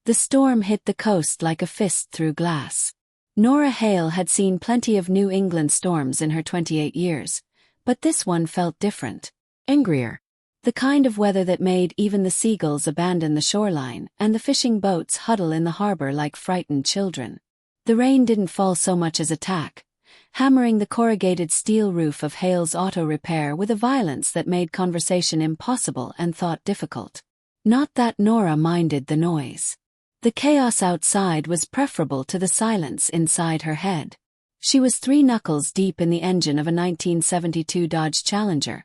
The storm hit the coast like a fist through glass. Nora Hale had seen plenty of New England storms in her 28 years, but this one felt different. Angrier. The kind of weather that made even the seagulls abandon the shoreline and the fishing boats huddle in the harbor like frightened children. The rain didn't fall so much as attack, hammering the corrugated steel roof of Hale's auto repair with a violence that made conversation impossible and thought difficult. Not that Nora minded the noise. The chaos outside was preferable to the silence inside her head. She was 3 knuckles deep in the engine of a 1972 Dodge Challenger,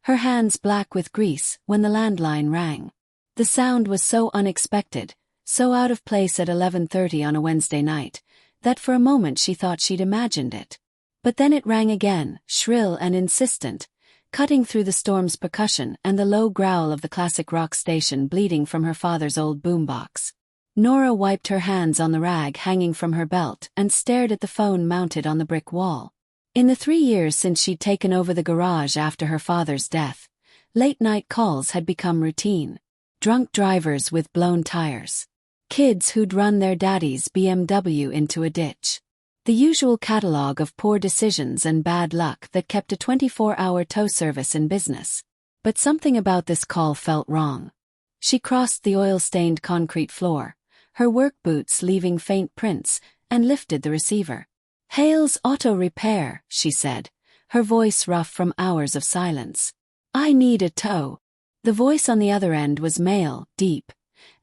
her hands black with grease when the landline rang. The sound was so unexpected, so out of place at 11:30 on a Wednesday night, that for a moment she thought she'd imagined it. But then it rang again, shrill and insistent, cutting through the storm's percussion and the low growl of the classic rock station bleeding from her father's old boombox. Nora wiped her hands on the rag hanging from her belt and stared at the phone mounted on the brick wall. In the 3 years since she'd taken over the garage after her father's death, late-night calls had become routine. Drunk drivers with blown tires. Kids who'd run their daddy's BMW into a ditch. The usual catalog of poor decisions and bad luck that kept a 24-hour tow service in business. But something about this call felt wrong. She crossed the oil-stained concrete floor, her work boots leaving faint prints, and lifted the receiver. "Hale's Auto Repair," she said, her voice rough from hours of silence. "I need a tow." The voice on the other end was male, deep,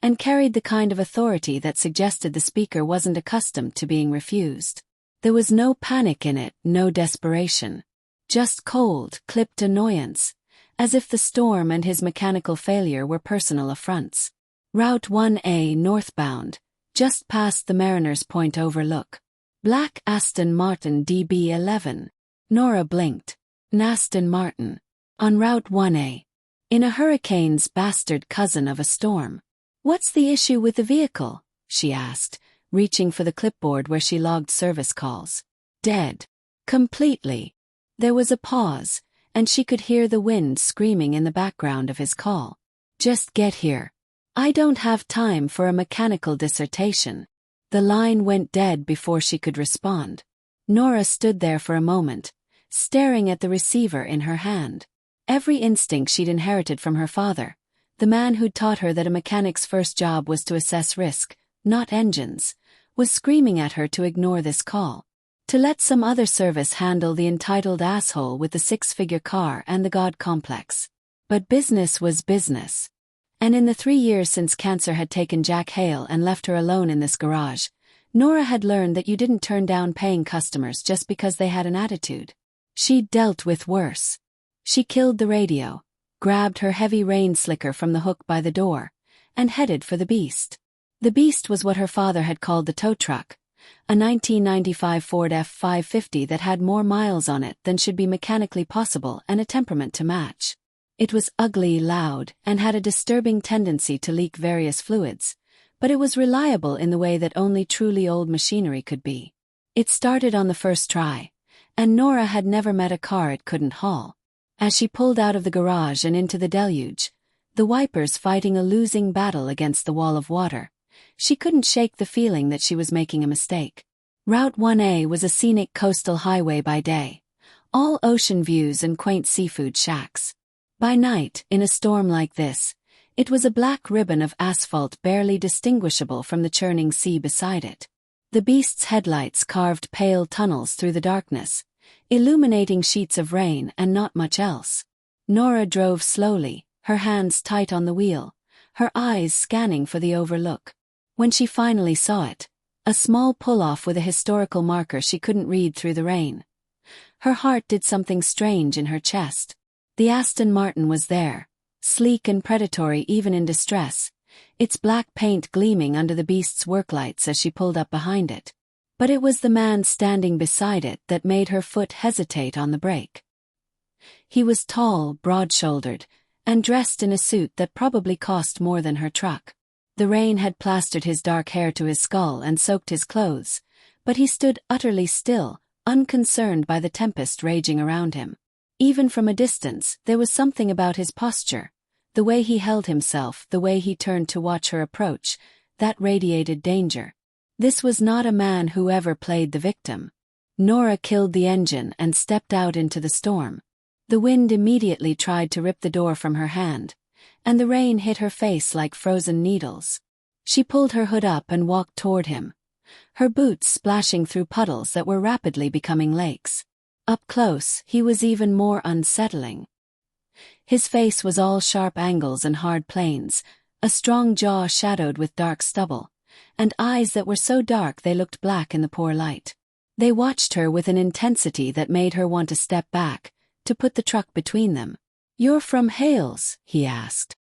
and carried the kind of authority that suggested the speaker wasn't accustomed to being refused. There was no panic in it, no desperation. Just cold, clipped annoyance, as if the storm and his mechanical failure were personal affronts. Route 1A northbound, just past the Mariners Point overlook. Black Aston Martin DB11. Nora blinked. An Aston Martin. On Route 1A. In a hurricane's bastard cousin of a storm. "What's the issue with the vehicle?" she asked, reaching for the clipboard where she logged service calls. "Dead. Completely." There was a pause, and she could hear the wind screaming in the background of his call. "Just get here. I don't have time for a mechanical dissertation." The line went dead before she could respond. Nora stood there for a moment, staring at the receiver in her hand. Every instinct she'd inherited from her father, the man who'd taught her that a mechanic's first job was to assess risk, not engines, was screaming at her to ignore this call. To let some other service handle the entitled asshole with the 6-figure car and the God complex. But business was business. And in the 3 years since cancer had taken Jack Hale and left her alone in this garage, Nora had learned that you didn't turn down paying customers just because they had an attitude. She'd dealt with worse. She killed the radio, grabbed her heavy rain slicker from the hook by the door, and headed for the beast. The beast was what her father had called the tow truck, a 1995 Ford F550 that had more miles on it than should be mechanically possible and a temperament to match. It was ugly, loud, and had a disturbing tendency to leak various fluids, but it was reliable in the way that only truly old machinery could be. It started on the first try, and Nora had never met a car it couldn't haul. As she pulled out of the garage and into the deluge, the wipers fighting a losing battle against the wall of water, she couldn't shake the feeling that she was making a mistake. Route 1A was a scenic coastal highway by day, all ocean views and quaint seafood shacks. By night, in a storm like this, it was a black ribbon of asphalt barely distinguishable from the churning sea beside it. The beast's headlights carved pale tunnels through the darkness, illuminating sheets of rain and not much else. Nora drove slowly, her hands tight on the wheel, her eyes scanning for the overlook. When she finally saw it, a small pull-off with a historical marker she couldn't read through the rain, her heart did something strange in her chest. The Aston Martin was there, sleek and predatory even in distress, its black paint gleaming under the beast's worklights as she pulled up behind it. But it was the man standing beside it that made her foot hesitate on the brake. He was tall, broad-shouldered, and dressed in a suit that probably cost more than her truck. The rain had plastered his dark hair to his skull and soaked his clothes, but he stood utterly still, unconcerned by the tempest raging around him. Even from a distance, there was something about his posture, the way he held himself, the way he turned to watch her approach, that radiated danger. This was not a man who ever played the victim. Nora killed the engine and stepped out into the storm. The wind immediately tried to rip the door from her hand, and the rain hit her face like frozen needles. She pulled her hood up and walked toward him, her boots splashing through puddles that were rapidly becoming lakes. Up close, he was even more unsettling. His face was all sharp angles and hard planes, a strong jaw shadowed with dark stubble, and eyes that were so dark they looked black in the poor light. They watched her with an intensity that made her want to step back, to put the truck between them. "You're from Hale's?" he asked.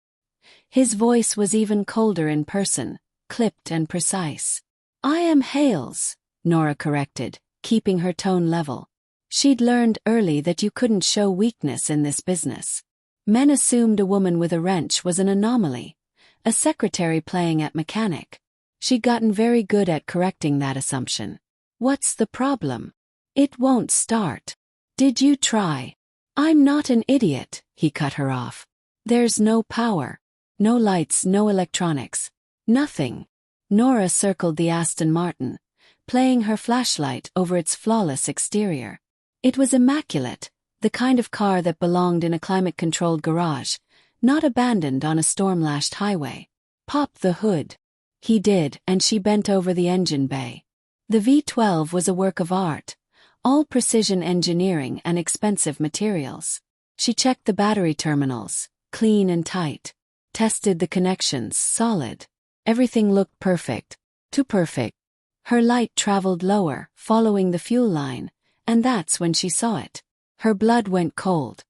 His voice was even colder in person, clipped and precise. "I am Hale's," Nora corrected, keeping her tone level. She'd learned early that you couldn't show weakness in this business. Men assumed a woman with a wrench was an anomaly, a secretary playing at mechanic. She'd gotten very good at correcting that assumption. "What's the problem?" "It won't start." "Did you try?" "I'm not an idiot," he cut her off. "There's no power. No lights, no electronics. Nothing." Nora circled the Aston Martin, playing her flashlight over its flawless exterior. It was immaculate, the kind of car that belonged in a climate-controlled garage, not abandoned on a storm-lashed highway. "Pop the hood." He did, and she bent over the engine bay. The V12 was a work of art, all precision engineering and expensive materials. She checked the battery terminals, clean and tight. Tested the connections, solid. Everything looked perfect. Too perfect. Her light traveled lower, following the fuel line, and that's when she saw it. Her blood went cold.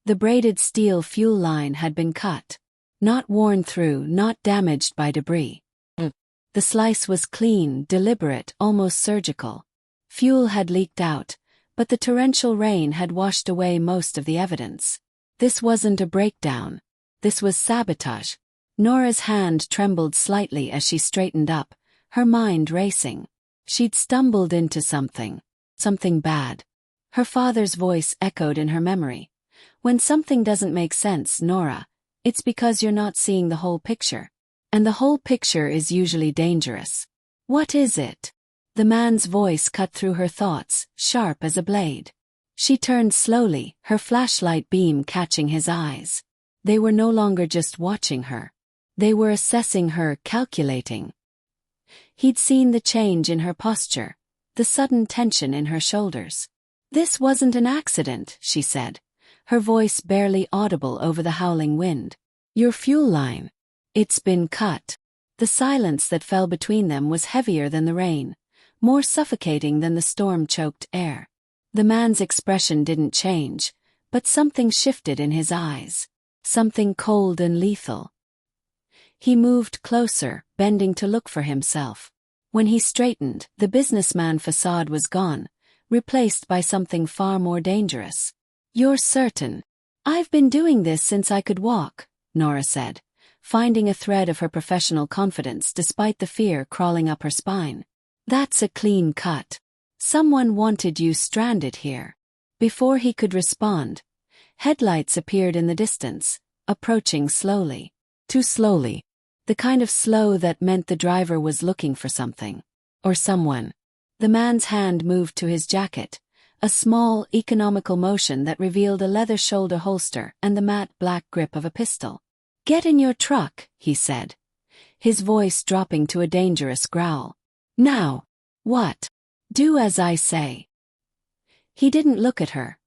The braided steel fuel line had been cut. Not worn through, not damaged by debris. The slice was clean, deliberate, almost surgical. Fuel had leaked out, but the torrential rain had washed away most of the evidence. This wasn't a breakdown. This was sabotage. Nora's hand trembled slightly as she straightened up, her mind racing. She'd stumbled into something bad. Her father's voice echoed in her memory. "When something doesn't make sense, Nora, it's because you're not seeing the whole picture. And the whole picture is usually dangerous." "What is it?" The man's voice cut through her thoughts, sharp as a blade. She turned slowly, her flashlight beam catching his eyes. They were no longer just watching her. They were assessing her, calculating. He'd seen the change in her posture, the sudden tension in her shoulders. "This wasn't an accident," she said, her voice barely audible over the howling wind. "Your fuel line. It's been cut." The silence that fell between them was heavier than the rain, more suffocating than the storm-choked air. The man's expression didn't change, but something shifted in his eyes. Something cold and lethal. He moved closer, bending to look for himself. When he straightened, the businessman facade was gone, replaced by something far more dangerous. "You're certain?" "I've been doing this since I could walk," Nora said, finding a thread of her professional confidence despite the fear crawling up her spine. "That's a clean cut. Someone wanted you stranded here." Before he could respond, headlights appeared in the distance, approaching slowly. Too slowly. The kind of slow that meant the driver was looking for something. Or someone. The man's hand moved to his jacket, a small, economical motion that revealed a leather shoulder holster and the matte black grip of a pistol. "Get in your truck," he said, his voice dropping to a dangerous growl. "Now." "What?" "Do as I say." He didn't look at her,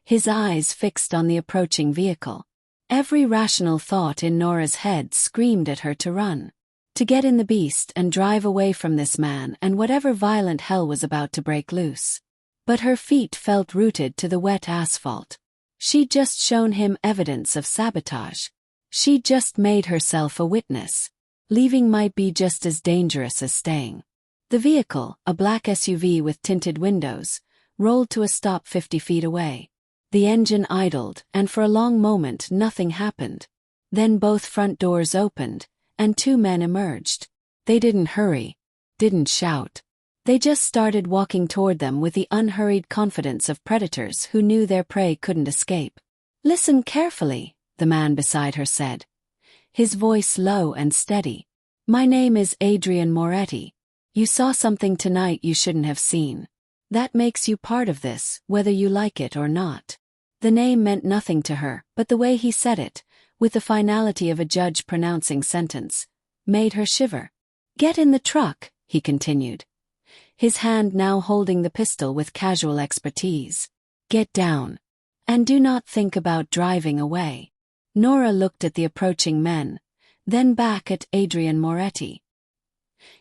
his eyes fixed on the approaching vehicle. Every rational thought in Nora's head screamed at her to run. To get in the beast and drive away from this man and whatever violent hell was about to break loose. But her feet felt rooted to the wet asphalt. She'd just shown him evidence of sabotage. She'd just made herself a witness. Leaving might be just as dangerous as staying. The vehicle, a black SUV with tinted windows, rolled to a stop 50 feet away. The engine idled, and for a long moment nothing happened. Then both front doors opened, and two men emerged. They didn't hurry, didn't shout. They just started walking toward them with the unhurried confidence of predators who knew their prey couldn't escape. "Listen carefully," the man beside her said, his voice low and steady. My name is Adrian Moretti. You saw something tonight you shouldn't have seen. That makes you part of this, whether you like it or not." The name meant nothing to her, but the way he said it, with the finality of a judge pronouncing sentence, made her shiver. "Get in the truck," he continued, his hand now holding the pistol with casual expertise. "Get down. And do not think about driving away." Nora looked at the approaching men, then back at Adrian Moretti.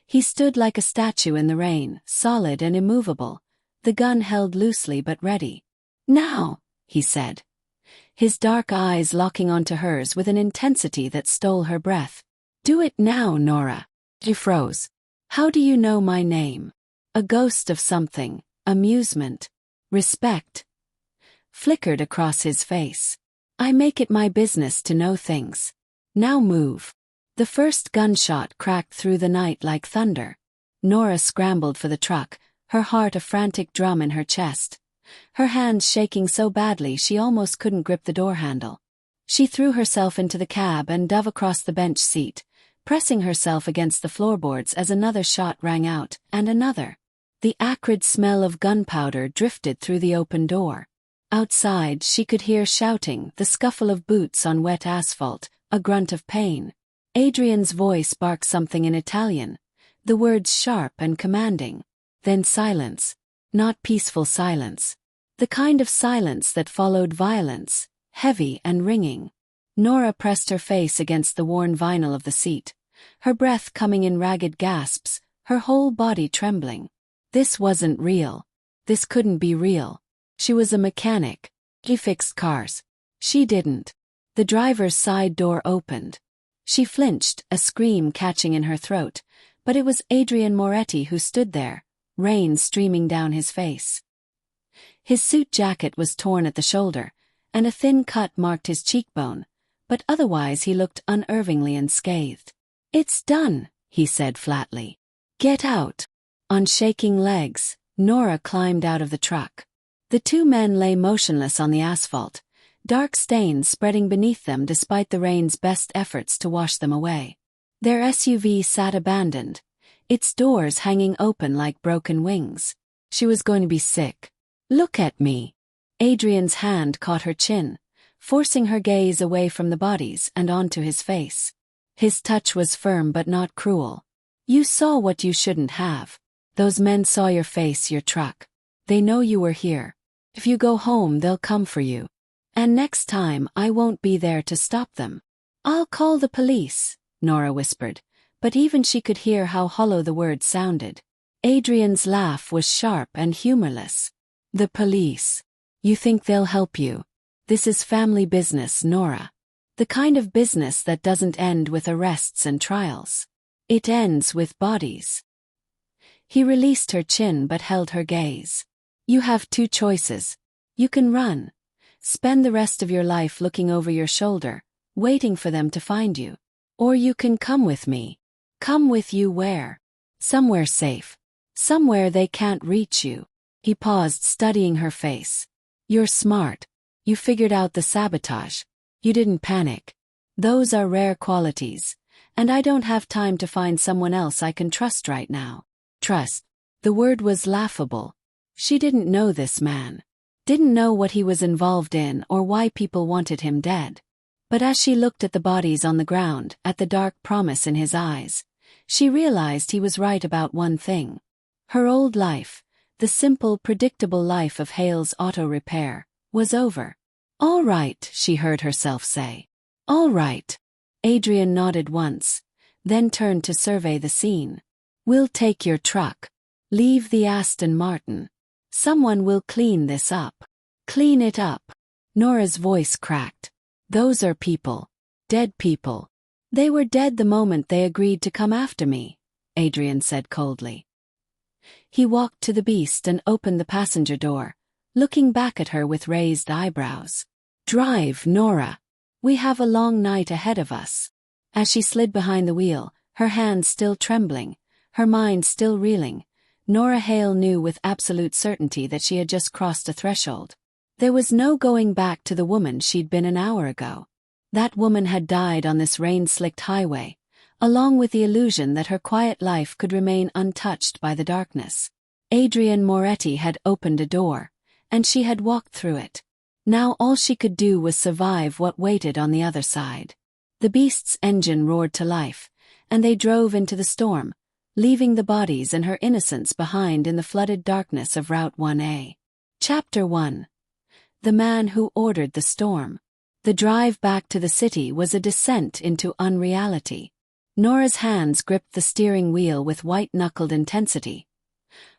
He stood like a statue in the rain, solid and immovable, the gun held loosely but ready. "Now," he said, his dark eyes locking onto hers with an intensity that stole her breath. "Do it now, Nora." She froze. "How do you know my name?" A ghost of something, amusement, respect, flickered across his face. "I make it my business to know things. Now move." The first gunshot cracked through the night like thunder. Nora scrambled for the truck, her heart a frantic drum in her chest, her hands shaking so badly she almost couldn't grip the door handle. She threw herself into the cab and dove across the bench seat, pressing herself against the floorboards as another shot rang out, and another. The acrid smell of gunpowder drifted through the open door. Outside she could hear shouting, the scuffle of boots on wet asphalt, a grunt of pain. Adrian's voice barked something in Italian, the words sharp and commanding. Then silence. Not peaceful silence. The kind of silence that followed violence, heavy and ringing. Nora pressed her face against the worn vinyl of the seat, her breath coming in ragged gasps, her whole body trembling. This wasn't real. This couldn't be real. She was a mechanic. He fixed cars. She didn't. The driver's side door opened. She flinched, a scream catching in her throat, but it was Adrian Moretti who stood there, rain streaming down his face. His suit jacket was torn at the shoulder, and a thin cut marked his cheekbone, but otherwise he looked unervingly unscathed. "It's done," he said flatly. "Get out." On shaking legs, Nora climbed out of the truck. The two men lay motionless on the asphalt, dark stains spreading beneath them despite the rain's best efforts to wash them away. Their SUV sat abandoned, its doors hanging open like broken wings. She was going to be sick. "Look at me." Adrian's hand caught her chin, forcing her gaze away from the bodies and onto his face. His touch was firm but not cruel. "You saw what you shouldn't have. Those men saw your face, your truck. They know you were here. If you go home, they'll come for you. And next time, I won't be there to stop them." "I'll call the police," Nora whispered, but even she could hear how hollow the words sounded. Adrian's laugh was sharp and humorless. "The police? You think they'll help you? This is family business, Nora. The kind of business that doesn't end with arrests and trials. It ends with bodies." He released her chin but held her gaze. "You have two choices. You can run. Spend the rest of your life looking over your shoulder, waiting for them to find you. Or you can come with me. Come with you where? Somewhere safe. Somewhere they can't reach you." He paused, studying her face. "You're smart. You figured out the sabotage. You didn't panic. Those are rare qualities, and I don't have time to find someone else I can trust right now." Trust. The word was laughable. She didn't know this man. Didn't know what he was involved in or why people wanted him dead. But as she looked at the bodies on the ground, at the dark promise in his eyes, she realized he was right about one thing. Her old life, the simple, predictable life of Hale's auto repair, was over. "All right," she heard herself say. "All right." Adrian nodded once, then turned to survey the scene. "We'll take your truck. Leave the Aston Martin. Someone will clean this up." "Clean it up." Nora's voice cracked. "Those are people. Dead people. They were dead the moment they agreed to come after me," Adrian said coldly. He walked to the beast and opened the passenger door, looking back at her with raised eyebrows. "Drive, Nora. We have a long night ahead of us." As she slid behind the wheel, her hands still trembling, her mind still reeling, Nora Hale knew with absolute certainty that she had just crossed a threshold. There was no going back to the woman she'd been an hour ago. That woman had died on this rain-slicked highway, along with the illusion that her quiet life could remain untouched by the darkness. Adrian Moretti had opened a door, and she had walked through it. Now all she could do was survive what waited on the other side. The beast's engine roared to life, and they drove into the storm, leaving the bodies and her innocence behind in the flooded darkness of Route 1A. Chapter 1. The Man Who Ordered the Storm. The drive back to the city was a descent into unreality. Nora's hands gripped the steering wheel with white-knuckled intensity,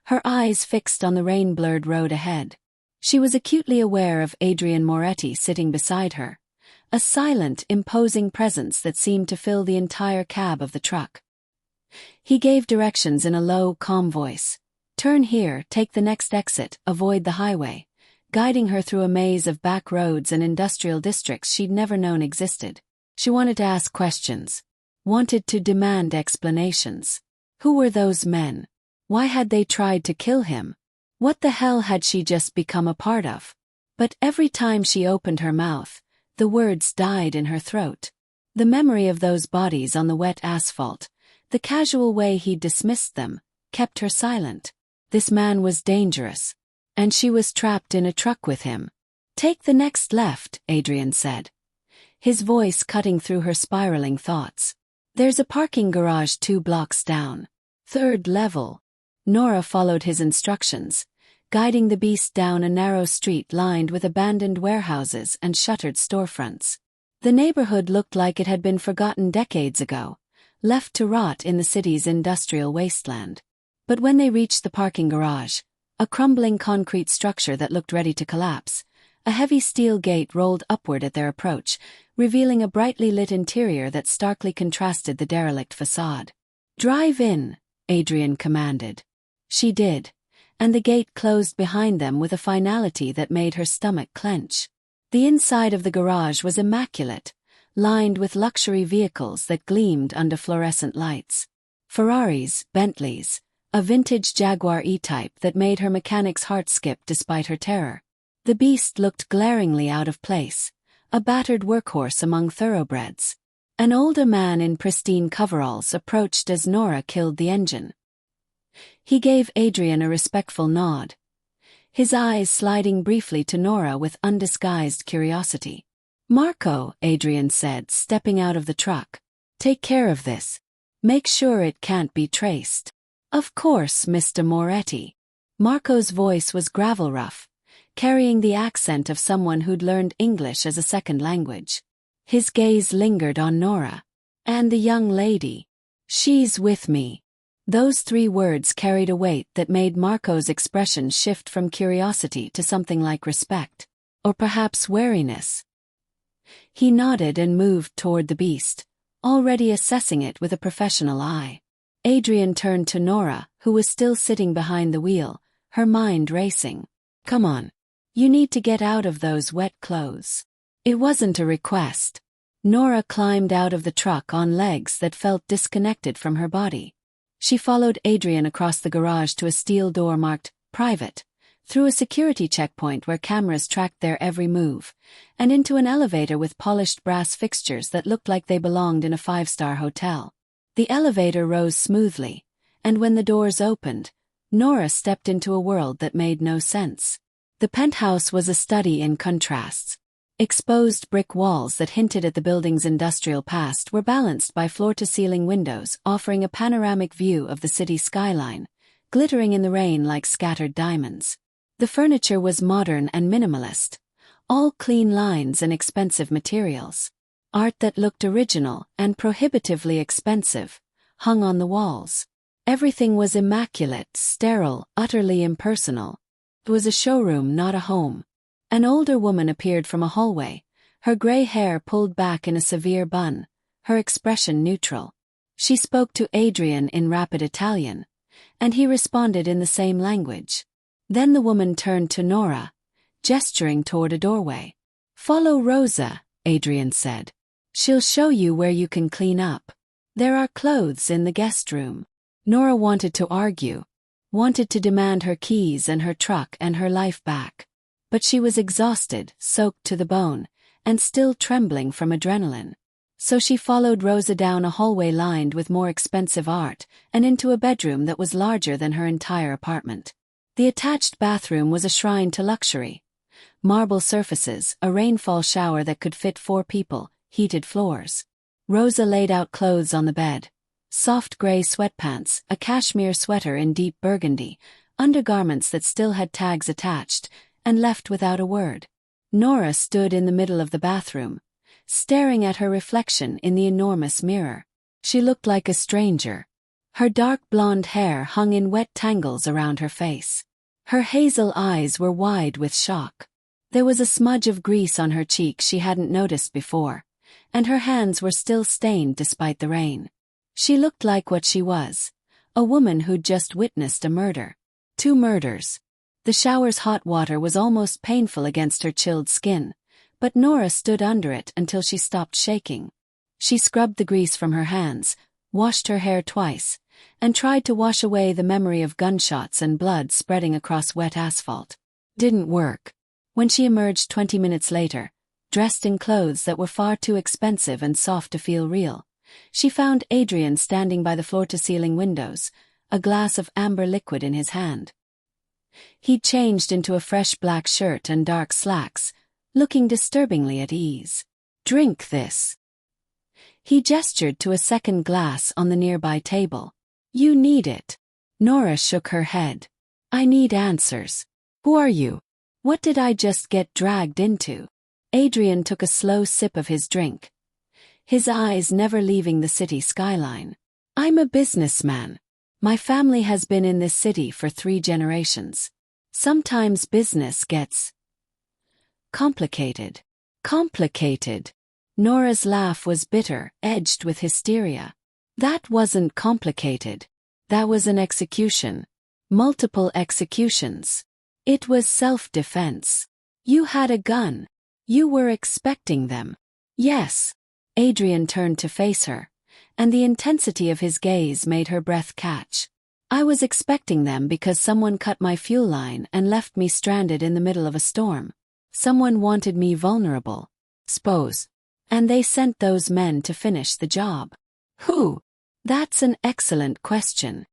her eyes fixed on the rain-blurred road ahead. She was acutely aware of Adrian Moretti sitting beside her, a silent, imposing presence that seemed to fill the entire cab of the truck. He gave directions in a low, calm voice. Turn here, take the next exit, avoid the highway, guiding her through a maze of back roads and industrial districts she'd never known existed. She wanted to ask questions, wanted to demand explanations. Who were those men? Why had they tried to kill him? What the hell had she just become a part of? But every time she opened her mouth, the words died in her throat. The memory of those bodies on the wet asphalt, the casual way he dismissed them, kept her silent. This man was dangerous, and she was trapped in a truck with him. Take the next left, Adrian said, his voice cutting through her spiraling thoughts. There's a parking garage 2 blocks down. 3rd level. Nora followed his instructions, guiding the beast down a narrow street lined with abandoned warehouses and shuttered storefronts. The neighborhood looked like it had been forgotten decades ago, left to rot in the city's industrial wasteland. But when they reached the parking garage, a crumbling concrete structure that looked ready to collapse, a heavy steel gate rolled upward at their approach, revealing a brightly lit interior that starkly contrasted the derelict facade. Drive in, Adrian commanded. She did, and the gate closed behind them with a finality that made her stomach clench. The inside of the garage was immaculate, lined with luxury vehicles that gleamed under fluorescent lights. Ferraris, Bentleys, a vintage Jaguar E-Type that made her mechanic's heart skip despite her terror. The beast looked glaringly out of place, a battered workhorse among thoroughbreds. An older man in pristine coveralls approached as Nora killed the engine. He gave Adrian a respectful nod, his eyes sliding briefly to Nora with undisguised curiosity. Marco, Adrian said, stepping out of the truck. Take care of this. Make sure it can't be traced. Of course, Mr. Moretti. Marco's voice was gravel-rough, carrying the accent of someone who'd learned English as a second language. His gaze lingered on Nora. And the young lady. She's with me. Those 3 words carried a weight that made Marco's expression shift from curiosity to something like respect, or perhaps wariness. He nodded and moved toward the beast, already assessing it with a professional eye. Adrian turned to Nora, who was still sitting behind the wheel, her mind racing. Come on. You need to get out of those wet clothes. It wasn't a request. Nora climbed out of the truck on legs that felt disconnected from her body. She followed Adrian across the garage to a steel door marked Private, through a security checkpoint where cameras tracked their every move, and into an elevator with polished brass fixtures that looked like they belonged in a 5-star hotel. The elevator rose smoothly, and when the doors opened, Nora stepped into a world that made no sense. The penthouse was a study in contrasts. Exposed brick walls that hinted at the building's industrial past were balanced by floor-to-ceiling windows offering a panoramic view of the city skyline, glittering in the rain like scattered diamonds. The furniture was modern and minimalist, all clean lines and expensive materials. Art that looked original and prohibitively expensive hung on the walls. Everything was immaculate, sterile, utterly impersonal. It was a showroom, not a home. An older woman appeared from a hallway, her gray hair pulled back in a severe bun, her expression neutral. She spoke to Adrian in rapid Italian, and he responded in the same language. Then the woman turned to Nora, gesturing toward a doorway. Follow Rosa, Adrian said. She'll show you where you can clean up. There are clothes in the guest room. Nora wanted to argue, wanted to demand her keys and her truck and her life back. But she was exhausted, soaked to the bone, and still trembling from adrenaline. So she followed Rosa down a hallway lined with more expensive art and into a bedroom that was larger than her entire apartment. The attached bathroom was a shrine to luxury. Marble surfaces, a rainfall shower that could fit 4 people, heated floors. Rosa laid out clothes on the bed. Soft gray sweatpants, a cashmere sweater in deep burgundy, undergarments that still had tags attached, and left without a word. Nora stood in the middle of the bathroom, staring at her reflection in the enormous mirror. She looked like a stranger. Her dark blonde hair hung in wet tangles around her face. Her hazel eyes were wide with shock. There was a smudge of grease on her cheek she hadn't noticed before, and her hands were still stained despite the rain. She looked like what she was, a woman who'd just witnessed a murder. 2 murders. The shower's hot water was almost painful against her chilled skin, but Nora stood under it until she stopped shaking. She scrubbed the grease from her hands, washed her hair twice, and tried to wash away the memory of gunshots and blood spreading across wet asphalt. Didn't work. When she emerged 20 minutes later, dressed in clothes that were far too expensive and soft to feel real, she found Adrian standing by the floor-to-ceiling windows, a glass of amber liquid in his hand. He'd changed into a fresh black shirt and dark slacks, looking disturbingly at ease. "Drink this." He gestured to a second glass on the nearby table. "You need it." Nora shook her head. "I need answers. Who are you? What did I just get dragged into?" Adrian took a slow sip of his drink, his eyes never leaving the city skyline. "I'm a businessman. My family has been in this city for 3 generations. Sometimes business gets complicated." Complicated? Nora's laugh was bitter, edged with hysteria. "That wasn't complicated. That was an execution. Multiple executions. It was self-defense. You had a gun. You were expecting them." "Yes." Adrian turned to face her, and the intensity of his gaze made her breath catch. "I was expecting them because someone cut my fuel line and left me stranded in the middle of a storm. Someone wanted me vulnerable. Suppose. And they sent those men to finish the job." "Who?" "That's an excellent question."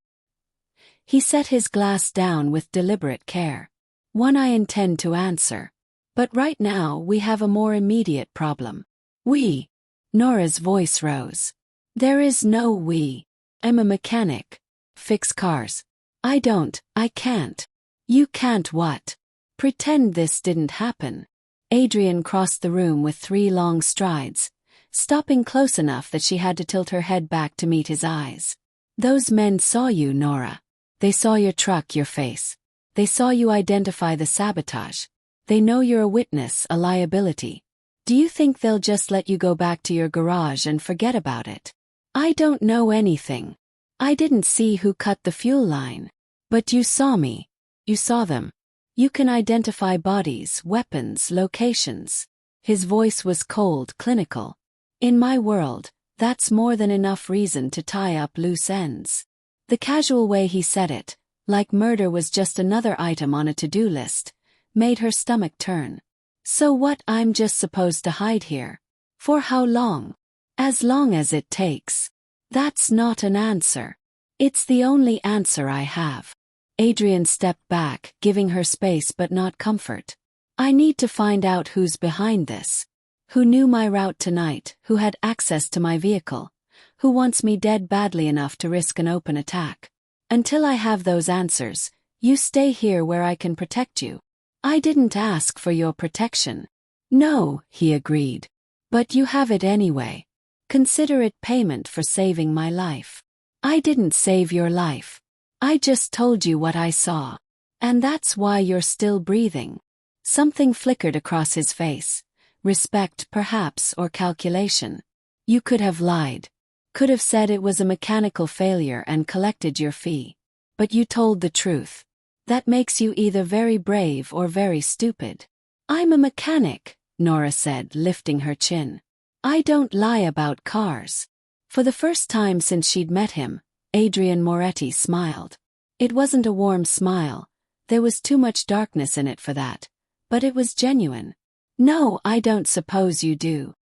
He set his glass down with deliberate care. "One I intend to answer. But right now we have a more immediate problem." "We?" Nora's voice rose. "There is no we. I'm a mechanic. Fix cars. I can't." "You can't what?" "Pretend this didn't happen." Adrian crossed the room with 3 long strides, stopping close enough that she had to tilt her head back to meet his eyes. "Those men saw you, Nora. They saw your truck, your face. They saw you identify the sabotage. They know you're a witness, a liability. Do you think they'll just let you go back to your garage and forget about it?" "I don't know anything. I didn't see who cut the fuel line. But you saw me. You saw them. You can identify bodies, weapons, locations." His voice was cold, clinical. "In my world, that's more than enough reason to tie up loose ends." The casual way he said it, like murder was just another item on a to-do list, made her stomach turn. "So what, I'm just supposed to hide here? For how long?" "As long as it takes." "That's not an answer." "It's the only answer I have." Adrian stepped back, giving her space but not comfort. "I need to find out who's behind this. Who knew my route tonight, who had access to my vehicle, who wants me dead badly enough to risk an open attack. Until I have those answers, you stay here where I can protect you." "I didn't ask for your protection." "No," he agreed. "But you have it anyway. Consider it payment for saving my life." "I didn't save your life. I just told you what I saw. And that's why you're still breathing." Something flickered across his face. Respect, perhaps, or calculation. "You could have lied. Could have said it was a mechanical failure and collected your fee. But you told the truth. That makes you either very brave or very stupid." "I'm a mechanic," Nora said, lifting her chin. "I don't lie about cars." For the first time since she'd met him, Adrian Moretti smiled. It wasn't a warm smile. There was too much darkness in it for that. But it was genuine. "No, I don't suppose you do."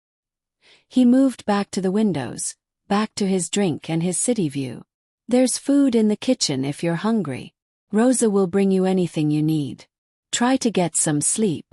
He moved back to the windows, back to his drink and his city view. There's food in the kitchen if you're hungry. Rosa will bring you anything you need. Try to get some sleep.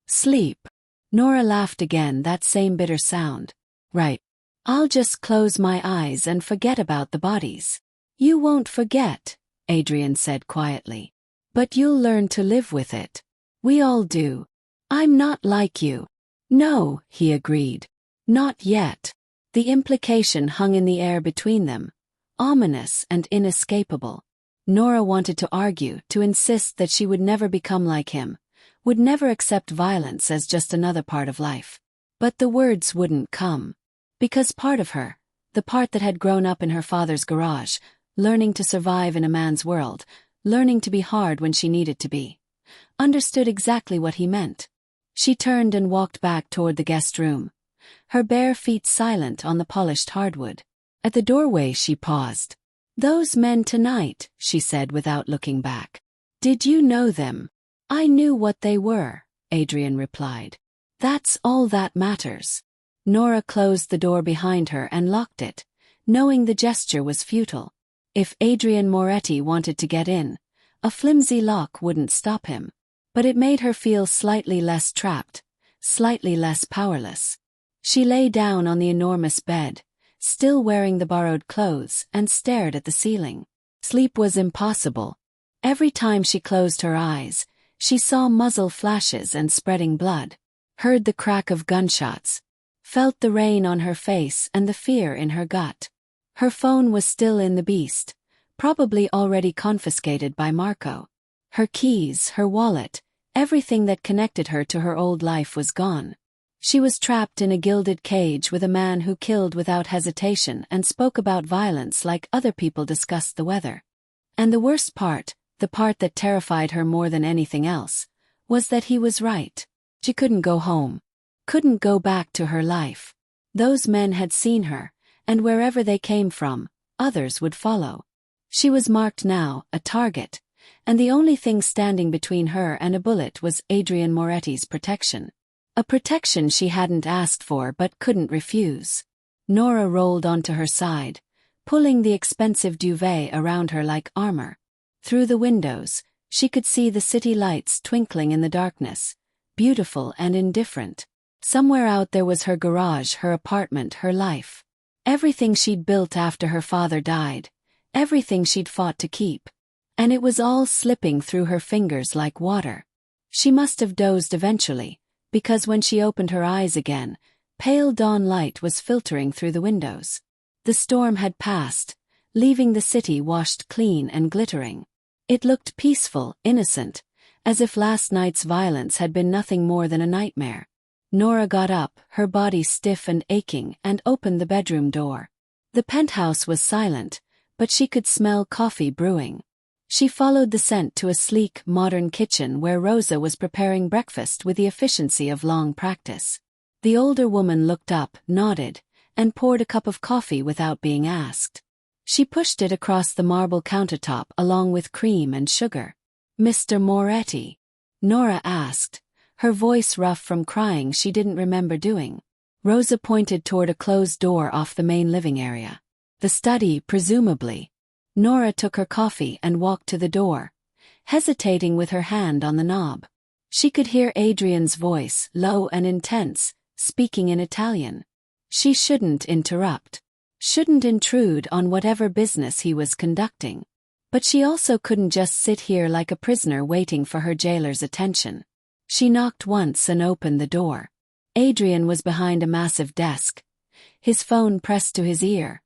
Sleep. Nora laughed again, that same bitter sound. Right. I'll just close my eyes and forget about the bodies. You won't forget, Adrian said quietly. But you'll learn to live with it. We all do. I'm not like you. No, he agreed. Not yet. The implication hung in the air between them, ominous and inescapable. Nora wanted to argue, to insist that she would never become like him, would never accept violence as just another part of life. But the words wouldn't come. Because part of her, the part that had grown up in her father's garage, learning to survive in a man's world, learning to be hard when she needed to be, understood exactly what he meant. She turned and walked back toward the guest room, her bare feet silent on the polished hardwood. At the doorway she paused. Those men tonight, she said without looking back. Did you know them? I knew what they were, Adrian replied. That's all that matters. Nora closed the door behind her and locked it, knowing the gesture was futile. If Adrian Moretti wanted to get in, a flimsy lock wouldn't stop him. But it made her feel slightly less trapped, slightly less powerless. She lay down on the enormous bed, still wearing the borrowed clothes, and stared at the ceiling. Sleep was impossible. Every time she closed her eyes, she saw muzzle flashes and spreading blood, heard the crack of gunshots, felt the rain on her face and the fear in her gut. Her phone was still in the beast, probably already confiscated by Marco. Her keys, her wallet, everything that connected her to her old life was gone. She was trapped in a gilded cage with a man who killed without hesitation and spoke about violence like other people discussed the weather. And the worst part, the part that terrified her more than anything else, was that he was right. She couldn't go home. Couldn't go back to her life. Those men had seen her, and wherever they came from, others would follow. She was marked now, a target, and the only thing standing between her and a bullet was Adrian Moretti's protection. A protection she hadn't asked for but couldn't refuse. Nora rolled onto her side, pulling the expensive duvet around her like armor. Through the windows, she could see the city lights twinkling in the darkness, beautiful and indifferent. Somewhere out there was her garage, her apartment, her life. Everything she'd built after her father died, everything she'd fought to keep. And it was all slipping through her fingers like water. She must have dozed eventually, because when she opened her eyes again, pale dawn light was filtering through the windows. The storm had passed, leaving the city washed clean and glittering. It looked peaceful, innocent, as if last night's violence had been nothing more than a nightmare. Nora got up, her body stiff and aching, and opened the bedroom door. The penthouse was silent, but she could smell coffee brewing. She followed the scent to a sleek, modern kitchen where Rosa was preparing breakfast with the efficiency of long practice. The older woman looked up, nodded, and poured a cup of coffee without being asked. She pushed it across the marble countertop along with cream and sugar. "Mr. Moretti?" Nora asked, her voice rough from crying she didn't remember doing. Rosa pointed toward a closed door off the main living area. The study, presumably. Nora took her coffee and walked to the door, hesitating with her hand on the knob. She could hear Adrian's voice, low and intense, speaking in Italian. She shouldn't interrupt. Shouldn't intrude on whatever business he was conducting. But she also couldn't just sit here like a prisoner waiting for her jailer's attention. She knocked once and opened the door. Adrian was behind a massive desk, his phone pressed to his ear,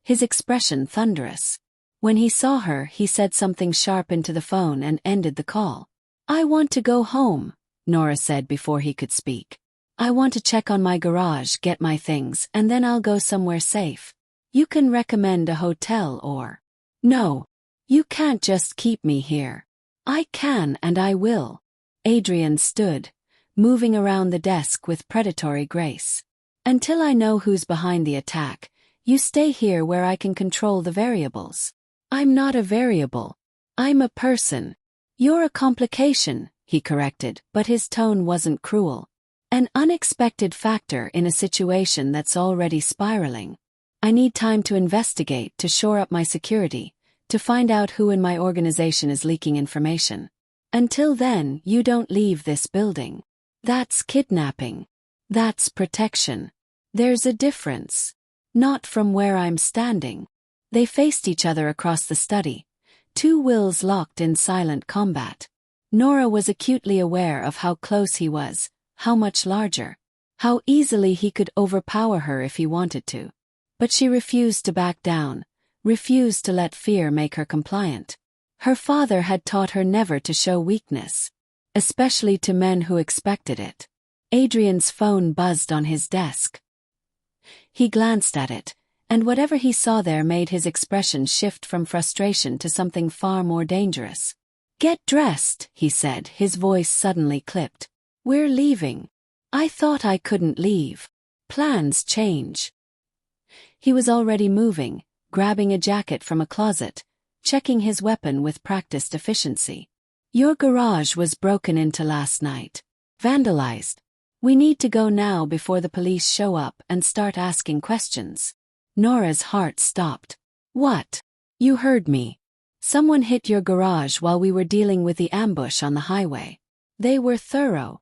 his expression thunderous. When he saw her, he said something sharp into the phone and ended the call. "I want to go home," Nora said before he could speak. "I want to check on my garage, get my things, and then I'll go somewhere safe. You can recommend a hotel or—" "No. You can't just keep me here." "I can and I will." Adrian stood, moving around the desk with predatory grace. "Until I know who's behind the attack, you stay here where I can control the variables." "I'm not a variable. I'm a person." "You're a complication," he corrected, but his tone wasn't cruel. An unexpected factor in a situation that's already spiraling. I need time to investigate, to shore up my security, to find out who in my organization is leaking information. Until then, you don't leave this building. That's kidnapping. That's protection. There's a difference. Not from where I'm standing. They faced each other across the study, two wills locked in silent combat. Nora was acutely aware of how close he was, how much larger, how easily he could overpower her if he wanted to. But she refused to back down, refused to let fear make her compliant. Her father had taught her never to show weakness, especially to men who expected it. Adrian's phone buzzed on his desk. He glanced at it, and whatever he saw there made his expression shift from frustration to something far more dangerous. "Get dressed," he said, his voice suddenly clipped. "We're leaving." "I thought I couldn't leave. Plans change." He was already moving, grabbing a jacket from a closet, checking his weapon with practiced efficiency. "Your garage was broken into last night. Vandalized. We need to go now before the police show up and start asking questions." Nora's heart stopped. "What? You heard me. Someone hit your garage while we were dealing with the ambush on the highway. They were thorough."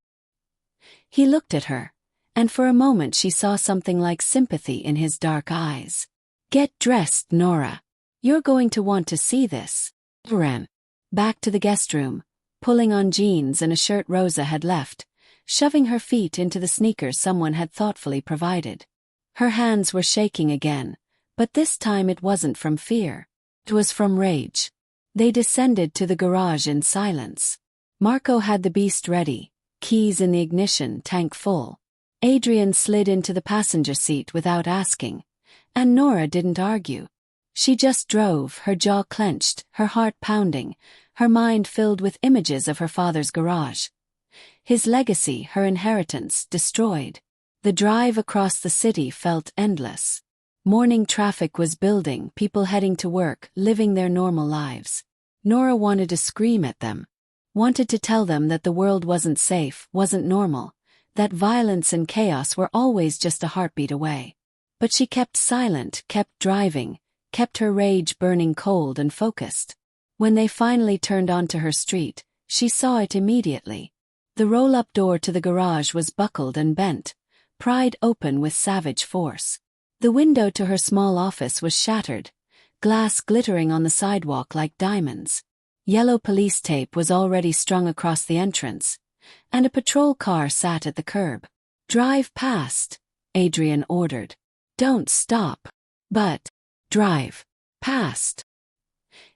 He looked at her, and for a moment she saw something like sympathy in his dark eyes. "Get dressed, Nora. You're going to want to see this." Ran back to the guest room, pulling on jeans and a shirt Rosa had left, shoving her feet into the sneakers someone had thoughtfully provided. Her hands were shaking again, but this time it wasn't from fear. It was from rage. They descended to the garage in silence. Marco had the beast ready, keys in the ignition, tank full. Adrian slid into the passenger seat without asking, and Nora didn't argue. She just drove, her jaw clenched, her heart pounding, her mind filled with images of her father's garage. His legacy, her inheritance, destroyed. The drive across the city felt endless. Morning traffic was building, people heading to work, living their normal lives. Nora wanted to scream at them. Wanted to tell them that the world wasn't safe, wasn't normal, that violence and chaos were always just a heartbeat away. But she kept silent, kept driving, kept her rage burning cold and focused. When they finally turned onto her street, she saw it immediately. The roll-up door to the garage was buckled and bent, pried open with savage force. The window to her small office was shattered, glass glittering on the sidewalk like diamonds. Yellow police tape was already strung across the entrance, and a patrol car sat at the curb. "Drive past," Adrian ordered. "Don't stop. But drive past."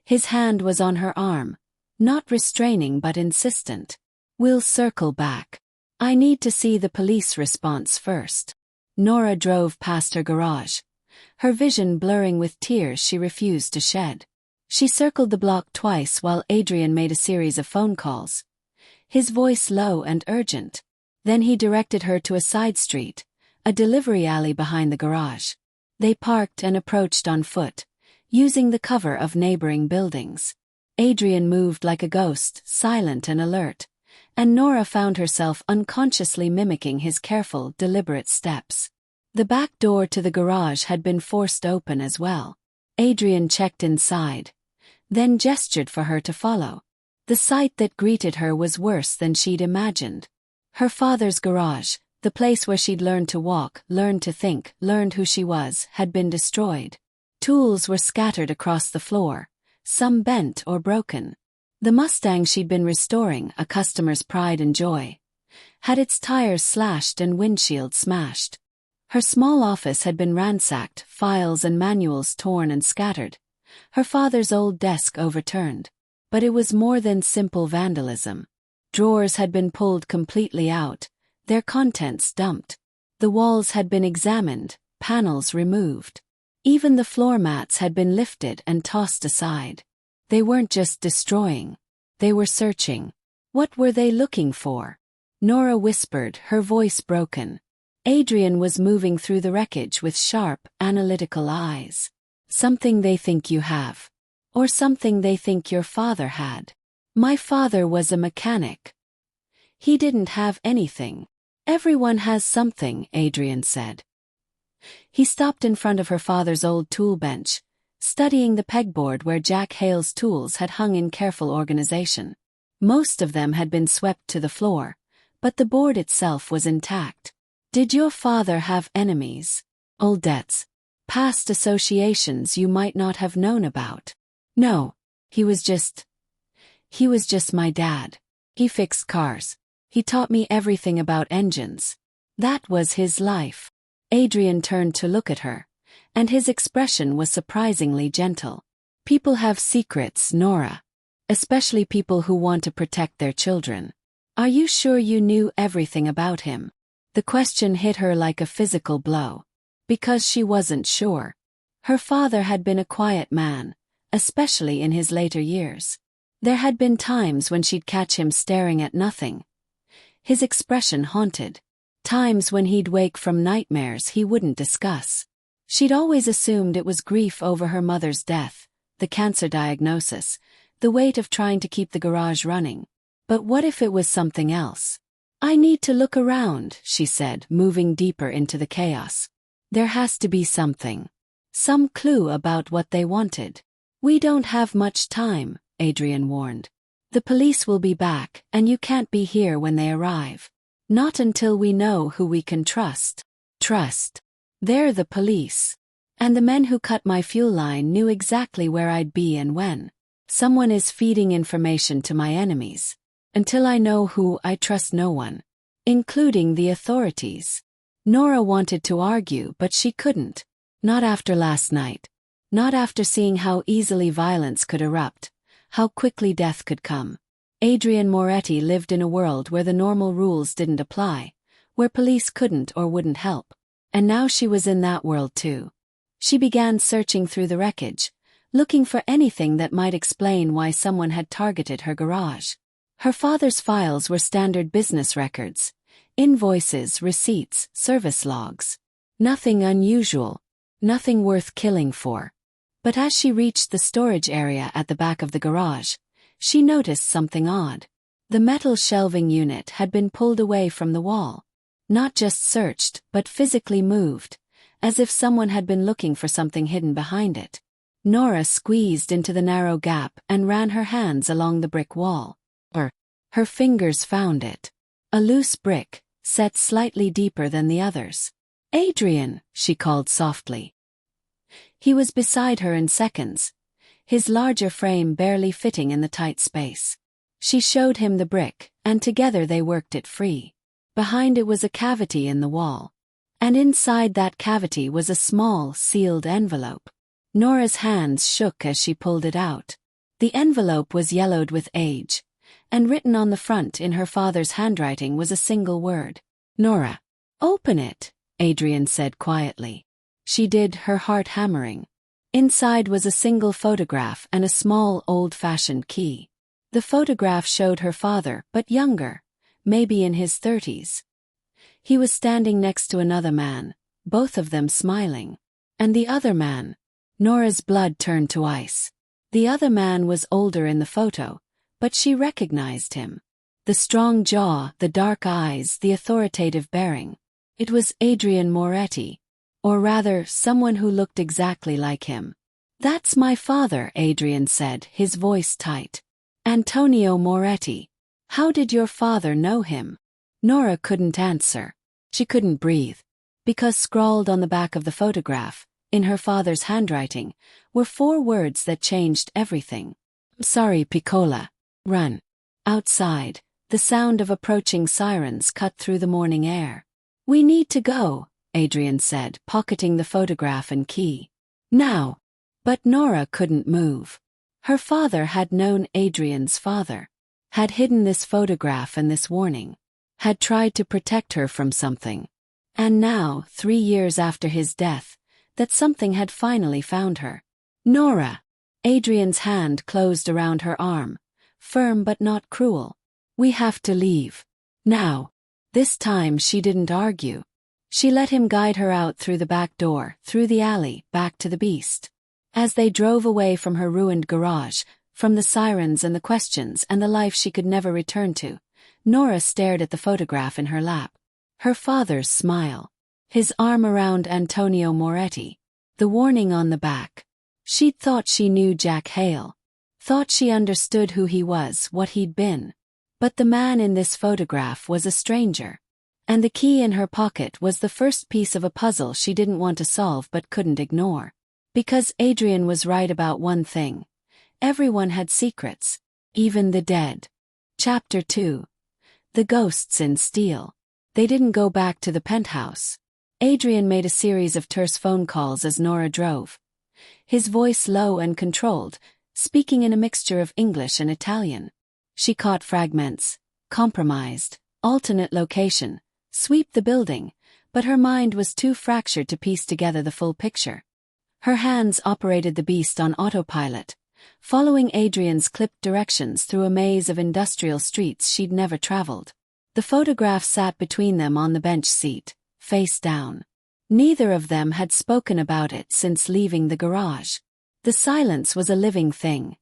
His hand was on her arm, not restraining but insistent. "We'll circle back. I need to see the police response first." Nora drove past her garage, her vision blurring with tears she refused to shed. She circled the block twice while Adrian made a series of phone calls, his voice low and urgent. Then he directed her to a side street, a delivery alley behind the garage. They parked and approached on foot, using the cover of neighboring buildings. Adrian moved like a ghost, silent and alert, and Nora found herself unconsciously mimicking his careful, deliberate steps. The back door to the garage had been forced open as well. Adrian checked inside, then gestured for her to follow. The sight that greeted her was worse than she'd imagined. Her father's garage, the place where she'd learned to walk, learned to think, learned who she was, had been destroyed. Tools were scattered across the floor, some bent or broken. The Mustang she'd been restoring, a customer's pride and joy, had its tires slashed and windshield smashed. Her small office had been ransacked, files and manuals torn and scattered, her father's old desk overturned. But it was more than simple vandalism. Drawers had been pulled completely out, their contents dumped. The walls had been examined, panels removed. Even the floor mats had been lifted and tossed aside. They weren't just destroying, they were searching. What were they looking for? Nora whispered, her voice broken. Adrian was moving through the wreckage with sharp, analytical eyes. "Something they think you have. Or something they think your father had. My father was a mechanic. He didn't have anything. Everyone has something, Adrian said. He stopped in front of her father's old tool bench, studying the pegboard where Jack Hale's tools had hung in careful organization. Most of them had been swept to the floor, but the board itself was intact. Did your father have enemies? Old debts? Past associations you might not have known about? No, he was just my dad. He fixed cars. He taught me everything about engines. That was his life. Adrian turned to look at her, and his expression was surprisingly gentle. People have secrets, Nora. Especially people who want to protect their children. Are you sure you knew everything about him? The question hit her like a physical blow. Because she wasn't sure. Her father had been a quiet man, especially in his later years. There had been times when she'd catch him staring at nothing. His expression haunted. Times when he'd wake from nightmares he wouldn't discuss. She'd always assumed it was grief over her mother's death, the cancer diagnosis, the weight of trying to keep the garage running. But what if it was something else? I need to look around, she said, moving deeper into the chaos. There has to be something. Some clue about what they wanted. We don't have much time, Adrian warned. The police will be back, and you can't be here when they arrive. Not until we know who we can trust. Trust. They're the police. And the men who cut my fuel line knew exactly where I'd be and when. Someone is feeding information to my enemies. Until I know who, I trust no one. Including the authorities. Nora wanted to argue, but she couldn't. Not after last night. Not after seeing how easily violence could erupt, how quickly death could come. Adrian Moretti lived in a world where the normal rules didn't apply, where police couldn't or wouldn't help. And now she was in that world too. She began searching through the wreckage, looking for anything that might explain why someone had targeted her garage. Her father's files were standard business records, invoices, receipts, service logs. Nothing unusual, nothing worth killing for. But as she reached the storage area at the back of the garage, she noticed something odd. The metal shelving unit had been pulled away from the wall. Not just searched, but physically moved, as if someone had been looking for something hidden behind it. Nora squeezed into the narrow gap and ran her hands along the brick wall. Her fingers found it. A loose brick, set slightly deeper than the others. Adrian, she called softly. He was beside her in seconds, his larger frame barely fitting in the tight space. She showed him the brick, and together they worked it free. Behind it was a cavity in the wall. And inside that cavity was a small, sealed envelope. Nora's hands shook as she pulled it out. The envelope was yellowed with age, and written on the front in her father's handwriting was a single word. Nora. Open it, Adrian said quietly. She did, her heart hammering. Inside was a single photograph and a small, old-fashioned key. The photograph showed her father, but younger, maybe in his 30s. He was standing next to another man, both of them smiling. And the other man. Nora's blood turned to ice. The other man was older in the photo, but she recognized him. The strong jaw, the dark eyes, the authoritative bearing. It was Adrian Moretti. Or rather, someone who looked exactly like him. That's my father, Adrian said, his voice tight. Antonio Moretti. How did your father know him? Nora couldn't answer. She couldn't breathe. Because scrawled on the back of the photograph, in her father's handwriting, were 4 words that changed everything. Sorry, Piccola. Run. Outside, the sound of approaching sirens cut through the morning air. We need to go, Adrian said, pocketing the photograph and key. Now. But Nora couldn't move. Her father had known Adrian's father. Had hidden this photograph and this warning. Had tried to protect her from something. And now, 3 years after his death, that something had finally found her. Nora! Adrian's hand closed around her arm, firm but not cruel. We have to leave. Now. This time she didn't argue. She let him guide her out through the back door, through the alley, back to the beast. As they drove away from her ruined garage, from the sirens and the questions and the life she could never return to, Nora stared at the photograph in her lap. Her father's smile. His arm around Antonio Moretti. The warning on the back. She'd thought she knew Jack Hale. Thought she understood who he was, what he'd been. But the man in this photograph was a stranger. And the key in her pocket was the first piece of a puzzle she didn't want to solve but couldn't ignore. Because Adrian was right about one thing. Everyone had secrets. Even the dead. Chapter 2. The Ghosts in Steel. They didn't go back to the penthouse. Adrian made a series of terse phone calls as Nora drove. His voice low and controlled, speaking in a mixture of English and Italian. She caught fragments. Compromised. Alternate location. Sweep the building. But her mind was too fractured to piece together the full picture. Her hands operated the beast on autopilot, following Adrian's clipped directions through a maze of industrial streets she'd never traveled. The photograph sat between them on the bench seat, face down. Neither of them had spoken about it since leaving the garage. The silence was a living thing,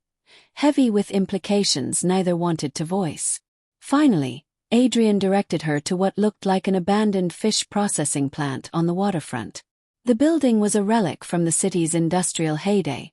heavy with implications neither wanted to voice. Finally, Adrian directed her to what looked like an abandoned fish processing plant on the waterfront. The building was a relic from the city's industrial heyday,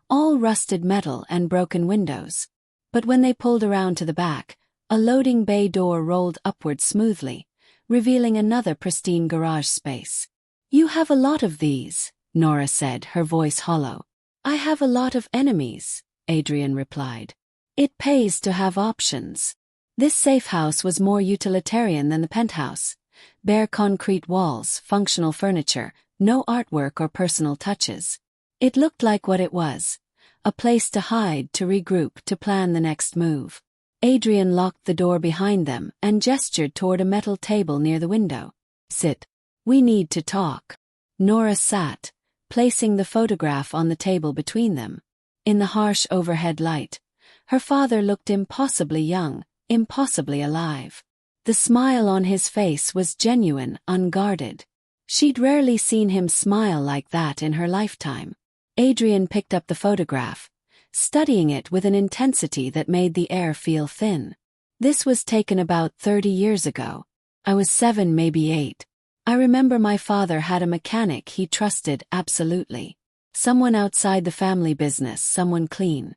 all rusted metal and broken windows. But when they pulled around to the back, a loading bay door rolled upward smoothly, revealing another pristine garage space. "You have a lot of these," Nora said, her voice hollow. "I have a lot of enemies," Adrian replied. "It pays to have options." This safe house was more utilitarian than the penthouse. Bare concrete walls, functional furniture, no artwork or personal touches. It looked like what it was. A place to hide, to regroup, to plan the next move. Adrian locked the door behind them and gestured toward a metal table near the window. "Sit. We need to talk." Nora sat, placing the photograph on the table between them. In the harsh overhead light, her father looked impossibly young, impossibly alive. The smile on his face was genuine, unguarded. She'd rarely seen him smile like that in her lifetime. Adrian picked up the photograph, studying it with an intensity that made the air feel thin. "This was taken about 30 years ago. I was 7, maybe 8. I remember my father had a mechanic he trusted absolutely. Someone outside the family business, someone clean.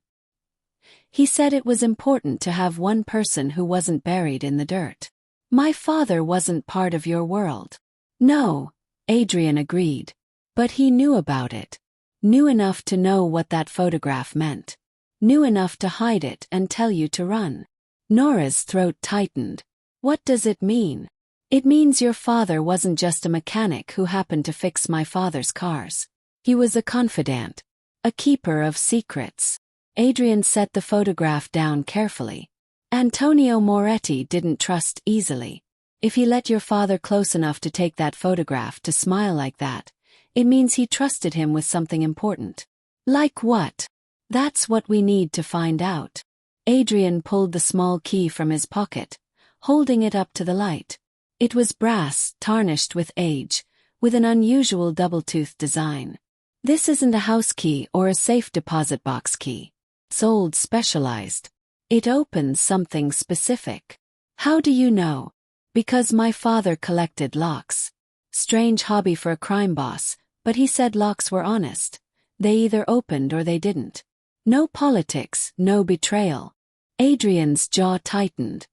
He said it was important to have one person who wasn't buried in the dirt. My father wasn't part of your world." "No," Adrian agreed. "But he knew about it. Knew enough to know what that photograph meant. Knew enough to hide it and tell you to run." Nora's throat tightened. "What does it mean?" "It means your father wasn't just a mechanic who happened to fix my father's cars. He was a confidant. A keeper of secrets." Adrian set the photograph down carefully. "Antonio Moretti didn't trust easily. If he let your father close enough to take that photograph, to smile like that, it means he trusted him with something important." "Like what?" "That's what we need to find out." Adrian pulled the small key from his pocket, holding it up to the light. It was brass, tarnished with age, with an unusual double-toothed design. "This isn't a house key or a safe deposit box key. Sold specialized. It opens something specific." "How do you know?" "Because my father collected locks. Strange hobby for a crime boss, but he said locks were honest. They either opened or they didn't. No politics, no betrayal." Adrian's jaw tightened.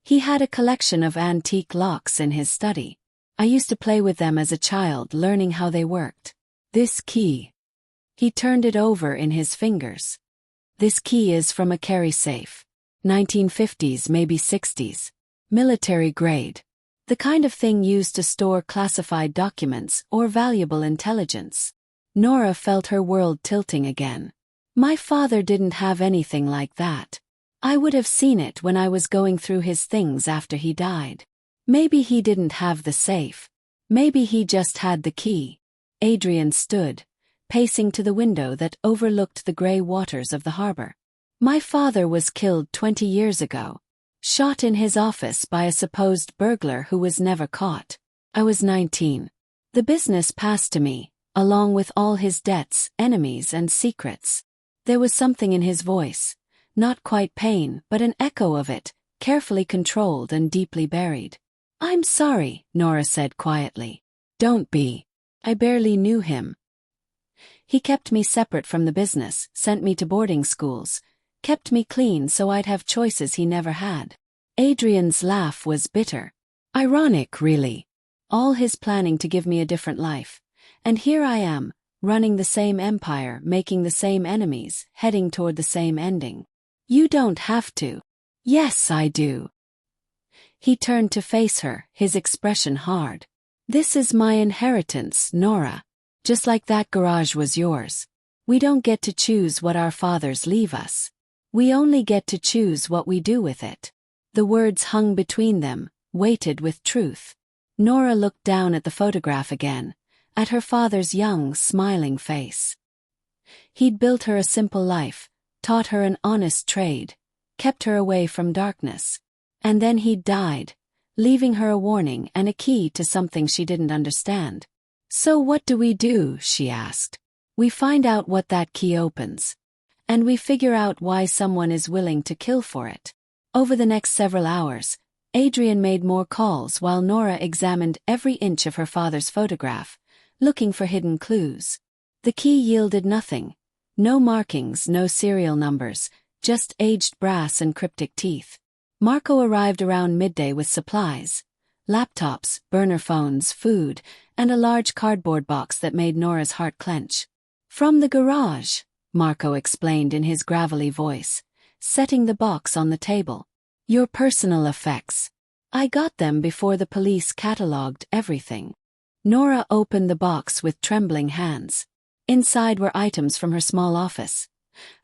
"He had a collection of antique locks in his study. I used to play with them as a child, learning how they worked. This key." He turned it over in his fingers. "This key is from a carry safe. 1950s, maybe 60s. Military grade. The kind of thing used to store classified documents or valuable intelligence." Nora felt her world tilting again. "My father didn't have anything like that. I would have seen it when I was going through his things after he died. Maybe he didn't have the safe. Maybe he just had the key." Adrian stood, pacing to the window that overlooked the gray waters of the harbor. "My father was killed 20 years ago. Shot in his office by a supposed burglar who was never caught. I was 19. The business passed to me, along with all his debts, enemies, and secrets." There was something in his voice, not quite pain, but an echo of it, carefully controlled and deeply buried. I'm sorry, Nora said quietly. Don't be. I barely knew him. He kept me separate from the business, sent me to boarding schools, kept me clean so I'd have choices he never had. Adrian's laugh was bitter. Ironic, really. All his planning to give me a different life. And here I am, running the same empire, making the same enemies, heading toward the same ending. You don't have to. Yes, I do. He turned to face her, his expression hard. This is my inheritance, Nora. Just like that garage was yours. We don't get to choose what our fathers leave us. We only get to choose what we do with it. The words hung between them, weighted with truth. Nora looked down at the photograph again, at her father's young, smiling face. He'd built her a simple life, taught her an honest trade, kept her away from darkness. And then he'd died, leaving her a warning and a key to something she didn't understand. So what do we do, she asked. We find out what that key opens. And we figure out why someone is willing to kill for it. Over the next several hours, Adrian made more calls while Nora examined every inch of her father's photograph, looking for hidden clues. The key yielded nothing. No markings, no serial numbers, just aged brass and cryptic teeth. Marco arrived around midday with supplies. Laptops, burner phones, food, and a large cardboard box that made Nora's heart clench. From the garage, Marco explained in his gravelly voice, setting the box on the table. Your personal effects. I got them before the police catalogued everything. Nora opened the box with trembling hands. Inside were items from her small office.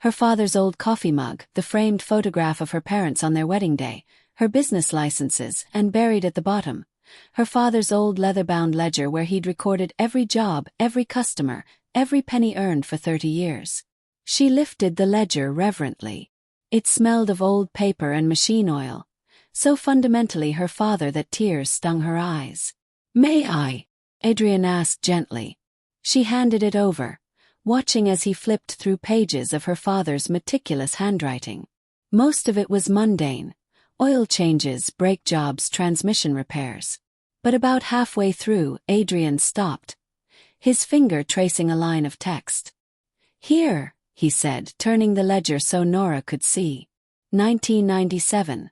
Her father's old coffee mug, the framed photograph of her parents on their wedding day, her business licenses, and buried at the bottom, her father's old leather-bound ledger where he'd recorded every job, every customer, every penny earned for 30 years. She lifted the ledger reverently. It smelled of old paper and machine oil, so fundamentally her father that tears stung her eyes. May I? Adrian asked gently. She handed it over, watching as he flipped through pages of her father's meticulous handwriting. Most of it was mundane. Oil changes, brake jobs, transmission repairs. But about halfway through, Adrian stopped, his finger tracing a line of text. Here, he said, turning the ledger so Nora could see. 1997.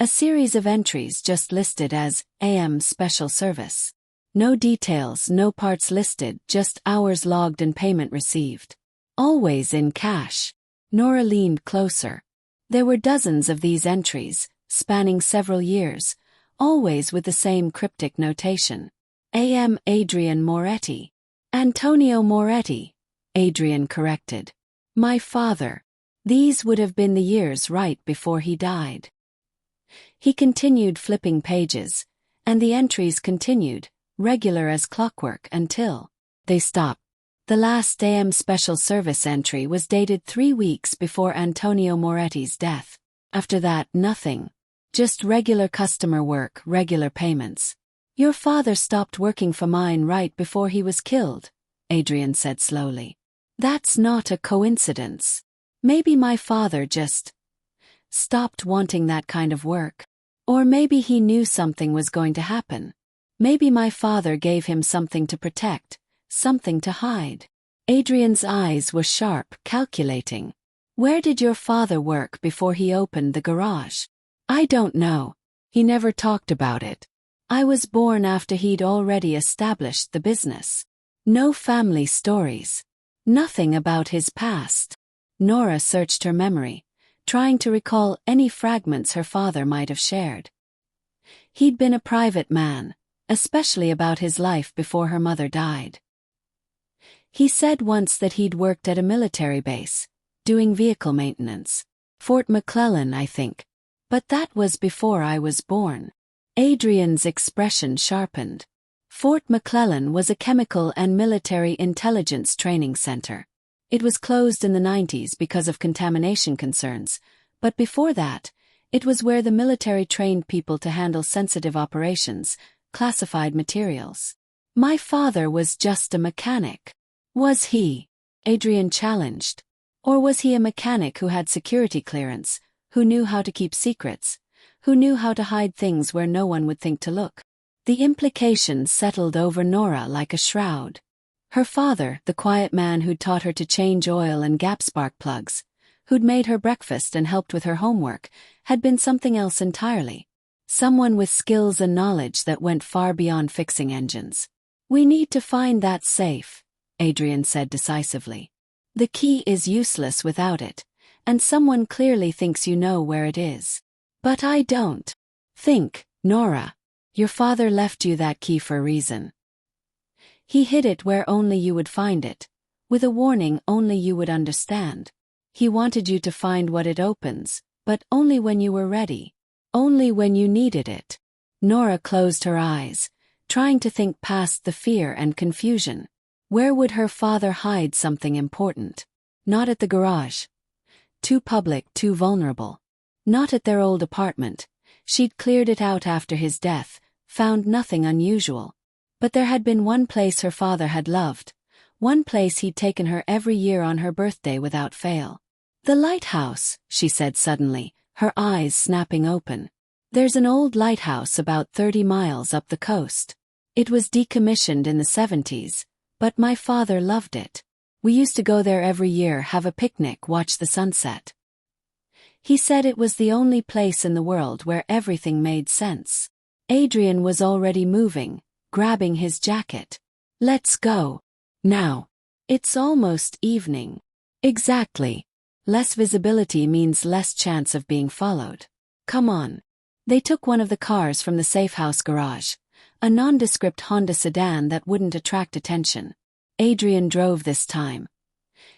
A series of entries just listed as AM Special Service. No details, no parts listed, just hours logged and payment received. Always in cash. Nora leaned closer. There were dozens of these entries, spanning several years, always with the same cryptic notation. AM Adrian Moretti. Antonio Moretti, Adrian corrected. My father. These would have been the years right before he died. He continued flipping pages, and the entries continued, regular as clockwork until they stopped. The last AM Special Service entry was dated 3 weeks before Antonio Moretti's death. After that, nothing. Just regular customer work, regular payments. Your father stopped working for mine right before he was killed, Adrian said slowly. That's not a coincidence. Maybe my father just stopped wanting that kind of work. Or maybe he knew something was going to happen. Maybe my father gave him something to protect, something to hide. Adrian's eyes were sharp, calculating. Where did your father work before he opened the garage? I don't know. He never talked about it. I was born after he'd already established the business. No family stories. Nothing about his past. Nora searched her memory, trying to recall any fragments her father might have shared. He'd been a private man, especially about his life before her mother died. He said once that he'd worked at a military base, doing vehicle maintenance. Fort McClellan, I think. But that was before I was born. Adrian's expression sharpened. Fort McClellan was a chemical and military intelligence training center. It was closed in the 90s because of contamination concerns, but before that, it was where the military trained people to handle sensitive operations, classified materials. My father was just a mechanic. Was he? Adrian challenged. Or was he a mechanic who had security clearance, who knew how to keep secrets, who knew how to hide things where no one would think to look. The implications settled over Nora like a shroud. Her father, the quiet man who'd taught her to change oil and gap spark plugs, who'd made her breakfast and helped with her homework, had been something else entirely. Someone with skills and knowledge that went far beyond fixing engines. "We need to find that safe," Adrian said decisively. "The key is useless without it, and someone clearly thinks you know where it is. But I don't. Think, Nora. Your father left you that key for a reason. He hid it where only you would find it, with a warning only you would understand. He wanted you to find what it opens, but only when you were ready. Only when you needed it." Nora closed her eyes, trying to think past the fear and confusion. Where would her father hide something important? Not at the garage. Too public, too vulnerable. Not at their old apartment. She'd cleared it out after his death, found nothing unusual. But there had been one place her father had loved, one place he'd taken her every year on her birthday without fail. "The lighthouse," she said suddenly, her eyes snapping open. "There's an old lighthouse about 30 miles up the coast. It was decommissioned in the 70s, but my father loved it. We used to go there every year, have a picnic, watch the sunset. He said it was the only place in the world where everything made sense." Adrian was already moving, grabbing his jacket. "Let's go. Now. It's almost evening." "Exactly. Less visibility means less chance of being followed. Come on." They took one of the cars from the safe house garage, a nondescript Honda sedan that wouldn't attract attention. Adrian drove this time,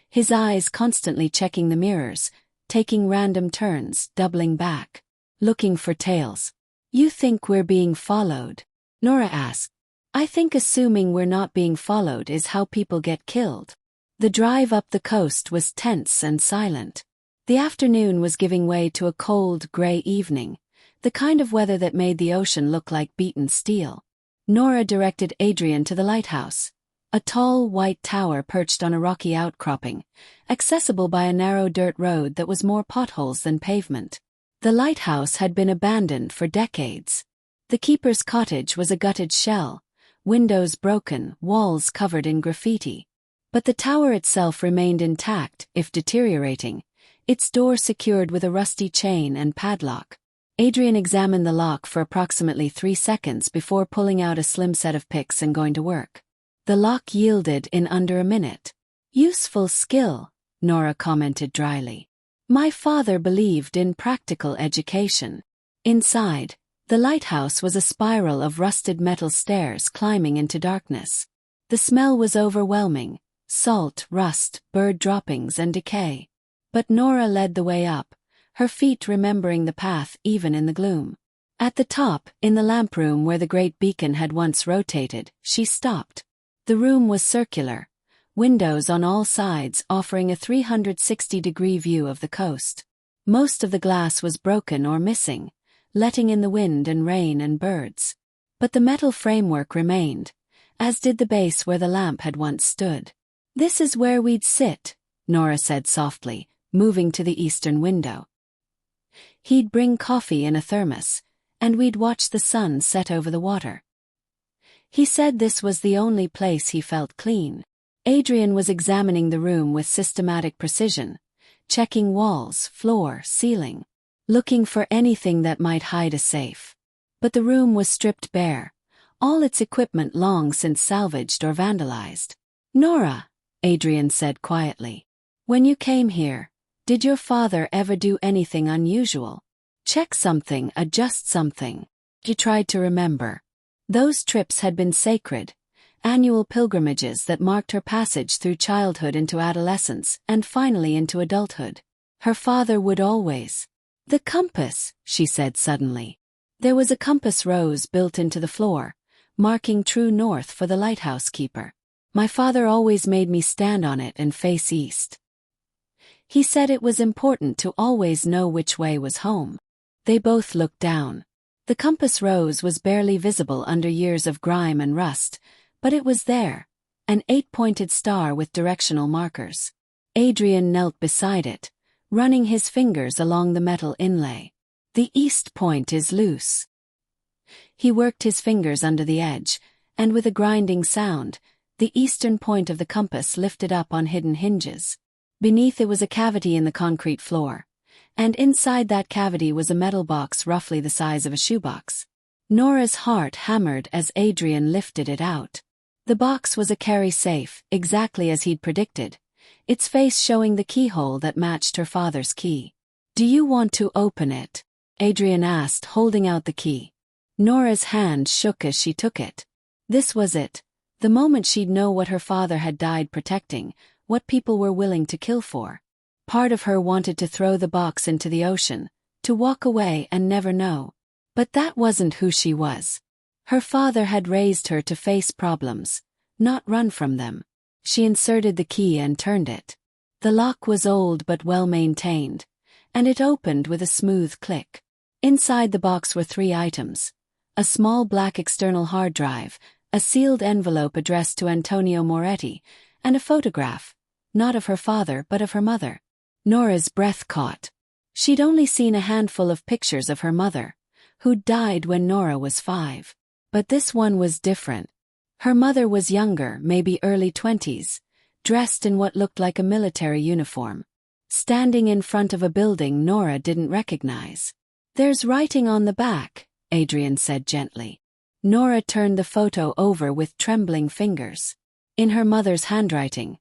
his eyes constantly checking the mirrors, taking random turns, doubling back, looking for tails. "You think we're being followed?" Nora asked. "I think assuming we're not being followed is how people get killed." The drive up the coast was tense and silent. The afternoon was giving way to a cold, gray evening, the kind of weather that made the ocean look like beaten steel. Nora directed Adrian to the lighthouse, a tall, white tower perched on a rocky outcropping, accessible by a narrow dirt road that was more potholes than pavement. The lighthouse had been abandoned for decades. The keeper's cottage was a gutted shell, windows broken, walls covered in graffiti. But the tower itself remained intact, if deteriorating, its door secured with a rusty chain and padlock. Adrian examined the lock for approximately 3 seconds before pulling out a slim set of picks and going to work. The lock yielded in under a minute. "Useful skill," Nora commented dryly. "My father believed in practical education." Inside, the lighthouse was a spiral of rusted metal stairs climbing into darkness. The smell was overwhelming. Salt, rust, bird droppings and decay. But Nora led the way up, her feet remembering the path even in the gloom. At the top, in the lamp room where the great beacon had once rotated, she stopped. The room was circular, windows on all sides offering a 360-degree view of the coast. Most of the glass was broken or missing, letting in the wind and rain and birds. But the metal framework remained, as did the base where the lamp had once stood. "This is where we'd sit," Nora said softly, moving to the eastern window. "He'd bring coffee in a thermos, and we'd watch the sun set over the water. He said this was the only place he felt clean." Adrian was examining the room with systematic precision, checking walls, floor, ceiling, looking for anything that might hide a safe. But the room was stripped bare, all its equipment long since salvaged or vandalized. "Nora," Adrian said quietly, "when you came here, did your father ever do anything unusual? Check something, adjust something?" She tried to remember. Those trips had been sacred, annual pilgrimages that marked her passage through childhood into adolescence and finally into adulthood. Her father would always. "The compass," she said suddenly. There was a compass rose built into the floor, marking true north for the lighthouse keeper. "My father always made me stand on it and face east. He said it was important to always know which way was home." They both looked down. The compass rose was barely visible under years of grime and rust, but it was there, an 8-pointed star with directional markers. Adrian knelt beside it, running his fingers along the metal inlay. The east point is loose. He worked his fingers under the edge, and with a grinding sound, the eastern point of the compass lifted up on hidden hinges. Beneath it was a cavity in the concrete floor, and inside that cavity was a metal box roughly the size of a shoebox. Nora's heart hammered as Adrian lifted it out. The box was a carry safe, exactly as he'd predicted, its face showing the keyhole that matched her father's key. "Do you want to open it?" Adrian asked, holding out the key. Nora's hand shook as she took it. This was it, the moment she'd know what her father had died protecting, what people were willing to kill for. Part of her wanted to throw the box into the ocean, to walk away and never know. But that wasn't who she was. Her father had raised her to face problems, not run from them. She inserted the key and turned it. The lock was old but well maintained, and it opened with a smooth click. Inside the box were 3 items: a small black external hard drive, a sealed envelope addressed to Antonio Moretti, and a photograph, not of her father but of her mother. Nora's breath caught. She'd only seen a handful of pictures of her mother, who'd died when Nora was 5. But this one was different. Her mother was younger, maybe early 20s, dressed in what looked like a military uniform. Standing in front of a building Nora didn't recognize. "There's writing on the back," Adrian said gently. Nora turned the photo over with trembling fingers. In her mother's handwriting,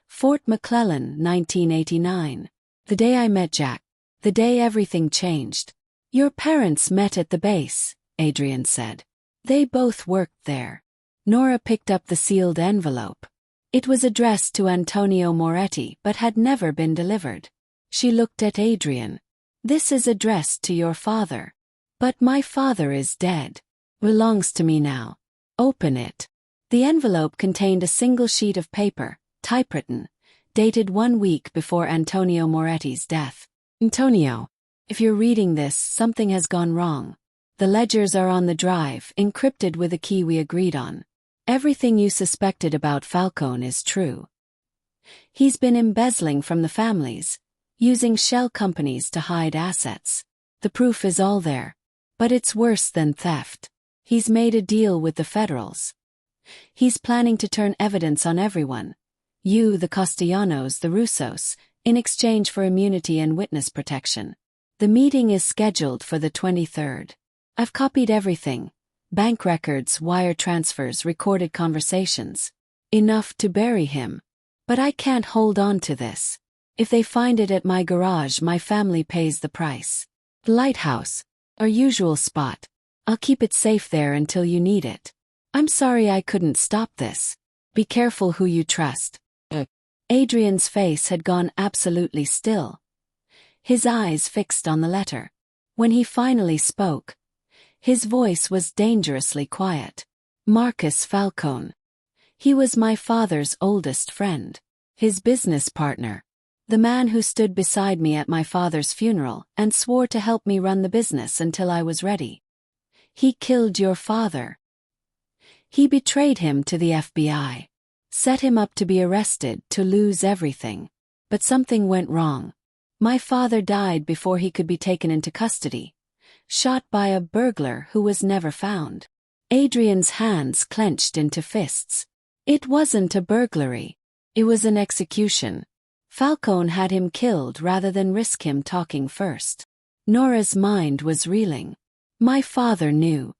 "Fort McClellan, 1989. The day I met Jack. The day everything changed." "Your parents met at the base," Adrian said. "They both worked there." Nora picked up the sealed envelope. It was addressed to Antonio Moretti but had never been delivered. She looked at Adrian. "This is addressed to your father." "But my father is dead. Belongs to me now." "Open it." The envelope contained a single sheet of paper, typewritten, dated 1 week before Antonio Moretti's death. "Antonio, if you're reading this, something has gone wrong. The ledgers are on the drive, encrypted with a key we agreed on. Everything you suspected about Falcone is true. He's been embezzling from the families, using shell companies to hide assets. The proof is all there. But it's worse than theft. He's made a deal with the federals. He's planning to turn evidence on everyone. You, the Castellanos, the Russos, in exchange for immunity and witness protection. The meeting is scheduled for the 23rd. I've copied everything. Bank records, wire transfers, recorded conversations. Enough to bury him. But I can't hold on to this. If they find it at my garage, my family pays the price. The lighthouse, our usual spot. I'll keep it safe there until you need it. I'm sorry I couldn't stop this. Be careful who you trust." Adrian's face had gone absolutely still, his eyes fixed on the letter. When he finally spoke, his voice was dangerously quiet. "Marcus Falcone. He was my father's oldest friend, his business partner, the man who stood beside me at my father's funeral and swore to help me run the business until I was ready. He killed your father. He betrayed him to the FBI, set him up to be arrested, to lose everything. But something went wrong. My father died before he could be taken into custody, shot by a burglar who was never found." Adrian's hands clenched into fists. "It wasn't a burglary. It was an execution. Falcone had him killed rather than risk him talking first." Nora's mind was reeling. "My father knew.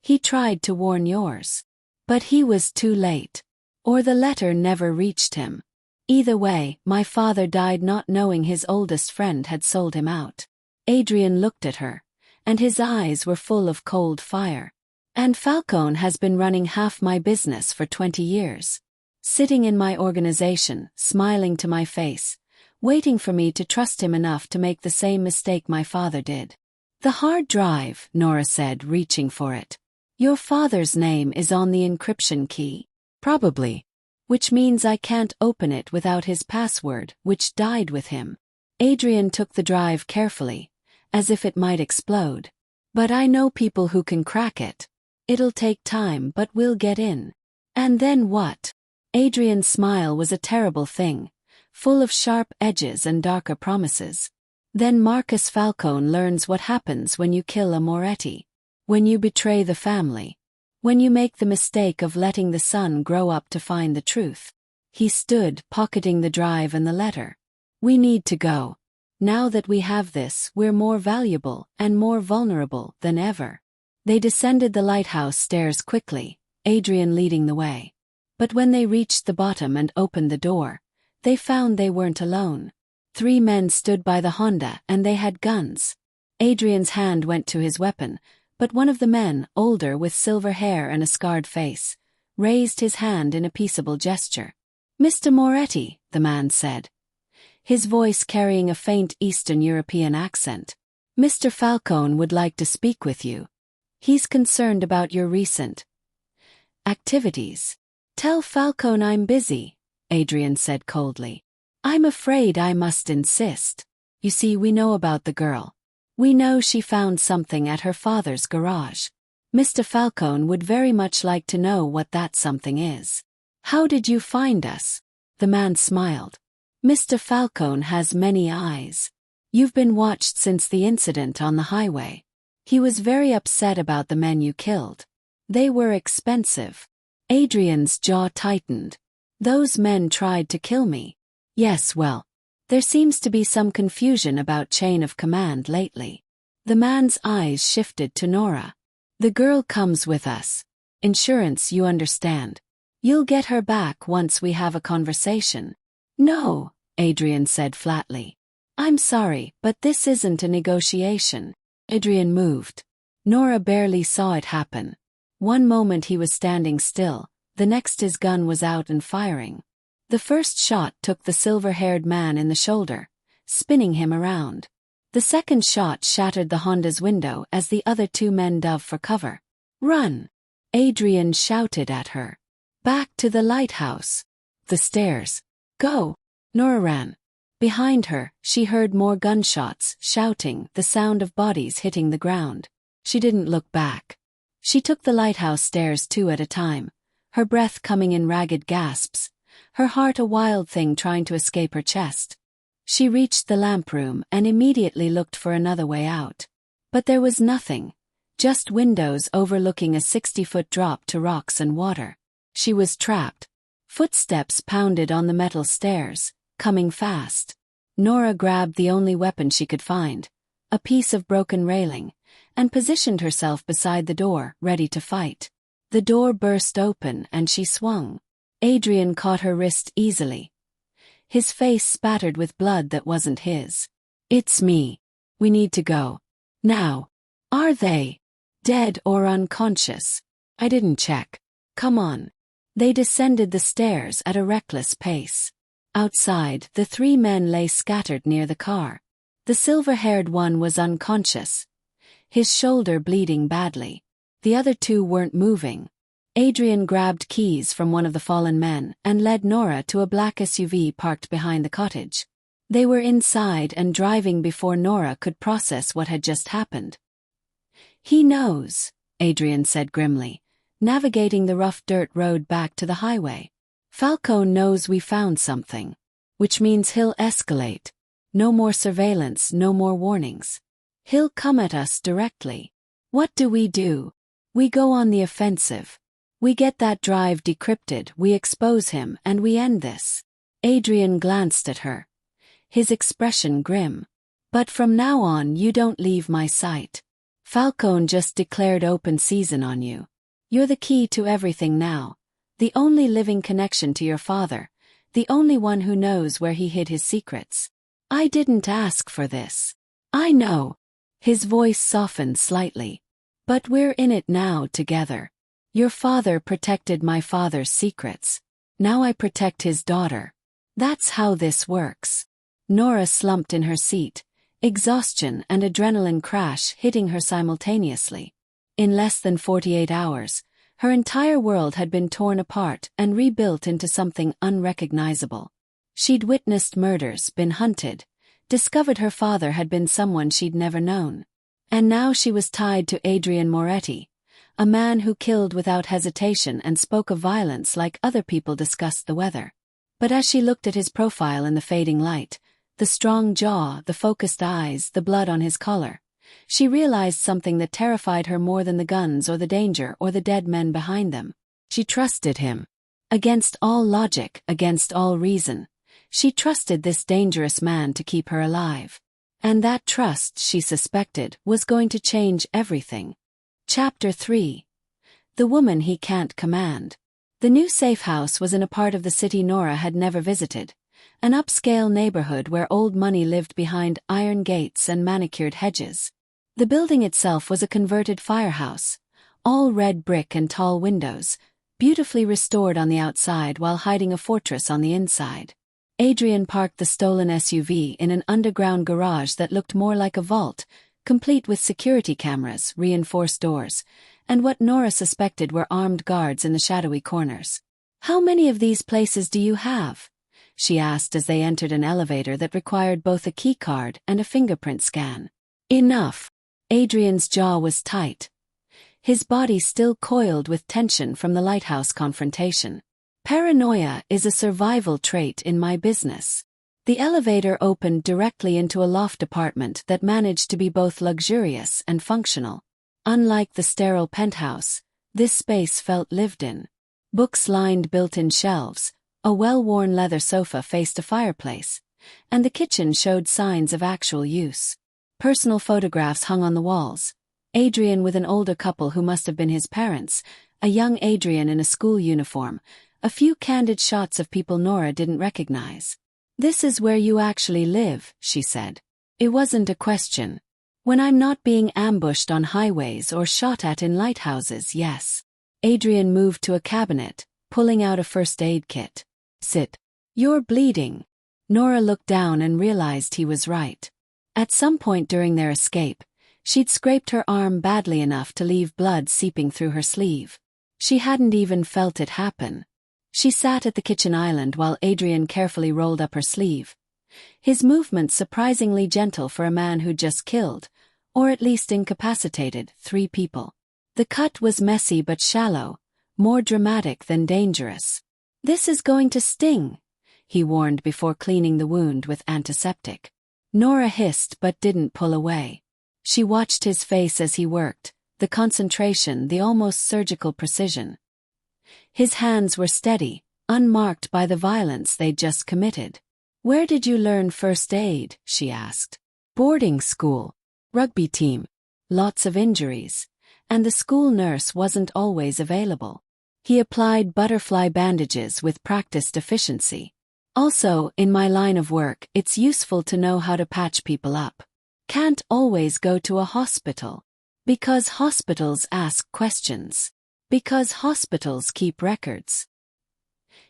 He tried to warn yours. But he was too late. Or the letter never reached him. Either way, my father died not knowing his oldest friend had sold him out." Adrian looked at her, and his eyes were full of cold fire. "And Falcone has been running half my business for 20 years. Sitting in my organization, smiling to my face, waiting for me to trust him enough to make the same mistake my father did." "The hard drive," Nora said, reaching for it. "Your father's name is on the encryption key." "Probably. Which means I can't open it without his password, which died with him." Adrian took the drive carefully, as if it might explode. "But I know people who can crack it. It'll take time, but we'll get in." "And then what?" Adrian's smile was a terrible thing, full of sharp edges and darker promises. Then Marcus Falcone learns what happens when you kill a Moretti. When you betray the family. When you make the mistake of letting the son grow up to find the truth. He stood, pocketing the drive and the letter. We need to go. Now that we have this, we're more valuable and more vulnerable than ever. They descended the lighthouse stairs quickly, Adrian leading the way. But when they reached the bottom and opened the door, they found they weren't alone. 3 men stood by the Honda and they had guns. Adrian's hand went to his weapon, but one of the men, older with silver hair and a scarred face, raised his hand in a peaceable gesture. Mr. Moretti, the man said, his voice carrying a faint Eastern European accent. Mr. Falcone would like to speak with you. He's concerned about your recent activities. Tell Falcone I'm busy, Adrian said coldly. I'm afraid I must insist. You see, we know about the girl. We know she found something at her father's garage. Mr. Falcone would very much like to know what that something is. How did you find us? The man smiled. Mr. Falcone has many eyes. You've been watched since the incident on the highway. He was very upset about the men you killed. They were expensive. Adrian's jaw tightened. Those men tried to kill me. Yes, well, there seems to be some confusion about chain of command lately. The man's eyes shifted to Nora. The girl comes with us. Insurance, you understand. You'll get her back once we have a conversation. No, Adrian said flatly. I'm sorry, but this isn't a negotiation. Adrian moved. Nora barely saw it happen. One moment he was standing still, the next his gun was out and firing. The first shot took the silver-haired man in the shoulder, spinning him around. The second shot shattered the Honda's window as the other 2 men dove for cover. Run! Adrian shouted at her. Back to the lighthouse. The stairs. Go! Nora ran. Behind her, she heard more gunshots, shouting, the sound of bodies hitting the ground. She didn't look back. She took the lighthouse stairs 2 at a time, her breath coming in ragged gasps, her heart a wild thing trying to escape her chest. She reached the lamp room and immediately looked for another way out. But there was nothing, just windows overlooking a 60-foot drop to rocks and water. She was trapped. Footsteps pounded on the metal stairs, coming fast. Nora grabbed the only weapon she could find, a piece of broken railing, and positioned herself beside the door, ready to fight. The door burst open and she swung. Adrian caught her wrist easily. His face spattered with blood that wasn't his. It's me. We need to go. Now. Are they dead or unconscious? I didn't check. Come on. They descended the stairs at a reckless pace. Outside, the 3 men lay scattered near the car. The silver-haired one was unconscious, his shoulder bleeding badly. The other 2 weren't moving. Adrian grabbed keys from one of the fallen men and led Nora to a black SUV parked behind the cottage. They were inside and driving before Nora could process what had just happened. He knows, Adrian said grimly, navigating the rough dirt road back to the highway. Falcone knows we found something, which means he'll escalate. No more surveillance, no more warnings. He'll come at us directly. What do? We go on the offensive. We get that drive decrypted, we expose him, and we end this. Adrian glanced at her, his expression grim. But from now on you don't leave my sight. Falcone just declared open season on you. You're the key to everything now. The only living connection to your father. The only one who knows where he hid his secrets. I didn't ask for this. I know. His voice softened slightly. But we're in it now together. Your father protected my father's secrets. Now I protect his daughter. That's how this works. Nora slumped in her seat, exhaustion and adrenaline crash hitting her simultaneously. In less than 48 hours, her entire world had been torn apart and rebuilt into something unrecognizable. She'd witnessed murders, been hunted, discovered her father had been someone she'd never known. And now she was tied to Adrian Moretti, a man who killed without hesitation and spoke of violence like other people discussed the weather. But as she looked at his profile in the fading light, The strong jaw, the focused eyes, the blood on his collar. She realized something that terrified her more than the guns or the danger or the dead men behind them. She trusted him. Against all logic, against all reason. She trusted this dangerous man to keep her alive. And that trust, she suspected, was going to change everything. Chapter 3. The Woman He Can't Command. The new safe house was in a part of the city Nora had never visited. An upscale neighborhood where old money lived behind iron gates and manicured hedges. The building itself was a converted firehouse, all red brick and tall windows, beautifully restored on the outside while hiding a fortress on the inside. Adrian parked the stolen SUV in an underground garage that looked more like a vault, complete with security cameras, reinforced doors, and what Nora suspected were armed guards in the shadowy corners. "How many of these places do you have?" she asked as they entered an elevator that required both a keycard and a fingerprint scan. "Enough." Adrian's jaw was tight. His body still coiled with tension from the lighthouse confrontation. "Paranoia is a survival trait in my business." The elevator opened directly into a loft apartment that managed to be both luxurious and functional. Unlike the sterile penthouse, this space felt lived in. Books lined built-in shelves, a well-worn leather sofa faced a fireplace, and the kitchen showed signs of actual use. Personal photographs hung on the walls. Adrian with an older couple who must have been his parents, a young Adrian in a school uniform, a few candid shots of people Nora didn't recognize. "This is where you actually live," she said. It wasn't a question. "When I'm not being ambushed on highways or shot at in lighthouses, yes." Adrian moved to a cabinet, pulling out a first aid kit. "Sit. You're bleeding." Nora looked down and realized he was right. At some point during their escape, she'd scraped her arm badly enough to leave blood seeping through her sleeve. She hadn't even felt it happen. She sat at the kitchen island while Adrian carefully rolled up her sleeve. His movements surprisingly gentle for a man who'd just killed, or at least incapacitated, 3 people. The cut was messy but shallow, more dramatic than dangerous. "This is going to sting," he warned before cleaning the wound with antiseptic. Nora hissed but didn't pull away. She watched his face as he worked, the concentration, the almost surgical precision. His hands were steady, unmarked by the violence they'd just committed. "Where did you learn first aid?" she asked. "Boarding school. Rugby team. Lots of injuries. And the school nurse wasn't always available." He applied butterfly bandages with practiced efficiency. "Also, in my line of work, it's useful to know how to patch people up. Can't always go to a hospital. Because hospitals ask questions. Because hospitals keep records."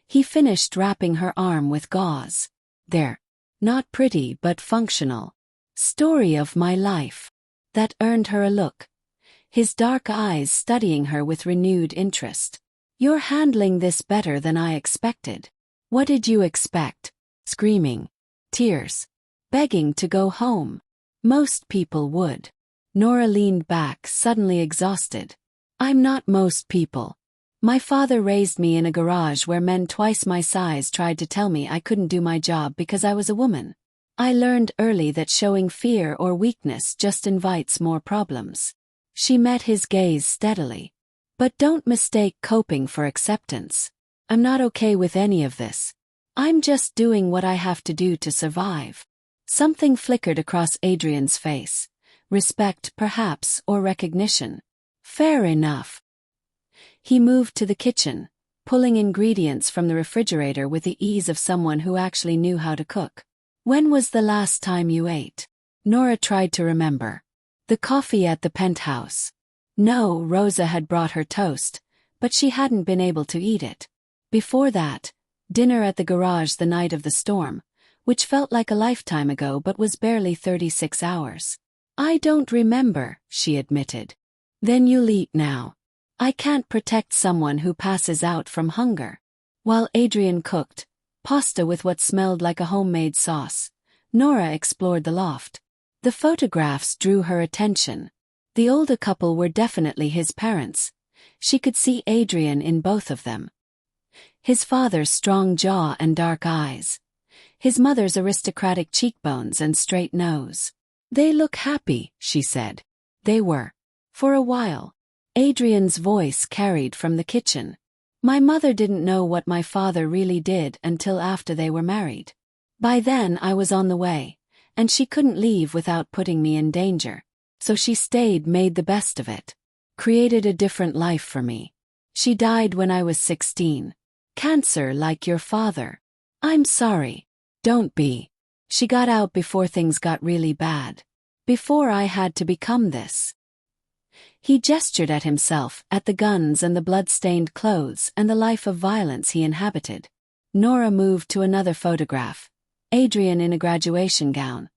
He finished wrapping her arm with gauze. "There. Not pretty but functional. Story of my life." That earned her a look. His dark eyes studying her with renewed interest. "You're handling this better than I expected. What did you expect? Screaming. Tears. Begging to go home. Most people would." Nora leaned back, suddenly exhausted. "I'm not most people. My father raised me in a garage where men twice my size tried to tell me I couldn't do my job because I was a woman. I learned early that showing fear or weakness just invites more problems." She met his gaze steadily. "But don't mistake coping for acceptance. I'm not okay with any of this. I'm just doing what I have to do to survive." Something flickered across Adrian's face. Respect, perhaps, or recognition. "Fair enough." He moved to the kitchen, pulling ingredients from the refrigerator with the ease of someone who actually knew how to cook. "When was the last time you ate?" Nora tried to remember. "The coffee at the penthouse." No, Rosa had brought her toast, but she hadn't been able to eat it. Before that, dinner at the garage the night of the storm, which felt like a lifetime ago but was barely 36 hours. "I don't remember," she admitted. "Then you'll eat now. I can't protect someone who passes out from hunger." While Adrian cooked, pasta with what smelled like a homemade sauce, Nora explored the loft. The photographs drew her attention. The older couple were definitely his parents. She could see Adrian in both of them. His father's strong jaw and dark eyes. his mother's aristocratic cheekbones and straight nose. "They look happy," she said. They were. For a while. Adrian's voice carried from the kitchen. "My mother didn't know what my father really did until after they were married. By then I was on the way, and she couldn't leave without putting me in danger. So she stayed, made the best of it. Created a different life for me. She died when I was 16. Cancer, like your father." "I'm sorry." "Don't be. She got out before things got really bad. Before I had to become this." He gestured at himself, at the guns and the blood-stained clothes and the life of violence he inhabited. Nora moved to another photograph. Adrian in a graduation gown.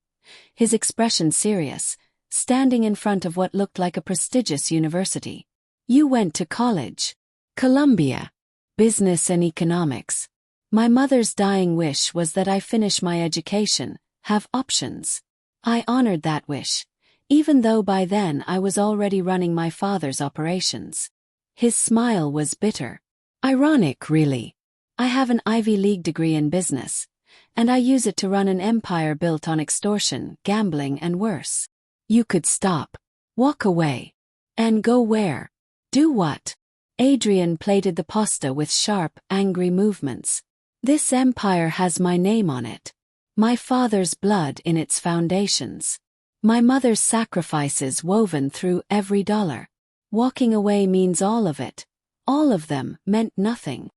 His expression serious, standing in front of what looked like a prestigious university. "You went to college." "Columbia. Business and economics. My mother's dying wish was that I finish my education, have options. I honored that wish, even though by then I was already running my father's operations." His smile was bitter. "Ironic, really. I have an Ivy League degree in business, and I use it to run an empire built on extortion, gambling, and worse. You could stop. Walk away. And go where? Do what?" Adrian plated the pasta with sharp, angry movements. "This empire has my name on it. My father's blood in its foundations. My mother's sacrifices woven through every dollar. Walking away means all of it. All of them meant nothing."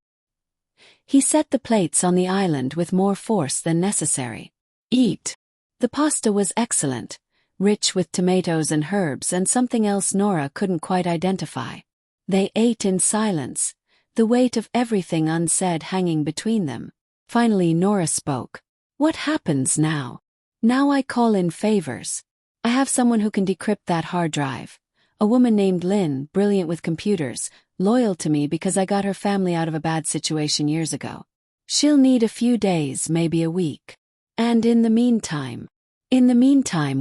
He set the plates on the island with more force than necessary. "Eat." The pasta was excellent, rich with tomatoes and herbs and something else Nora couldn't quite identify. They ate in silence, the weight of everything unsaid hanging between them. Finally Nora spoke. "What happens now? Now I call in favors. I have someone who can decrypt that hard drive. A woman named Lynn, brilliant with computers, loyal to me because I got her family out of a bad situation years ago. She'll need a few days, maybe a week. And in the meantime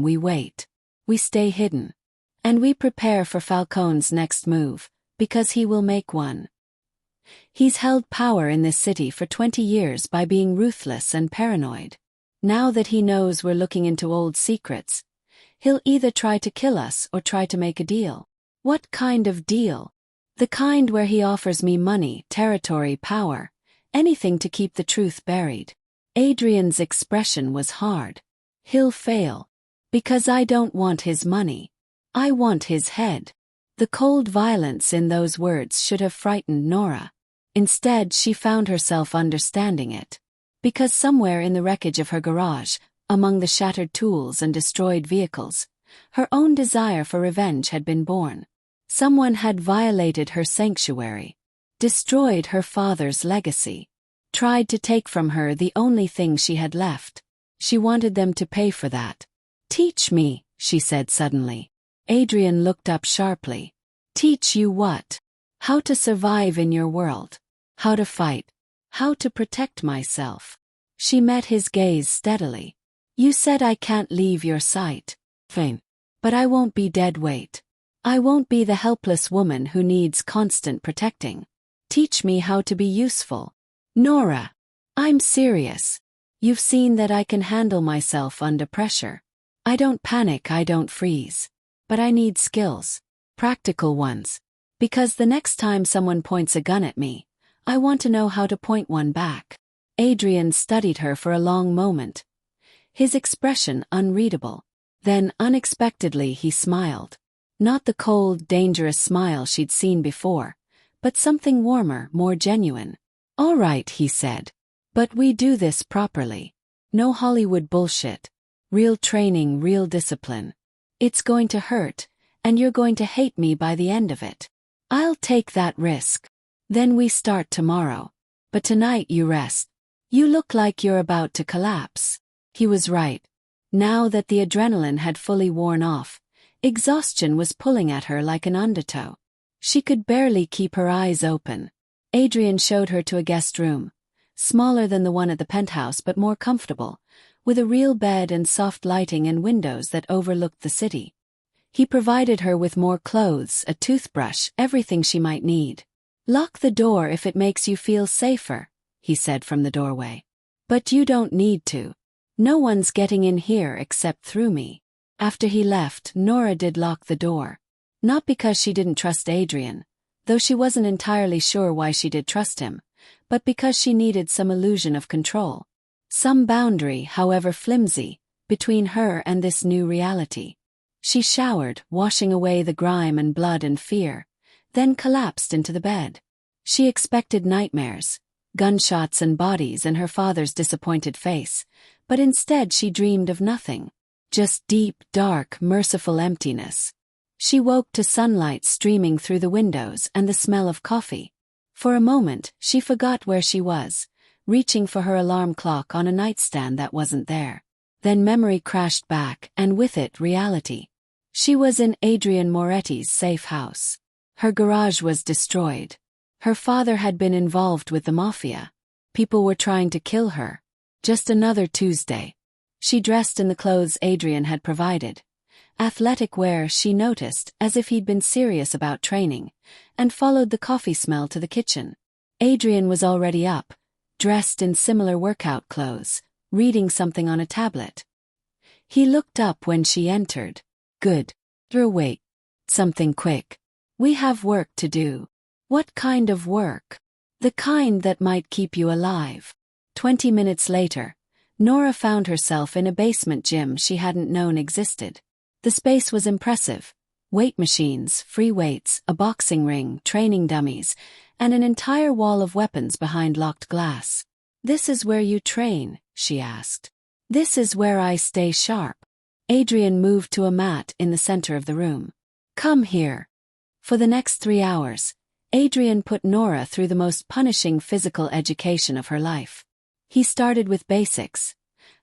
we wait. We stay hidden. And we prepare for Falcone's next move, because he will make one. He's held power in this city for 20 years by being ruthless and paranoid. Now that he knows we're looking into old secrets, he'll either try to kill us or try to make a deal." "What kind of deal?" "The kind where he offers me money, territory, power, anything to keep the truth buried." Adrian's expression was hard. "He'll fail. Because I don't want his money. I want his head." The cold violence in those words should have frightened Nora. Instead, she found herself understanding it. Because somewhere in the wreckage of her garage, among the shattered tools and destroyed vehicles, her own desire for revenge had been born. Someone had violated her sanctuary, destroyed her father's legacy, tried to take from her the only thing she had left. She wanted them to pay for that. "Teach me," she said suddenly. Adrian looked up sharply. "Teach you what?" "How to survive in your world. How to fight. How to protect myself." She met his gaze steadily. "You said I can't leave your sight. Fine. But I won't be dead weight. I won't be the helpless woman who needs constant protecting. Teach me how to be useful." "Nora, I'm serious. You've seen that I can handle myself under pressure. I don't panic, I don't freeze. But I need skills. Practical ones. Because the next time someone points a gun at me, I want to know how to point one back." Adrian studied her for a long moment, his expression unreadable. Then, unexpectedly, he smiled. Not the cold, dangerous smile she'd seen before, but something warmer, more genuine. "All right," he said. "But we do this properly. No Hollywood bullshit. Real training, real discipline. It's going to hurt, and you're going to hate me by the end of it. I'll take that risk. Then we start tomorrow. But tonight you rest. You look like you're about to collapse." He was right. Now that the adrenaline had fully worn off, exhaustion was pulling at her like an undertow. She could barely keep her eyes open. Adrian showed her to a guest room, smaller than the one at the penthouse but more comfortable, with a real bed and soft lighting and windows that overlooked the city. He provided her with more clothes, a toothbrush, everything she might need. "Lock the door if it makes you feel safer," he said from the doorway. But you don't need to. No one's getting in here except through me. After he left, Nora did lock the door. Not because she didn't trust Adrian, though she wasn't entirely sure why she did trust him, but because she needed some illusion of control. Some boundary, however flimsy, between her and this new reality. She showered, washing away the grime and blood and fear, then collapsed into the bed. She expected nightmares, gunshots and bodies and her father's disappointed face, but instead she dreamed of nothing. Just deep, dark, merciful emptiness. She woke to sunlight streaming through the windows and the smell of coffee. For a moment, she forgot where she was, reaching for her alarm clock on a nightstand that wasn't there. Then memory crashed back, and with it reality. She was in Adrian Moretti's safe house. Her garage was destroyed. Her father had been involved with the mafia. People were trying to kill her. Just another Tuesday. She dressed in the clothes Adrian had provided. Athletic wear, she noticed, as if he'd been serious about training, and followed the coffee smell to the kitchen. Adrian was already up, dressed in similar workout clothes, reading something on a tablet. He looked up when she entered. Good. Wait. Something quick. We have work to do. What kind of work? The kind that might keep you alive. 20 minutes later, Nora found herself in a basement gym she hadn't known existed. The space was impressive. Weight machines, free weights, a boxing ring, training dummies, and an entire wall of weapons behind locked glass. "This is where you train?" she asked. "This is where I stay sharp." Adrian moved to a mat in the center of the room. "Come here." For the next 3 hours, Adrian put Nora through the most punishing physical education of her life. He started with basics.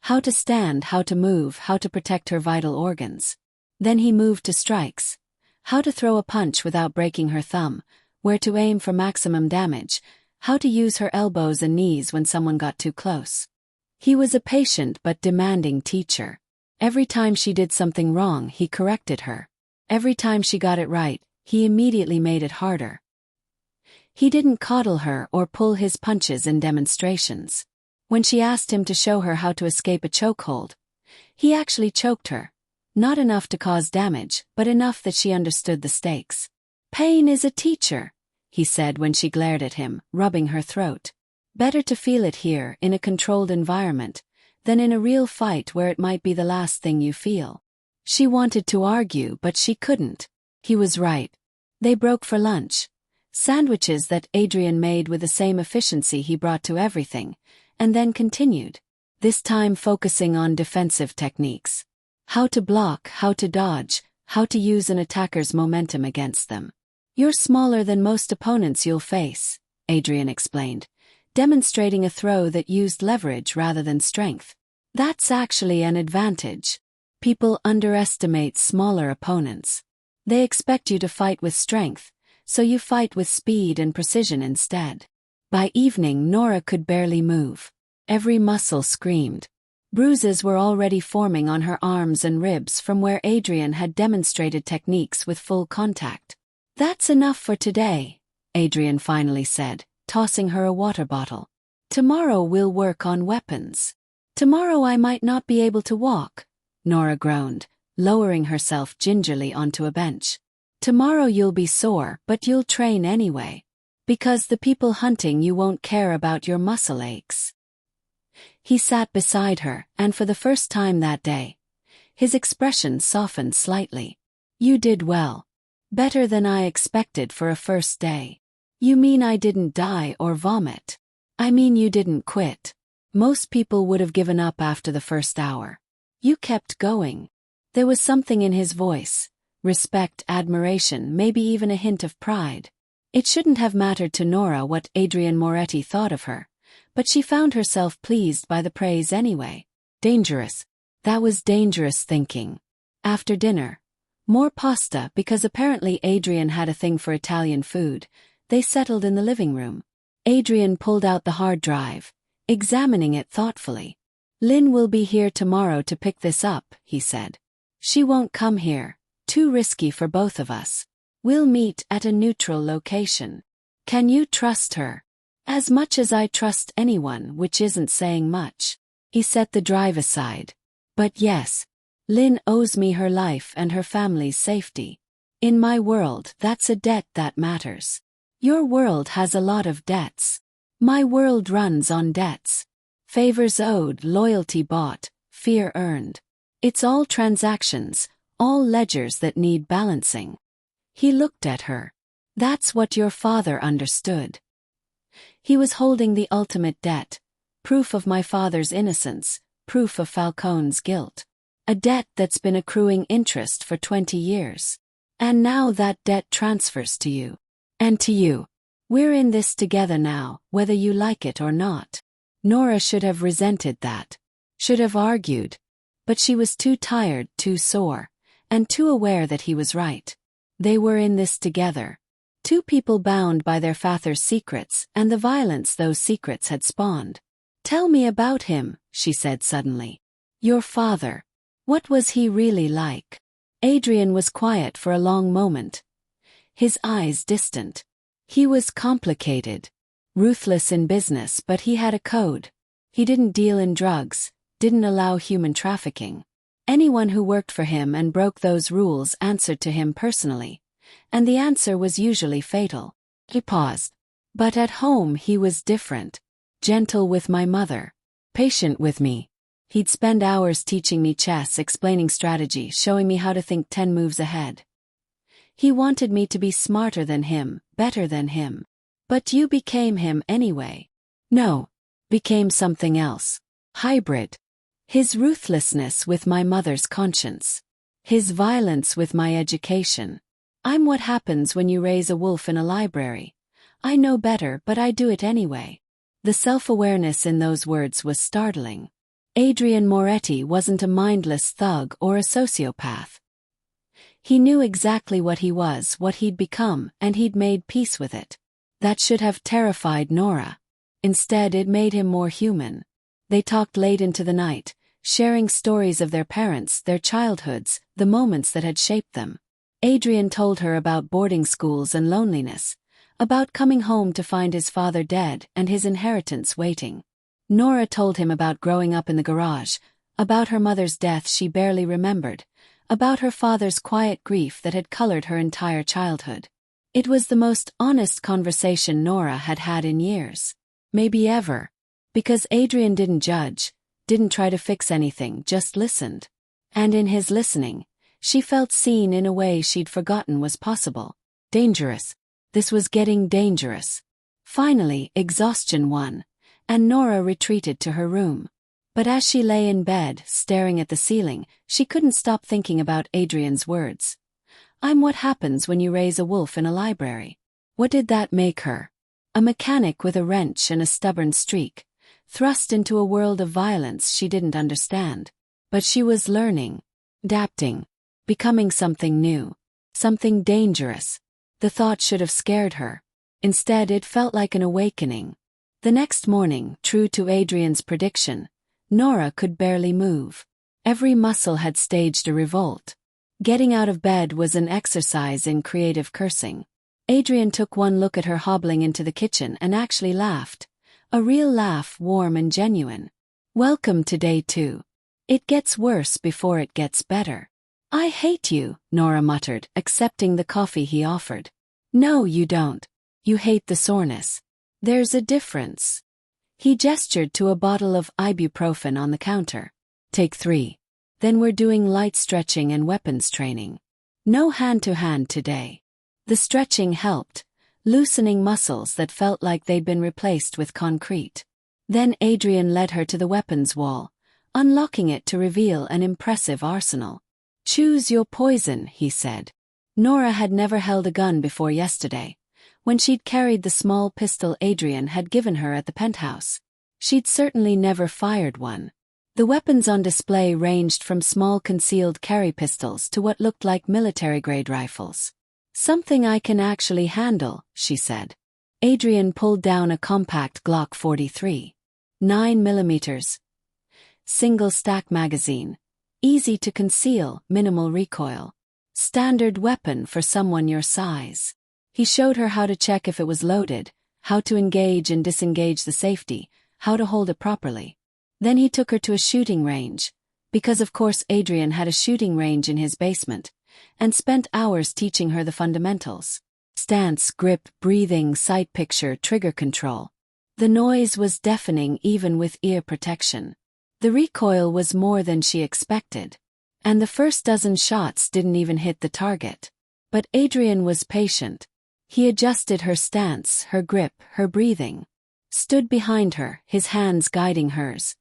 How to stand, how to move, how to protect her vital organs. Then he moved to strikes. How to throw a punch without breaking her thumb, where to aim for maximum damage, how to use her elbows and knees when someone got too close. He was a patient but demanding teacher. Every time she did something wrong, he corrected her. Every time she got it right, he immediately made it harder. He didn't coddle her or pull his punches in demonstrations. When she asked him to show her how to escape a chokehold, he actually choked her. Not enough to cause damage, but enough that she understood the stakes. "Pain is a teacher," he said when she glared at him, rubbing her throat. "Better to feel it here, in a controlled environment, than in a real fight where it might be the last thing you feel." She wanted to argue, but she couldn't. He was right. They broke for lunch. Sandwiches that Adrian made with the same efficiency he brought to everything, and then continued, this time focusing on defensive techniques. How to block, how to dodge, how to use an attacker's momentum against them. "You're smaller than most opponents you'll face," Adrian explained, demonstrating a throw that used leverage rather than strength. "That's actually an advantage. People underestimate smaller opponents. They expect you to fight with strength, so you fight with speed and precision instead." By evening, Nora could barely move. Every muscle screamed. Bruises were already forming on her arms and ribs from where Adrian had demonstrated techniques with full contact. "That's enough for today," Adrian finally said, tossing her a water bottle. "Tomorrow we'll work on weapons." "Tomorrow I might not be able to walk," Nora groaned, lowering herself gingerly onto a bench. "Tomorrow you'll be sore, but you'll train anyway. Because the people hunting you won't care about your muscle aches." He sat beside her, and for the first time that day, his expression softened slightly. "You did well. Better than I expected for a first day." "You mean I didn't die or vomit?" "I mean you didn't quit. Most people would have given up after the first hour. You kept going." There was something in his voice, respect, admiration, maybe even a hint of pride. It shouldn't have mattered to Nora what Adrian Moretti thought of her, but she found herself pleased by the praise anyway. Dangerous. That was dangerous thinking. After dinner, more pasta because apparently Adrian had a thing for Italian food. They settled in the living room. Adrian pulled out the hard drive, examining it thoughtfully. "Lynn will be here tomorrow to pick this up," he said. "She won't come here. Too risky for both of us. We'll meet at a neutral location. Can you trust her?" As much as I trust anyone, which isn't saying much. He set the drive aside. But yes, Lynn owes me her life and her family's safety. In my world, that's a debt that matters. Your world has a lot of debts. My world runs on debts. Favors owed, loyalty bought, fear earned. It's all transactions, all ledgers that need balancing. He looked at her. That's what your father understood. He was holding the ultimate debt, proof of my father's innocence, proof of Falcone's guilt. A debt that's been accruing interest for 20 years. And now that debt transfers to you. And to you. We're in this together now, whether you like it or not. Nora should have resented that. Should have argued. But she was too tired, too sore, and too aware that he was right. They were in this together. Two people bound by their father's secrets and the violence those secrets had spawned. Tell me about him, she said suddenly. Your father. What was he really like? Adrian was quiet for a long moment. His eyes distant. He was complicated. Ruthless in business, but he had a code. He didn't deal in drugs, didn't allow human trafficking. Anyone who worked for him and broke those rules answered to him personally. And the answer was usually fatal. He paused. But at home he was different. Gentle with my mother. Patient with me. He'd spend hours teaching me chess, explaining strategy, showing me how to think 10 moves ahead. He wanted me to be smarter than him, better than him. But you became him anyway. No. Became something else. Hybrid. His ruthlessness with my mother's conscience. His violence with my education. I'm what happens when you raise a wolf in a library. I know better, but I do it anyway. The self-awareness in those words was startling. Adrian Moretti wasn't a mindless thug or a sociopath. He knew exactly what he was, what he'd become, and he'd made peace with it. That should have terrified Nora. Instead, it made him more human. They talked late into the night, sharing stories of their parents, their childhoods, the moments that had shaped them. Adrian told her about boarding schools and loneliness, about coming home to find his father dead and his inheritance waiting. Nora told him about growing up in the garage, about her mother's death she barely remembered, about her father's quiet grief that had colored her entire childhood. It was the most honest conversation Nora had had in years. Maybe ever. Because Adrian didn't judge, didn't try to fix anything, just listened. And in his listening, she felt seen in a way she'd forgotten was possible. Dangerous. This was getting dangerous. Finally, exhaustion won, and Nora retreated to her room. But as she lay in bed, staring at the ceiling, she couldn't stop thinking about Adrian's words. I'm what happens when you raise a wolf in a library. What did that make her? A mechanic with a wrench and a stubborn streak, thrust into a world of violence she didn't understand. But she was learning, adapting, becoming something new, something dangerous. The thought should have scared her. Instead, it felt like an awakening. The next morning, true to Adrian's prediction, Nora could barely move. Every muscle had staged a revolt. Getting out of bed was an exercise in creative cursing. Adrian took one look at her hobbling into the kitchen and actually laughed. A real laugh, warm and genuine. Welcome to day 2. It gets worse before it gets better. I hate you, Nora muttered, accepting the coffee he offered. No, you don't. You hate the soreness. There's a difference. He gestured to a bottle of ibuprofen on the counter. Take 3. Then we're doing light stretching and weapons training. No hand-to-hand today. The stretching helped, loosening muscles that felt like they'd been replaced with concrete. Then Adrian led her to the weapons wall, unlocking it to reveal an impressive arsenal. Choose your poison, he said. Nora had never held a gun before yesterday, when she'd carried the small pistol Adrian had given her at the penthouse. She'd certainly never fired one. The weapons on display ranged from small concealed carry pistols to what looked like military-grade rifles. Something I can actually handle, she said. Adrian pulled down a compact Glock 43. 9mm. Single-stack magazine. Easy to conceal, minimal recoil. Standard weapon for someone your size. He showed her how to check if it was loaded, how to engage and disengage the safety, how to hold it properly. Then he took her to a shooting range, because of course Adrian had a shooting range in his basement, and spent hours teaching her the fundamentals. Stance, grip, breathing, sight picture, trigger control. The noise was deafening even with ear protection. The recoil was more than she expected, and the first dozen shots didn't even hit the target. But Adrian was patient. He adjusted her stance, her grip, her breathing. Stood behind her, his hands guiding hers.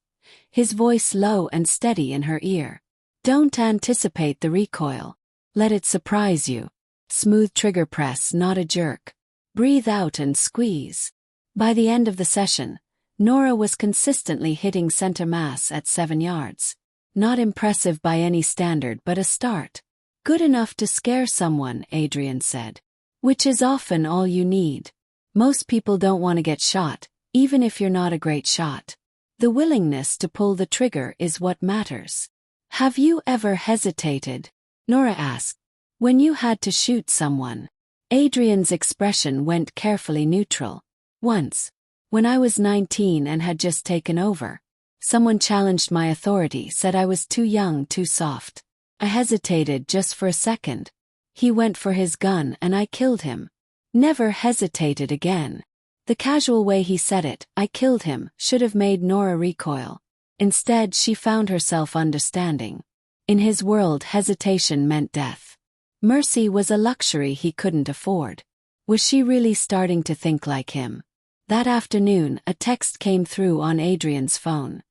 His voice low and steady in her ear. Don't anticipate the recoil. Let it surprise you. Smooth trigger press, not a jerk. Breathe out and squeeze. By the end of the session, Nora was consistently hitting center mass at 7 yards. Not impressive by any standard, but a start. Good enough to scare someone, Adrian said. Which is often all you need. Most people don't want to get shot, even if you're not a great shot. The willingness to pull the trigger is what matters. Have you ever hesitated? Nora asked. When you had to shoot someone. Adrian's expression went carefully neutral. Once. When I was 19 and had just taken over. Someone challenged my authority, said I was too young, too soft. I hesitated just for a second. He went for his gun and I killed him. Never hesitated again. The casual way he said it, I killed him, should have made Nora recoil. Instead, she found herself understanding. In his world, hesitation meant death. Mercy was a luxury he couldn't afford. Was she really starting to think like him? That afternoon, a text came through on Adrian's phone.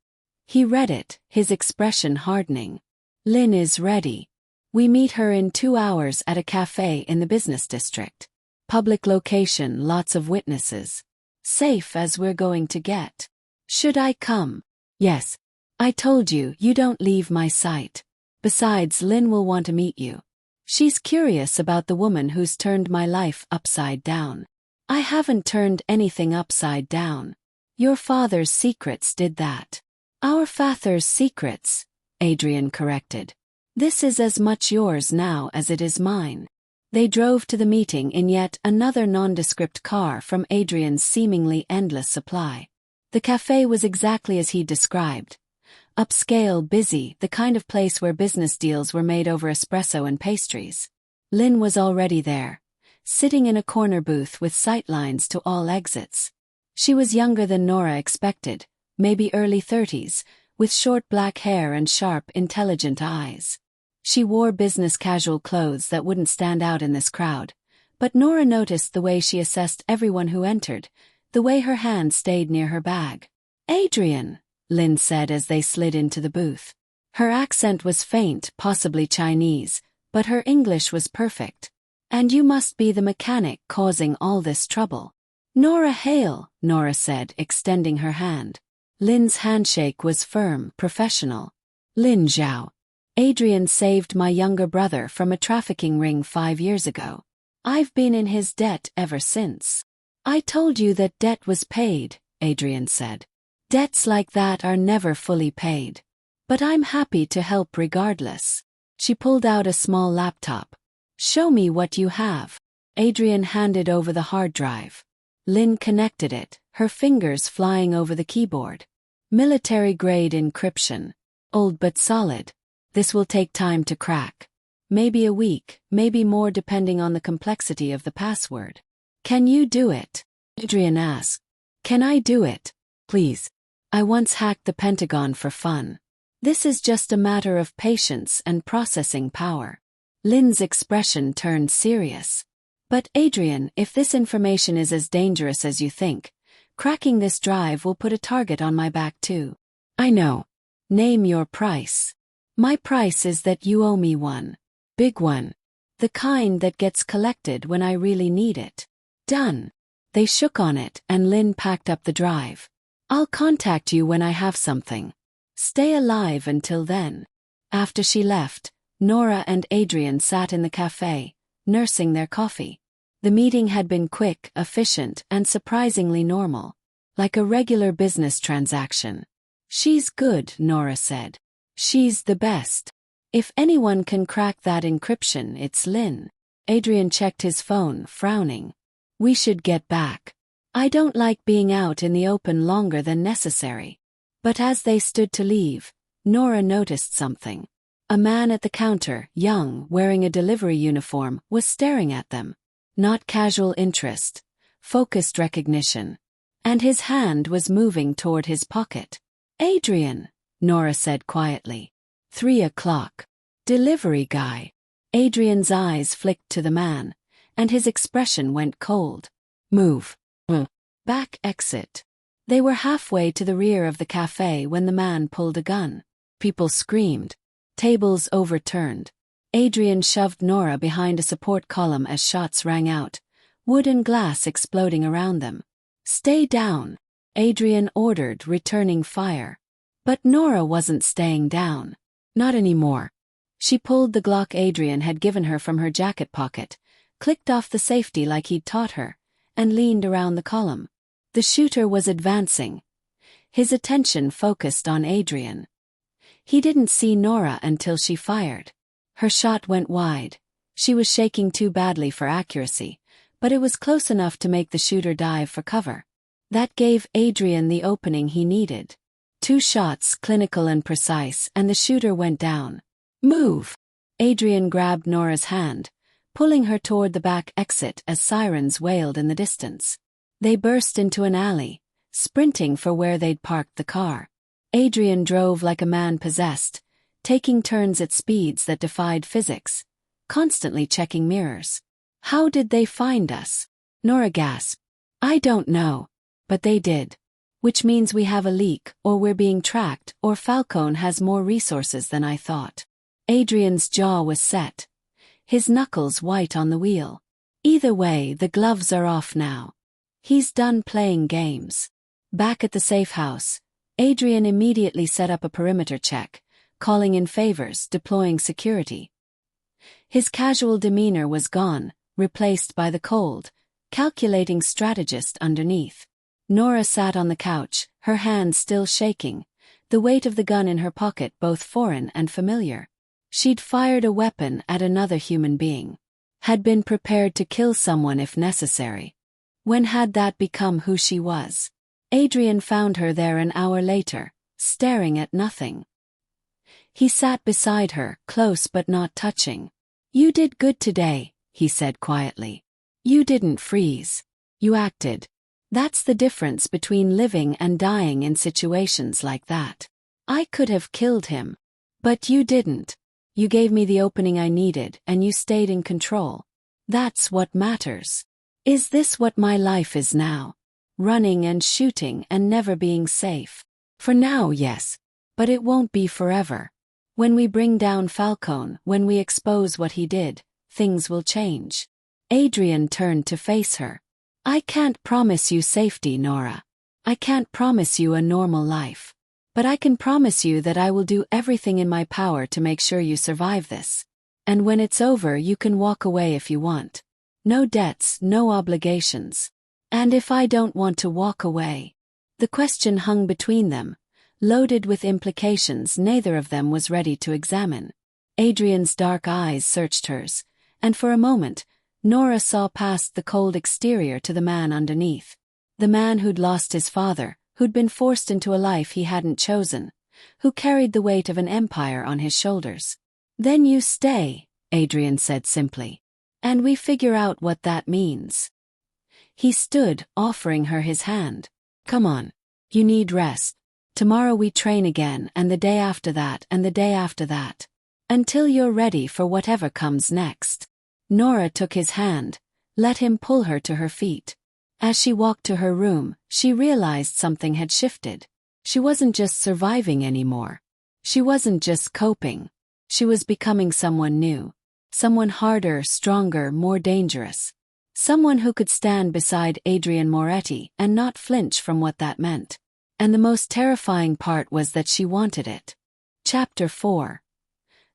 He read it, his expression hardening. Lynn is ready. We meet her in 2 hours at a cafe in the business district. Public location, lots of witnesses. Safe as we're going to get. Should I come? Yes. I told you, you don't leave my sight. Besides, Lynn will want to meet you. She's curious about the woman who's turned my life upside down. I haven't turned anything upside down. Your father's secrets did that. Our father's secrets, Adrian corrected. This is as much yours now as it is mine. They drove to the meeting in yet another nondescript car from Adrian's seemingly endless supply. The cafe was exactly as he described. Upscale, busy, the kind of place where business deals were made over espresso and pastries. Lynn was already there, sitting in a corner booth with sightlines to all exits. She was younger than Nora expected, maybe early 30s, with short black hair and sharp, intelligent eyes. She wore business casual clothes that wouldn't stand out in this crowd, but Nora noticed the way she assessed everyone who entered, the way her hand stayed near her bag. Adrian, Lynn said as they slid into the booth. Her accent was faint, possibly Chinese, but her English was perfect. And you must be the mechanic causing all this trouble. Nora Hale, Nora said, extending her hand. Lynn's handshake was firm, professional. Lynn Zhao. Adrian saved my younger brother from a trafficking ring 5 years ago. I've been in his debt ever since. I told you that debt was paid, Adrian said. Debts like that are never fully paid. But I'm happy to help regardless. She pulled out a small laptop. Show me what you have. Adrian handed over the hard drive. Lynn connected it, her fingers flying over the keyboard. Military-grade encryption. Old but solid. This will take time to crack. Maybe a week, maybe more depending on the complexity of the password. Can you do it? Adrian asked. Can I do it? Please. I once hacked the Pentagon for fun. This is just a matter of patience and processing power. Lynn's expression turned serious. But Adrian, if this information is as dangerous as you think, cracking this drive will put a target on my back too. I know. Name your price. My price is that you owe me one. Big one. The kind that gets collected when I really need it. Done. They shook on it and Lynn packed up the drive. I'll contact you when I have something. Stay alive until then. After she left, Nora and Adrian sat in the cafe, nursing their coffee. The meeting had been quick, efficient, and surprisingly normal. Like a regular business transaction. She's good, Nora said. She's the best. If anyone can crack that encryption, it's Lynn. Adrian checked his phone, frowning. We should get back. I don't like being out in the open longer than necessary. But as they stood to leave, Nora noticed something. A man at the counter, young, wearing a delivery uniform, was staring at them. Not casual interest, focused recognition. And his hand was moving toward his pocket. Adrian, Nora said quietly. 3 o'clock. Delivery guy. Adrian's eyes flicked to the man, and his expression went cold. Move. Back exit. They were halfway to the rear of the cafe when the man pulled a gun. People screamed. Tables overturned. Adrian shoved Nora behind a support column as shots rang out, wood and glass exploding around them. Stay down, Adrian ordered, returning fire. But Nora wasn't staying down. Not anymore. She pulled the Glock Adrian had given her from her jacket pocket, clicked off the safety like he'd taught her, and leaned around the column. The shooter was advancing. His attention focused on Adrian. He didn't see Nora until she fired. Her shot went wide. She was shaking too badly for accuracy, but it was close enough to make the shooter dive for cover. That gave Adrian the opening he needed. 2 shots, clinical and precise, and the shooter went down. Move! Adrian grabbed Nora's hand, pulling her toward the back exit as sirens wailed in the distance. They burst into an alley, sprinting for where they'd parked the car. Adrian drove like a man possessed, taking turns at speeds that defied physics, constantly checking mirrors. How did they find us? Nora gasped. I don't know. But they did. Which means we have a leak, or we're being tracked, or Falcone has more resources than I thought. Adrian's jaw was set, his knuckles white on the wheel. Either way, the gloves are off now. He's done playing games. Back at the safe house, Adrian immediately set up a perimeter check, calling in favors, deploying security. His casual demeanor was gone, replaced by the cold, calculating strategist underneath. Nora sat on the couch, her hands still shaking, the weight of the gun in her pocket both foreign and familiar. She'd fired a weapon at another human being. Had been prepared to kill someone if necessary. When had that become who she was? Adrian found her there an hour later, staring at nothing. He sat beside her, close but not touching. You did good today, he said quietly. You didn't freeze. You acted. That's the difference between living and dying in situations like that. I could have killed him. But you didn't. You gave me the opening I needed, and you stayed in control. That's what matters. Is this what my life is now? Running and shooting and never being safe. For now, yes. But it won't be forever. When we bring down Falcone, when we expose what he did, things will change. Adrian turned to face her. I can't promise you safety, Nora. I can't promise you a normal life. But I can promise you that I will do everything in my power to make sure you survive this. And when it's over, you can walk away if you want. No debts, no obligations. And if I don't want to walk away? The question hung between them, loaded with implications neither of them was ready to examine. Adrian's dark eyes searched hers, and for a moment, Nora saw past the cold exterior to the man underneath. The man who'd lost his father, who'd been forced into a life he hadn't chosen, who carried the weight of an empire on his shoulders. Then you stay, Adrian said simply. And we figure out what that means. He stood, offering her his hand. Come on. You need rest. Tomorrow we train again, and the day after that, and the day after that. Until you're ready for whatever comes next. Nora took his hand, let him pull her to her feet. As she walked to her room, she realized something had shifted. She wasn't just surviving anymore. She wasn't just coping. She was becoming someone new. Someone harder, stronger, more dangerous. Someone who could stand beside Adrian Moretti and not flinch from what that meant. And the most terrifying part was that she wanted it. Chapter 4.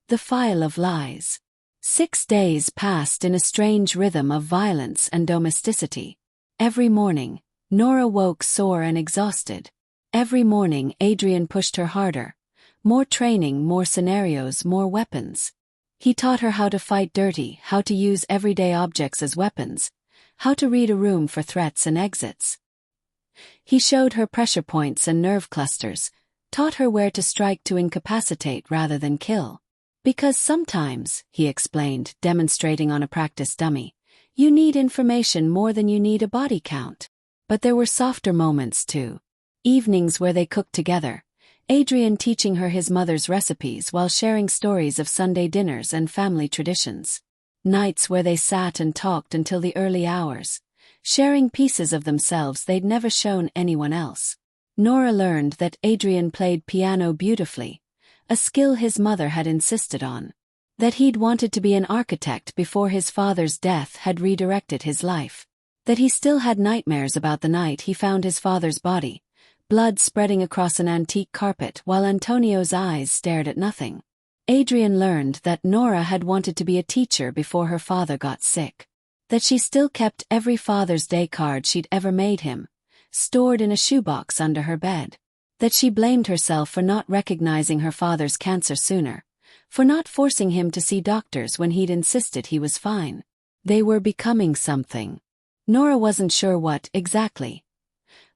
The File of Lies. 6 days passed in a strange rhythm of violence and domesticity. Every morning, Nora woke sore and exhausted. Every morning, Adrian pushed her harder. More training, more scenarios, more weapons. He taught her how to fight dirty, how to use everyday objects as weapons, how to read a room for threats and exits. He showed her pressure points and nerve clusters, taught her where to strike to incapacitate rather than kill. Because sometimes, he explained, demonstrating on a practice dummy, you need information more than you need a body count. But there were softer moments too. Evenings where they cooked together, Adrian teaching her his mother's recipes while sharing stories of Sunday dinners and family traditions. Nights where they sat and talked until the early hours, sharing pieces of themselves they'd never shown anyone else. Nora learned that Adrian played piano beautifully, a skill his mother had insisted on. That he'd wanted to be an architect before his father's death had redirected his life. That he still had nightmares about the night he found his father's body, blood spreading across an antique carpet while Antonio's eyes stared at nothing. Adrian learned that Nora had wanted to be a teacher before her father got sick. That she still kept every Father's Day card she'd ever made him, stored in a shoebox under her bed. That she blamed herself for not recognizing her father's cancer sooner, for not forcing him to see doctors when he'd insisted he was fine. They were becoming something. Nora wasn't sure what, exactly.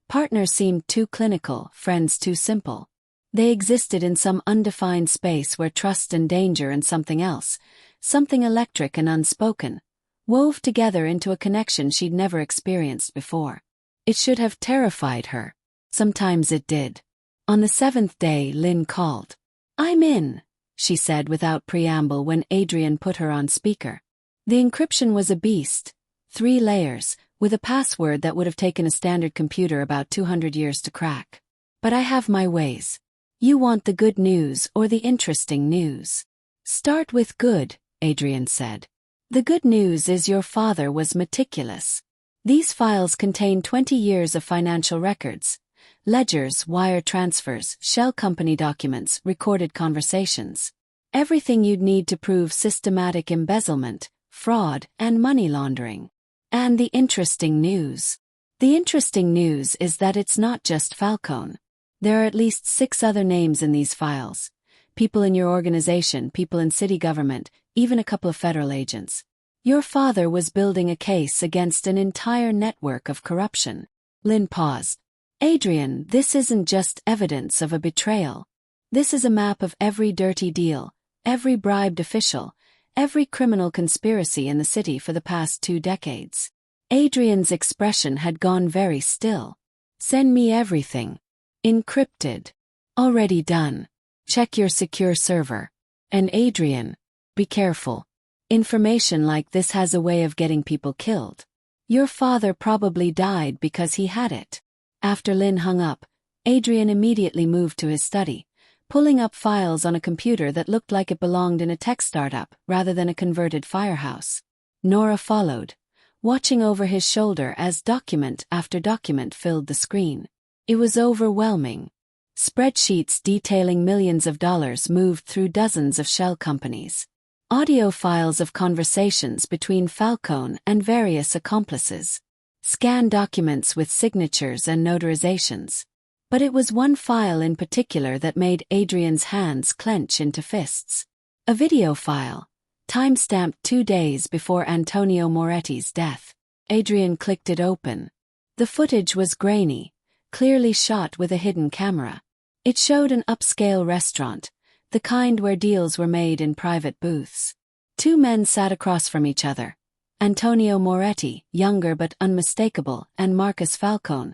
Partners seemed too clinical, friends too simple. They existed in some undefined space where trust and danger and something else, something electric and unspoken, wove together into a connection she'd never experienced before. It should have terrified her. Sometimes it did. On the 7th day, Lynn called. "I'm in," she said without preamble when Adrian put her on speaker. The encryption was a beast, 3 layers, with a password that would have taken a standard computer about 200 years to crack. "But I have my ways. You want the good news or the interesting news?" "Start with good," Adrian said. "The good news is your father was meticulous. These files contain 20 years of financial records. Ledgers, wire transfers, shell company documents, recorded conversations. Everything you'd need to prove systematic embezzlement, fraud, and money laundering. And the interesting news. The interesting news is that it's not just Falcone. There are at least 6 other names in these files. People in your organization, people in city government, even a couple of federal agents. Your father was building a case against an entire network of corruption." Lynn paused. "Adrian, this isn't just evidence of a betrayal. This is a map of every dirty deal, every bribed official, every criminal conspiracy in the city for the past 2 decades. Adrian's expression had gone very still. "Send me everything. Encrypted. Already done. Check your secure server. And Adrian, be careful. Information like this has a way of getting people killed. Your father probably died because he had it." After Lynn hung up, Adrian immediately moved to his study, pulling up files on a computer that looked like it belonged in a tech startup rather than a converted firehouse. Nora followed, watching over his shoulder as document after document filled the screen. It was overwhelming. Spreadsheets detailing millions of dollars moved through dozens of shell companies. Audio files of conversations between Falcone and various accomplices. Scanned documents with signatures and notarizations. But it was one file in particular that made Adrian's hands clench into fists. A video file, timestamped 2 days before Antonio Moretti's death. Adrian clicked it open. The footage was grainy, clearly shot with a hidden camera. It showed an upscale restaurant, the kind where deals were made in private booths. 2 men sat across from each other. Antonio Moretti, younger but unmistakable, and Marcus Falcone,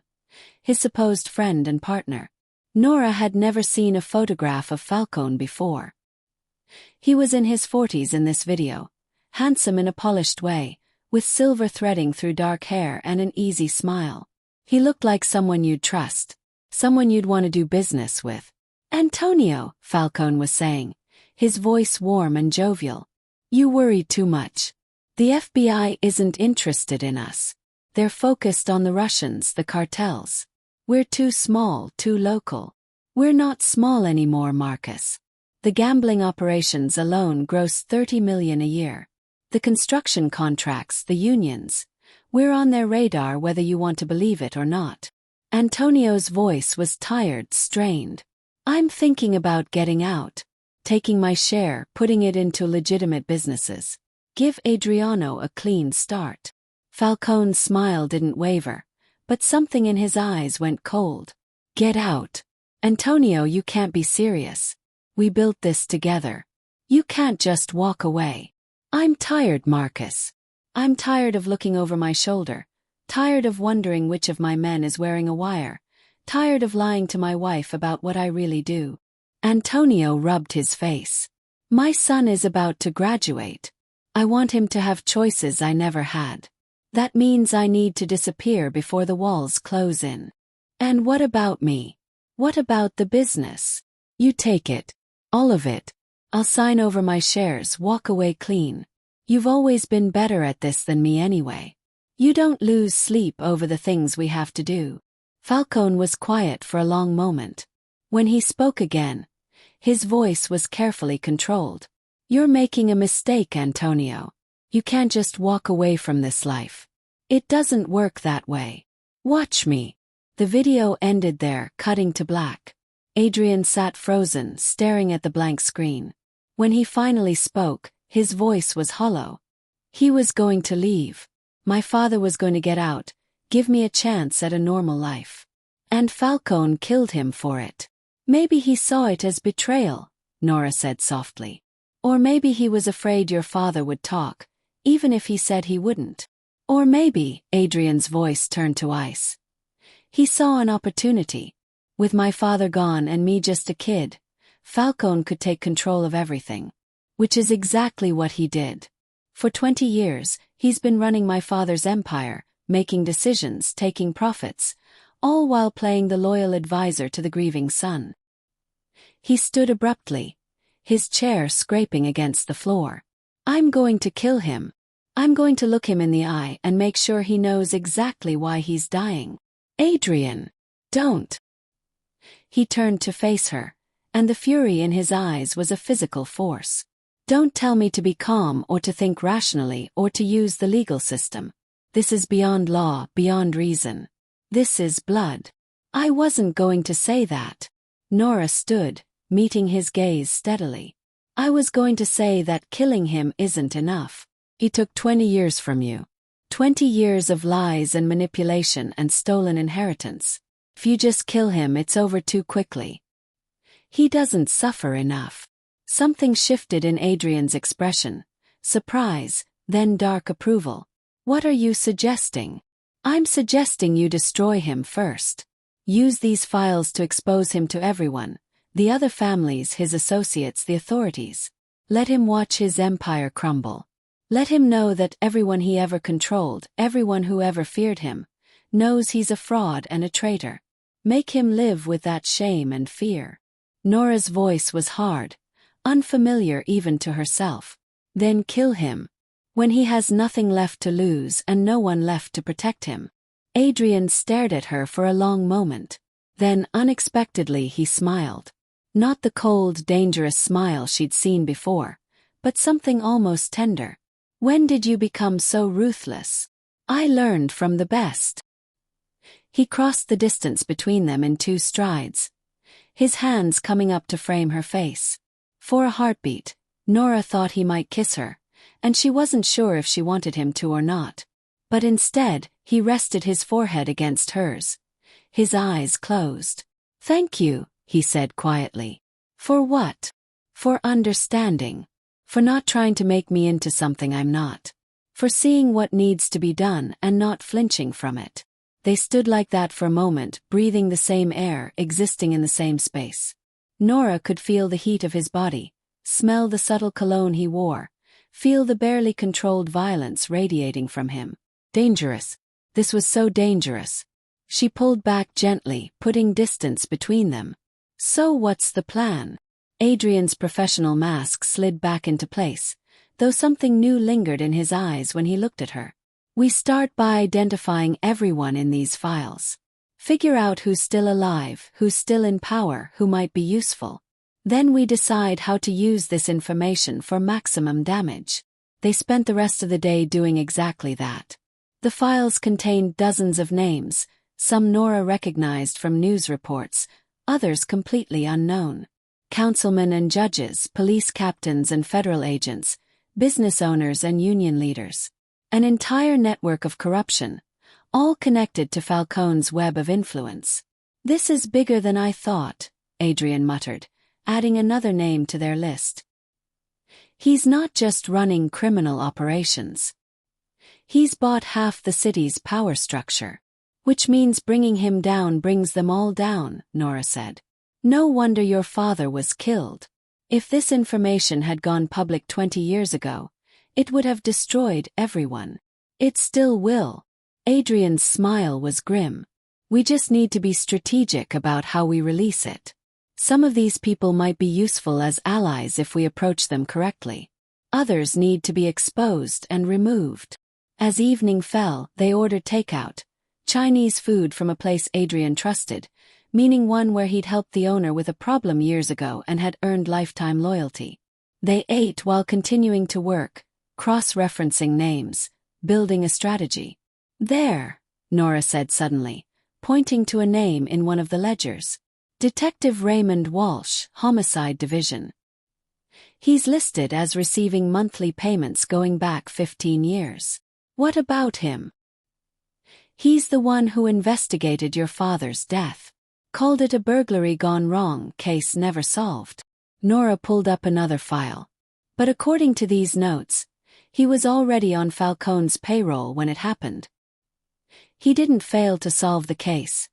his supposed friend and partner. Nora had never seen a photograph of Falcone before. He was in his 40s in this video, handsome in a polished way, with silver threading through dark hair and an easy smile. He looked like someone you'd trust, someone you'd want to do business with. "Antonio," Falcone was saying, his voice warm and jovial. "You worry too much. The FBI isn't interested in us. They're focused on the Russians, the cartels. We're too small, too local. We're not small anymore, Marcus. The gambling operations alone gross $30 million a year. The construction contracts, the unions. We're on their radar whether you want to believe it or not." Antonio's voice was tired, strained. "I'm thinking about getting out. Taking my share, putting it into legitimate businesses. Give Adriano a clean start." Falcone's smile didn't waver, but something in his eyes went cold. Get out. Antonio, you can't be serious. We built this together. You can't just walk away. I'm tired, Marcus. I'm tired of looking over my shoulder, tired of wondering which of my men is wearing a wire, tired of lying to my wife about what I really do. Antonio rubbed his face. My son is about to graduate. I want him to have choices I never had. That means I need to disappear before the walls close in. And what about me? What about the business? You take it. All of it. I'll sign over my shares, walk away clean. You've always been better at this than me anyway. You don't lose sleep over the things we have to do. Falcone was quiet for a long moment. When he spoke again, his voice was carefully controlled. You're making a mistake, Antonio. You can't just walk away from this life. It doesn't work that way. Watch me. The video ended there, cutting to black. Adrian sat frozen, staring at the blank screen. When he finally spoke, his voice was hollow. He was going to leave. My father was going to get out, give me a chance at a normal life. And Falcone killed him for it. Maybe he saw it as betrayal, Nora said softly. Or maybe he was afraid your father would talk, even if he said he wouldn't. Or maybe, Adrian's voice turned to ice. He saw an opportunity. With my father gone and me just a kid, Falcone could take control of everything. Which is exactly what he did. For 20 years, he's been running my father's empire, making decisions, taking profits, all while playing the loyal advisor to the grieving son. He stood abruptly, his chair scraping against the floor. I'm going to kill him. I'm going to look him in the eye and make sure he knows exactly why he's dying. Adrian, don't. He turned to face her, and the fury in his eyes was a physical force. Don't tell me to be calm or to think rationally or to use the legal system. This is beyond law, beyond reason. This is blood. I wasn't going to say that. Nora stood, meeting his gaze steadily. I was going to say that killing him isn't enough. He took 20 years from you. 20 years of lies and manipulation and stolen inheritance. If you just kill him, it's over too quickly. He doesn't suffer enough. Something shifted in Adrian's expression. Surprise, then dark approval. What are you suggesting? I'm suggesting you destroy him first. Use these files to expose him to everyone. The other families, his associates, the authorities. Let him watch his empire crumble. Let him know that everyone he ever controlled, everyone who ever feared him, knows he's a fraud and a traitor. Make him live with that shame and fear. Nora's voice was hard, unfamiliar even to herself. Then kill him. When he has nothing left to lose and no one left to protect him. Adrian stared at her for a long moment. Then, unexpectedly, he smiled. Not the cold, dangerous smile she'd seen before, but something almost tender. When did you become so ruthless? I learned from the best. He crossed the distance between them in 2 strides, his hands coming up to frame her face. For a heartbeat, Nora thought he might kiss her, and she wasn't sure if she wanted him to or not. But instead, he rested his forehead against hers. His eyes closed. Thank you, he said quietly. For what? For understanding. For not trying to make me into something I'm not. For seeing what needs to be done and not flinching from it. They stood like that for a moment, breathing the same air, existing in the same space. Nora could feel the heat of his body, smell the subtle cologne he wore, feel the barely controlled violence radiating from him. Dangerous. This was so dangerous. She pulled back gently, putting distance between them. So what's the plan? Adrian's professional mask slid back into place, though something new lingered in his eyes when he looked at her. We start by identifying everyone in these files. Figure out who's still alive, who's still in power, who might be useful. Then we decide how to use this information for maximum damage. They spent the rest of the day doing exactly that. The files contained dozens of names, some Nora recognized from news reports, others completely unknown. Councilmen and judges, police captains and federal agents, business owners and union leaders. An entire network of corruption, all connected to Falcone's web of influence. "This is bigger than I thought," Adrian muttered, adding another name to their list. "He's not just running criminal operations. He's bought half the city's power structure. Which means bringing him down brings them all down," Nora said. "No wonder your father was killed. If this information had gone public 20 years ago, it would have destroyed everyone. It still will." Adrian's smile was grim. "We just need to be strategic about how we release it. Some of these people might be useful as allies if we approach them correctly. Others need to be exposed and removed." As evening fell, they ordered takeout, Chinese food from a place Adrian trusted, meaning one where he'd helped the owner with a problem years ago and had earned lifetime loyalty. They ate while continuing to work, cross-referencing names, building a strategy. "There," Nora said suddenly, pointing to a name in one of the ledgers. "Detective Raymond Walsh, Homicide Division. He's listed as receiving monthly payments going back 15 years. What about him?" "He's the one who investigated your father's death. Called it a burglary gone wrong, case never solved." Nora pulled up another file. "But according to these notes, he was already on Falcone's payroll when it happened. He didn't fail to solve the case.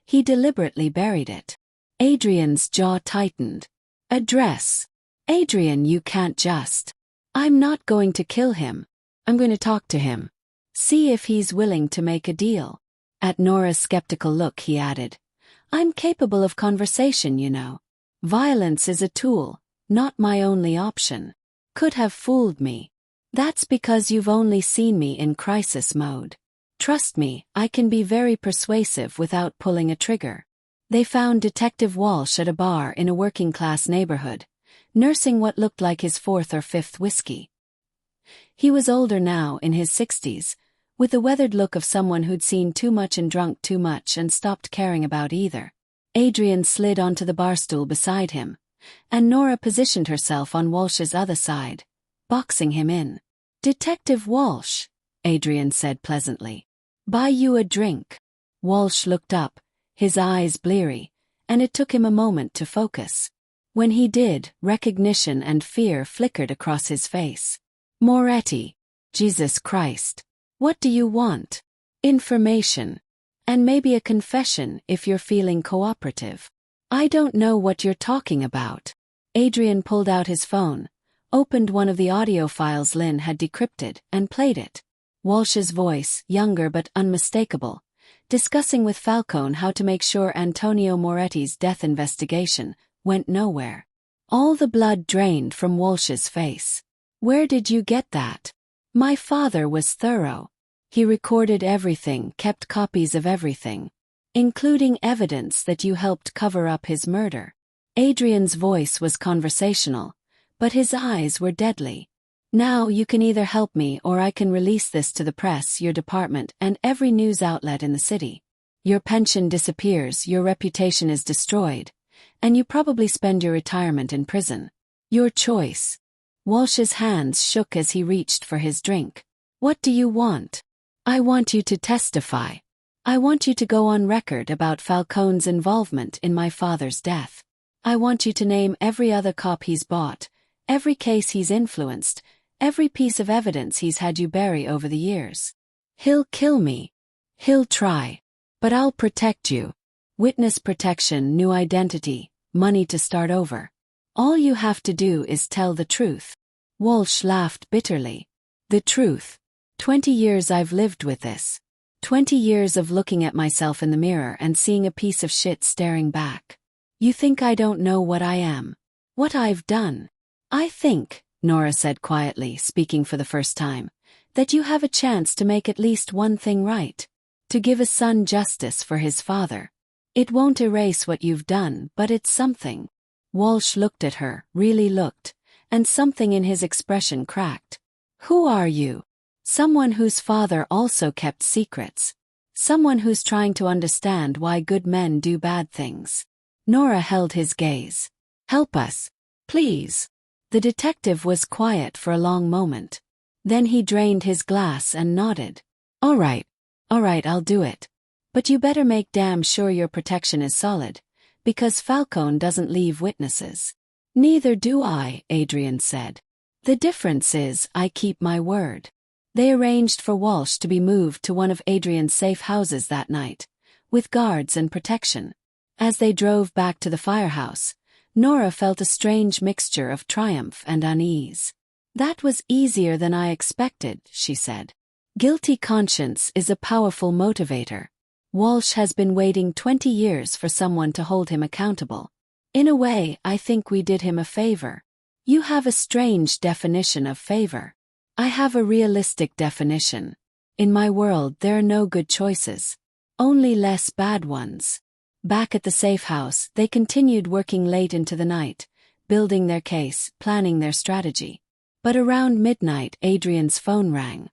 He deliberately buried it." Adrian's jaw tightened. "Address. Adrian, you can't just." "I'm not going to kill him. I'm going to talk to him. See if he's willing to make a deal." At Nora's skeptical look, he added, "I'm capable of conversation, you know. Violence is a tool, not my only option." "Could have fooled me. That's because you've only seen me in crisis mode. Trust me, I can be very persuasive without pulling a trigger." They found Detective Walsh at a bar in a working-class neighborhood, nursing what looked like his 4th or 5th whiskey. He was older now, in his 60s, with the weathered look of someone who'd seen too much and drunk too much and stopped caring about either. Adrian slid onto the barstool beside him, and Nora positioned herself on Walsh's other side, boxing him in. "Detective Walsh," Adrian said pleasantly. "Buy you a drink." Walsh looked up, his eyes bleary, and it took him a moment to focus. When he did, recognition and fear flickered across his face. "Moretti. Jesus Christ. What do you want?" "Information. And maybe a confession if you're feeling cooperative." "I don't know what you're talking about." Adrian pulled out his phone, opened one of the audio files Lynn had decrypted, and played it. Walsh's voice, younger but unmistakable, discussing with Falcone how to make sure Antonio Moretti's death investigation went nowhere. All the blood drained from Walsh's face. "Where did you get that?" "My father was thorough. He recorded everything, kept copies of everything, including evidence that you helped cover up his murder." Adrian's voice was conversational, but his eyes were deadly. "Now you can either help me or I can release this to the press, your department, and every news outlet in the city. Your pension disappears, your reputation is destroyed, and you probably spend your retirement in prison. Your choice." Walsh's hands shook as he reached for his drink. "What do you want?" "I want you to testify. I want you to go on record about Falcone's involvement in my father's death. I want you to name every other cop he's bought, every case he's influenced, every piece of evidence he's had you bury over the years. He'll kill me. He'll try. But I'll protect you. Witness protection, new identity, money to start over. All you have to do is tell the truth." Walsh laughed bitterly. "The truth. 20 years I've lived with this. 20 years of looking at myself in the mirror and seeing a piece of shit staring back. You think I don't know what I am? What I've done? I think," Nora said quietly, speaking for the first time, "that you have a chance to make at least one thing right. To give a son justice for his father. It won't erase what you've done, but it's something." Walsh looked at her, really looked, and something in his expression cracked. "Who are you?" "Someone whose father also kept secrets. Someone who's trying to understand why good men do bad things." Nora held his gaze. "Help us. Please." The detective was quiet for a long moment. Then he drained his glass and nodded. All All right, I'll do it. But you better make damn sure your protection is solid, because Falcone doesn't leave witnesses. Neither do I, Adrian said. The difference is I keep my word. They arranged for Walsh to be moved to one of Adrian's safe houses that night, with guards and protection. As they drove back to the firehouse, Nora felt a strange mixture of triumph and unease. That was easier than I expected, she said. Guilty conscience is a powerful motivator. Walsh has been waiting 20 years for someone to hold him accountable. In a way, I think we did him a favor. You have a strange definition of favor. I have a realistic definition. In my world, there are no good choices. Only less bad ones. Back at the safe house, they continued working late into the night, building their case, planning their strategy. But around midnight, Adrian's phone rang.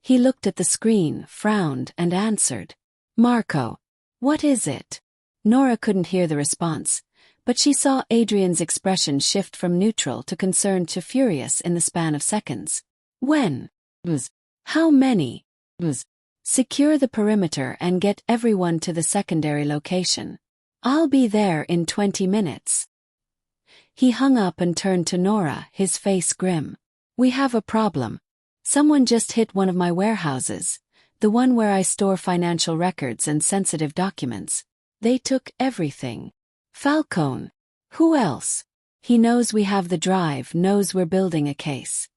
He looked at the screen, frowned, and answered. Marco. What is it? Nora couldn't hear the response, but she saw Adrian's expression shift from neutral to concerned to furious in the span of seconds. When? How many? Secure the perimeter and get everyone to the secondary location. I'll be there in 20 minutes. He hung up and turned to Nora, his face grim. We have a problem. Someone just hit one of my warehouses, the one where I store financial records and sensitive documents. They took everything. Falcone. Who else? He knows we have the drive, knows we're building a case.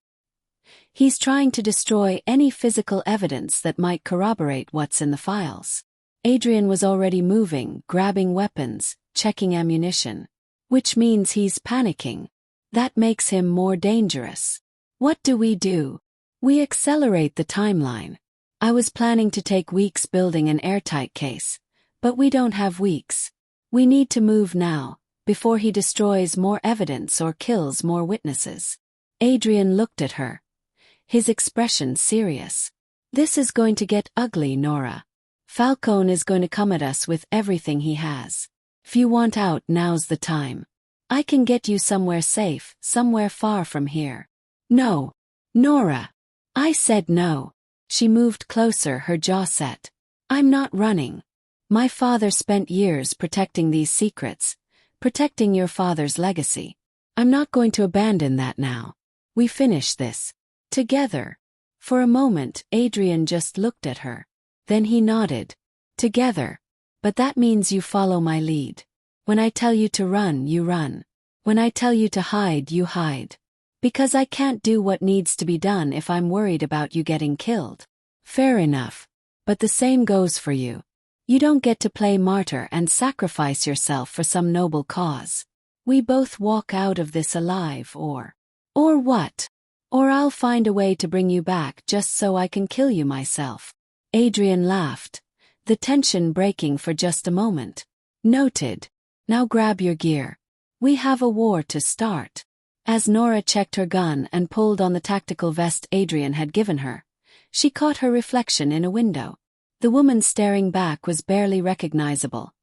He's trying to destroy any physical evidence that might corroborate what's in the files. Adrian was already moving, grabbing weapons, checking ammunition. Which means he's panicking. That makes him more dangerous. What do? We accelerate the timeline. I was planning to take weeks building an airtight case, but we don't have weeks. We need to move now, before he destroys more evidence or kills more witnesses. Adrian looked at her. His expression serious. This is going to get ugly, Nora. Falcone is going to come at us with everything he has. If you want out, now's the time. I can get you somewhere safe, somewhere far from here. No. Nora. I said no. She moved closer, her jaw set. I'm not running. My father spent years protecting these secrets, protecting your father's legacy. I'm not going to abandon that now. We finish this. Together. For a moment, Adrian just looked at her. Then he nodded. Together. But that means you follow my lead. When I tell you to run, you run. When I tell you to hide, you hide. Because I can't do what needs to be done if I'm worried about you getting killed. Fair enough. But the same goes for you. You don't get to play martyr and sacrifice yourself for some noble cause. We both walk out of this alive or what? Or I'll find a way to bring you back just so I can kill you myself. Adrian laughed, the tension breaking for just a moment. Noted. Now grab your gear. We have a war to start. As Nora checked her gun and pulled on the tactical vest Adrian had given her, she caught her reflection in a window. The woman staring back was barely recognizable.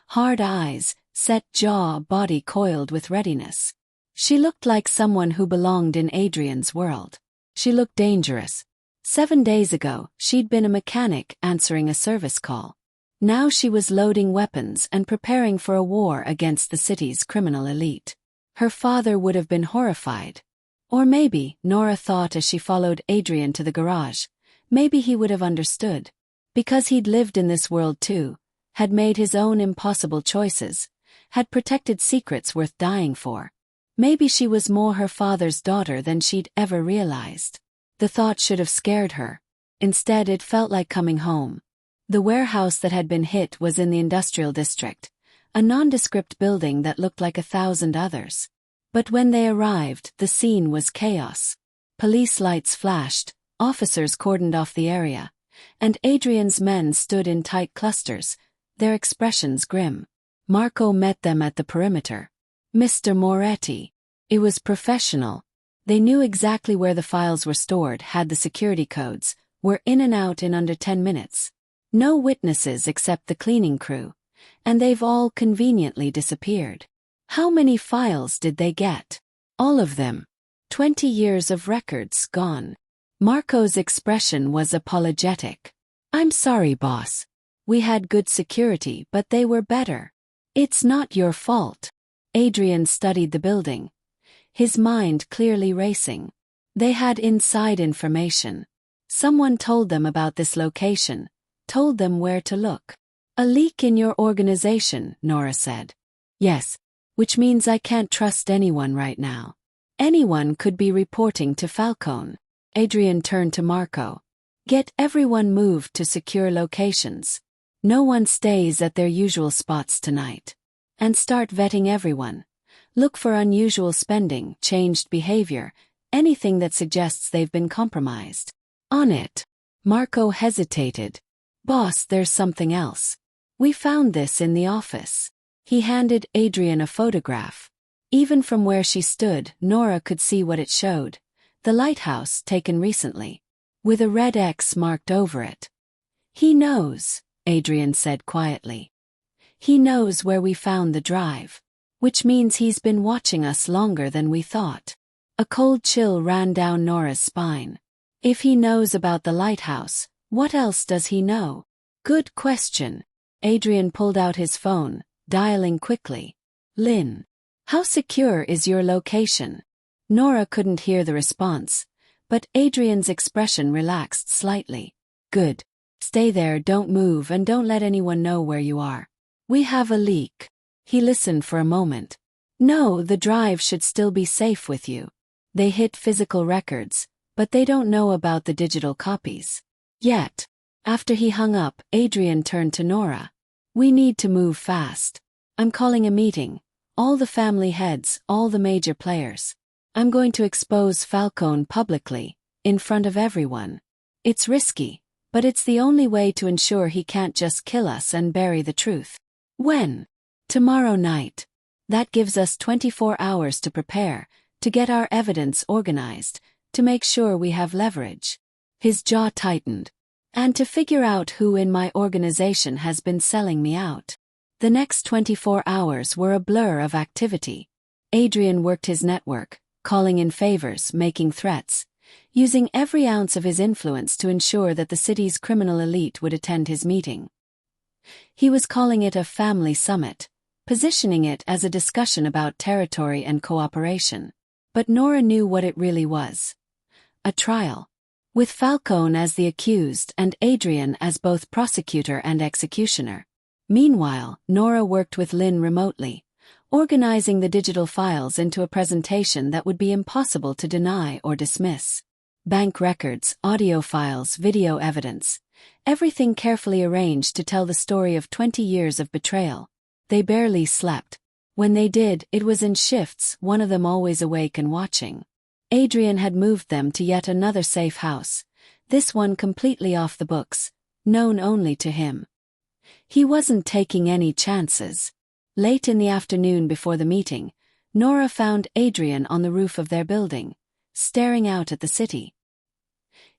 Hard eyes, set jaw, body coiled with readiness. She looked like someone who belonged in Adrian's world. She looked dangerous. 7 days ago, she'd been a mechanic answering a service call. Now she was loading weapons and preparing for a war against the city's criminal elite. Her father would have been horrified. Or maybe, Nora thought as she followed Adrian to the garage, maybe he would have understood. Because he'd lived in this world too, had made his own impossible choices, had protected secrets worth dying for. Maybe she was more her father's daughter than she'd ever realized. The thought should have scared her. Instead, it felt like coming home. The warehouse that had been hit was in the industrial district, a nondescript building that looked like 1,000 others. But when they arrived, the scene was chaos. Police lights flashed, officers cordoned off the area, and Adrian's men stood in tight clusters, their expressions grim. Marco met them at the perimeter. Mr. Moretti. It was professional. They knew exactly where the files were stored, had the security codes, were in and out in under 10 minutes. No witnesses except the cleaning crew, and they've all conveniently disappeared. How many files did they get? All of them. 20 years of records gone. Marco's expression was apologetic. I'm sorry, boss. We had good security, but they were better. It's not your fault. Adrian studied the building, his mind clearly racing. They had inside information. Someone told them about this location, told them where to look. A leak in your organization, Nora said. Yes, which means I can't trust anyone right now. Anyone could be reporting to Falcone. Adrian turned to Marco. Get everyone moved to secure locations. No one stays at their usual spots tonight. And start vetting everyone. Look for unusual spending, changed behavior, anything that suggests they've been compromised. On it. Marco hesitated. Boss, there's something else. We found this in the office. He handed Adrian a photograph. Even from where she stood, Nora could see what it showed. The lighthouse taken recently. With a red X marked over it. He knows, Adrian said quietly. He knows where we found the drive. Which means he's been watching us longer than we thought. A cold chill ran down Nora's spine. If he knows about the lighthouse, what else does he know? Good question. Adrian pulled out his phone, dialing quickly. Lynn. How secure is your location? Nora couldn't hear the response, but Adrian's expression relaxed slightly. Good. Stay there, don't move, and don't let anyone know where you are. We have a leak. He listened for a moment. No, the drive should still be safe with you. They hit physical records, but they don't know about the digital copies. Yet. After he hung up, Adrian turned to Nora. We need to move fast. I'm calling a meeting. All the family heads, all the major players. I'm going to expose Falcone publicly, in front of everyone. It's risky, but it's the only way to ensure he can't just kill us and bury the truth. When? Tomorrow night. That gives us 24 hours to prepare, to get our evidence organized, to make sure we have leverage. His jaw tightened. And to figure out who in my organization has been selling me out. The next 24 hours were a blur of activity. Adrian worked his network, calling in favors, making threats, using every ounce of his influence to ensure that the city's criminal elite would attend his meeting. He was calling it a family summit, positioning it as a discussion about territory and cooperation. But Nora knew what it really was. A trial. With Falcone as the accused and Adrian as both prosecutor and executioner. Meanwhile, Nora worked with Lynn remotely, organizing the digital files into a presentation that would be impossible to deny or dismiss. Bank records, audio files, video evidence, everything carefully arranged to tell the story of 20 years of betrayal. They barely slept. When they did, it was in shifts, one of them always awake and watching. Adrian had moved them to yet another safe house, this one completely off the books, known only to him. He wasn't taking any chances. Late in the afternoon before the meeting, Nora found Adrian on the roof of their building, staring out at the city.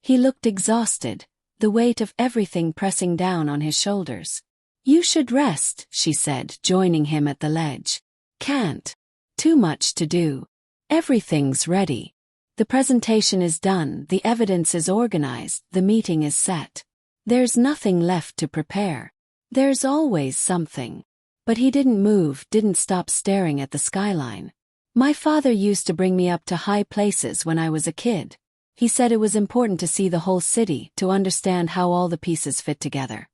He looked exhausted, the weight of everything pressing down on his shoulders. You should rest, she said, joining him at the ledge. Can't. Too much to do. Everything's ready. The presentation is done, the evidence is organized, the meeting is set. There's nothing left to prepare. There's always something. But he didn't move, didn't stop staring at the skyline. My father used to bring me up to high places when I was a kid. He said it was important to see the whole city, to understand how all the pieces fit together.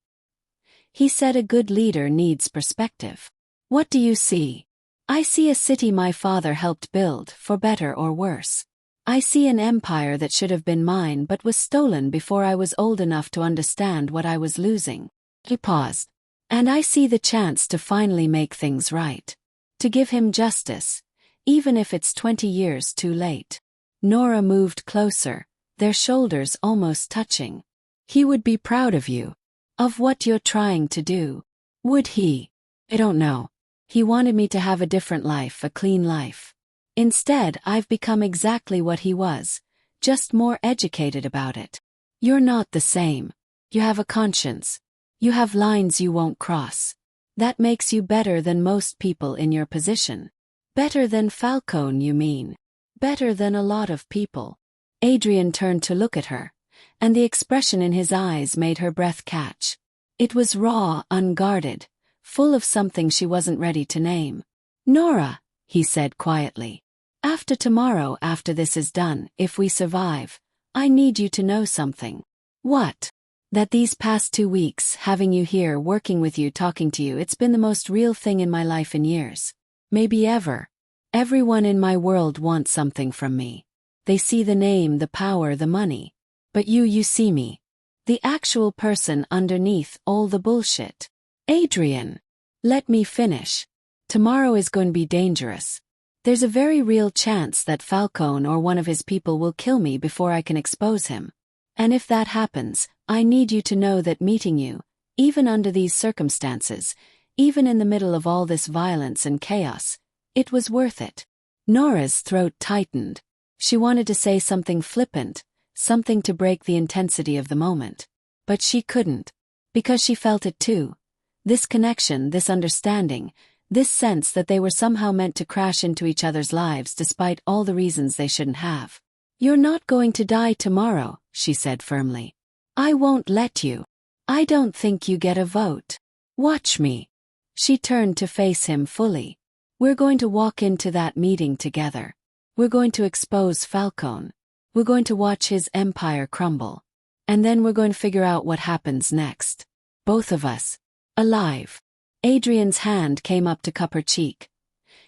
He said a good leader needs perspective. What do you see? I see a city my father helped build, for better or worse. I see an empire that should have been mine but was stolen before I was old enough to understand what I was losing. He paused. And I see the chance to finally make things right. To give him justice, even if it's 20 years too late. Nora moved closer, their shoulders almost touching. He would be proud of you. Of what you're trying to do. Would he? I don't know. He wanted me to have a different life, a clean life. Instead, I've become exactly what he was, just more educated about it. You're not the same. You have a conscience. You have lines you won't cross. That makes you better than most people in your position. Better than Falcone, you mean. Better than a lot of people. Adrian turned to look at her, and the expression in his eyes made her breath catch. It was raw, unguarded, full of something she wasn't ready to name. "Nora," he said quietly. "After tomorrow, after this is done, if we survive, I need you to know something." "What?" "That these past 2 weeks, having you here, working with you, talking to you, it's been the most real thing in my life in years. Maybe ever. Everyone in my world wants something from me. They see the name, the power, the money. But you see me. The actual person underneath all the bullshit." "Adrian, let me finish. Tomorrow is going to be dangerous. There's a very real chance that Falcone or one of his people will kill me before I can expose him. And if that happens, I need you to know that meeting you, even under these circumstances, even in the middle of all this violence and chaos, it was worth it." Nora's throat tightened. She wanted to say something flippant, something to break the intensity of the moment. But she couldn't. Because she felt it too. This connection, this understanding, this sense that they were somehow meant to crash into each other's lives despite all the reasons they shouldn't have. "You're not going to die tomorrow," she said firmly. "I won't let you. I don't think you get a vote. Watch me." She turned to face him fully. "We're going to walk into that meeting together. We're going to expose Falcone. We're going to watch his empire crumble. And then we're going to figure out what happens next. Both of us. Alive." Adrian's hand came up to cup her cheek,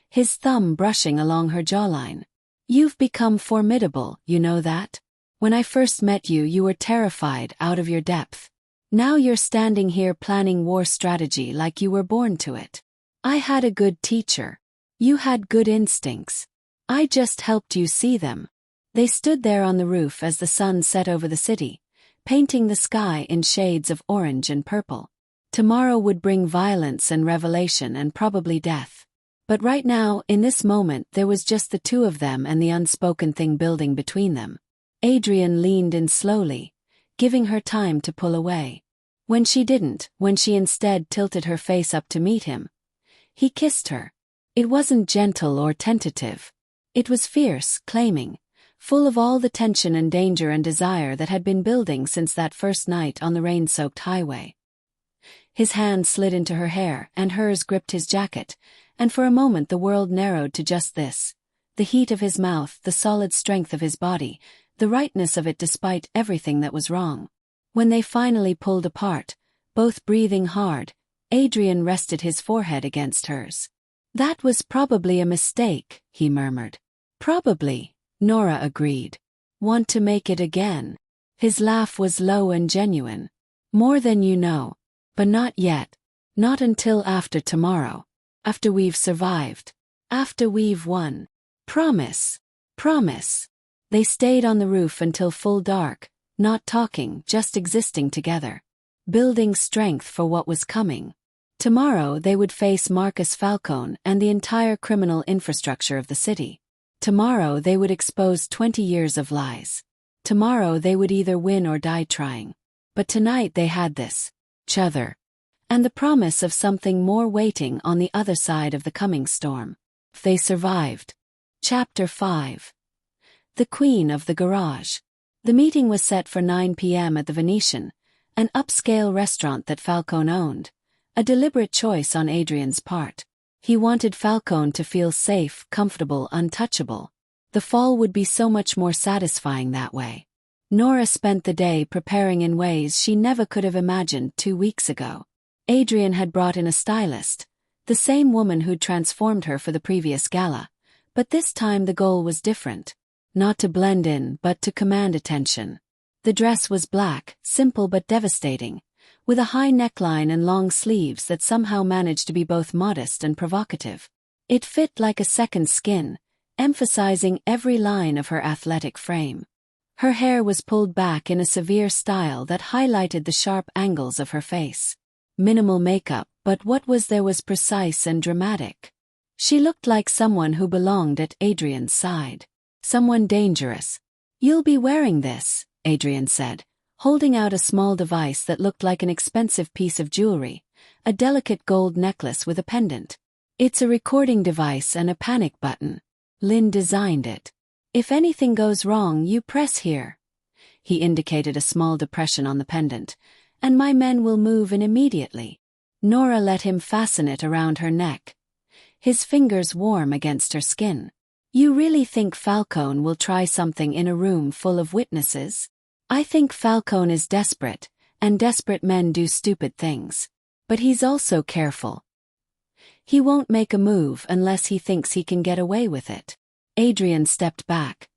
his thumb brushing along her jawline. "You've become formidable, you know that? When I first met you, you were terrified, out of your depth. Now you're standing here planning war strategy like you were born to it. I had a good teacher. You had good instincts. I just helped you see them." They stood there on the roof as the sun set over the city, painting the sky in shades of orange and purple. Tomorrow would bring violence and revelation and probably death. But right now, in this moment, there was just the two of them and the unspoken thing building between them. Adrian leaned in slowly, giving her time to pull away. When she didn't, when she instead tilted her face up to meet him, he kissed her. It wasn't gentle or tentative. It was fierce, claiming, full of all the tension and danger and desire that had been building since that first night on the rain-soaked highway. His hand slid into her hair, and hers gripped his jacket, and for a moment the world narrowed to just this. The heat of his mouth, the solid strength of his body, the rightness of it despite everything that was wrong. When they finally pulled apart, both breathing hard, Adrian rested his forehead against hers. "That was probably a mistake," he murmured. "Probably," Nora agreed. "Want to make it again?" His laugh was low and genuine. "More than you know. But not yet. Not until after tomorrow. After we've survived. After we've won. Promise. Promise." They stayed on the roof until full dark, not talking, just existing together. Building strength for what was coming. Tomorrow they would face Marcus Falcone and the entire criminal infrastructure of the city. Tomorrow they would expose 20 years of lies. Tomorrow they would either win or die trying. But tonight they had this. Each other. And the promise of something more waiting on the other side of the coming storm. If they survived. Chapter 5. The Queen of the Garage. The meeting was set for 9 p.m. at the Venetian, an upscale restaurant that Falcone owned. A deliberate choice on Adrian's part. He wanted Falcone to feel safe, comfortable, untouchable. The fall would be so much more satisfying that way. Nora spent the day preparing in ways she never could have imagined 2 weeks ago. Adrian had brought in a stylist, the same woman who'd transformed her for the previous gala, but this time the goal was different. Not to blend in, but to command attention. The dress was black, simple but devastating, with a high neckline and long sleeves that somehow managed to be both modest and provocative. It fit like a second skin, emphasizing every line of her athletic frame. Her hair was pulled back in a severe style that highlighted the sharp angles of her face. Minimal makeup, but what was there was precise and dramatic. She looked like someone who belonged at Adrian's side. Someone dangerous. "You'll be wearing this," Adrian said, holding out a small device that looked like an expensive piece of jewelry, a delicate gold necklace with a pendant. "It's a recording device and a panic button. Lynn designed it. If anything goes wrong, you press here. He indicated a small depression on the pendant. "And my men will move in immediately." Nora let him fasten it around her neck, his fingers warm against her skin. "You really think Falcone will try something in a room full of witnesses?" "I think Falcone is desperate, and desperate men do stupid things. But he's also careful. He won't make a move unless he thinks he can get away with it." Adrian stepped back,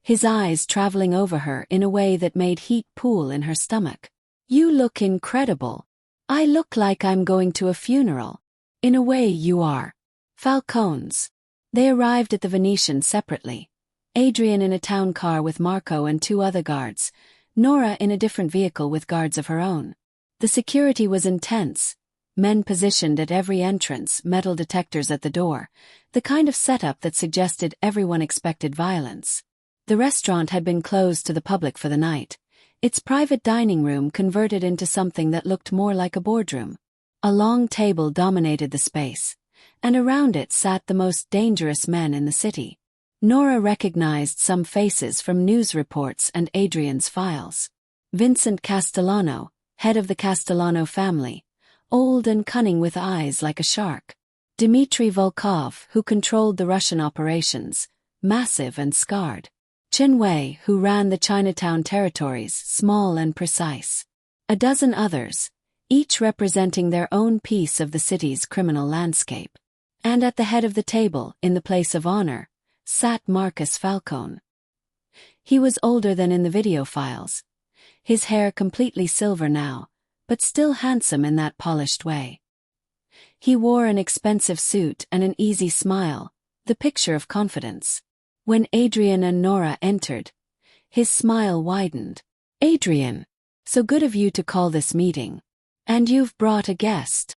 his eyes traveling over her in a way that made heat pool in her stomach. "You look incredible. I look like I'm going to a funeral." "In a way you are." Falcone's. They arrived at the Venetian separately. Adrian in a town car with Marco and 2 other guards, Nora in a different vehicle with guards of her own. The security was intense. Men positioned at every entrance, metal detectors at the door, the kind of setup that suggested everyone expected violence. The restaurant had been closed to the public for the night, its private dining room converted into something that looked more like a boardroom. A long table dominated the space, and around it sat the most dangerous men in the city. Nora recognized some faces from news reports and Adrian's files. Vincent Castellano, head of the Castellano family, old and cunning with eyes like a shark. Dmitry Volkov, who controlled the Russian operations, massive and scarred. Chen Wei, who ran the Chinatown territories, small and precise. A dozen others, each representing their own piece of the city's criminal landscape. And at the head of the table, in the place of honor, sat Marcus Falcone. He was older than in the video files, his hair completely silver now, but still handsome in that polished way. He wore an expensive suit and an easy smile, the picture of confidence. When Adrian and Nora entered, his smile widened. "Adrian, so good of you to call this meeting. And you've brought a guest."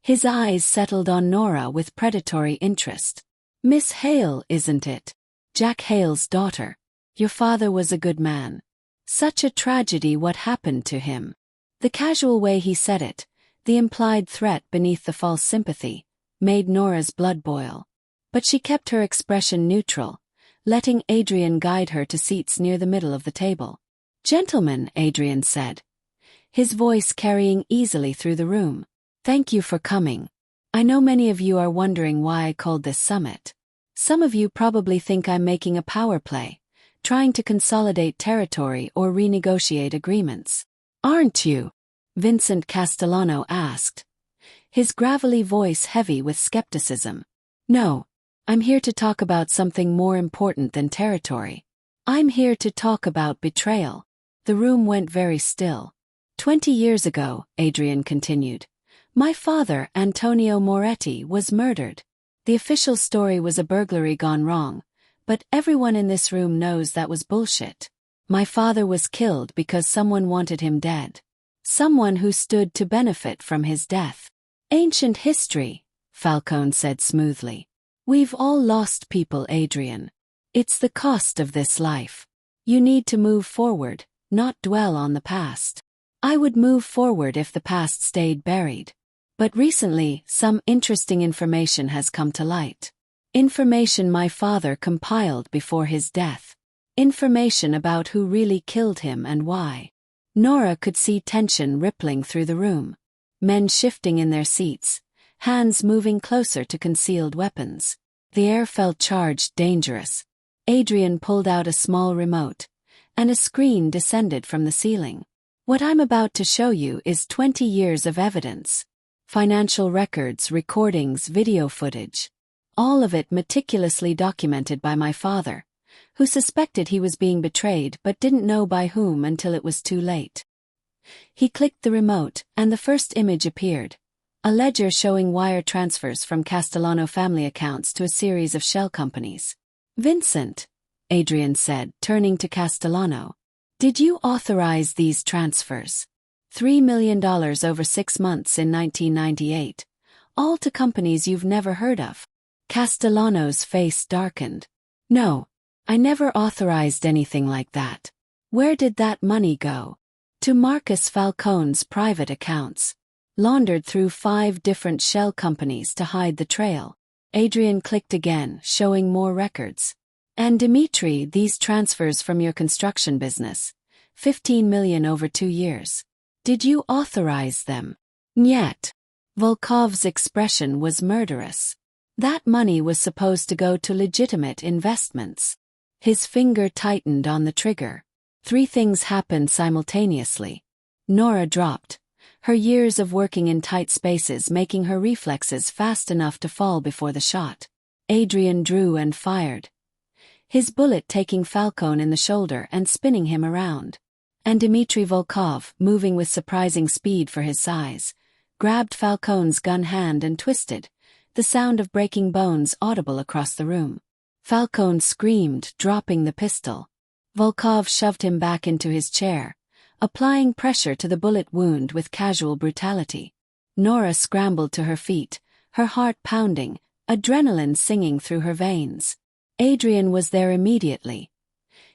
His eyes settled on Nora with predatory interest. "Miss Hale, isn't it? Jack Hale's daughter. Your father was a good man. Such a tragedy what happened to him." The casual way he said it, the implied threat beneath the false sympathy, made Nora's blood boil. But she kept her expression neutral, letting Adrian guide her to seats near the middle of the table. "Gentlemen," Adrian said, his voice carrying easily through the room, "thank you for coming. I know many of you are wondering why I called this summit. Some of you probably think I'm making a power play, trying to consolidate territory or renegotiate agreements. Aren't you?" Vincent Castellano asked, his gravelly voice heavy with skepticism. "No, I'm here to talk about something more important than territory. I'm here to talk about betrayal." The room went very still. 20 years ago," Adrian continued, "my father, Antonio Moretti, was murdered. The official story was a burglary gone wrong, but everyone in this room knows that was bullshit. My father was killed because someone wanted him dead. Someone who stood to benefit from his death." "Ancient history," Falcone said smoothly. "We've all lost people, Adrian. It's the cost of this life. You need to move forward, not dwell on the past." "I would move forward if the past stayed buried. But recently, some interesting information has come to light. Information my father compiled before his death. Information about who really killed him and why." Nora could see tension rippling through the room. Men shifting in their seats, hands moving closer to concealed weapons. The air felt charged, dangerous. Adrian pulled out a small remote, and a screen descended from the ceiling. "What I'm about to show you is 20 years of evidence. Financial records, recordings, video footage. All of it meticulously documented by my father, who suspected he was being betrayed but didn't know by whom until it was too late." He clicked the remote, and the first image appeared. A ledger showing wire transfers from Castellano family accounts to a series of shell companies. "Vincent," Adrian said, turning to Castellano, "did you authorize these transfers? $3 million over 6 months in 1998, all to companies you've never heard of." Castellano's face darkened. "No, I never authorized anything like that. Where did that money go?" "To Marcus Falcone's private accounts, laundered through 5 different shell companies to hide the trail." Adrian clicked again, showing more records. And Dmitri, these transfers from your construction business. 15 million over 2 years. Did you authorize them? Nyet. Volkov's expression was murderous. That money was supposed to go to legitimate investments. His finger tightened on the trigger. 3 things happened simultaneously. Nora dropped, her years of working in tight spaces making her reflexes fast enough to fall before the shot. Adrian drew and fired, his bullet taking Falcone in the shoulder and spinning him around. And Dmitry Volkov, moving with surprising speed for his size, grabbed Falcone's gun hand and twisted, the sound of breaking bones audible across the room. Falcone screamed, dropping the pistol. Volkov shoved him back into his chair, applying pressure to the bullet wound with casual brutality. Nora scrambled to her feet, her heart pounding, adrenaline singing through her veins. Adrian was there immediately,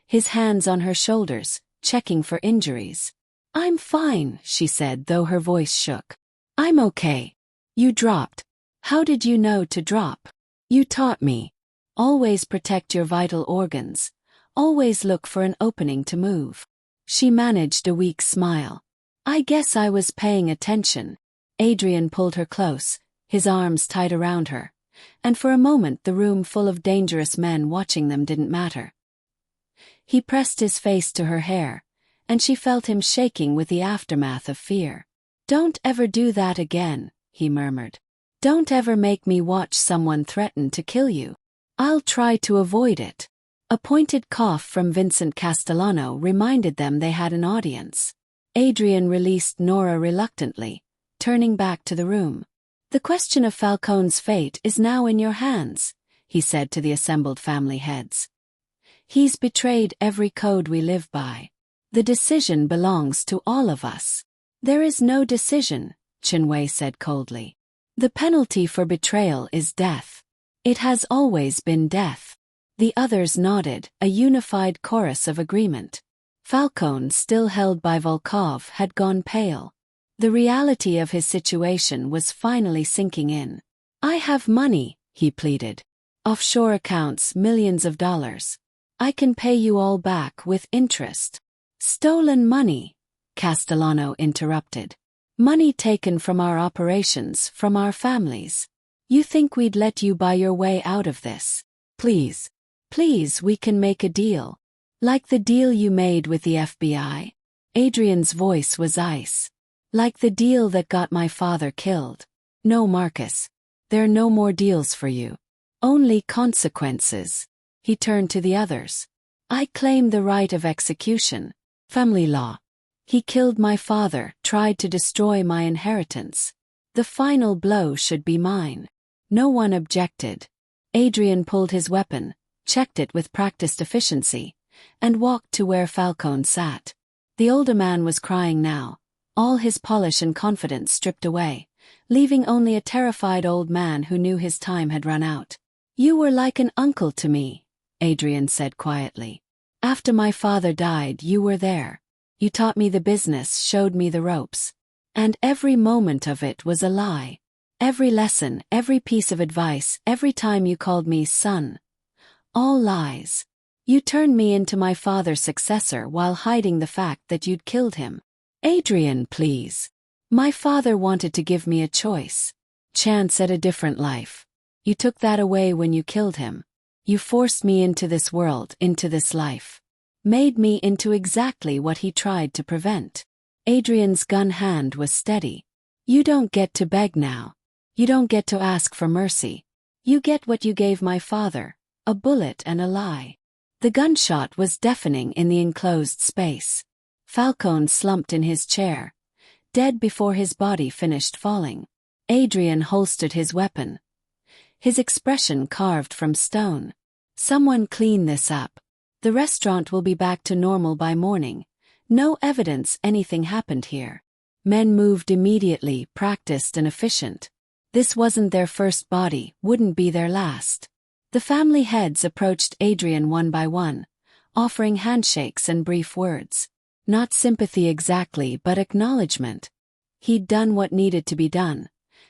his hands on her shoulders, checking for injuries. "I'm fine," she said, though her voice shook. "I'm okay." "You dropped. How did you know to drop?" "You taught me. Always protect your vital organs. Always look for an opening to move." She managed a weak smile. "I guess I was paying attention." Adrian pulled her close, his arms tight around her, and for a moment the room full of dangerous men watching them didn't matter. He pressed his face to her hair, and she felt him shaking with the aftermath of fear. "Don't ever do that again," he murmured. "Don't ever make me watch someone threaten to kill you." "I'll try to avoid it." A pointed cough from Vincent Castellano reminded them they had an audience. Adrian released Nora reluctantly, turning back to the room. "The question of Falcone's fate is now in your hands," he said to the assembled family heads. "He's betrayed every code we live by. The decision belongs to all of us." "There is no decision," Chinwei said coldly. "The penalty for betrayal is death. It has always been death." The others nodded, a unified chorus of agreement. Falcone, still held by Volkov, had gone pale. The reality of his situation was finally sinking in. "I have money," he pleaded. "Offshore accounts, millions of dollars. I can pay you all back with interest." "Stolen money," Castellano interrupted. "Money taken from our operations, from our families. You think we'd let you buy your way out of this? Please. Please, we can make a deal. Like the deal you made with the FBI?" Adrian's voice was ice. "Like the deal that got my father killed. No, Marcus. There are no more deals for you. Only consequences." He turned to the others. "I claim the right of execution. Family law. He killed my father, tried to destroy my inheritance. The final blow should be mine." No one objected. Adrian pulled his weapon, checked it with practiced efficiency, and walked to where Falcone sat. The older man was crying now, all his polish and confidence stripped away, leaving only a terrified old man who knew his time had run out. "You were like an uncle to me," Adrian said quietly. "After my father died, you were there. You taught me the business, showed me the ropes. And every moment of it was a lie. Every lesson, every piece of advice, every time you called me son. All lies. You turned me into my father's successor while hiding the fact that you'd killed him." "Adrian, please. My father wanted to give me a choice. Chance at a different life. You took that away when you killed him. You forced me into this world, into this life. Made me into exactly what he tried to prevent." Adrian's gun hand was steady. "You don't get to beg now. You don't get to ask for mercy. You get what you gave my father. A bullet and a lie." The gunshot was deafening in the enclosed space. Falcone slumped in his chair, dead before his body finished falling. Adrian holstered his weapon, his expression carved from stone. "Someone clean this up. The restaurant will be back to normal by morning. No evidence anything happened here." Men moved immediately, practiced and efficient. This wasn't their first body, wouldn't be their last. The family heads approached Adrian one by one, offering handshakes and brief words. Not sympathy exactly, but acknowledgement. He'd done what needed to be done,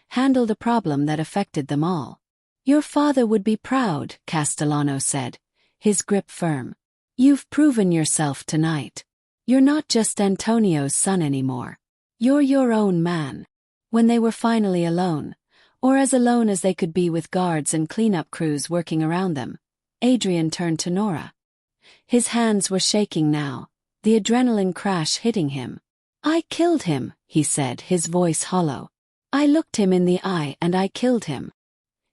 handled a problem that affected them all. "Your father would be proud," Castellano said, his grip firm. "You've proven yourself tonight. You're not just Antonio's son anymore. You're your own man." When they were finally alone, or as alone as they could be with guards and cleanup crews working around them, Adrian turned to Nora. His hands were shaking now, the adrenaline crash hitting him. "I killed him," he said, his voice hollow. "I looked him in the eye and I killed him.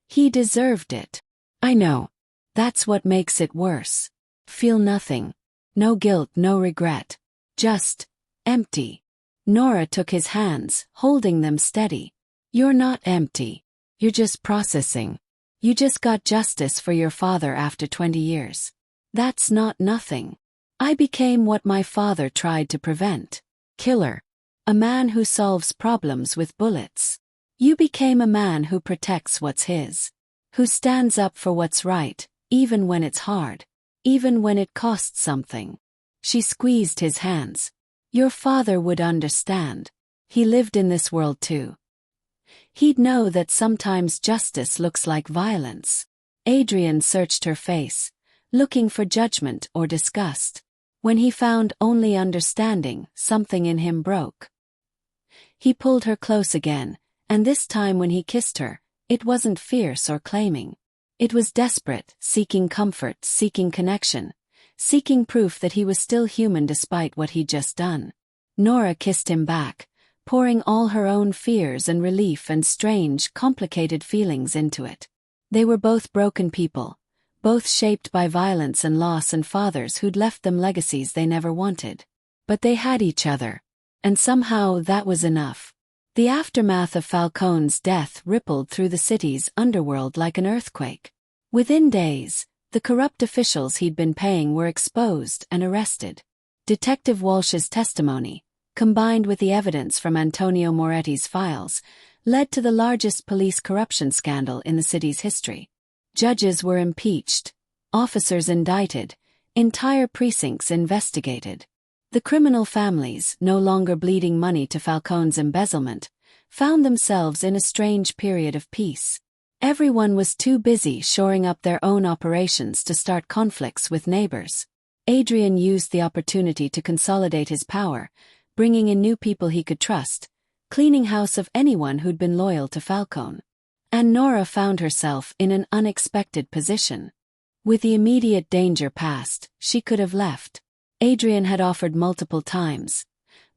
He deserved it." "I know. That's what makes it worse. Feel nothing. No guilt, no regret. Just empty." Nora took his hands, holding them steady. "You're not empty. You're just processing. You just got justice for your father after 20 years. That's not nothing. I became what my father tried to prevent. Killer. A man who solves problems with bullets. You became a man who protects what's his. Who stands up for what's right, even when it's hard. Even when it costs something." She squeezed his hands. "Your father would understand. He lived in this world too. He'd know that sometimes justice looks like violence." Adrian searched her face, looking for judgment or disgust. When he found only understanding, something in him broke. He pulled her close again, and this time when he kissed her, it wasn't fierce or claiming. It was desperate, seeking comfort, seeking connection, seeking proof that he was still human despite what he'd just done. Nora kissed him back, pouring all her own fears and relief and strange, complicated feelings into it. They were both broken people, both shaped by violence and loss and fathers who'd left them legacies they never wanted. But they had each other, and somehow that was enough. The aftermath of Falcone's death rippled through the city's underworld like an earthquake. Within days, the corrupt officials he'd been paying were exposed and arrested. Detective Walsh's testimony, combined with the evidence from Antonio Moretti's files, led to the largest police corruption scandal in the city's history. Judges were impeached, officers indicted, entire precincts investigated. The criminal families, no longer bleeding money to Falcone's embezzlement, found themselves in a strange period of peace. Everyone was too busy shoring up their own operations to start conflicts with neighbors. Adrian used the opportunity to consolidate his power, bringing in new people he could trust, cleaning house of anyone who'd been loyal to Falcone. And Nora found herself in an unexpected position. With the immediate danger past, she could have left. Adrian had offered multiple times.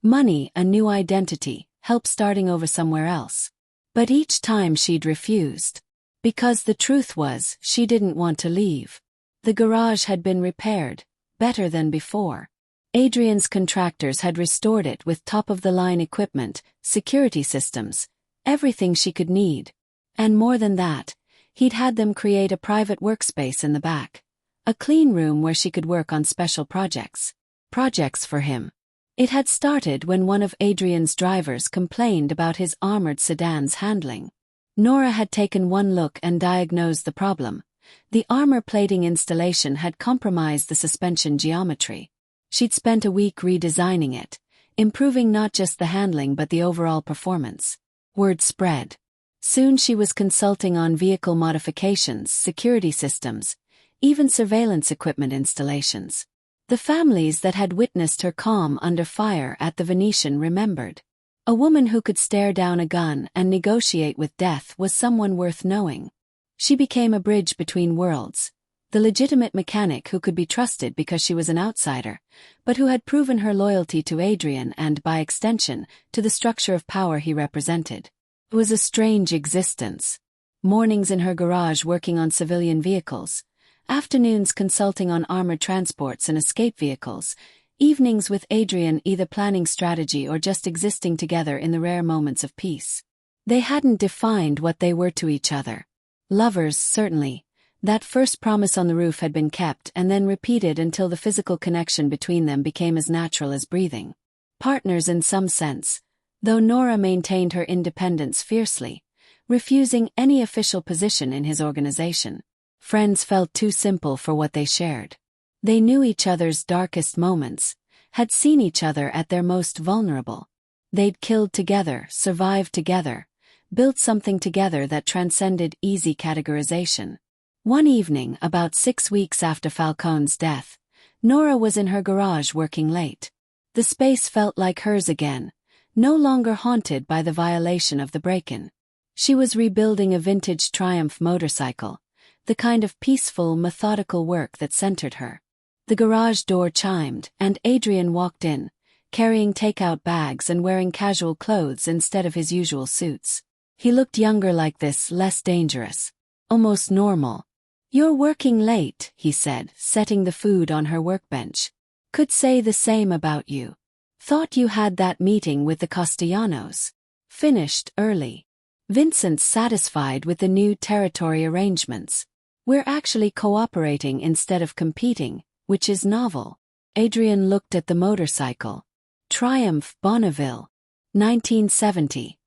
Money, a new identity, help starting over somewhere else. But each time she'd refused. Because the truth was, she didn't want to leave. The garage had been repaired, better than before. Adrian's contractors had restored it with top-of-the-line equipment, security systems, everything she could need. And more than that, he'd had them create a private workspace in the back. A clean room where she could work on special projects. Projects for him. It had started when one of Adrian's drivers complained about his armored sedan's handling. Nora had taken one look and diagnosed the problem. The armor plating installation had compromised the suspension geometry. She'd spent a week redesigning it, improving not just the handling but the overall performance. Word spread. Soon she was consulting on vehicle modifications, security systems, even surveillance equipment installations. The families that had witnessed her calm under fire at the Venetian remembered. A woman who could stare down a gun and negotiate with death was someone worth knowing. She became a bridge between worlds, the legitimate mechanic who could be trusted because she was an outsider, but who had proven her loyalty to Adrian and, by extension, to the structure of power he represented. It was a strange existence. Mornings in her garage working on civilian vehicles, afternoons consulting on armored transports and escape vehicles, evenings with Adrian either planning strategy or just existing together in the rare moments of peace. They hadn't defined what they were to each other. Lovers, certainly. That first promise on the roof had been kept and then repeated until the physical connection between them became as natural as breathing. Partners in some sense, though Nora maintained her independence fiercely, refusing any official position in his organization. Friends felt too simple for what they shared. They knew each other's darkest moments, had seen each other at their most vulnerable. They'd killed together, survived together, built something together that transcended easy categorization. One evening, about 6 weeks after Falcone's death, Nora was in her garage working late. The space felt like hers again, no longer haunted by the violation of the break-in. She was rebuilding a vintage Triumph motorcycle, the kind of peaceful, methodical work that centered her. The garage door chimed, and Adrian walked in, carrying takeout bags and wearing casual clothes instead of his usual suits. He looked younger like this, less dangerous. Almost normal. "You're working late," he said, setting the food on her workbench. "Could say the same about you. Thought you had that meeting with the Castellanos. Finished early." Vincent's satisfied with the new territory arrangements. "We're actually cooperating instead of competing, which is novel." Adrian looked at the motorcycle. Triumph Bonneville. 1970.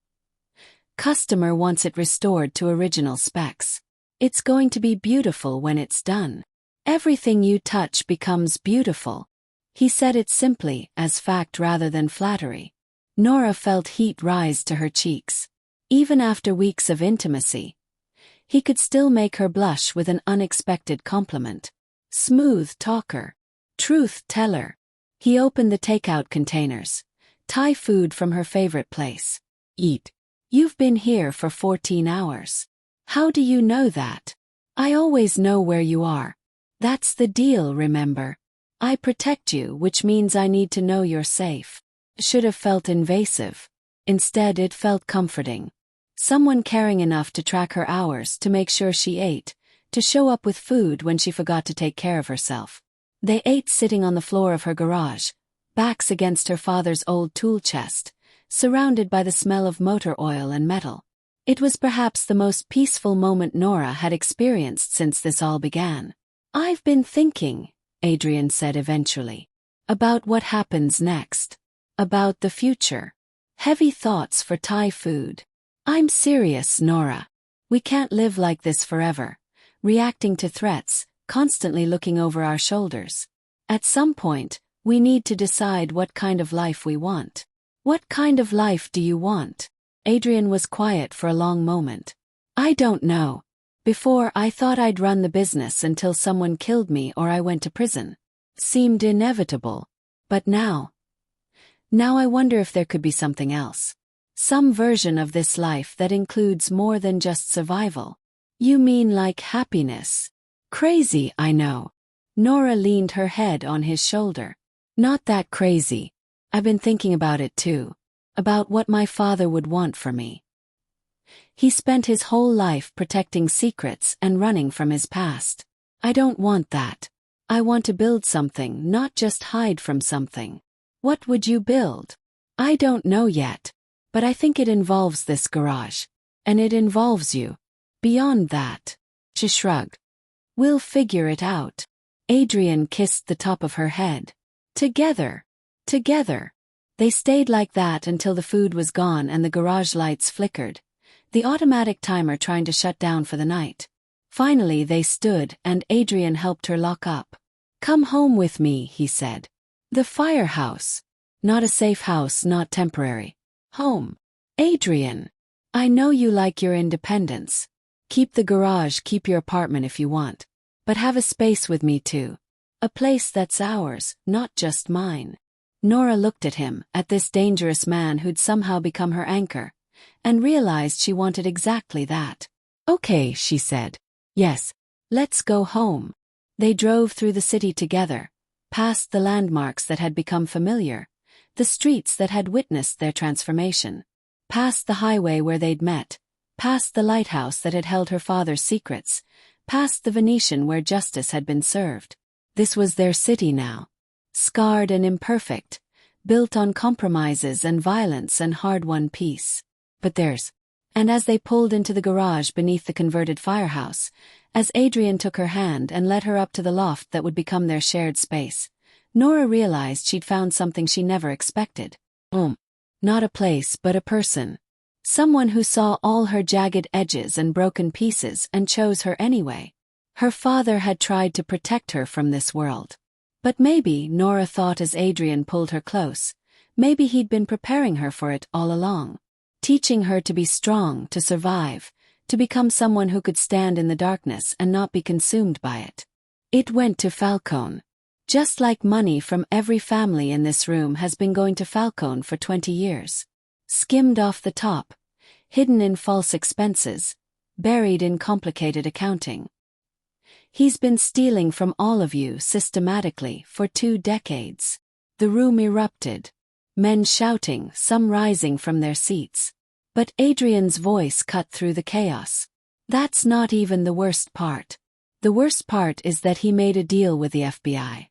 Customer wants it restored to original specs. It's going to be beautiful when it's done. Everything you touch becomes beautiful. He said it simply, as fact rather than flattery. Nora felt heat rise to her cheeks. Even after weeks of intimacy, he could still make her blush with an unexpected compliment. Smooth talker. Truth teller. He opened the takeout containers. Thai food from her favorite place. "Eat. You've been here for 14 hours. How do you know that?" "I always know where you are. That's the deal, remember? I protect you, which means I need to know you're safe." Should have felt invasive. Instead, it felt comforting. Someone caring enough to track her hours, to make sure she ate, to show up with food when she forgot to take care of herself. They ate sitting on the floor of her garage, backs against her father's old tool chest, surrounded by the smell of motor oil and metal. It was perhaps the most peaceful moment Nora had experienced since this all began. "I've been thinking," Adrian said eventually, "about what happens next. About the future. Heavy thoughts for Thai food. I'm serious, Nora. We can't live like this forever, reacting to threats, constantly looking over our shoulders. At some point, we need to decide what kind of life we want." "What kind of life do you want?" Adrian was quiet for a long moment. "I don't know. Before, I thought I'd run the business until someone killed me or I went to prison. Seemed inevitable. But now I wonder if there could be something else. Some version of this life that includes more than just survival." "You mean like happiness?" "Crazy, I know." Nora leaned her head on his shoulder. "Not that crazy. I've been thinking about it too. About what my father would want for me. He spent his whole life protecting secrets and running from his past. I don't want that. I want to build something, not just hide from something." "What would you build?" "I don't know yet. But I think it involves this garage. And it involves you. Beyond that." She shrugged. "We'll figure it out." Adrian kissed the top of her head. Together. Together. They stayed like that until the food was gone and the garage lights flickered, the automatic timer trying to shut down for the night. Finally they stood and Adrian helped her lock up. "Come home with me," he said. "The firehouse. Not a safe house, not temporary. Home." "Adrian. I know you like your independence. Keep the garage, keep your apartment if you want. But have a space with me too. A place that's ours, not just mine." Nora looked at him, at this dangerous man who'd somehow become her anchor, and realized she wanted exactly that. "Okay," she said. "Yes. Let's go home." They drove through the city together, past the landmarks that had become familiar, the streets that had witnessed their transformation, past the highway where they'd met, past the lighthouse that had held her father's secrets, past the Venetian where justice had been served. This was their city now. Scarred and imperfect, built on compromises and violence and hard-won peace. But theirs. And as they pulled into the garage beneath the converted firehouse, as Adrian took her hand and led her up to the loft that would become their shared space, Nora realized she'd found something she never expected. Not a place, but a person. Someone who saw all her jagged edges and broken pieces and chose her anyway. Her father had tried to protect her from this world. But maybe, Nora thought as Adrian pulled her close, maybe he'd been preparing her for it all along. Teaching her to be strong, to survive, to become someone who could stand in the darkness and not be consumed by it. It went to Falcone. Just like money from every family in this room has been going to Falcone for 20 years. Skimmed off the top, hidden in false expenses, buried in complicated accounting. He's been stealing from all of you systematically for 2 decades. The room erupted. Men shouting, some rising from their seats. But Adrian's voice cut through the chaos. That's not even the worst part. The worst part is that he made a deal with the FBI.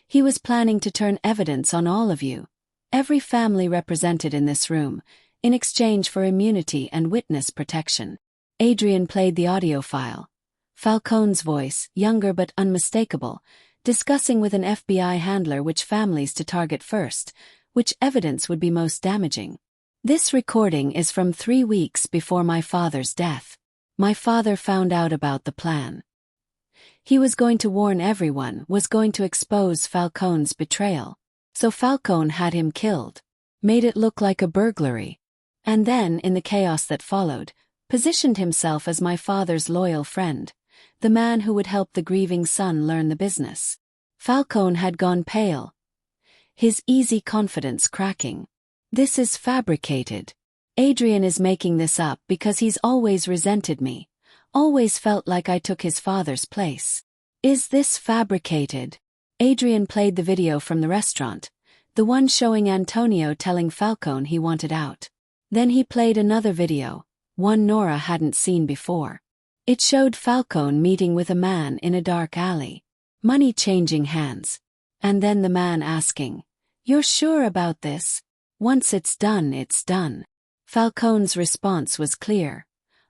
He was planning to turn evidence on all of you, every family represented in this room, in exchange for immunity and witness protection. Adrian played the audio file. Falcone's voice, younger but unmistakable, discussing with an FBI handler which families to target first, which evidence would be most damaging. This recording is from 3 weeks before my father's death. My father found out about the plan. He was going to warn everyone, was going to expose Falcone's betrayal. So Falcone had him killed, made it look like a burglary, and then, in the chaos that followed, positioned himself as my father's loyal friend, the man who would help the grieving son learn the business. Falcone had gone pale, his easy confidence cracking. This is fabricated. Adrian is making this up because he's always resented me, always felt like I took his father's place. Is this fabricated? Adrian played the video from the restaurant, the one showing Antonio telling Falcone he wanted out. Then he played another video, one Nora hadn't seen before. It showed Falcone meeting with a man in a dark alley, money changing hands, and then the man asking, "You're sure about this? Once it's done, it's done." Falcone's response was clear.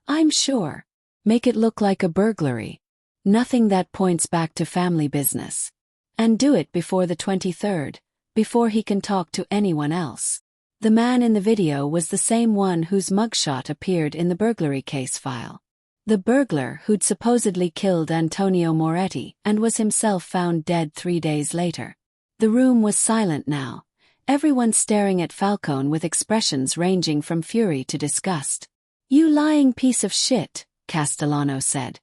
"I'm sure. Make it look like a burglary. Nothing that points back to family business. And do it before the 23rd, before he can talk to anyone else." The man in the video was the same one whose mugshot appeared in the burglary case file. The burglar who'd supposedly killed Antonio Moretti and was himself found dead 3 days later. The room was silent now, everyone staring at Falcone with expressions ranging from fury to disgust. "You lying piece of shit," Castellano said,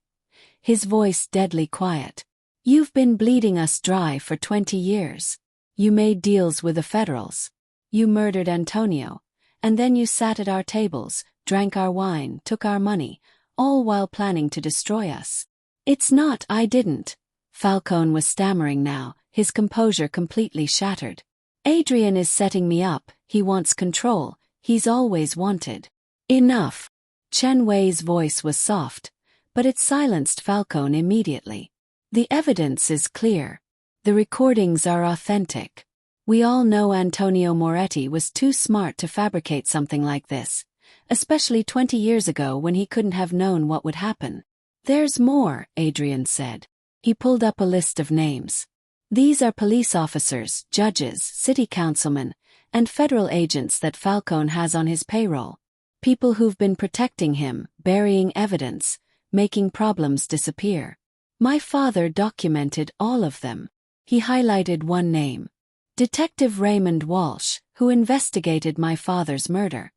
his voice deadly quiet. "You've been bleeding us dry for 20 years. You made deals with the federals. You murdered Antonio, and then you sat at our tables, drank our wine, took our money, all while planning to destroy us." "It's not, I didn't." Falcone was stammering now, his composure completely shattered. "Adrian is setting me up, he wants control, he's always wanted." "Enough." Chen Wei's voice was soft, but it silenced Falcone immediately. "The evidence is clear. The recordings are authentic. We all know Antonio Moretti was too smart to fabricate something like this, especially 20 years ago when he couldn't have known what would happen." "There's more," Adrian said. He pulled up a list of names. "These are police officers, judges, city councilmen, and federal agents that Falcone has on his payroll. People who've been protecting him, burying evidence, making problems disappear. My father documented all of them." He highlighted one name. "Detective Raymond Walsh, who investigated my father's murder.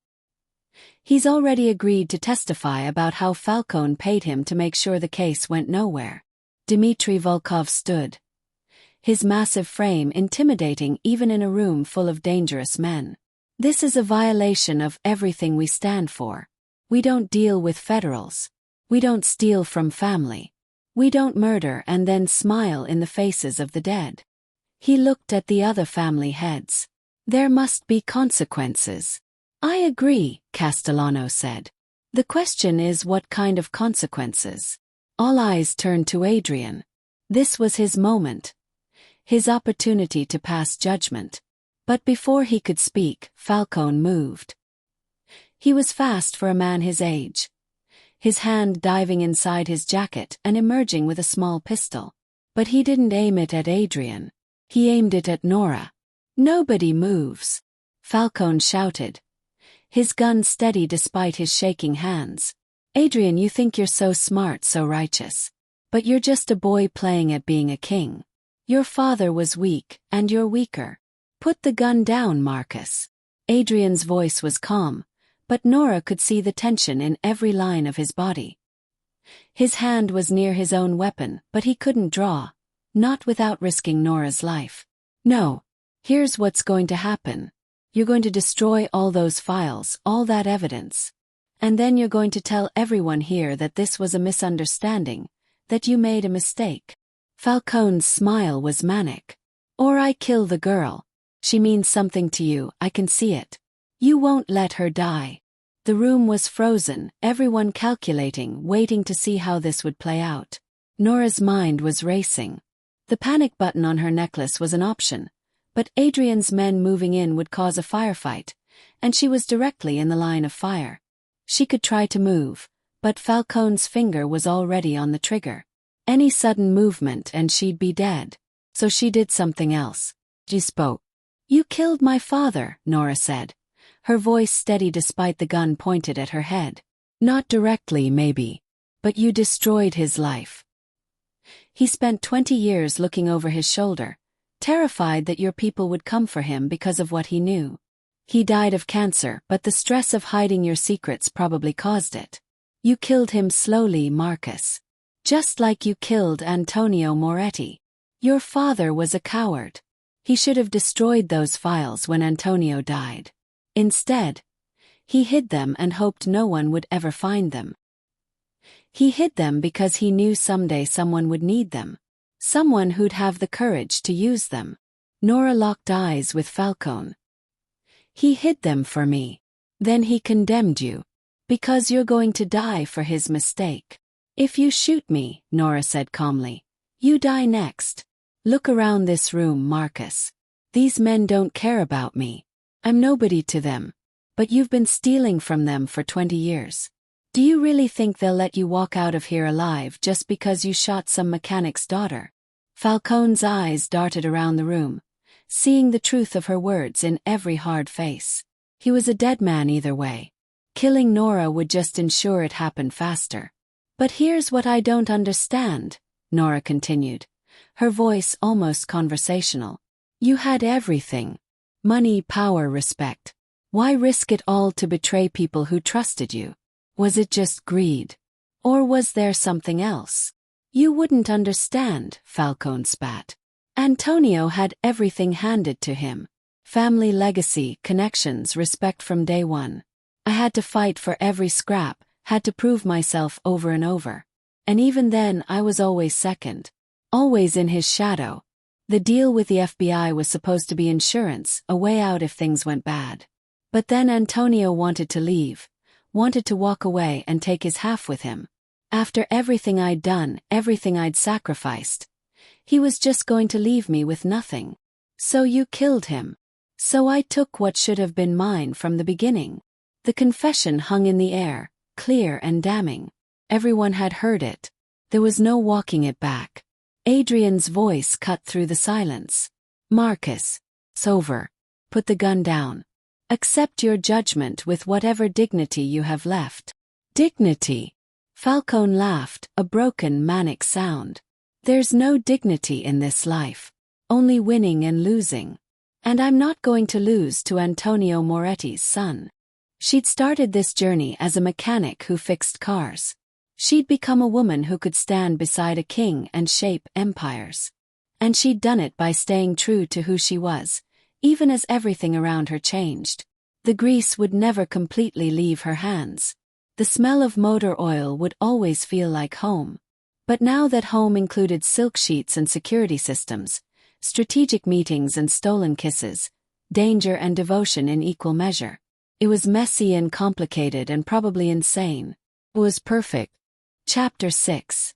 He's already agreed to testify about how Falcone paid him to make sure the case went nowhere." Dmitry Volkov stood, his massive frame intimidating even in a room full of dangerous men. "This is a violation of everything we stand for. We don't deal with federals. We don't steal from family. We don't murder and then smile in the faces of the dead." He looked at the other family heads. "There must be consequences." "I agree," Castellano said. "The question is what kind of consequences?" All eyes turned to Adrian. This was his moment, his opportunity to pass judgment. But before he could speak, Falcone moved. He was fast for a man his age, his hand diving inside his jacket and emerging with a small pistol. But he didn't aim it at Adrian. He aimed it at Nora. "Nobody moves," Falcone shouted, his gun steady despite his shaking hands. "Adrian, you think you're so smart, so righteous. But you're just a boy playing at being a king. Your father was weak, and you're weaker. Put the gun down, Marcus." Adrian's voice was calm, but Nora could see the tension in every line of his body. His hand was near his own weapon, but he couldn't draw, not without risking Nora's life. No. Here's what's going to happen. You're going to destroy all those files, all that evidence. And then you're going to tell everyone here that this was a misunderstanding, that you made a mistake. Falcone's smile was manic. Or I kill the girl. She means something to you, I can see it. You won't let her die. The room was frozen, everyone calculating, waiting to see how this would play out. Nora's mind was racing. The panic button on her necklace was an option, but Adrian's men moving in would cause a firefight, and she was directly in the line of fire. She could try to move, but Falcone's finger was already on the trigger. Any sudden movement and she'd be dead. So she did something else. She spoke. You killed my father, Nora said, her voice steady despite the gun pointed at her head. Not directly, maybe, but you destroyed his life. He spent 20 years looking over his shoulder, terrified that your people would come for him because of what he knew. He died of cancer, but the stress of hiding your secrets probably caused it. You killed him slowly, Marcus. Just like you killed Antonio Moretti. Your father was a coward. He should have destroyed those files when Antonio died. Instead, he hid them and hoped no one would ever find them. He hid them because he knew someday someone would need them. Someone who'd have the courage to use them. Nora locked eyes with Falcone. He hid them for me. Then he condemned you. Because you're going to die for his mistake. If you shoot me, Nora said calmly, you die next. Look around this room, Marcus. These men don't care about me. I'm nobody to them. But you've been stealing from them for 20 years. Do you really think they'll let you walk out of here alive just because you shot some mechanic's daughter? Falcone's eyes darted around the room, seeing the truth of her words in every hard face. He was a dead man either way. Killing Nora would just ensure it happened faster. But here's what I don't understand, Nora continued, her voice almost conversational. You had everything. Money, power, respect. Why risk it all to betray people who trusted you? Was it just greed? Or was there something else? You wouldn't understand, Falcone spat. Antonio had everything handed to him. Family legacy, connections, respect from day one. I had to fight for every scrap, had to prove myself over and over. And even then I was always second. Always in his shadow. The deal with the FBI was supposed to be insurance, a way out if things went bad. But then Antonio wanted to leave, wanted to walk away and take his half with him. After everything I'd done, everything I'd sacrificed. He was just going to leave me with nothing. So you killed him. So I took what should have been mine from the beginning. The confession hung in the air, clear and damning. Everyone had heard it. There was no walking it back. Adrian's voice cut through the silence. Marcus, it's over. Put the gun down. Accept your judgment with whatever dignity you have left. Dignity. Falcone laughed, a broken, manic sound. There's no dignity in this life. Only winning and losing. And I'm not going to lose to Antonio Moretti's son. She'd started this journey as a mechanic who fixed cars. She'd become a woman who could stand beside a king and shape empires. And she'd done it by staying true to who she was, even as everything around her changed. The grease would never completely leave her hands. The smell of motor oil would always feel like home. But now that home included silk sheets and security systems, strategic meetings and stolen kisses, danger and devotion in equal measure. It was messy and complicated and probably insane. It was perfect. Chapter 6.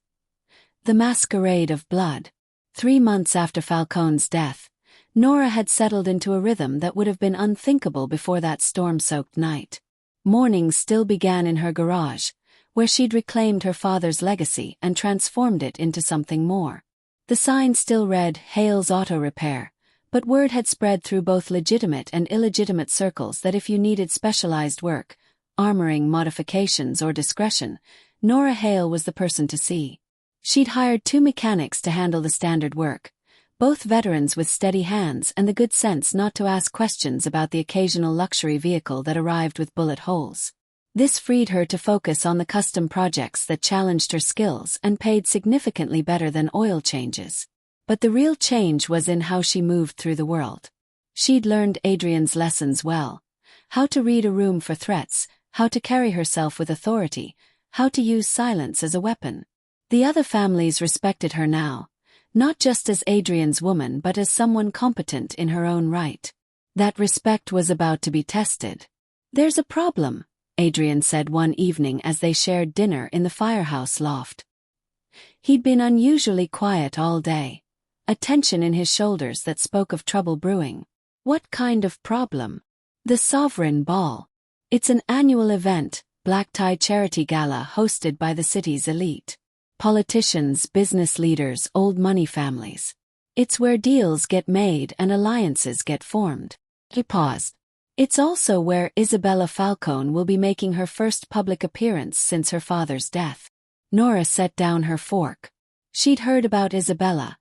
The Masquerade of Blood. 3 months after Falcone's death, Nora had settled into a rhythm that would have been unthinkable before that storm-soaked night. Mornings still began in her garage, where she'd reclaimed her father's legacy and transformed it into something more. The sign still read, Hale's Auto Repair, but word had spread through both legitimate and illegitimate circles that if you needed specialized work, armoring, modifications, or discretion, Nora Hale was the person to see. She'd hired 2 mechanics to handle the standard work, both veterans with steady hands and the good sense not to ask questions about the occasional luxury vehicle that arrived with bullet holes. This freed her to focus on the custom projects that challenged her skills and paid significantly better than oil changes. But the real change was in how she moved through the world. She'd learned Adrian's lessons well. How to read a room for threats, how to carry herself with authority, how to use silence as a weapon. The other families respected her now, not just as Adrian's woman but as someone competent in her own right. That respect was about to be tested. "There's a problem," Adrian said one evening as they shared dinner in the firehouse loft. He'd been unusually quiet all day, a tension in his shoulders that spoke of trouble brewing. "What kind of problem?" "The Sovereign Ball. It's an annual event, black-tie charity gala hosted by the city's elite. Politicians, business leaders, old money families. It's where deals get made and alliances get formed." He paused. "It's also where Isabella Falcone will be making her first public appearance since her father's death." Nora set down her fork. She'd heard about Isabella,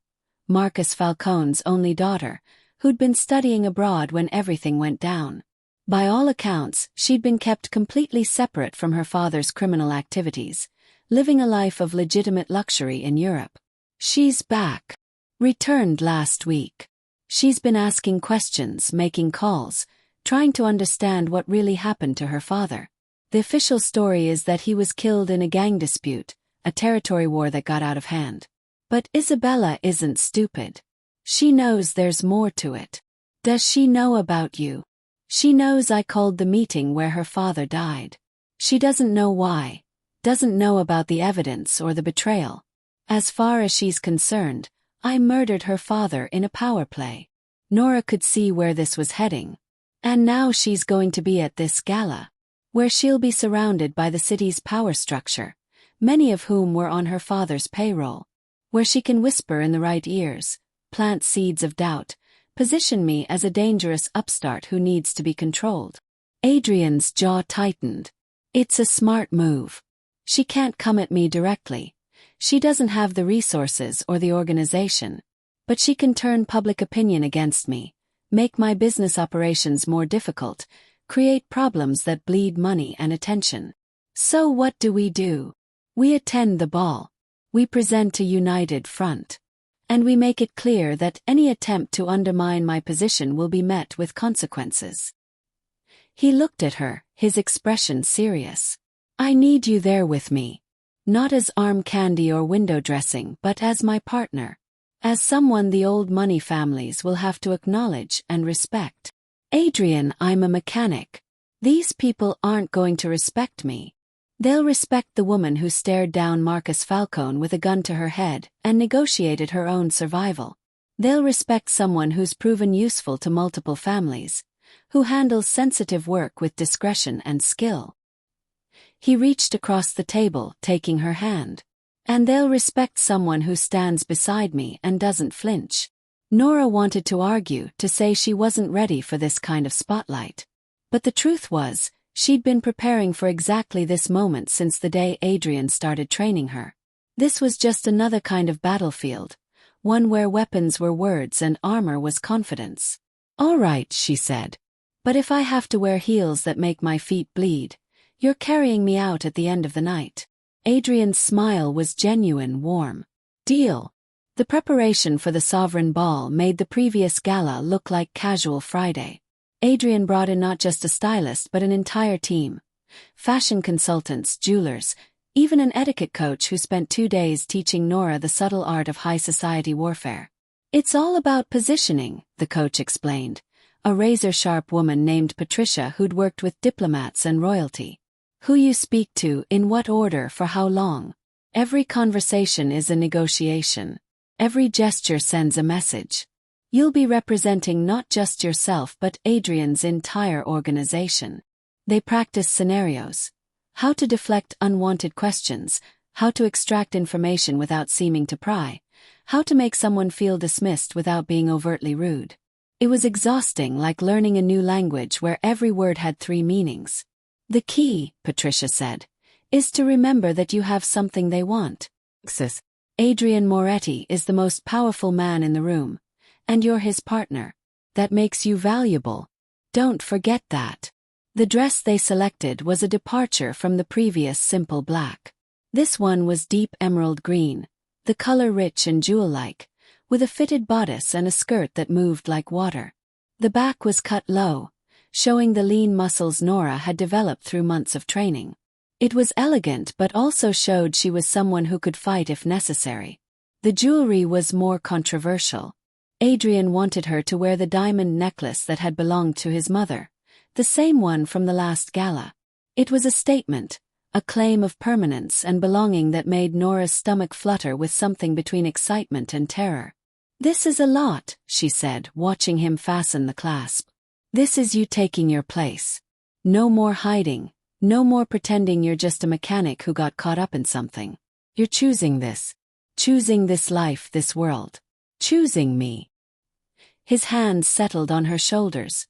Marcus Falcone's only daughter, who'd been studying abroad when everything went down. By all accounts, she'd been kept completely separate from her father's criminal activities, living a life of legitimate luxury in Europe. "She's back. Returned last week. She's been asking questions, making calls, trying to understand what really happened to her father. The official story is that he was killed in a gang dispute, a territory war that got out of hand. But Isabella isn't stupid. She knows there's more to it." "Does she know about you?" "She knows I called the meeting where her father died. She doesn't know why, doesn't know about the evidence or the betrayal. As far as she's concerned, I murdered her father in a power play." Nora could see where this was heading. And now she's going to be at this gala, where she'll be surrounded by the city's power structure, many of whom were on her father's payroll, where she can whisper in the right ears, plant seeds of doubt, position me as a dangerous upstart who needs to be controlled. Adrian's jaw tightened. "It's a smart move. She can't come at me directly. She doesn't have the resources or the organization. But she can turn public opinion against me, make my business operations more difficult, create problems that bleed money and attention. So what do? We attend the ball. We present a united front. And we make it clear that any attempt to undermine my position will be met with consequences." He looked at her, his expression serious. "I need you there with me. Not as arm candy or window dressing but as my partner. As someone the old money families will have to acknowledge and respect." "Adrian, I'm a mechanic. These people aren't going to respect me. They'll respect the woman who stared down Marcus Falcone with a gun to her head and negotiated her own survival. They'll respect someone who's proven useful to multiple families, who handles sensitive work with discretion and skill." He reached across the table, taking her hand. "And they'll respect someone who stands beside me and doesn't flinch." Nora wanted to argue, to say she wasn't ready for this kind of spotlight. But the truth was, she'd been preparing for exactly this moment since the day Adrian started training her. This was just another kind of battlefield, one where weapons were words and armor was confidence. "All right," she said. "But if I have to wear heels that make my feet bleed, you're carrying me out at the end of the night." Adrian's smile was genuine, warm. "Deal." The preparation for the Sovereign Ball made the previous gala look like casual Friday. Adrian brought in not just a stylist but an entire team. Fashion consultants, jewelers, even an etiquette coach who spent 2 days teaching Nora the subtle art of high society warfare. "It's all about positioning," the coach explained, a razor-sharp woman named Patricia who'd worked with diplomats and royalty. "Who you speak to, in what order, for how long. Every conversation is a negotiation. Every gesture sends a message. You'll be representing not just yourself but Adrian's entire organization." They practiced scenarios. How to deflect unwanted questions, how to extract information without seeming to pry, how to make someone feel dismissed without being overtly rude. It was exhausting, like learning a new language where every word had 3 meanings. "The key," Patricia said, "is to remember that you have something they want. Adrian Moretti is the most powerful man in the room, And you're his partner. That makes you valuable. Don't forget that. The dress they selected was a departure from the previous simple black. This one was deep emerald green, the color rich and jewel-like, with a fitted bodice and a skirt that moved like water. The back was cut low, showing the lean muscles Nora had developed through months of training. It was elegant but also showed she was someone who could fight if necessary. The jewelry was more controversial. Adrian wanted her to wear the diamond necklace that had belonged to his mother, the same one from the last gala. It was a statement, a claim of permanence and belonging that made Nora's stomach flutter with something between excitement and terror. "This is a lot," she said, watching him fasten the clasp. "This is you taking your place. No more hiding, no more pretending you're just a mechanic who got caught up in something. You're choosing this. Choosing this life, this world. Choosing me." His hands settled on her shoulders,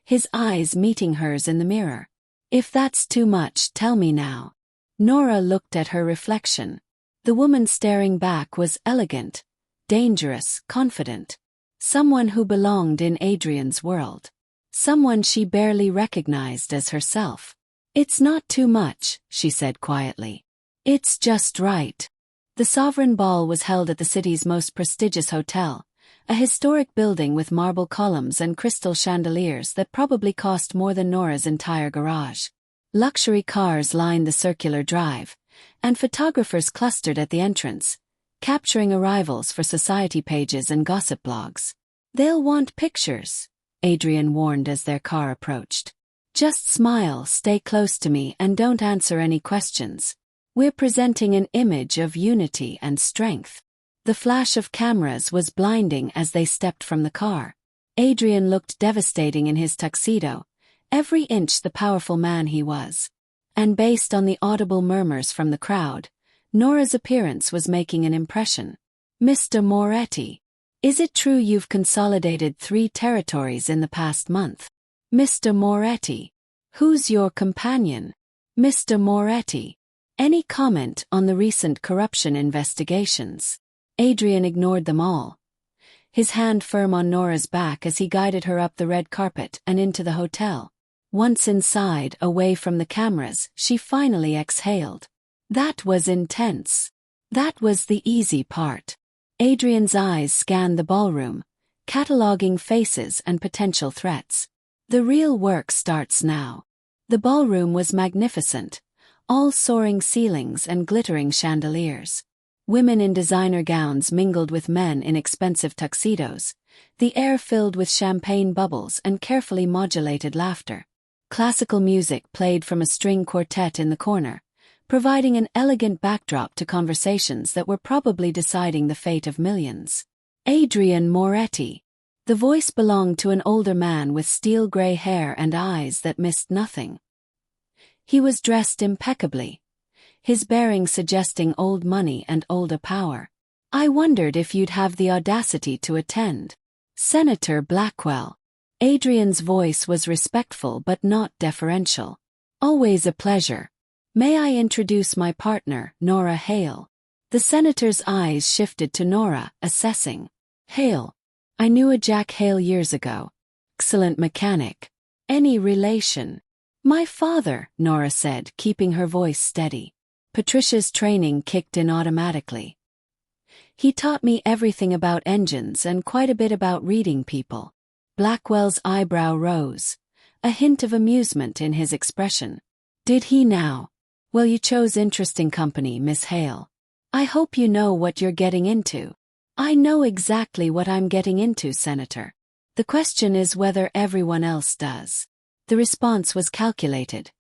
his eyes meeting hers in the mirror. "If that's too much, tell me now." Nora looked at her reflection. The woman staring back was elegant, dangerous, confident. Someone who belonged in Adrian's world. Someone she barely recognized as herself. "It's not too much," she said quietly. "It's just right." The Sovereign Ball was held at the city's most prestigious hotel, a historic building with marble columns and crystal chandeliers that probably cost more than Nora's entire garage. Luxury cars lined the circular drive, and photographers clustered at the entrance, capturing arrivals for society pages and gossip blogs. "They'll want pictures," Adrian warned as their car approached. "Just smile, stay close to me, and don't answer any questions. We're presenting an image of unity and strength." The flash of cameras was blinding as they stepped from the car. Adrian looked devastating in his tuxedo, every inch the powerful man he was. And based on the audible murmurs from the crowd, Nora's appearance was making an impression. "Mr. Moretti, is it true you've consolidated 3 territories in the past month? Mr. Moretti, who's your companion? Mr. Moretti, any comment on the recent corruption investigations?" Adrian ignored them all, his hand firm on Nora's back as he guided her up the red carpet and into the hotel. Once inside, away from the cameras, she finally exhaled. That was intense. That was the easy part. Adrian's eyes scanned the ballroom, cataloging faces and potential threats. The real work starts now. The ballroom was magnificent, all soaring ceilings and glittering chandeliers. Women in designer gowns mingled with men in expensive tuxedos, the air filled with champagne bubbles and carefully modulated laughter. Classical music played from a string quartet in the corner, providing an elegant backdrop to conversations that were probably deciding the fate of millions. Adrian Moretti. The voice belonged to an older man with steel-gray hair and eyes that missed nothing. He was dressed impeccably, his bearing suggesting old money and older power. "I wondered if you'd have the audacity to attend. Senator Blackwell." Adrian's voice was respectful but not deferential. "Always a pleasure. May I introduce my partner, Nora Hale?" The senator's eyes shifted to Nora, assessing. "Hale. I knew a Jack Hale years ago. Excellent mechanic. Any relation?" "My father," Nora said, keeping her voice steady. Patricia's training kicked in automatically. "He taught me everything about engines and quite a bit about reading people." Blackwell's eyebrow rose, a hint of amusement in his expression. "Did he now? Well, you chose interesting company, Miss Hale. I hope you know what you're getting into." "I know exactly what I'm getting into, Senator. The question is whether everyone else does." The response was calculated,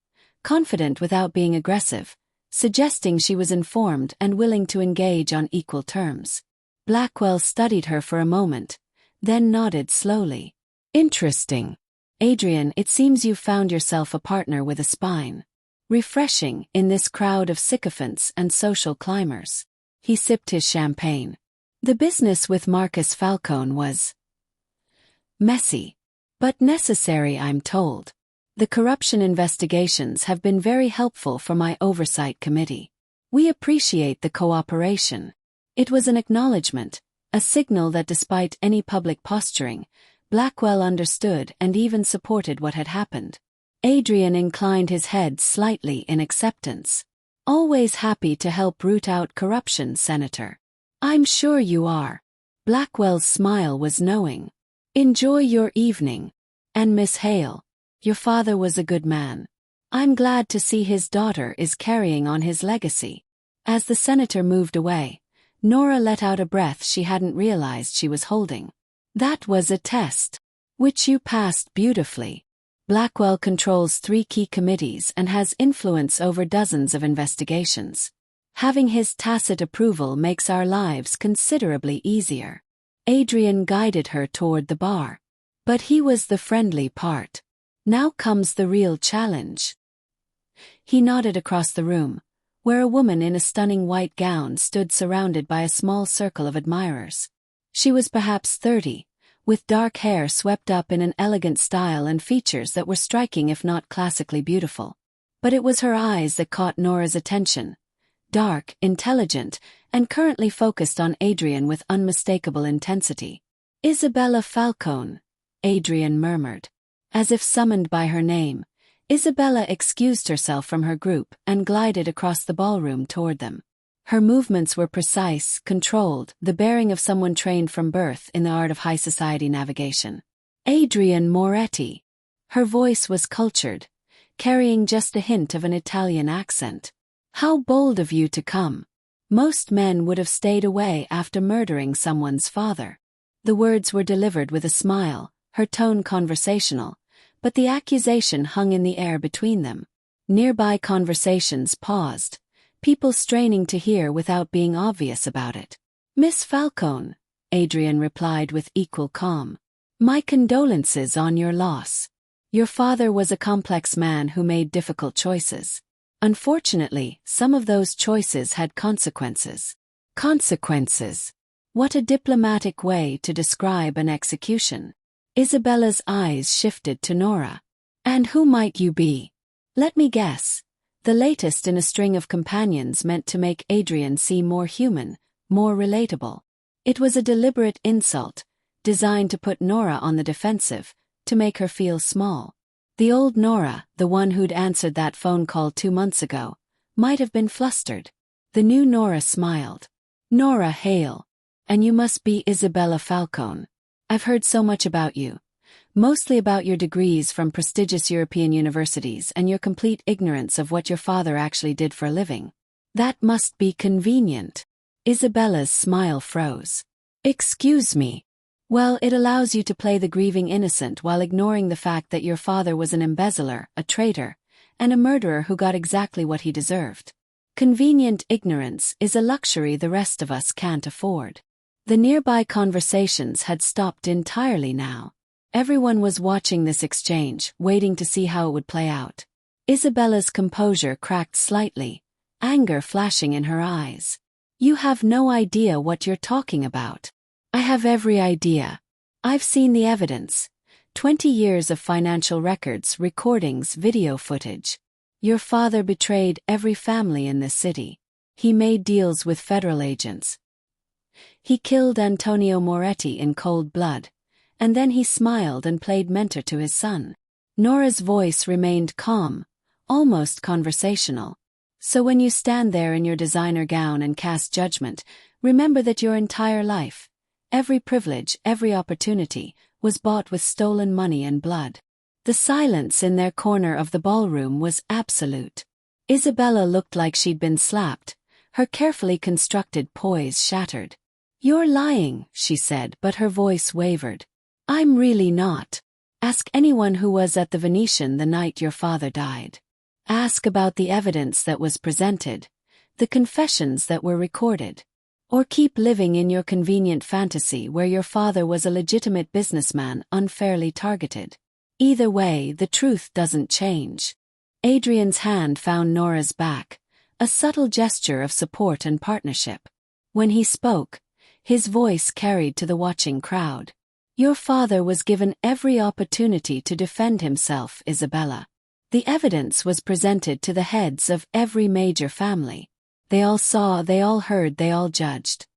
confident without being aggressive, suggesting she was informed and willing to engage on equal terms. Blackwell studied her for a moment, then nodded slowly. "Interesting. Adrian, it seems you've found yourself a partner with a spine. Refreshing in this crowd of sycophants and social climbers." He sipped his champagne. "The business with Marcus Falcone was messy, but necessary, I'm told. The corruption investigations have been very helpful for my oversight committee. We appreciate the cooperation." It was an acknowledgement, A signal that despite any public posturing, Blackwell understood and even supported what had happened. Adrian inclined his head slightly in acceptance. Always happy to help root out corruption, Senator. I'm sure you are. Blackwell's smile was knowing. Enjoy your evening. And Miss Hale, your father was a good man. I'm glad to see his daughter is carrying on his legacy. As the senator moved away, Nora let out a breath she hadn't realized she was holding. That was a test, which you passed beautifully. Blackwell controls 3 key committees and has influence over dozens of investigations. Having his tacit approval makes our lives considerably easier. Adrian guided her toward the bar. But he was the friendly part. Now comes the real challenge. He nodded across the room, where a woman in a stunning white gown stood surrounded by a small circle of admirers. She was perhaps 30, with dark hair swept up in an elegant style and features that were striking if not classically beautiful. But it was her eyes that caught Nora's attention. Dark, intelligent, and currently focused on Adrian with unmistakable intensity. Isabella Falcone, Adrian murmured. As if summoned by her name, Isabella excused herself from her group and glided across the ballroom toward them. Her movements were precise, controlled, the bearing of someone trained from birth in the art of high society navigation. Adrian Moretti. Her voice was cultured, carrying just a hint of an Italian accent. How bold of you to come. Most men would have stayed away after murdering someone's father. The words were delivered with a smile, her tone conversational, but the accusation hung in the air between them. Nearby conversations paused, people straining to hear without being obvious about it. Miss Falcone, Adrian replied with equal calm. My condolences on your loss. Your father was a complex man who made difficult choices. Unfortunately, some of those choices had consequences. Consequences. What a diplomatic way to describe an execution. Isabella's eyes shifted to Nora. And who might you be? Let me guess. The latest in a string of companions meant to make Adrian seem more human, more relatable. It was a deliberate insult, designed to put Nora on the defensive, to make her feel small. The old Nora, the one who'd answered that phone call 2 months ago, might have been flustered. The new Nora smiled. Nora Hale. And you must be Isabella Falcone. I've heard so much about you. Mostly about your degrees from prestigious European universities and your complete ignorance of what your father actually did for a living. That must be convenient. Isabella's smile froze. Excuse me. Well, it allows you to play the grieving innocent while ignoring the fact that your father was an embezzler, a traitor, and a murderer who got exactly what he deserved. Convenient ignorance is a luxury the rest of us can't afford. The nearby conversations had stopped entirely now. Everyone was watching this exchange, waiting to see how it would play out. Isabella's composure cracked slightly, anger flashing in her eyes. You have no idea what you're talking about. I have every idea. I've seen the evidence. 20 years of financial records, recordings, video footage. Your father betrayed every family in this city. He made deals with federal agents. He killed Antonio Moretti in cold blood, and then he smiled and played mentor to his son. Nora's voice remained calm, almost conversational. So when you stand there in your designer gown and cast judgment, remember that your entire life, every privilege, every opportunity, was bought with stolen money and blood. The silence in their corner of the ballroom was absolute. Isabella looked like she'd been slapped, her carefully constructed poise shattered. You're lying, she said, but her voice wavered. I'm really not. Ask anyone who was at the Venetian the night your father died. Ask about the evidence that was presented, the confessions that were recorded. Or keep living in your convenient fantasy where your father was a legitimate businessman unfairly targeted. Either way, the truth doesn't change. Adrian's hand found Nora's back, a subtle gesture of support and partnership. When he spoke, his voice carried to the watching crowd. Your father was given every opportunity to defend himself, Isabella. The evidence was presented to the heads of every major family. They all saw, they all heard, they all judged.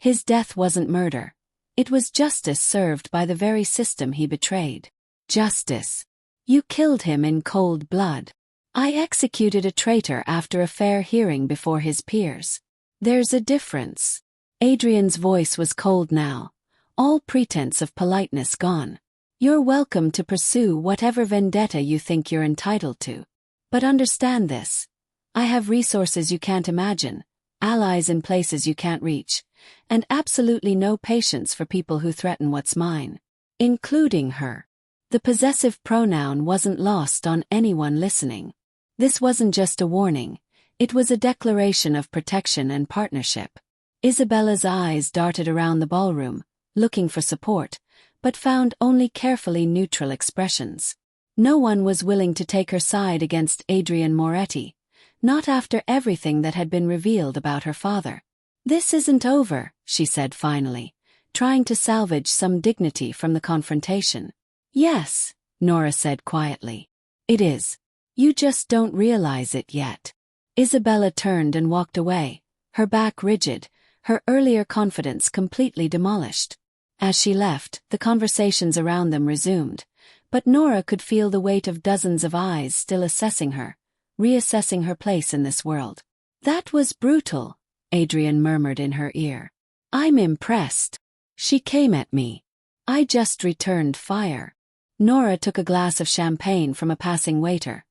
His death wasn't murder. It was justice served by the very system he betrayed. Justice. You killed him in cold blood. I executed a traitor after a fair hearing before his peers. There's a difference. Adrian's voice was cold now, all pretense of politeness gone. You're welcome to pursue whatever vendetta you think you're entitled to. But understand this. I have resources you can't imagine, allies in places you can't reach, and absolutely no patience for people who threaten what's mine. Including her. The possessive pronoun wasn't lost on anyone listening. This wasn't just a warning, it was a declaration of protection and partnership. Isabella's eyes darted around the ballroom, looking for support, but found only carefully neutral expressions. No one was willing to take her side against Adrian Moretti, not after everything that had been revealed about her father. This isn't over, she said finally, trying to salvage some dignity from the confrontation. Yes, Nora said quietly. It is. You just don't realize it yet. Isabella turned and walked away, her back rigid, her earlier confidence completely demolished. As she left, the conversations around them resumed, but Nora could feel the weight of dozens of eyes still assessing her, reassessing her place in this world. That was brutal, Adrian murmured in her ear. I'm impressed. She came at me. I just returned fire. Nora took a glass of champagne from a passing waiter.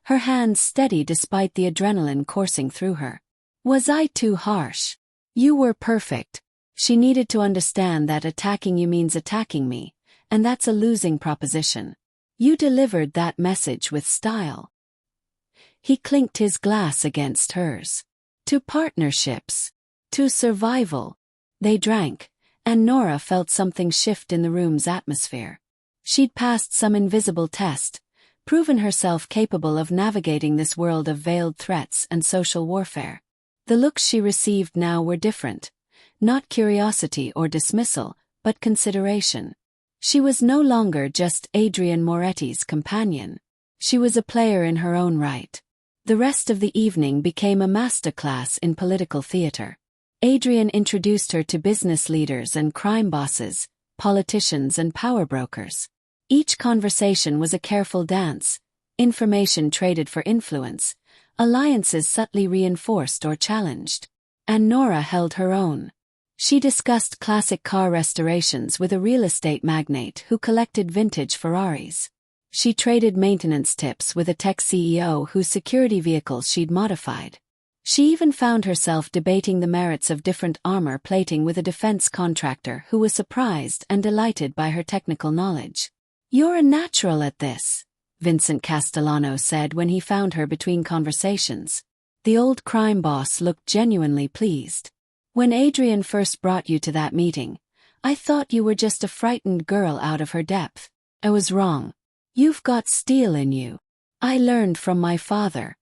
Her hands steady despite the adrenaline coursing through her. Was I too harsh? You were perfect. She needed to understand that attacking you means attacking me, and that's a losing proposition. You delivered that message with style. He clinked his glass against hers. To partnerships. To survival. They drank, and Nora felt something shift in the room's atmosphere. She'd passed some invisible test, proven herself capable of navigating this world of veiled threats and social warfare. The looks she received now were different. Not curiosity or dismissal, but consideration. She was no longer just Adrian Moretti's companion. She was a player in her own right. The rest of the evening became a masterclass in political theater. Adrian introduced her to business leaders and crime bosses, politicians and power brokers. Each conversation was a careful dance, information traded for influence, alliances subtly reinforced or challenged. And Nora held her own. She discussed classic car restorations with a real estate magnate who collected vintage Ferraris. She traded maintenance tips with a tech CEO whose security vehicles she'd modified. She even found herself debating the merits of different armor plating with a defense contractor who was surprised and delighted by her technical knowledge. You're a natural at this, Vincent Castellano said when he found her between conversations. The old crime boss looked genuinely pleased. When Adrian first brought you to that meeting, I thought you were just a frightened girl out of her depth. I was wrong. You've got steel in you. I learned from my father.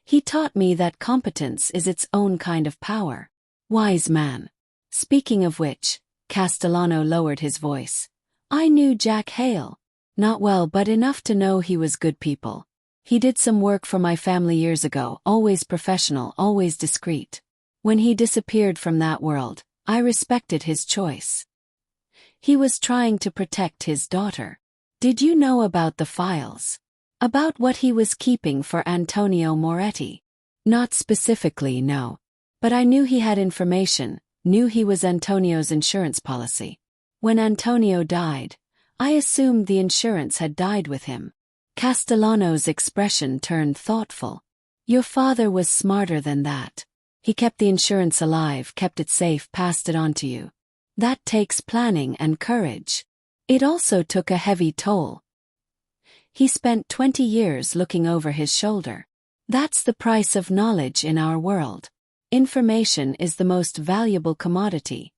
He taught me that competence is its own kind of power. Wise man. Speaking of which, Castellano lowered his voice. I knew Jack Hale. Not well, but enough to know he was good people. He did some work for my family years ago, always professional, always discreet. When he disappeared from that world, I respected his choice. He was trying to protect his daughter. Did you know about the files? About what he was keeping for Antonio Moretti? Not specifically, no. But I knew he had information, knew he was Antonio's insurance policy. When Antonio died, I assumed the insurance had died with him. Castellano's expression turned thoughtful. Your father was smarter than that. He kept the insurance alive, kept it safe, passed it on to you. That takes planning and courage. It also took a heavy toll. He spent 20 years looking over his shoulder. That's the price of knowledge in our world. Information is the most valuable commodity,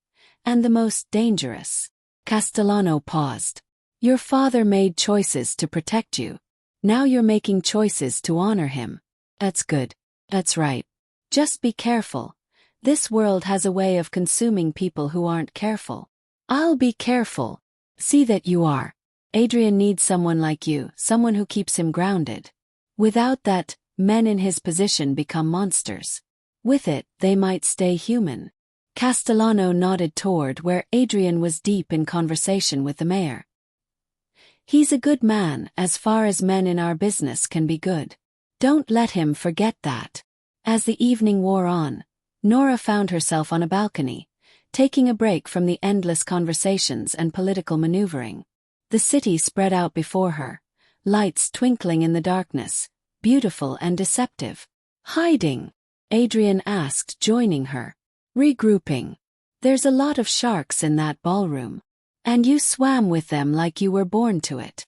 and the most dangerous. Castellano paused. Your father made choices to protect you. Now you're making choices to honor him. That's good. That's right. Just be careful. This world has a way of consuming people who aren't careful. I'll be careful. See that you are. Adrian needs someone like you, someone who keeps him grounded. Without that, men in his position become monsters. With it, they might stay human. Castellano nodded toward where Adrian was deep in conversation with the mayor. He's a good man, as far as men in our business can be good. Don't let him forget that. As the evening wore on, Nora found herself on a balcony, taking a break from the endless conversations and political maneuvering. The city spread out before her, lights twinkling in the darkness, beautiful and deceptive. Hiding? Adrian asked, joining her. Regrouping. There's a lot of sharks in that ballroom. And you swam with them like you were born to it.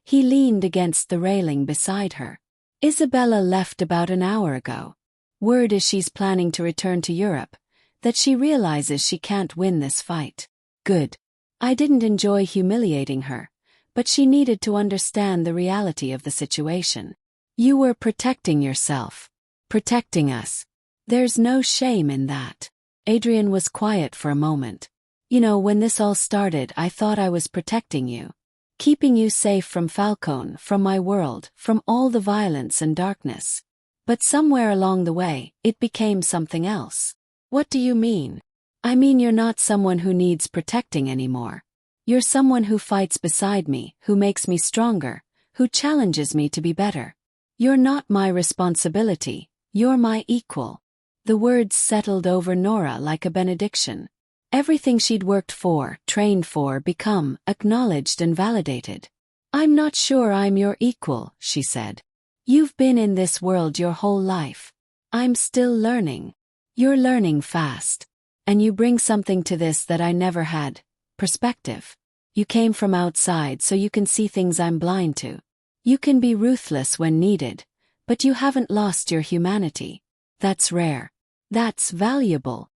He leaned against the railing beside her. Isabella left about an hour ago. Word is she's planning to return to Europe, that she realizes she can't win this fight. Good. I didn't enjoy humiliating her, but she needed to understand the reality of the situation. You were protecting yourself. Protecting us. There's no shame in that. Adrian was quiet for a moment. You know, when this all started, I thought I was protecting you. Keeping you safe from Falcone, from my world, from all the violence and darkness. But somewhere along the way, it became something else. What do you mean? I mean you're not someone who needs protecting anymore. You're someone who fights beside me, who makes me stronger, who challenges me to be better. You're not my responsibility, you're my equal. The words settled over Nora like a benediction. Everything she'd worked for, trained for, become, acknowledged and validated. I'm not sure I'm your equal, she said. You've been in this world your whole life. I'm still learning. You're learning fast. And you bring something to this that I never had. Perspective. You came from outside so you can see things I'm blind to. You can be ruthless when needed, but you haven't lost your humanity. That's rare. That's valuable.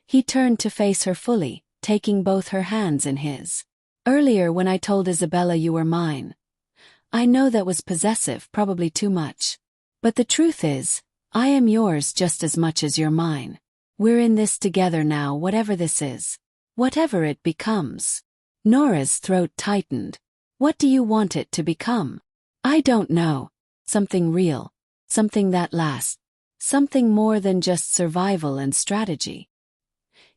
He turned to face her fully, taking both her hands in his. Earlier when I told Isabella you were mine. I know that was possessive, probably too much. But the truth is, I am yours just as much as you're mine. We're in this together now, whatever this is. Whatever it becomes. Nora's throat tightened. What do you want it to become? I don't know. Something real. Something that lasts. Something more than just survival and strategy.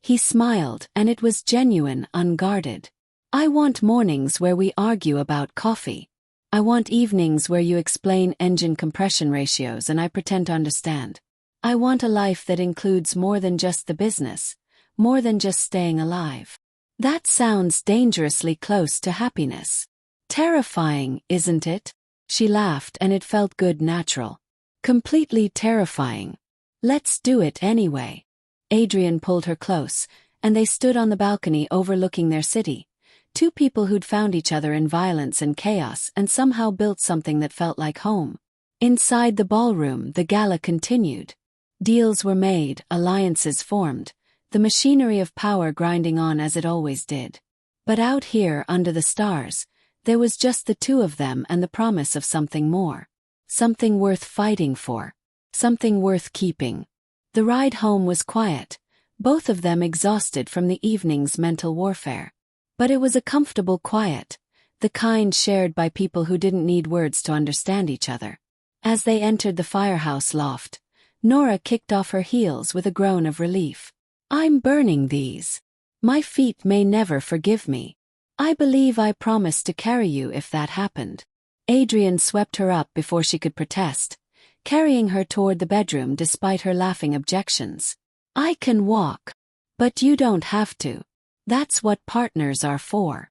He smiled, and it was genuine, unguarded. I want mornings where we argue about coffee. I want evenings where you explain engine compression ratios and I pretend to understand. I want a life that includes more than just the business, more than just staying alive. That sounds dangerously close to happiness. Terrifying, isn't it? She laughed and it felt good, natural. Completely terrifying. Let's do it anyway. Adrian pulled her close, and they stood on the balcony overlooking their city. Two people who'd found each other in violence and chaos and somehow built something that felt like home. Inside the ballroom, the gala continued. Deals were made, alliances formed, the machinery of power grinding on as it always did. But out here, under the stars, there was just the two of them and the promise of something more. Something worth fighting for. Something worth keeping. The ride home was quiet, both of them exhausted from the evening's mental warfare. But it was a comfortable quiet, the kind shared by people who didn't need words to understand each other. As they entered the firehouse loft, Nora kicked off her heels with a groan of relief. I'm burning these. My feet may never forgive me. I believe I promised to carry you if that happened. Adrian swept her up before she could protest, carrying her toward the bedroom despite her laughing objections. I can walk. But you don't have to. That's what partners are for.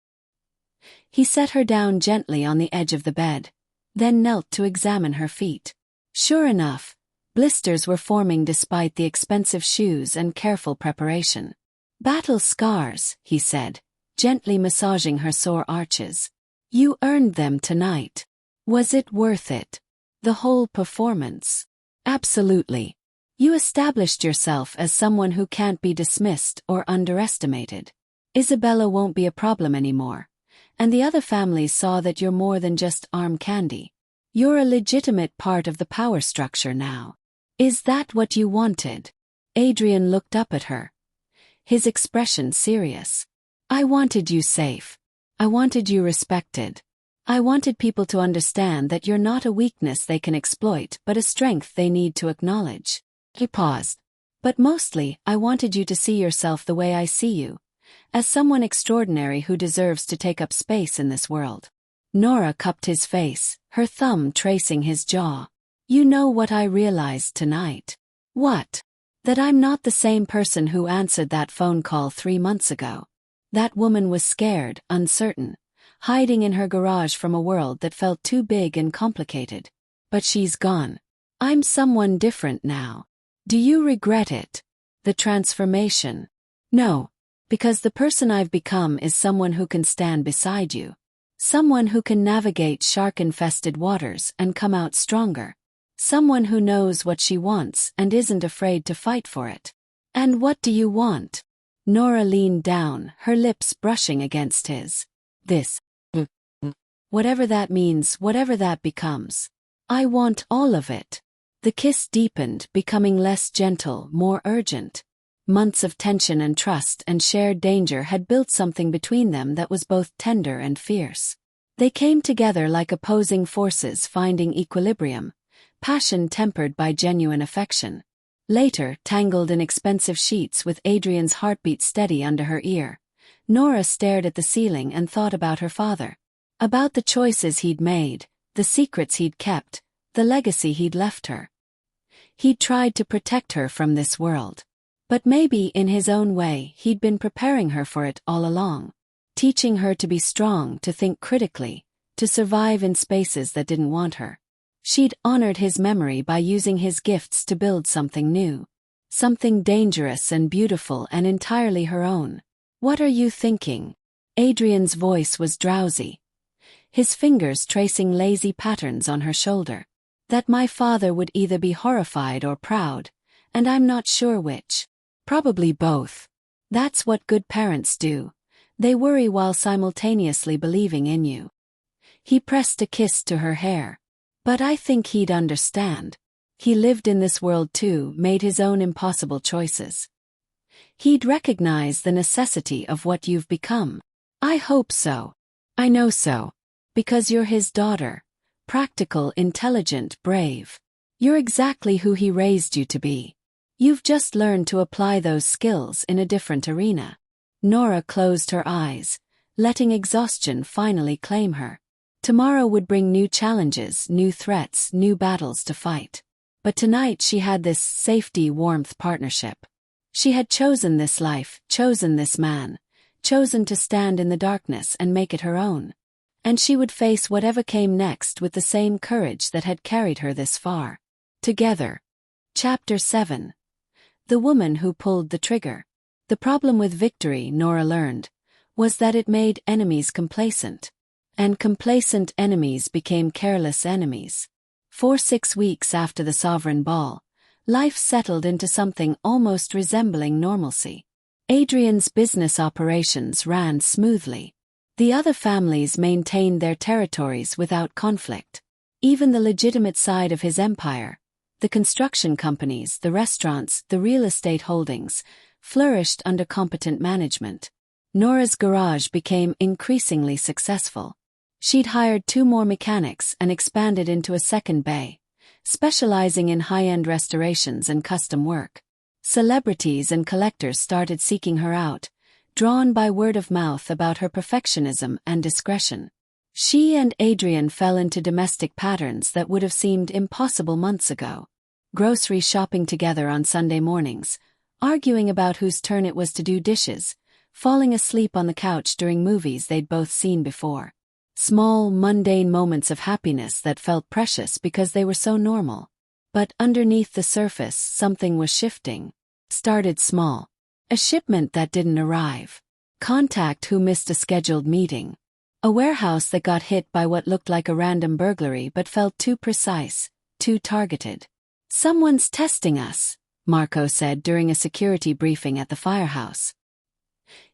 He set her down gently on the edge of the bed, then knelt to examine her feet. Sure enough, blisters were forming despite the expensive shoes and careful preparation. Battle scars, he said, gently massaging her sore arches. You earned them tonight. Was it worth it? The whole performance? Absolutely. You established yourself as someone who can't be dismissed or underestimated. Isabella won't be a problem anymore. And the other families saw that you're more than just arm candy. You're a legitimate part of the power structure now. Is that what you wanted? Adrian looked up at her. His expression serious. I wanted you safe. I wanted you respected. I wanted people to understand that you're not a weakness they can exploit but a strength they need to acknowledge. He paused. But mostly, I wanted you to see yourself the way I see you, as someone extraordinary who deserves to take up space in this world. Nora cupped his face, her thumb tracing his jaw. You know what I realized tonight? What? That I'm not the same person who answered that phone call 3 months ago. That woman was scared, uncertain, hiding in her garage from a world that felt too big and complicated. But she's gone. I'm someone different now. Do you regret it? The transformation? No, because the person I've become is someone who can stand beside you. Someone who can navigate shark-infested waters and come out stronger. Someone who knows what she wants and isn't afraid to fight for it. And what do you want? Nora leaned down, her lips brushing against his. This. Whatever that means, whatever that becomes. I want all of it. The kiss deepened, becoming less gentle, more urgent. Months of tension and trust and shared danger had built something between them that was both tender and fierce. They came together like opposing forces finding equilibrium, passion tempered by genuine affection. Later, tangled in expensive sheets with Adrian's heartbeat steady under her ear, Nora stared at the ceiling and thought about her father. About the choices he'd made, the secrets he'd kept, the legacy he'd left her. He'd tried to protect her from this world. But maybe in his own way he'd been preparing her for it all along. Teaching her to be strong, to think critically, to survive in spaces that didn't want her. She'd honored his memory by using his gifts to build something new. Something dangerous and beautiful and entirely her own. What are you thinking? Adrian's voice was drowsy. His fingers tracing lazy patterns on her shoulder. That my father would either be horrified or proud, and I'm not sure which. Probably both. That's what good parents do. They worry while simultaneously believing in you. He pressed a kiss to her hair. But I think he'd understand. He lived in this world too, made his own impossible choices. He'd recognize the necessity of what you've become. I hope so. I know so. Because you're his daughter. Practical, intelligent, brave. You're exactly who he raised you to be. You've just learned to apply those skills in a different arena. Nora closed her eyes, letting exhaustion finally claim her. Tomorrow would bring new challenges, new threats, new battles to fight. But tonight she had this safety, warmth partnership. She had chosen this life, chosen this man, chosen to stand in the darkness and make it her own. And she would face whatever came next with the same courage that had carried her this far. Together. Chapter 7. The woman who pulled the trigger. The problem with victory, Nora learned, was that it made enemies complacent. And complacent enemies became careless enemies. 6 weeks after the sovereign ball, life settled into something almost resembling normalcy. Adrian's business operations ran smoothly. The other families maintained their territories without conflict. Even the legitimate side of his empire, the construction companies, the restaurants, the real estate holdings, flourished under competent management. Nora's garage became increasingly successful. She'd hired 2 more mechanics and expanded into a second bay, specializing in high-end restorations and custom work. Celebrities and collectors started seeking her out, drawn by word of mouth about her perfectionism and discretion. She and Adrian fell into domestic patterns that would have seemed impossible months ago. Grocery shopping together on Sunday mornings, arguing about whose turn it was to do dishes, falling asleep on the couch during movies they'd both seen before. Small, mundane moments of happiness that felt precious because they were so normal. But underneath the surface, something was shifting. Started small. A shipment that didn't arrive. Contact who missed a scheduled meeting. A warehouse that got hit by what looked like a random burglary but felt too precise, too targeted. Someone's testing us, Marco said during a security briefing at the firehouse.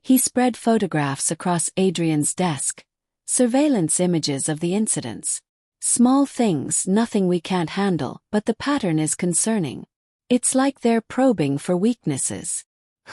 He spread photographs across Adrian's desk. Surveillance images of the incidents. Small things, nothing we can't handle, but the pattern is concerning. It's like they're probing for weaknesses.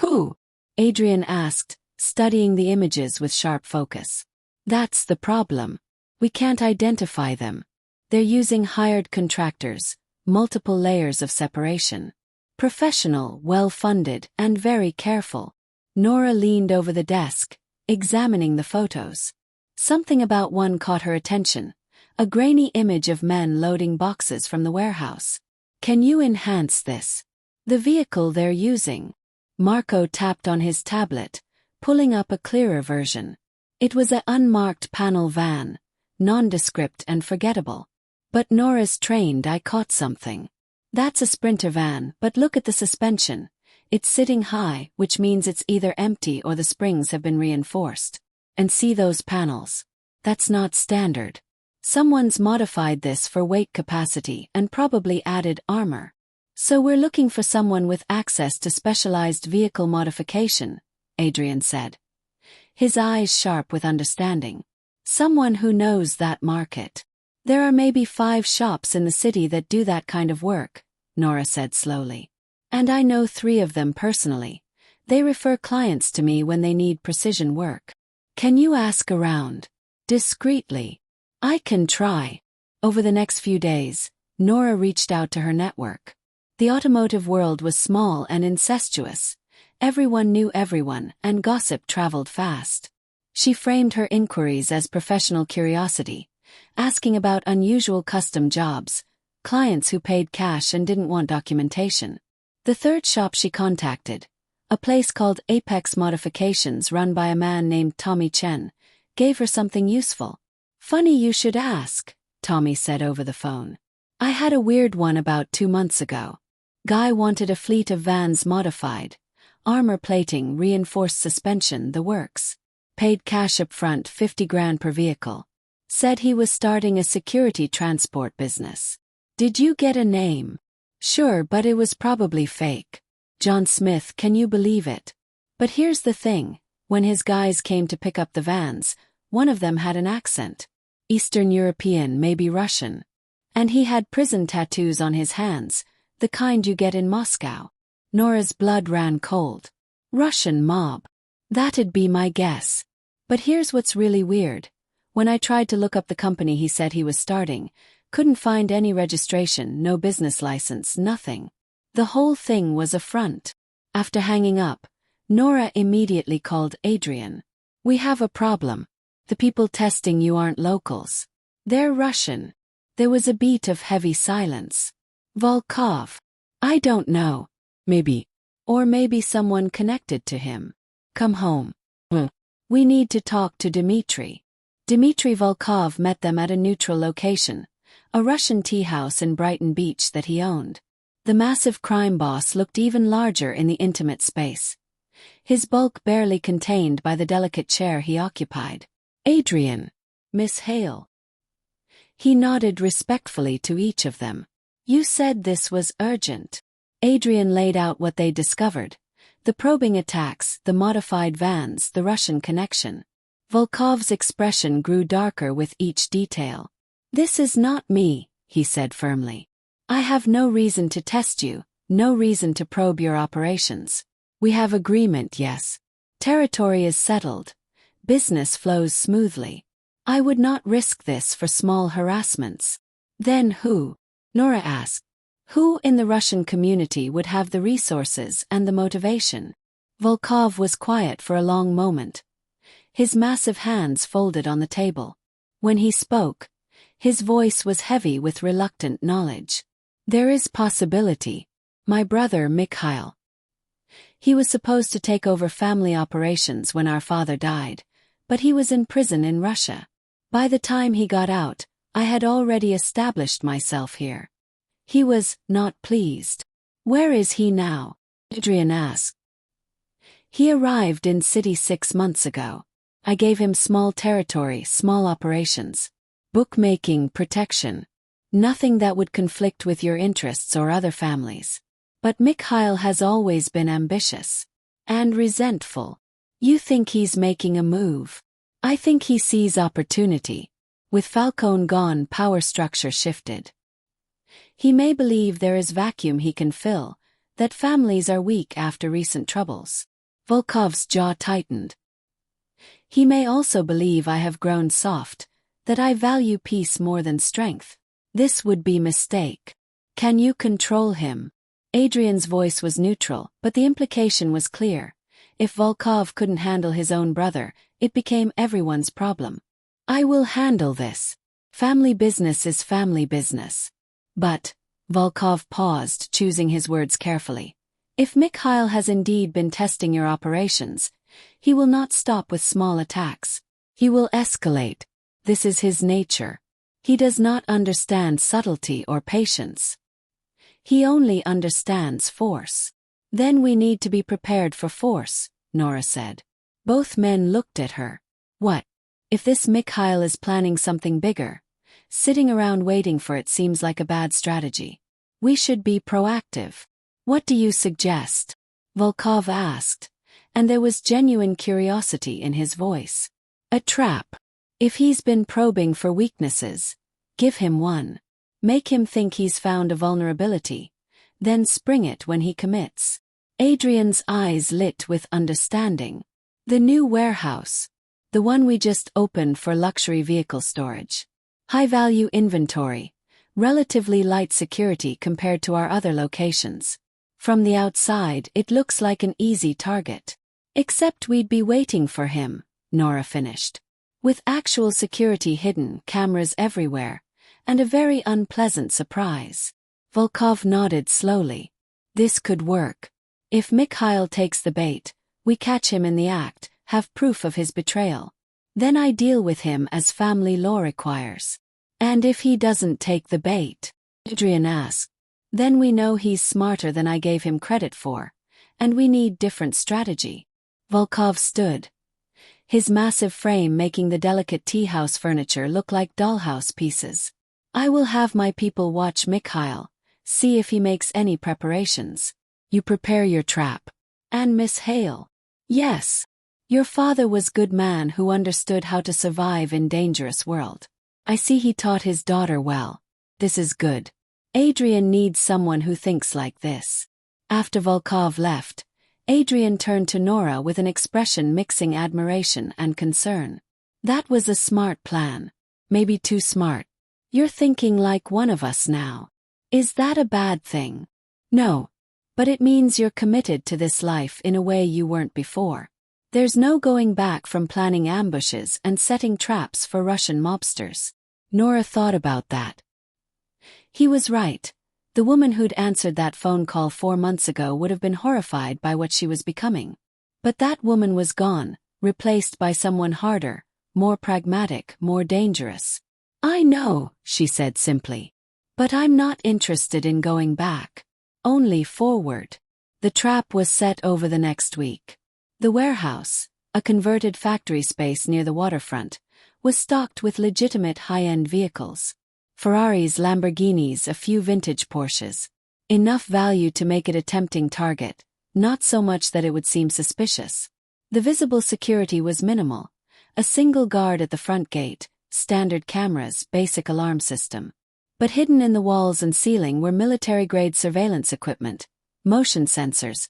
Who? Adrian asked, studying the images with sharp focus. That's the problem. We can't identify them. They're using hired contractors, multiple layers of separation. Professional, well-funded, and very careful. Nora leaned over the desk, examining the photos. Something about one caught her attention, a grainy image of men loading boxes from the warehouse. Can you enhance this? The vehicle they're using. Marco tapped on his tablet, pulling up a clearer version. It was an unmarked panel van, nondescript and forgettable. But Nora's trained eye caught something. That's a Sprinter van, but look at the suspension. It's sitting high, which means it's either empty or the springs have been reinforced. And see those panels. That's not standard. Someone's modified this for weight capacity and probably added armor. So we're looking for someone with access to specialized vehicle modification, Adrian said. His eyes sharp with understanding. Someone who knows that market. There are maybe 5 shops in the city that do that kind of work, Nora said slowly. And I know 3 of them personally. They refer clients to me when they need precision work. Can you ask around? Discreetly. I can try. Over the next few days, Nora reached out to her network. The automotive world was small and incestuous. Everyone knew everyone, and gossip traveled fast. She framed her inquiries as professional curiosity, asking about unusual custom jobs, clients who paid cash and didn't want documentation. The third shop she contacted, a place called Apex Modifications run by a man named Tommy Chen, gave her something useful. Funny you should ask, Tommy said over the phone. I had a weird one about 2 months ago. Guy wanted a fleet of vans modified. Armor plating, reinforced suspension, the works. Paid cash up front, 50 grand per vehicle. Said he was starting a security transport business. Did you get a name? Sure, but it was probably fake. John Smith, can you believe it? But here's the thing, when his guys came to pick up the vans, one of them had an accent. Eastern European, maybe Russian. And he had prison tattoos on his hands, the kind you get in Moscow. Nora's blood ran cold. Russian mob. That'd be my guess. But here's what's really weird. When I tried to look up the company he said he was starting, couldn't find any registration, no business license, nothing. The whole thing was a front. After hanging up, Nora immediately called Adrian. We have a problem. The people testing you aren't locals. They're Russian. There was a beat of heavy silence. Volkov. I don't know. Maybe. Or maybe someone connected to him. Come home. We need to talk to Dmitry. Dmitry Volkov met them at a neutral location, a Russian tea house in Brighton Beach that he owned. The massive crime boss looked even larger in the intimate space. His bulk barely contained by the delicate chair he occupied. Adrian. Miss Hale. He nodded respectfully to each of them. You said this was urgent. Adrian laid out what they discovered. The probing attacks, the modified vans, the Russian connection. Volkov's expression grew darker with each detail. This is not me, he said firmly. I have no reason to test you, no reason to probe your operations. We have agreement, yes. Territory is settled. Business flows smoothly. I would not risk this for small harassments. Then who? Nora asked. Who in the Russian community would have the resources and the motivation? Volkov was quiet for a long moment. His massive hands folded on the table. When he spoke, his voice was heavy with reluctant knowledge. There is possibility. My brother Mikhail. He was supposed to take over family operations when our father died, but he was in prison in Russia. By the time he got out, I had already established myself here. He was not pleased. Where is he now? Adrian asked. He arrived in city 6 months ago. I gave him small territory, small operations. Bookmaking, protection. Nothing that would conflict with your interests or other families. But Mikhail has always been ambitious. And resentful. You think he's making a move. I think he sees opportunity. With Falcone gone, power structure shifted. He may believe there is vacuum he can fill, that families are weak after recent troubles. Volkov's jaw tightened. He may also believe I have grown soft, that I value peace more than strength. This would be mistake. Can you control him? Adrian's voice was neutral, but the implication was clear. If Volkov couldn't handle his own brother, it became everyone's problem. I will handle this. Family business is family business. But, Volkov paused, choosing his words carefully. If Mikhail has indeed been testing your operations, he will not stop with small attacks. He will escalate. This is his nature. He does not understand subtlety or patience. He only understands force. Then we need to be prepared for force, Nora said. Both men looked at her. What? If this Mikhail is planning something bigger, sitting around waiting for it seems like a bad strategy. We should be proactive. What do you suggest? Volkov asked, and there was genuine curiosity in his voice. A trap. If he's been probing for weaknesses, give him one. Make him think he's found a vulnerability, then spring it when he commits. Adrian's eyes lit with understanding. The new warehouse. The one we just opened for luxury vehicle storage. High-value inventory. Relatively light security compared to our other locations. From the outside, it looks like an easy target. Except we'd be waiting for him, Nora finished. With actual security hidden, cameras everywhere, and a very unpleasant surprise. Volkov nodded slowly. This could work. If Mikhail takes the bait, we catch him in the act, have proof of his betrayal. Then I deal with him as family law requires. And if he doesn't take the bait? Adrian asked. Then we know he's smarter than I gave him credit for, and we need different strategy. Volkov stood. His massive frame making the delicate tea house furniture look like dollhouse pieces. I will have my people watch Mikhail, see if he makes any preparations. You prepare your trap. And Miss Hale. Yes. Your father was good man who understood how to survive in dangerous world. I see he taught his daughter well. This is good. Adrian needs someone who thinks like this. After Volkov left, Adrian turned to Nora with an expression mixing admiration and concern. That was a smart plan. Maybe too smart. You're thinking like one of us now. Is that a bad thing? No. But it means you're committed to this life in a way you weren't before. There's no going back from planning ambushes and setting traps for Russian mobsters. Nora thought about that. He was right. The woman who'd answered that phone call 4 months ago would have been horrified by what she was becoming. But that woman was gone, replaced by someone harder, more pragmatic, more dangerous. I know, she said simply. But I'm not interested in going back. Only forward. The trap was set over the next week. The warehouse, a converted factory space near the waterfront, was stocked with legitimate high-end vehicles. Ferraris, Lamborghinis, a few vintage Porsches. Enough value to make it a tempting target, not so much that it would seem suspicious. The visible security was minimal. A single guard at the front gate, standard cameras, basic alarm system. But hidden in the walls and ceiling were military-grade surveillance equipment, motion sensors,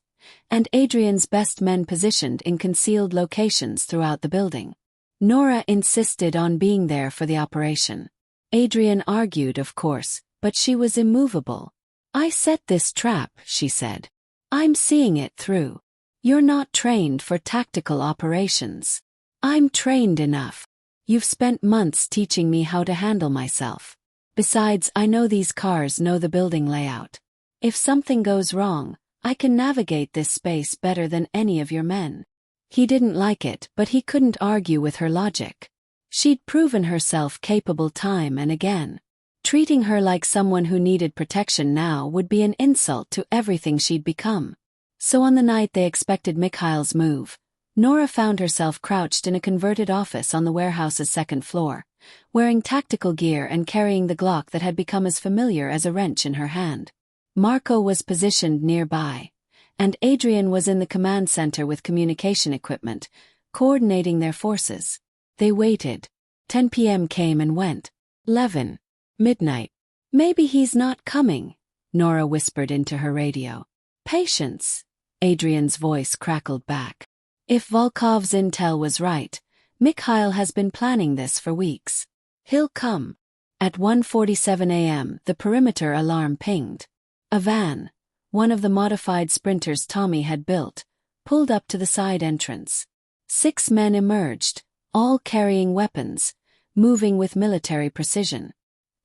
and Adrian's best men positioned in concealed locations throughout the building. Nora insisted on being there for the operation. Adrian argued, of course, but she was immovable. I set this trap, she said. I'm seeing it through. You're not trained for tactical operations. I'm trained enough. You've spent months teaching me how to handle myself. Besides, I know these cars know the building layout. If something goes wrong, I can navigate this space better than any of your men. He didn't like it, but he couldn't argue with her logic. She'd proven herself capable time and again. Treating her like someone who needed protection now would be an insult to everything she'd become. So on the night they expected Mikhail's move, Nora found herself crouched in a converted office on the warehouse's second floor, wearing tactical gear and carrying the Glock that had become as familiar as a wrench in her hand. Marco was positioned nearby, and Adrian was in the command center with communication equipment, coordinating their forces. They waited. 10 p.m. came and went. 11. Midnight. Maybe he's not coming, Nora whispered into her radio. Patience, Adrian's voice crackled back. If Volkov's intel was right, Mikhail has been planning this for weeks. He'll come. At 1:47 a.m., the perimeter alarm pinged. A van, one of the modified sprinters Tommy had built, pulled up to the side entrance. 6 men emerged, all carrying weapons, moving with military precision.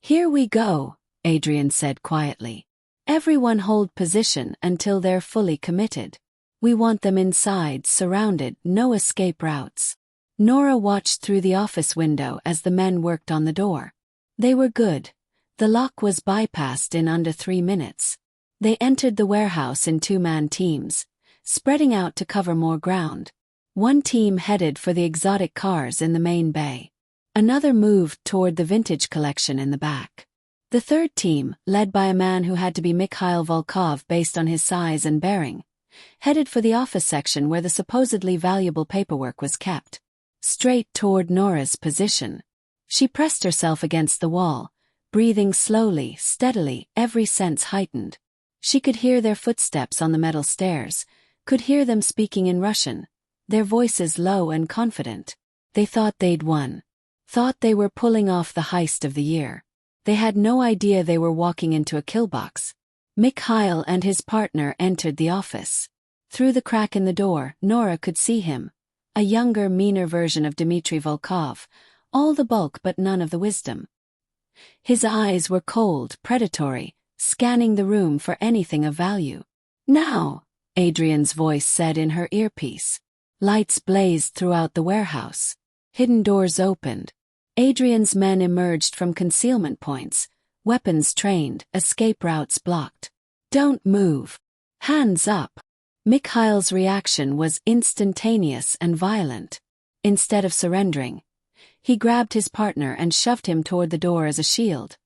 "Here we go," Adrian said quietly. "Everyone hold position until they're fully committed. We want them inside, surrounded, no escape routes." Nora watched through the office window as the men worked on the door. They were good. The lock was bypassed in under 3 minutes. They entered the warehouse in 2-man teams, spreading out to cover more ground. One team headed for the exotic cars in the main bay. Another moved toward the vintage collection in the back. The third team, led by a man who had to be Mikhail Volkov based on his size and bearing, headed for the office section where the supposedly valuable paperwork was kept. Straight toward Nora's position. She pressed herself against the wall, breathing slowly, steadily, every sense heightened. She could hear their footsteps on the metal stairs, could hear them speaking in Russian, their voices low and confident. They thought they'd won. Thought they were pulling off the heist of the year. They had no idea they were walking into a killbox. Mikhail and his partner entered the office. Through the crack in the door, Nora could see him. A younger, meaner version of Dmitry Volkov, all the bulk but none of the wisdom. His eyes were cold, predatory, scanning the room for anything of value. "Now," Adrian's voice said in her earpiece. Lights blazed throughout the warehouse. Hidden doors opened. Adrian's men emerged from concealment points, weapons trained, escape routes blocked. "Don't move. Hands up." Mikhail's reaction was instantaneous and violent. Instead of surrendering, he grabbed his partner and shoved him toward the door as a shield,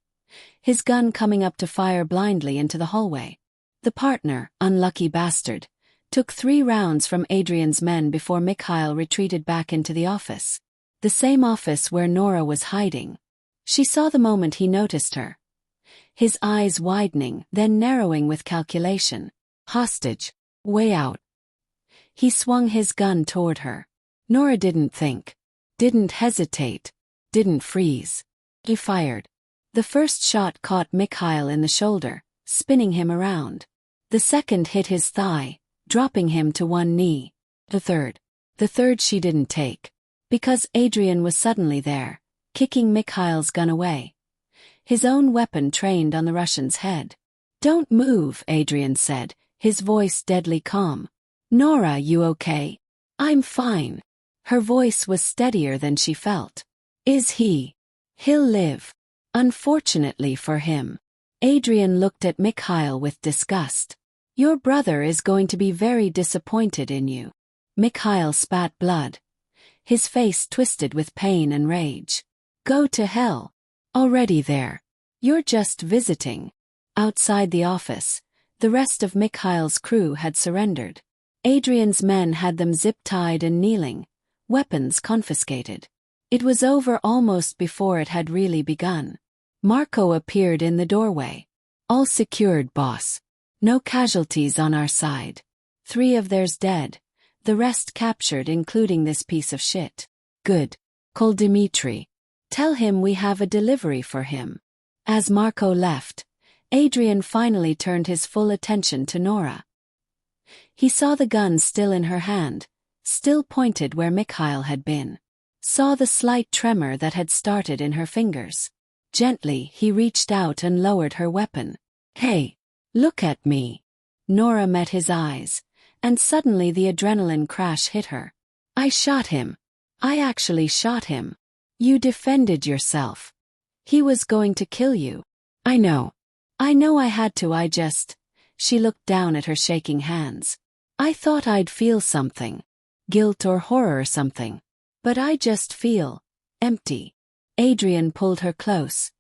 his gun coming up to fire blindly into the hallway. The partner, unlucky bastard, took 3 rounds from Adrian's men before Mikhail retreated back into the office. The same office where Nora was hiding. She saw the moment he noticed her. His eyes widening, then narrowing with calculation. Hostage. Way out. He swung his gun toward her. Nora didn't think. Didn't hesitate. Didn't freeze. He fired. The first shot caught Mikhail in the shoulder, spinning him around. The second hit his thigh, dropping him to one knee. The third she didn't take. Because Adrian was suddenly there, kicking Mikhail's gun away. His own weapon trained on the Russian's head. "Don't move," Adrian said, his voice deadly calm. "Nora, you okay?" "I'm fine." Her voice was steadier than she felt. "Is he? He'll live." Unfortunately for him. Adrian looked at Mikhail with disgust. "Your brother is going to be very disappointed in you." Mikhail spat blood. His face twisted with pain and rage. "Go to hell. Already there. You're just visiting." Outside the office, the rest of Mikhail's crew had surrendered. Adrian's men had them zip-tied and kneeling, weapons confiscated. It was over almost before it had really begun. Marco appeared in the doorway. "All secured, boss. No casualties on our side. 3 of theirs dead. The rest captured, including this piece of shit." "Good. Call Dmitry. Tell him we have a delivery for him." As Marco left, Adrian finally turned his full attention to Nora. He saw the gun still in her hand, still pointed where Mikhail had been. Saw the slight tremor that had started in her fingers. Gently, he reached out and lowered her weapon. "Hey, look at me." Nora met his eyes, and suddenly the adrenaline crash hit her. "I shot him. I actually shot him. You defended yourself. He was going to kill you." "I know. I know I had to, I just..." She looked down at her shaking hands. "I thought I'd feel something. Guilt or horror or something. But I just feel empty." Adrian pulled her close,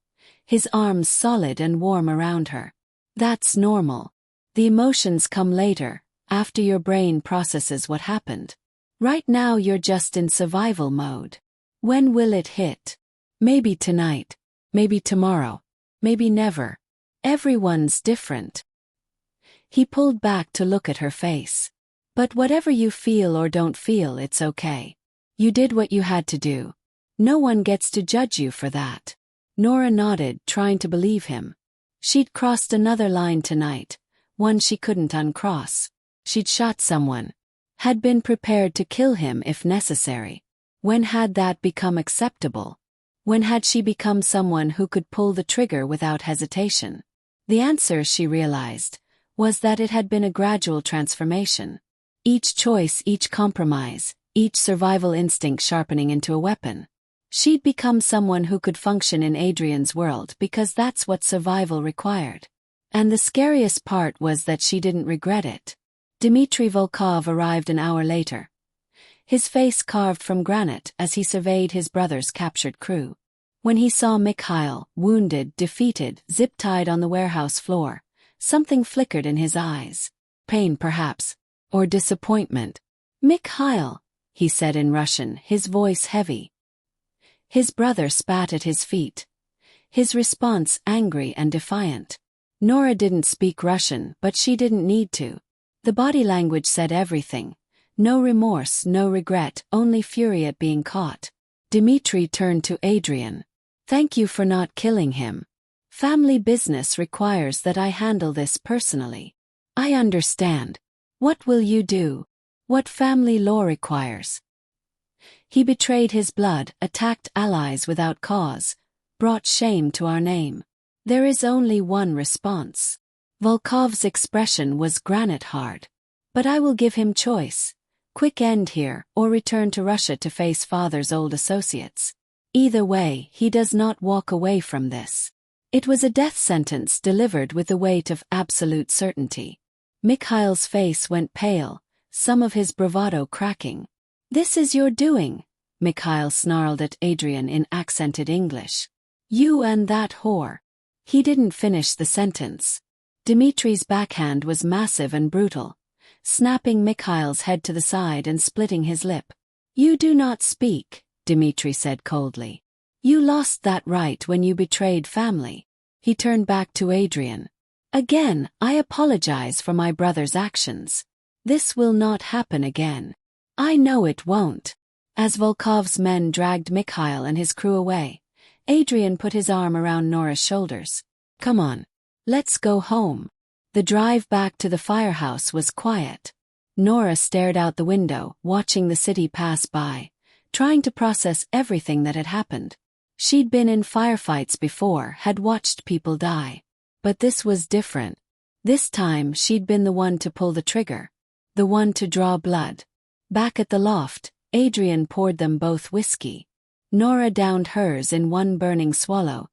his arms solid and warm around her. "That's normal. The emotions come later, after your brain processes what happened. Right now you're just in survival mode. When will it hit? Maybe tonight. Maybe tomorrow. Maybe never. Everyone's different." He pulled back to look at her face. "But whatever you feel or don't feel, it's okay. You did what you had to do. No one gets to judge you for that." Nora nodded, trying to believe him. She'd crossed another line tonight, one she couldn't uncross. She'd shot someone. Had been prepared to kill him if necessary. When had that become acceptable? When had she become someone who could pull the trigger without hesitation? The answer, she realized, was that it had been a gradual transformation. Each choice, each compromise, each survival instinct sharpening into a weapon. She'd become someone who could function in Adrian's world because that's what survival required. And the scariest part was that she didn't regret it. Dmitry Volkov arrived an hour later. His face carved from granite as he surveyed his brother's captured crew. When he saw Mikhail, wounded, defeated, zip-tied on the warehouse floor, something flickered in his eyes. Pain, perhaps. Or disappointment. "Mikhail," he said in Russian, his voice heavy. His brother spat at his feet. His response angry and defiant. Nora didn't speak Russian, but she didn't need to. The body language said everything. No remorse, no regret, only fury at being caught. Dmitry turned to Adrian. "Thank you for not killing him. Family business requires that I handle this personally. I understand. What will you do? What family law requires?" He betrayed his blood, attacked allies without cause, brought shame to our name. There is only one response. Volkov's expression was granite hard. "But I will give him choice. Quick end here, or return to Russia to face father's old associates. Either way, he does not walk away from this." It was a death sentence delivered with the weight of absolute certainty. Mikhail's face went pale, some of his bravado cracking. "This is your doing," Mikhail snarled at Adrian in accented English. "You and that whore." He didn't finish the sentence. Dmitry's backhand was massive and brutal, snapping Mikhail's head to the side and splitting his lip. "You do not speak," Dmitry said coldly. "You lost that right when you betrayed family." He turned back to Adrian. "Again, I apologize for my brother's actions. This will not happen again." "I know it won't." As Volkov's men dragged Mikhail and his crew away, Adrian put his arm around Nora's shoulders. "Come on. Let's go home." The drive back to the firehouse was quiet. Nora stared out the window, watching the city pass by, trying to process everything that had happened. She'd been in firefights before, had watched people die. But this was different. This time she'd been the one to pull the trigger. The one to draw blood. Back at the loft, Adrian poured them both whiskey. Nora downed hers in one burning swallow,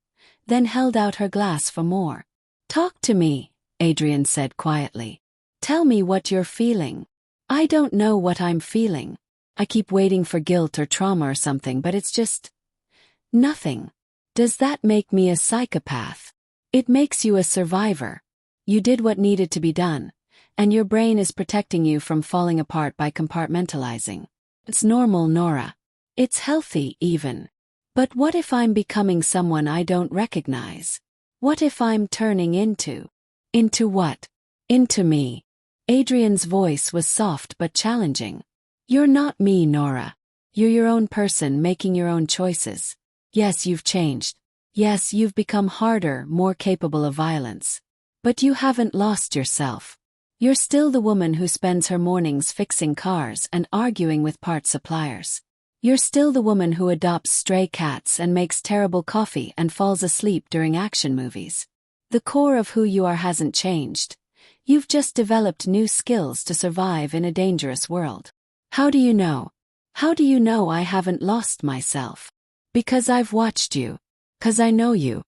then held out her glass for more. "Talk to me," Adrian said quietly. "Tell me what you're feeling." "I don't know what I'm feeling. I keep waiting for guilt or trauma or something, but it's just nothing." "Does that make me a psychopath?" "It makes you a survivor. You did what needed to be done, and your brain is protecting you from falling apart by compartmentalizing. It's normal, Nora. It's healthy, even. But what if I'm becoming someone I don't recognize? What if I'm turning into what? Into me." Adrian's voice was soft but challenging. "You're not me, Nora. You're your own person making your own choices. Yes, you've changed. Yes, you've become harder, more capable of violence. But you haven't lost yourself. You're still the woman who spends her mornings fixing cars and arguing with part suppliers. You're still the woman who adopts stray cats and makes terrible coffee and falls asleep during action movies. The core of who you are hasn't changed. You've just developed new skills to survive in a dangerous world. How do you know? How do you know I haven't lost myself? Because I've watched you. 'Cause I know you.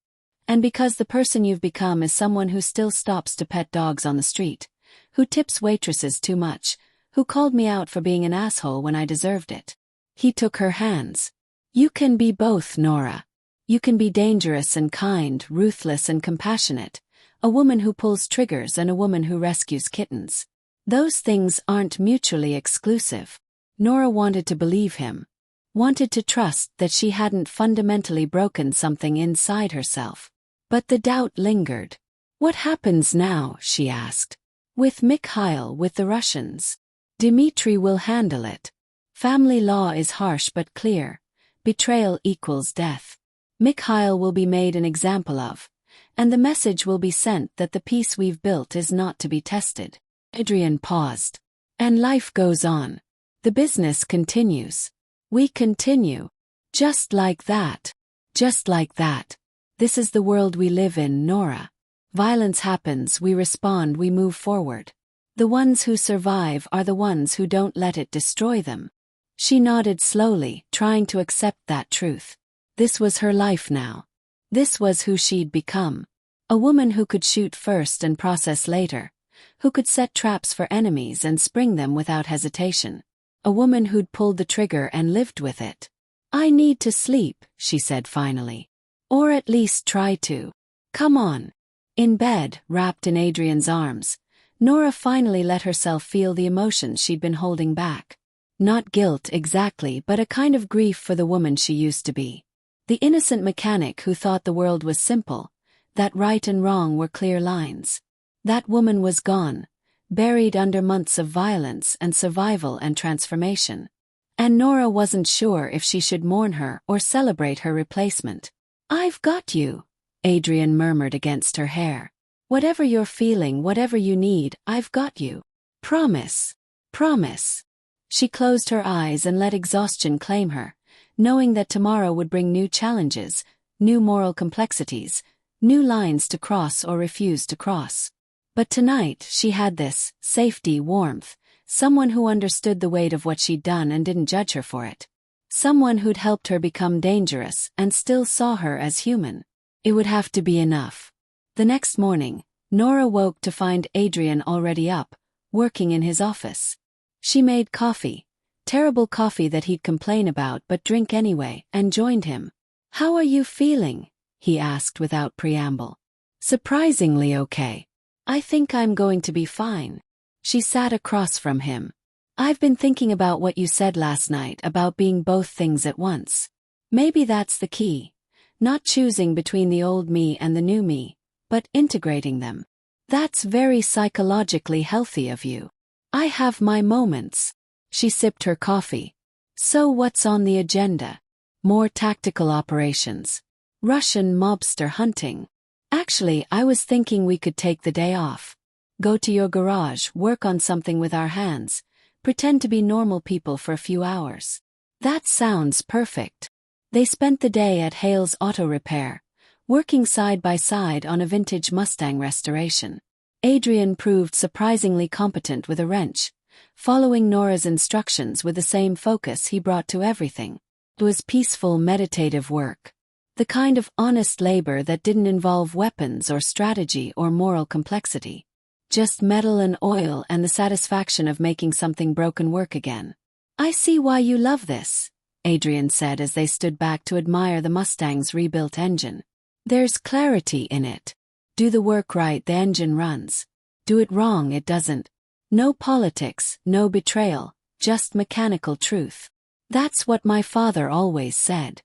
And because the person you've become is someone who still stops to pet dogs on the street, who tips waitresses too much, who called me out for being an asshole when I deserved it." He took her hands. "You can be both, Nora. You can be dangerous and kind, ruthless and compassionate, a woman who pulls triggers and a woman who rescues kittens. Those things aren't mutually exclusive." Nora wanted to believe him. Wanted to trust that she hadn't fundamentally broken something inside herself. But the doubt lingered. "What happens now?" she asked. "With Mikhail, with the Russians?" "Dmitry will handle it. Family law is harsh but clear. Betrayal equals death. Mikhail will be made an example of, And the message will be sent that the peace we've built is not to be tested. Adrian paused. And life goes on. The business continues. We continue. Just like that. Just like that. This is the world we live in, Nora. Violence happens, we respond, we move forward. The ones who survive are the ones who don't let it destroy them. She nodded slowly, trying to accept that truth. This was her life now. This was who she'd become. A woman who could shoot first and process later. Who could set traps for enemies and spring them without hesitation. A woman who'd pulled the trigger and lived with it. I need to sleep, she said finally. Or at least try to. Come on. In bed, wrapped in Adrian's arms, Nora finally let herself feel the emotions she'd been holding back. Not guilt exactly, but a kind of grief for the woman she used to be. The innocent mechanic who thought the world was simple, that right and wrong were clear lines. That woman was gone, buried under months of violence and survival and transformation. And Nora wasn't sure if she should mourn her or celebrate her replacement. I've got you, Adrian murmured against her hair. Whatever you're feeling, whatever you need, I've got you. Promise. Promise. She closed her eyes and let exhaustion claim her, knowing that tomorrow would bring new challenges, new moral complexities, new lines to cross or refuse to cross. But tonight she had this, safety, warmth, someone who understood the weight of what she'd done and didn't judge her for it. Someone who'd helped her become dangerous and still saw her as human. It would have to be enough. The next morning, Nora woke to find Adrian already up, working in his office. She made coffee, terrible coffee that he'd complain about but drink anyway, and joined him. How are you feeling? He asked without preamble. Surprisingly okay. I think I'm going to be fine. She sat across from him. I've been thinking about what you said last night about being both things at once. Maybe that's the key. Not choosing between the old me and the new me, but integrating them. That's very psychologically healthy of you. I have my moments. She sipped her coffee. So what's on the agenda? More tactical operations. Russian mobster hunting. Actually, I was thinking we could take the day off. Go to your garage, work on something with our hands, pretend to be normal people for a few hours. That sounds perfect. They spent the day at Hale's auto repair, working side by side on a vintage Mustang restoration. Adrian proved surprisingly competent with a wrench, following Nora's instructions with the same focus he brought to everything. It was peaceful, meditative work. The kind of honest labor that didn't involve weapons or strategy or moral complexity. Just metal and oil and the satisfaction of making something broken work again. I see why you love this, Adrian said as they stood back to admire the Mustang's rebuilt engine. There's clarity in it. Do the work right, the engine runs. Do it wrong, it doesn't. No politics, no betrayal, just mechanical truth. That's what my father always said.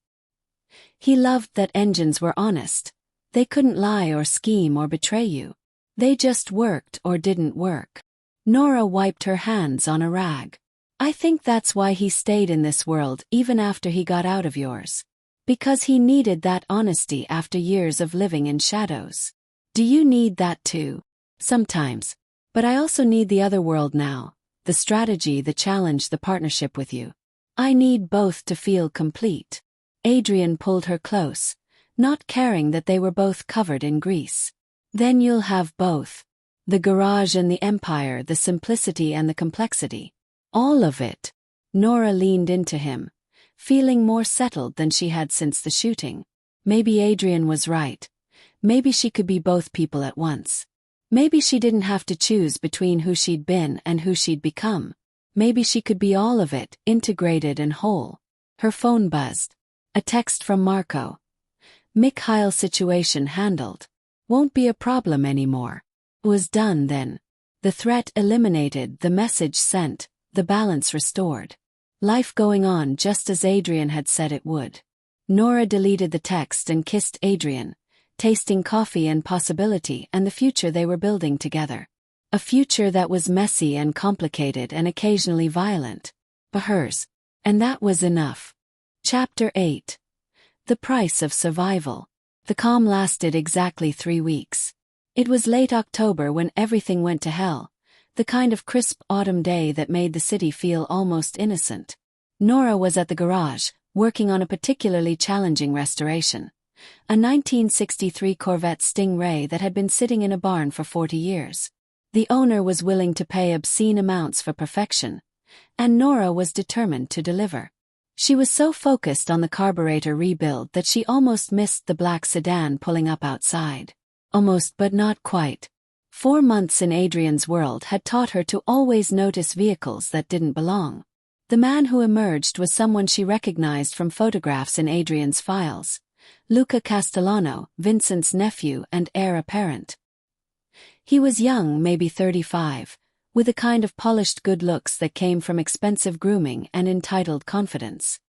He loved that engines were honest. They couldn't lie or scheme or betray you. They just worked or didn't work. Nora wiped her hands on a rag. I think that's why he stayed in this world even after he got out of yours. Because he needed that honesty after years of living in shadows. Do you need that too? Sometimes. But I also need the other world now. The strategy, the challenge, the partnership with you. I need both to feel complete. Adrian pulled her close, not caring that they were both covered in grease. Then you'll have both. The garage and the empire, the simplicity and the complexity. All of it. Nora leaned into him, feeling more settled than she had since the shooting. Maybe Adrian was right. Maybe she could be both people at once. Maybe she didn't have to choose between who she'd been and who she'd become. Maybe she could be all of it, integrated and whole. Her phone buzzed. A text from Marco. Mikhail's situation handled. Won't be a problem anymore. Was done then. The threat eliminated, the message sent, the balance restored. Life going on just as Adrian had said it would. Nora deleted the text and kissed Adrian, tasting coffee and possibility and the future they were building together. A future that was messy and complicated and occasionally violent. But hers. And that was enough. Chapter 8. The Price of Survival. The calm lasted exactly 3 weeks. It was late October when everything went to hell, the kind of crisp autumn day that made the city feel almost innocent. Nora was at the garage, working on a particularly challenging restoration. A 1963 Corvette Stingray that had been sitting in a barn for 40 years. The owner was willing to pay obscene amounts for perfection, and Nora was determined to deliver. She was so focused on the carburetor rebuild that she almost missed the black sedan pulling up outside. Almost, but not quite. 4 months in Adrian's world had taught her to always notice vehicles that didn't belong. The man who emerged was someone she recognized from photographs in Adrian's files. Luca Castellano, Vincent's nephew and heir apparent. He was young, maybe 35, with a kind of polished good looks that came from expensive grooming and entitled confidence.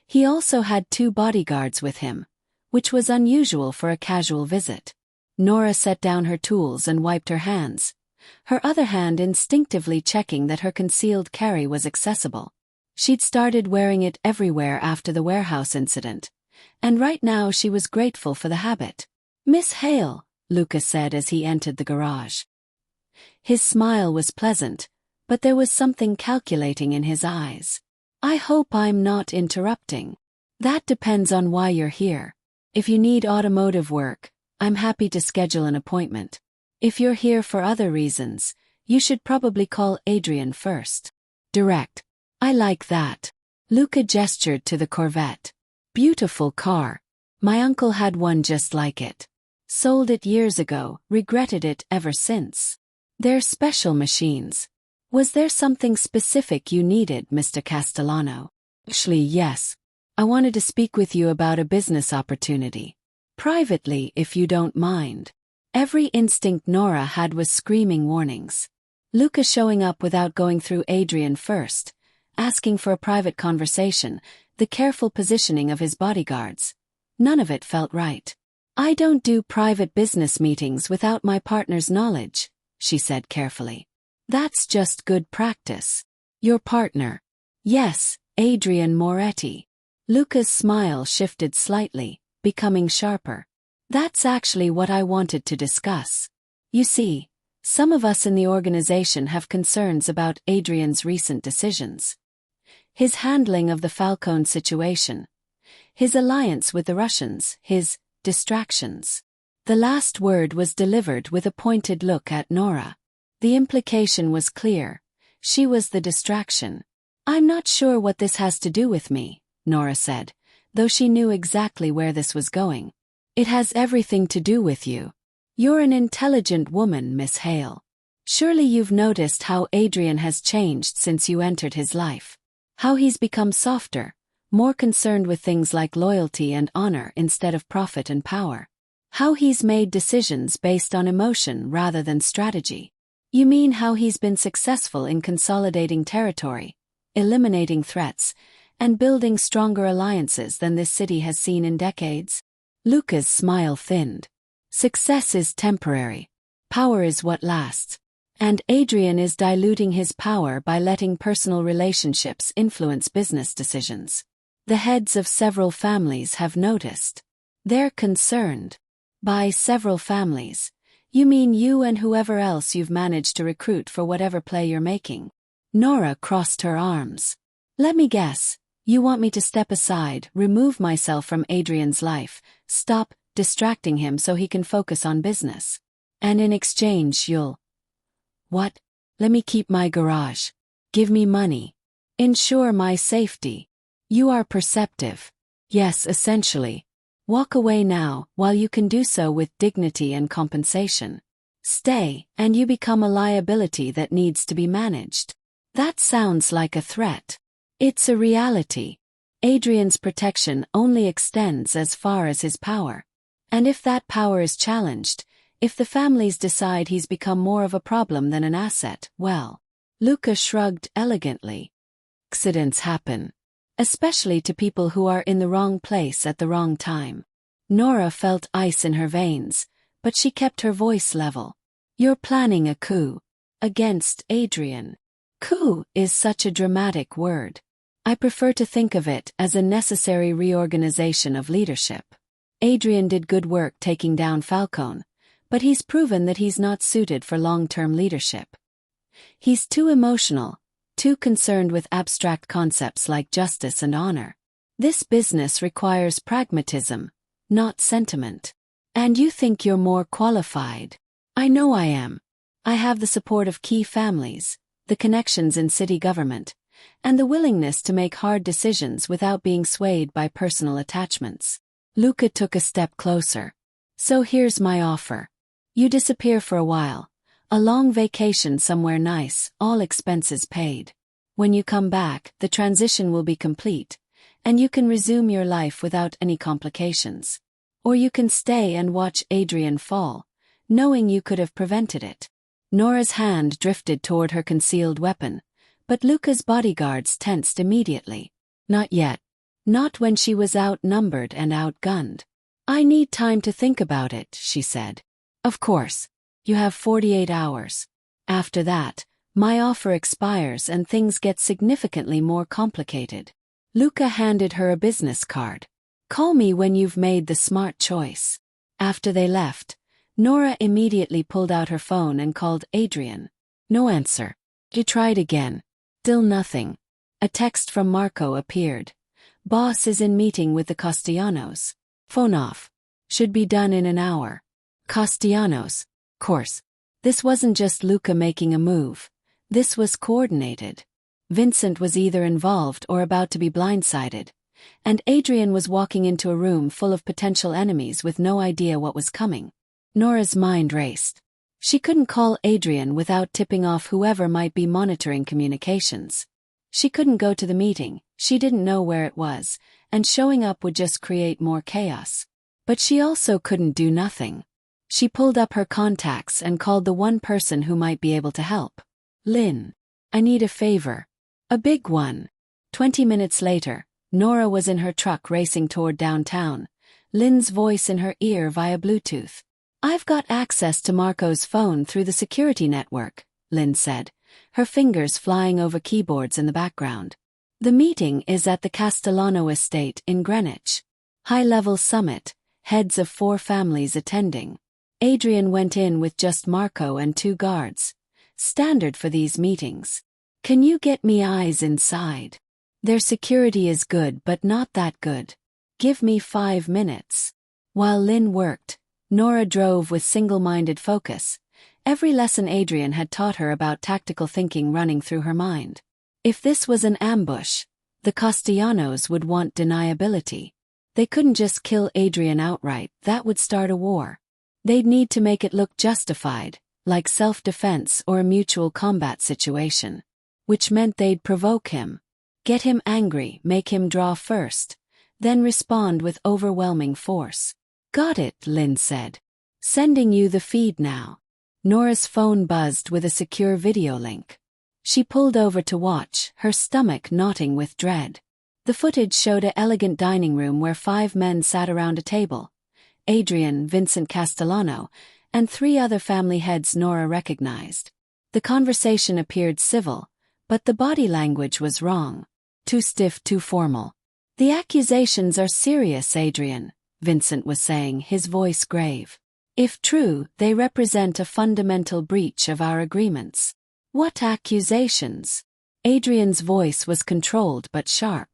He also had 2 bodyguards with him, which was unusual for a casual visit. Nora set down her tools and wiped her hands, her other hand instinctively checking that her concealed carry was accessible. She'd started wearing it everywhere after the warehouse incident, and right now she was grateful for the habit. "Miss Hale," Luca said as he entered the garage. His smile was pleasant, but there was something calculating in his eyes. "I hope I'm not interrupting." "That depends on why you're here. If you need automotive work, I'm happy to schedule an appointment. If you're here for other reasons, you should probably call Adrian first." Direct. "I like that." Luca gestured to the Corvette. "Beautiful car. My uncle had one just like it. Sold it years ago, regretted it ever since. They're special machines. Was there something specific you needed, Mr. Castellano?" "Actually, yes. I wanted to speak with you about a business opportunity. Privately, if you don't mind." Every instinct Nora had was screaming warnings. Luca showing up without going through Adrian first, asking for a private conversation, the careful positioning of his bodyguards. None of it felt right. "I don't do private business meetings without my partner's knowledge," she said carefully. "That's just good practice." "Your partner?" "Yes, Adrian Moretti." Luca's smile shifted slightly, becoming sharper. "That's actually what I wanted to discuss. You see, some of us in the organization have concerns about Adrian's recent decisions. His handling of the Falcone situation. His alliance with the Russians, his distractions." The last word was delivered with a pointed look at Nora. The implication was clear. She was the distraction. "I'm not sure what this has to do with me," Nora said, though she knew exactly where this was going. "It has everything to do with you. You're an intelligent woman, Miss Hale. Surely you've noticed how Adrian has changed since you entered his life. How he's become softer, more concerned with things like loyalty and honor instead of profit and power. How he's made decisions based on emotion rather than strategy. You mean how he's been successful in consolidating territory, eliminating threats, and building stronger alliances than this city has seen in decades?" Luca's smile thinned. "Success is temporary. Power is what lasts. And Adrian is diluting his power by letting personal relationships influence business decisions. The heads of several families have noticed. They're concerned." "By several families, you mean you and whoever else you've managed to recruit for whatever play you're making?" Nora crossed her arms. "Let me guess. You want me to step aside, remove myself from Adrian's life, stop distracting him so he can focus on business. And in exchange you'll..." "What? Let me keep my garage. Give me money. Ensure my safety. You are perceptive." "Yes, essentially. Walk away now, while you can do so with dignity and compensation. Stay, and you become a liability that needs to be managed." That sounds like a threat. It's a reality. Adrian's protection only extends as far as his power. And if that power is challenged, if the families decide he's become more of a problem than an asset, well. Luca shrugged elegantly. Accidents happen. Especially to people who are in the wrong place at the wrong time. Nora felt ice in her veins, but she kept her voice level. "You're planning a coup. Against Adrian." "Coup" is such a dramatic word. I prefer to think of it as a necessary reorganization of leadership. Adrian did good work taking down Falcone, but he's proven that he's not suited for long-term leadership. He's too emotional, too concerned with abstract concepts like justice and honor. This business requires pragmatism, not sentiment. And you think you're more qualified? I know I am. I have the support of key families, the connections in city government, and the willingness to make hard decisions without being swayed by personal attachments. Luca took a step closer. So here's my offer. You disappear for a while. A long vacation somewhere nice, all expenses paid. When you come back, the transition will be complete, and you can resume your life without any complications. Or you can stay and watch Adrian fall, knowing you could have prevented it. Nora's hand drifted toward her concealed weapon, but Luca's bodyguards tensed immediately. Not yet. Not when she was outnumbered and outgunned. I need time to think about it, she said. Of course. You have 48 hours. After that, my offer expires and things get significantly more complicated. Luca handed her a business card. Call me when you've made the smart choice. After they left, Nora immediately pulled out her phone and called Adrian. No answer. She tried again. Still nothing. A text from Marco appeared. Boss is in meeting with the Castellanos. Phone off. Should be done in an hour. Castellanos. Course. This wasn't just Luca making a move. This was coordinated. Vincent was either involved or about to be blindsided, and Adrian was walking into a room full of potential enemies with no idea what was coming. Nora's mind raced. She couldn't call Adrian without tipping off whoever might be monitoring communications. She couldn't go to the meeting, she didn't know where it was, and showing up would just create more chaos. But she also couldn't do nothing. She pulled up her contacts and called the one person who might be able to help. Lynn. I need a favor. A big one. 20 minutes later, Nora was in her truck racing toward downtown, Lynn's voice in her ear via Bluetooth. I've got access to Marco's phone through the security network, Lynn said, her fingers flying over keyboards in the background. The meeting is at the Castellano estate in Greenwich. High-level summit, heads of 4 families attending. Adrian went in with just Marco and 2 guards. Standard for these meetings. Can you get me eyes inside? Their security is good but not that good. Give me 5 minutes. While Lynn worked, Nora drove with single-minded focus, every lesson Adrian had taught her about tactical thinking running through her mind. If this was an ambush, the Castellanos would want deniability. They couldn't just kill Adrian outright, that would start a war. They'd need to make it look justified, like self-defense or a mutual combat situation. Which meant they'd provoke him. Get him angry, make him draw first, then respond with overwhelming force. Got it, Lynn said. Sending you the feed now. Nora's phone buzzed with a secure video link. She pulled over to watch, her stomach knotting with dread. The footage showed an elegant dining room where 5 men sat around a table. Adrian, Vincent Castellano, and 3 other family heads Nora recognized. The conversation appeared civil, but the body language was wrong. Too stiff, too formal. The accusations are serious, Adrian, Vincent was saying, his voice grave. If true, they represent a fundamental breach of our agreements. What accusations? Adrian's voice was controlled but sharp.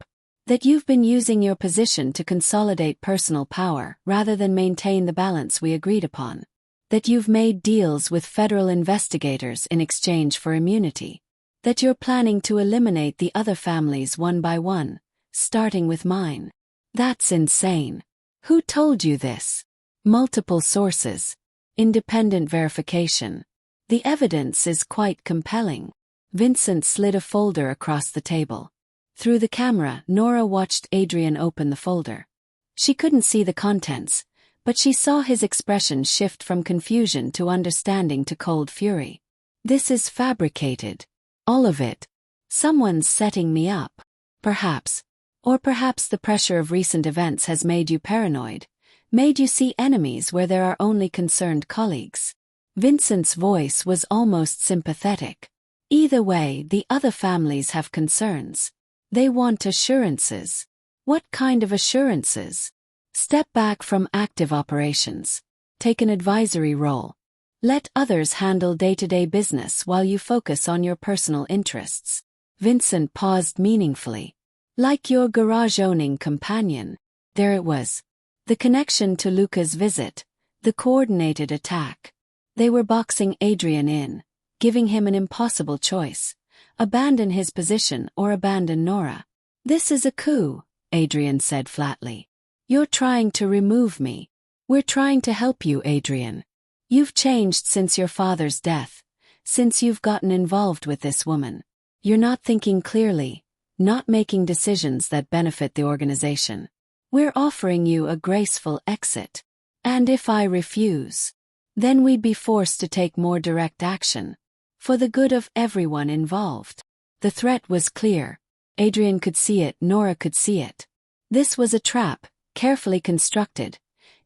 That you've been using your position to consolidate personal power rather than maintain the balance we agreed upon. That you've made deals with federal investigators in exchange for immunity. That you're planning to eliminate the other families one by one, starting with mine. That's insane. Who told you this? Multiple sources. Independent verification. The evidence is quite compelling. Vincent slid a folder across the table. Through the camera, Nora watched Adrian open the folder. She couldn't see the contents, but she saw his expression shift from confusion to understanding to cold fury. This is fabricated. All of it. Someone's setting me up. Perhaps. Or perhaps the pressure of recent events has made you paranoid, made you see enemies where there are only concerned colleagues. Vincent's voice was almost sympathetic. Either way, the other families have concerns. They want assurances. What kind of assurances? Step back from active operations. Take an advisory role. Let others handle day-to-day business while you focus on your personal interests. Vincent paused meaningfully. Like your garage-owning companion. There it was. The connection to Luca's visit. The coordinated attack. They were boxing Adrian in, giving him an impossible choice. Abandon his position or abandon Nora. This is a coup, Adrian said flatly. You're trying to remove me. We're trying to help you, Adrian. You've changed since your father's death, since you've gotten involved with this woman. You're not thinking clearly, not making decisions that benefit the organization. We're offering you a graceful exit. And if I refuse, then we'd be forced to take more direct action. For the good of everyone involved. The threat was clear. Adrian could see it, Nora could see it. This was a trap, carefully constructed.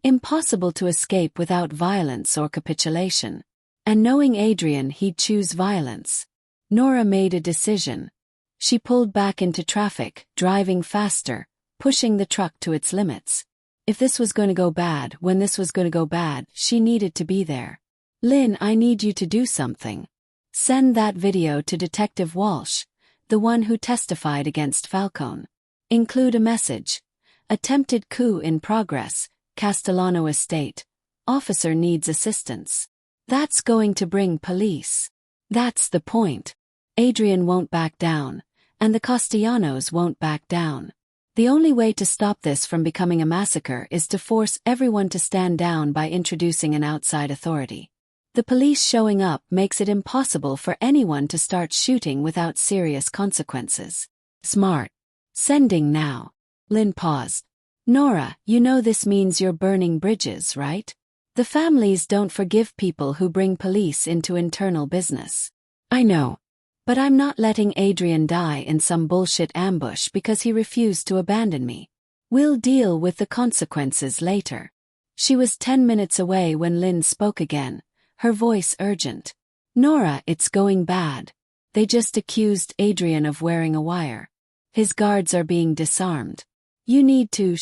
Impossible to escape without violence or capitulation. And knowing Adrian, he'd choose violence. Nora made a decision. She pulled back into traffic, driving faster, pushing the truck to its limits. If this was going to go bad, when this was going to go bad, she needed to be there. Lynn, I need you to do something. Send that video to Detective Walsh, the one who testified against Falcone. Include a message. Attempted coup in progress, Castellano Estate. Officer needs assistance. That's going to bring police. That's the point. Adrian won't back down, and the Castellanos won't back down. The only way to stop this from becoming a massacre is to force everyone to stand down by introducing an outside authority. The police showing up makes it impossible for anyone to start shooting without serious consequences. Smart. Sending now. Lynn paused. Nora, you know this means you're burning bridges, right? The families don't forgive people who bring police into internal business. I know. But I'm not letting Adrian die in some bullshit ambush because he refused to abandon me. We'll deal with the consequences later. She was 10 minutes away when Lynn spoke again. Her voice urgent. Nora, it's going bad. They just accused Adrian of wearing a wire. His guards are being disarmed. You need to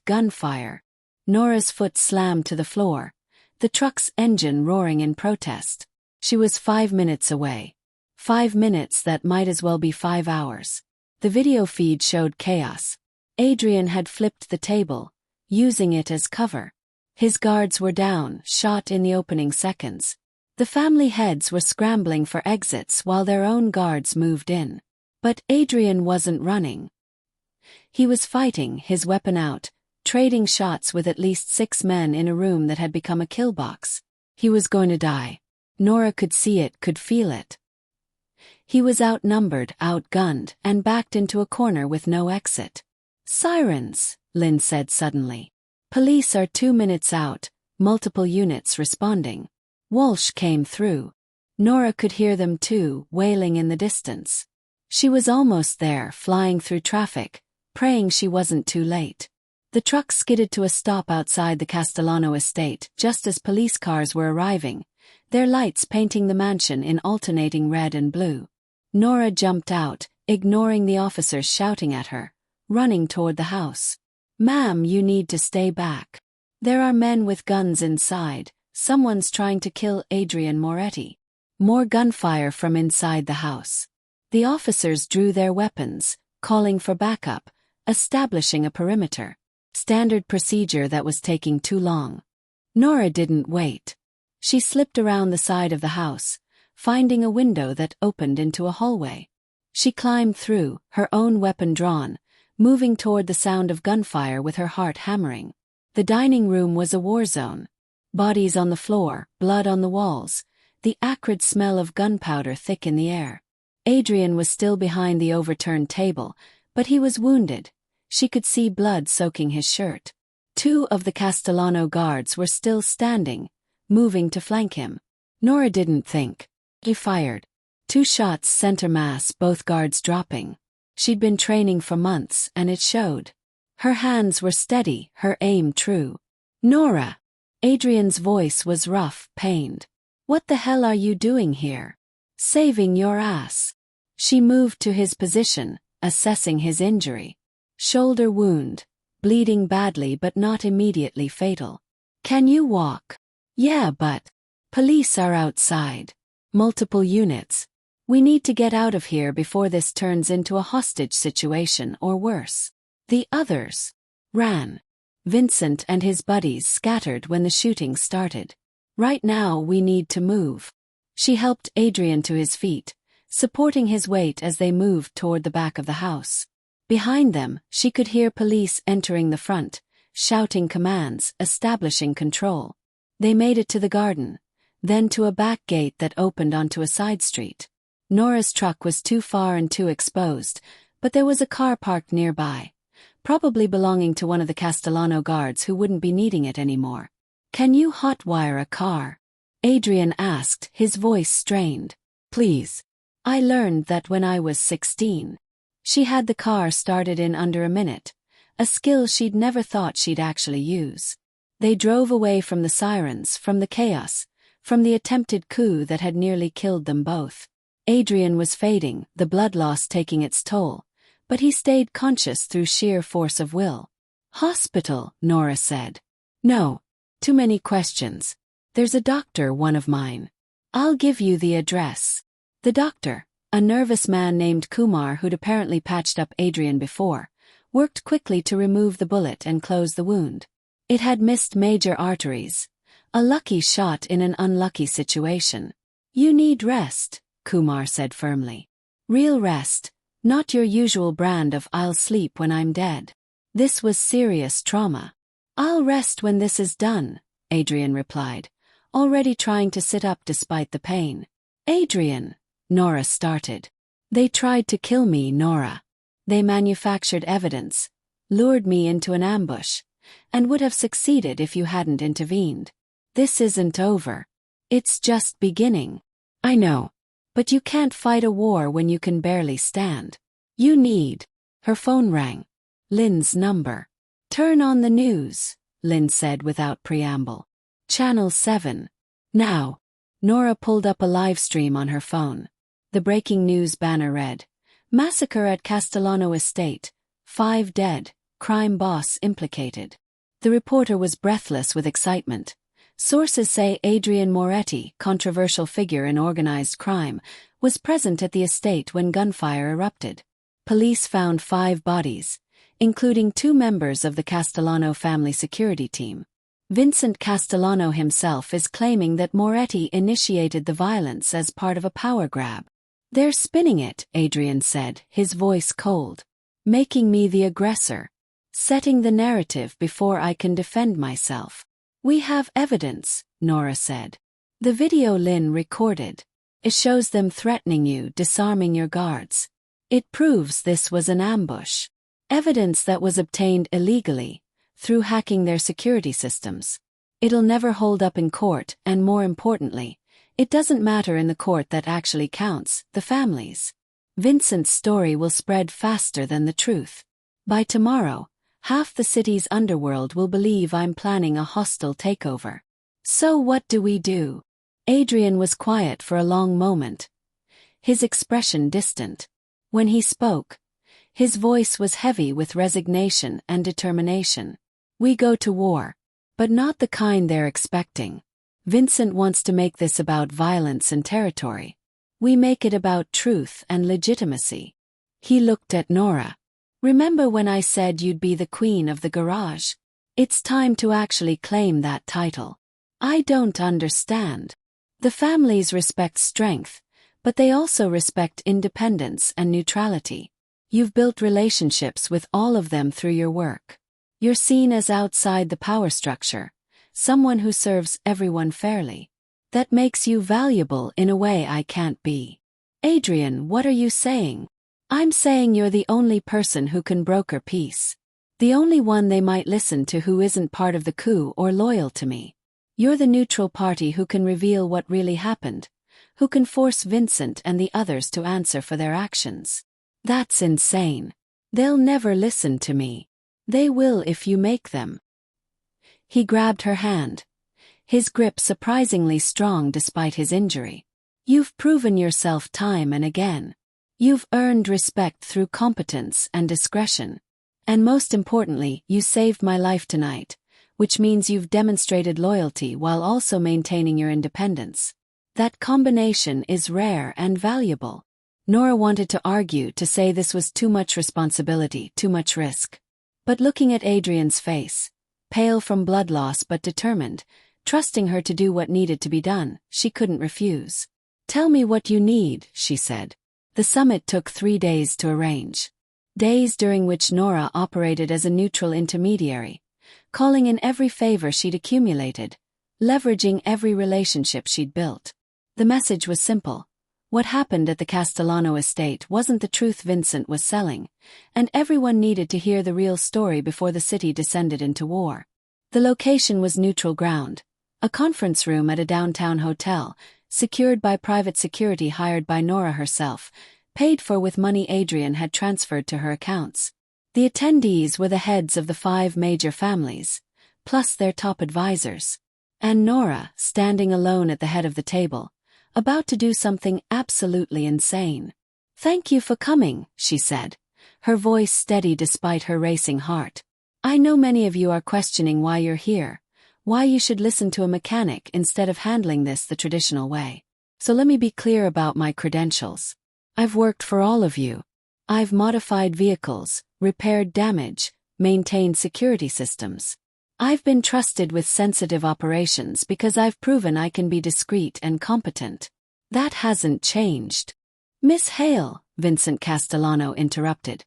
gunfire. Nora's foot slammed to the floor, the truck's engine roaring in protest. She was 5 minutes away. 5 minutes that might as well be 5 hours. The video feed showed chaos. Adrian had flipped the table, using it as cover. His guards were down, shot in the opening seconds. The family heads were scrambling for exits while their own guards moved in. But Adrian wasn't running. He was fighting, his weapon out, trading shots with at least 6 men in a room that had become a kill box. He was going to die. Nora could see it, could feel it. He was outnumbered, outgunned, and backed into a corner with no exit. Sirens, Lynn said suddenly. Police are 2 minutes out, multiple units responding. Walsh came through. Nora could hear them too, wailing in the distance. She was almost there, flying through traffic, praying she wasn't too late. The truck skidded to a stop outside the Castellano estate just as police cars were arriving, their lights painting the mansion in alternating red and blue. Nora jumped out, ignoring the officers shouting at her, running toward the house. Ma'am, you need to stay back. There are men with guns inside. Someone's trying to kill Adrian Moretti. More gunfire from inside the house. The officers drew their weapons, calling for backup, establishing a perimeter. Standard procedure that was taking too long. Nora didn't wait. She slipped around the side of the house, finding a window that opened into a hallway. She climbed through, her own weapon drawn, moving toward the sound of gunfire with her heart hammering. The dining room was a war zone. Bodies on the floor, blood on the walls, the acrid smell of gunpowder thick in the air. Adrian was still behind the overturned table, but he was wounded. She could see blood soaking his shirt. 2 of the Castellano guards were still standing, moving to flank him. Nora didn't think. He fired. 2 shots center mass, both guards dropping. She'd been training for months, and it showed. Her hands were steady, her aim true. Nora! Adrian's voice was rough, pained. What the hell are you doing here? Saving your ass. She moved to his position, assessing his injury. Shoulder wound. bleeding badly but not immediately fatal. Can you walk? Yeah, but police are outside. Multiple units. We need to get out of here before this turns into a hostage situation or worse. The others ran. Vincent and his buddies scattered when the shooting started. Right now we need to move. She helped Adrian to his feet, supporting his weight as they moved toward the back of the house. Behind them, she could hear police entering the front, shouting commands, establishing control. They made it to the garden, then to a back gate that opened onto a side street. Nora's truck was too far and too exposed, but there was a car parked nearby, probably belonging to one of the Castellano guards who wouldn't be needing it anymore. Can you hotwire a car? Adrian asked, his voice strained. Please. I learned that when I was 16. She had the car started in under a minute, a skill she'd never thought she'd actually use. They drove away from the sirens, from the chaos, from the attempted coup that had nearly killed them both. Adrian was fading, the blood loss taking its toll, but he stayed conscious through sheer force of will. Hospital, Nora said. No. Too many questions. There's a doctor, one of mine. I'll give you the address. The doctor, a nervous man named Kumar who'd apparently patched up Adrian before, worked quickly to remove the bullet and close the wound. It had missed major arteries. A lucky shot in an unlucky situation. You need rest, Kumar said firmly. Real rest, not your usual brand of I'll sleep when I'm dead. This was serious trauma. I'll rest when this is done, Adrian replied, already trying to sit up despite the pain. Adrian, Nora started. They tried to kill me, Nora. They manufactured evidence, lured me into an ambush, and would have succeeded if you hadn't intervened. This isn't over. It's just beginning. I know. But you can't fight a war when you can barely stand. You need. Her phone rang. Lynn's number. Turn on the news, Lynn said without preamble. Channel 7. Now. Nora pulled up a live stream on her phone. The breaking news banner read, Massacre at Castellano Estate. 5 dead, crime boss implicated. The reporter was breathless with excitement. Sources say Adrian Moretti, controversial figure in organized crime, was present at the estate when gunfire erupted. Police found 5 bodies, including 2 members of the Castellano family security team. Vincent Castellano himself is claiming that Moretti initiated the violence as part of a power grab. They're spinning it, Adrian said, his voice cold. Making me the aggressor. Setting the narrative before I can defend myself. We have evidence, Nora said. The video Lynn recorded. It shows them threatening you, disarming your guards. It proves this was an ambush. Evidence that was obtained illegally, through hacking their security systems. It'll never hold up in court, and more importantly, it doesn't matter in the court that actually counts, the families. Vincent's story will spread faster than the truth. By tomorrow, half the city's underworld will believe I'm planning a hostile takeover. So what do we do? Adrian was quiet for a long moment, his expression distant. When he spoke, his voice was heavy with resignation and determination. We go to war, but not the kind they're expecting. Vincent wants to make this about violence and territory. We make it about truth and legitimacy. He looked at Nora. Remember when I said you'd be the queen of the garage? It's time to actually claim that title. I don't understand. The families respect strength, but they also respect independence and neutrality. You've built relationships with all of them through your work. You're seen as outside the power structure, someone who serves everyone fairly. That makes you valuable in a way I can't be. Adrian, what are you saying? I'm saying you're the only person who can broker peace. The only one they might listen to who isn't part of the coup or loyal to me. You're the neutral party who can reveal what really happened, who can force Vincent and the others to answer for their actions. That's insane. They'll never listen to me. They will if you make them. He grabbed her hand, his grip surprisingly strong despite his injury. You've proven yourself time and again. You've earned respect through competence and discretion. And most importantly, you saved my life tonight, which means you've demonstrated loyalty while also maintaining your independence. That combination is rare and valuable. Nora wanted to argue, to say this was too much responsibility, too much risk. But looking at Adrian's face, pale from blood loss but determined, trusting her to do what needed to be done, she couldn't refuse. "Tell me what you need," she said. The summit took 3 days to arrange. Days during which Nora operated as a neutral intermediary, calling in every favor she'd accumulated, leveraging every relationship she'd built. The message was simple. What happened at the Castellano estate wasn't the truth Vincent was selling, and everyone needed to hear the real story before the city descended into war. The location was neutral ground, a conference room at a downtown hotel, secured by private security hired by Nora herself, paid for with money Adrian had transferred to her accounts. The attendees were the heads of the 5 major families, plus their top advisors. And Nora, standing alone at the head of the table, about to do something absolutely insane. "Thank you for coming," she said, her voice steady despite her racing heart. "I know many of you are questioning why you're here, why you should listen to a mechanic instead of handling this the traditional way. So let me be clear about my credentials. I've worked for all of you. I've modified vehicles, repaired damage, maintained security systems. I've been trusted with sensitive operations because I've proven I can be discreet and competent. That hasn't changed." "Miss Hale," Vincent Castellano interrupted,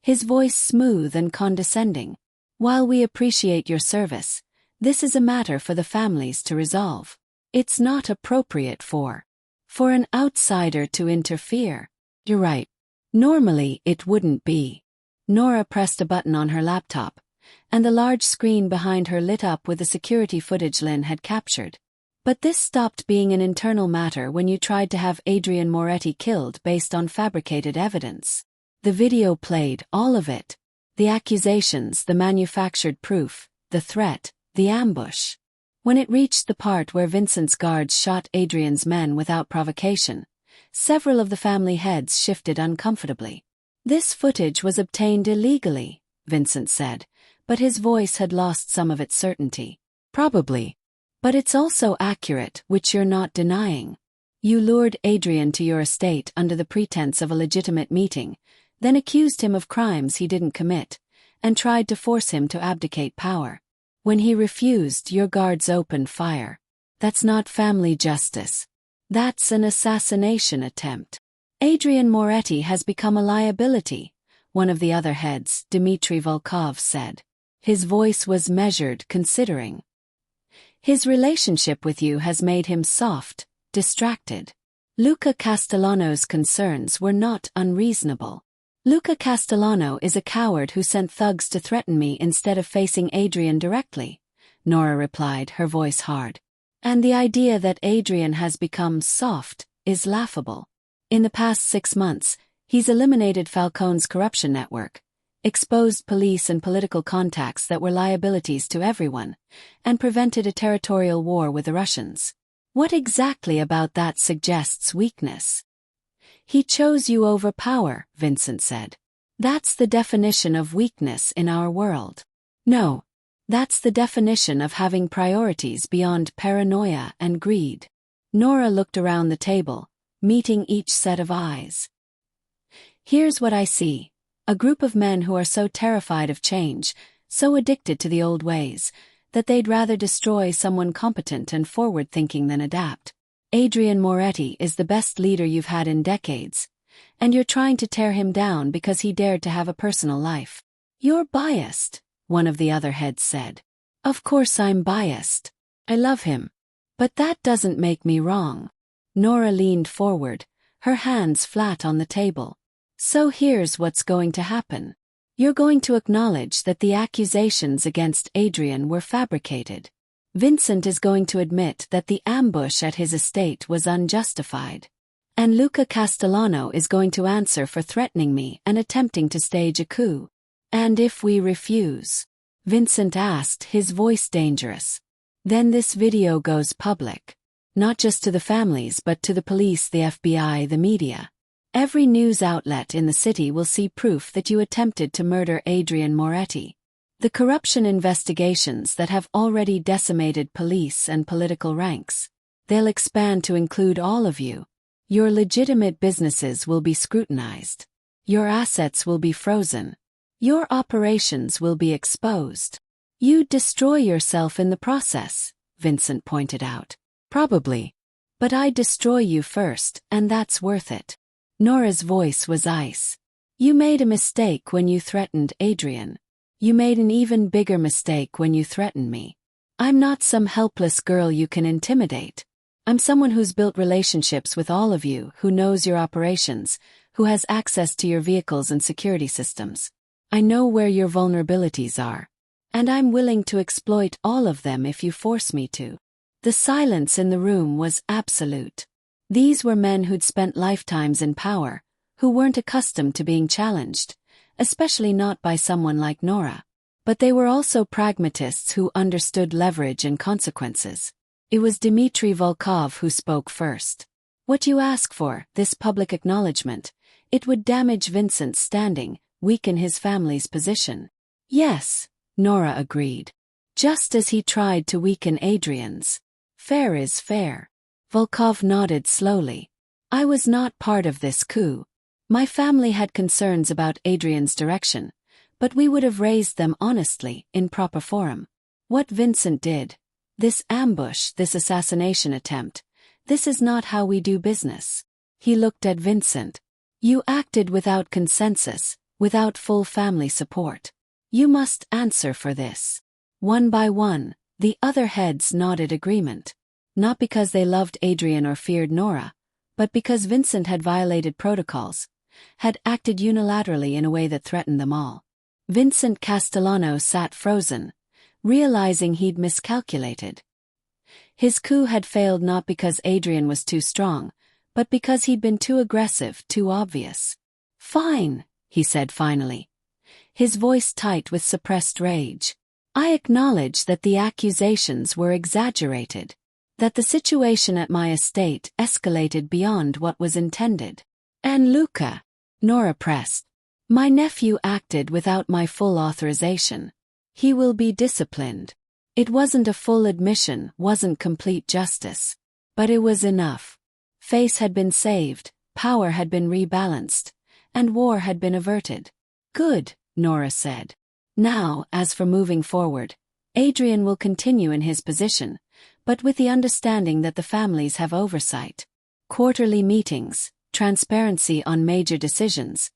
his voice smooth and condescending. "While we appreciate your service, this is a matter for the families to resolve. It's not appropriate for an outsider to interfere." "You're right. Normally it wouldn't be." Nora pressed a button on her laptop, and the large screen behind her lit up with the security footage Lynn had captured. "But this stopped being an internal matter when you tried to have Adrian Moretti killed based on fabricated evidence. The video played, all of it. The accusations, the manufactured proof, the threat, the ambush. When it reached the part where Vincent's guards shot Adrian's men without provocation, several of the family heads shifted uncomfortably. This footage was obtained illegally," Vincent said, but his voice had lost some of its certainty. "Probably. But it's also accurate, which you're not denying. You lured Adrian to your estate under the pretense of a legitimate meeting, then accused him of crimes he didn't commit, and tried to force him to abdicate power. When he refused, your guards opened fire. That's not family justice. That's an assassination attempt. Adrian Moretti has become a liability," one of the other heads, Dmitry Volkov, said. His voice was measured, considering. "His relationship with you has made him soft, distracted." Luca Castellano's concerns were not unreasonable. "Luca Castellano is a coward who sent thugs to threaten me instead of facing Adrian directly," Nora replied, her voice hard. "And the idea that Adrian has become soft is laughable. In the past 6 months, he's eliminated Falcone's corruption network, exposed police and political contacts that were liabilities to everyone, and prevented a territorial war with the Russians. What exactly about that suggests weakness?" "He chose you over power," Vincent said. "That's the definition of weakness in our world." "No. That's the definition of having priorities beyond paranoia and greed." Nora looked around the table, meeting each set of eyes. "Here's what I see. A group of men who are so terrified of change, so addicted to the old ways, that they'd rather destroy someone competent and forward-thinking than adapt. Adrian Moretti is the best leader you've had in decades, and you're trying to tear him down because he dared to have a personal life." "You're biased," one of the other heads said. "Of course I'm biased. I love him. But that doesn't make me wrong." Nora leaned forward, her hands flat on the table. "So here's what's going to happen. You're going to acknowledge that the accusations against Adrian were fabricated. Vincent is going to admit that the ambush at his estate was unjustified. And Luca Castellano is going to answer for threatening me and attempting to stage a coup. And if we refuse?" Vincent asked, his voice dangerous. "Then this video goes public. Not just to the families but to the police, the FBI, the media. Every news outlet in the city will see proof that you attempted to murder Adrian Moretti. The corruption investigations that have already decimated police and political ranks. They'll expand to include all of you. Your legitimate businesses will be scrutinized. Your assets will be frozen. Your operations will be exposed. You'd destroy yourself in the process, Vincent pointed out. Probably. But I'd destroy you first, and that's worth it. Nora's voice was ice. You made a mistake when you threatened Adrian. You made an even bigger mistake when you threatened me. I'm not some helpless girl you can intimidate. I'm someone who's built relationships with all of you, who knows your operations, who has access to your vehicles and security systems. I know where your vulnerabilities are. And I'm willing to exploit all of them if you force me to. The silence in the room was absolute. These were men who'd spent lifetimes in power, who weren't accustomed to being challenged, especially not by someone like Nora. But they were also pragmatists who understood leverage and consequences. It was Dmitry Volkov who spoke first. What you ask for, this public acknowledgement, it would damage Vincent's standing, weaken his family's position. Yes, Nora agreed. Just as he tried to weaken Adrian's. Fair is fair. Volkov nodded slowly. I was not part of this coup. My family had concerns about Adrian's direction, but we would have raised them honestly, in proper forum. What Vincent did, this ambush, this assassination attempt, this is not how we do business. He looked at Vincent. You acted without consensus, without full family support. You must answer for this. One by one, the other heads nodded agreement. Not because they loved Adrian or feared Nora, but because Vincent had violated protocols, had acted unilaterally in a way that threatened them all. Vincent Castellano sat frozen, realizing he'd miscalculated. His coup had failed not because Adrian was too strong, but because he'd been too aggressive, too obvious. Fine, he said finally, his voice tight with suppressed rage. I acknowledge that the accusations were exaggerated, that the situation at my estate escalated beyond what was intended. And Luca, Nora pressed. My nephew acted without my full authorization. He will be disciplined. It wasn't a full admission, wasn't complete justice. But it was enough. Face had been saved, power had been rebalanced, and war had been averted. Good, Nora said. Now, as for moving forward, Adrian will continue in his position, but with the understanding that the families have oversight. Quarterly meetings, transparency on major decisions,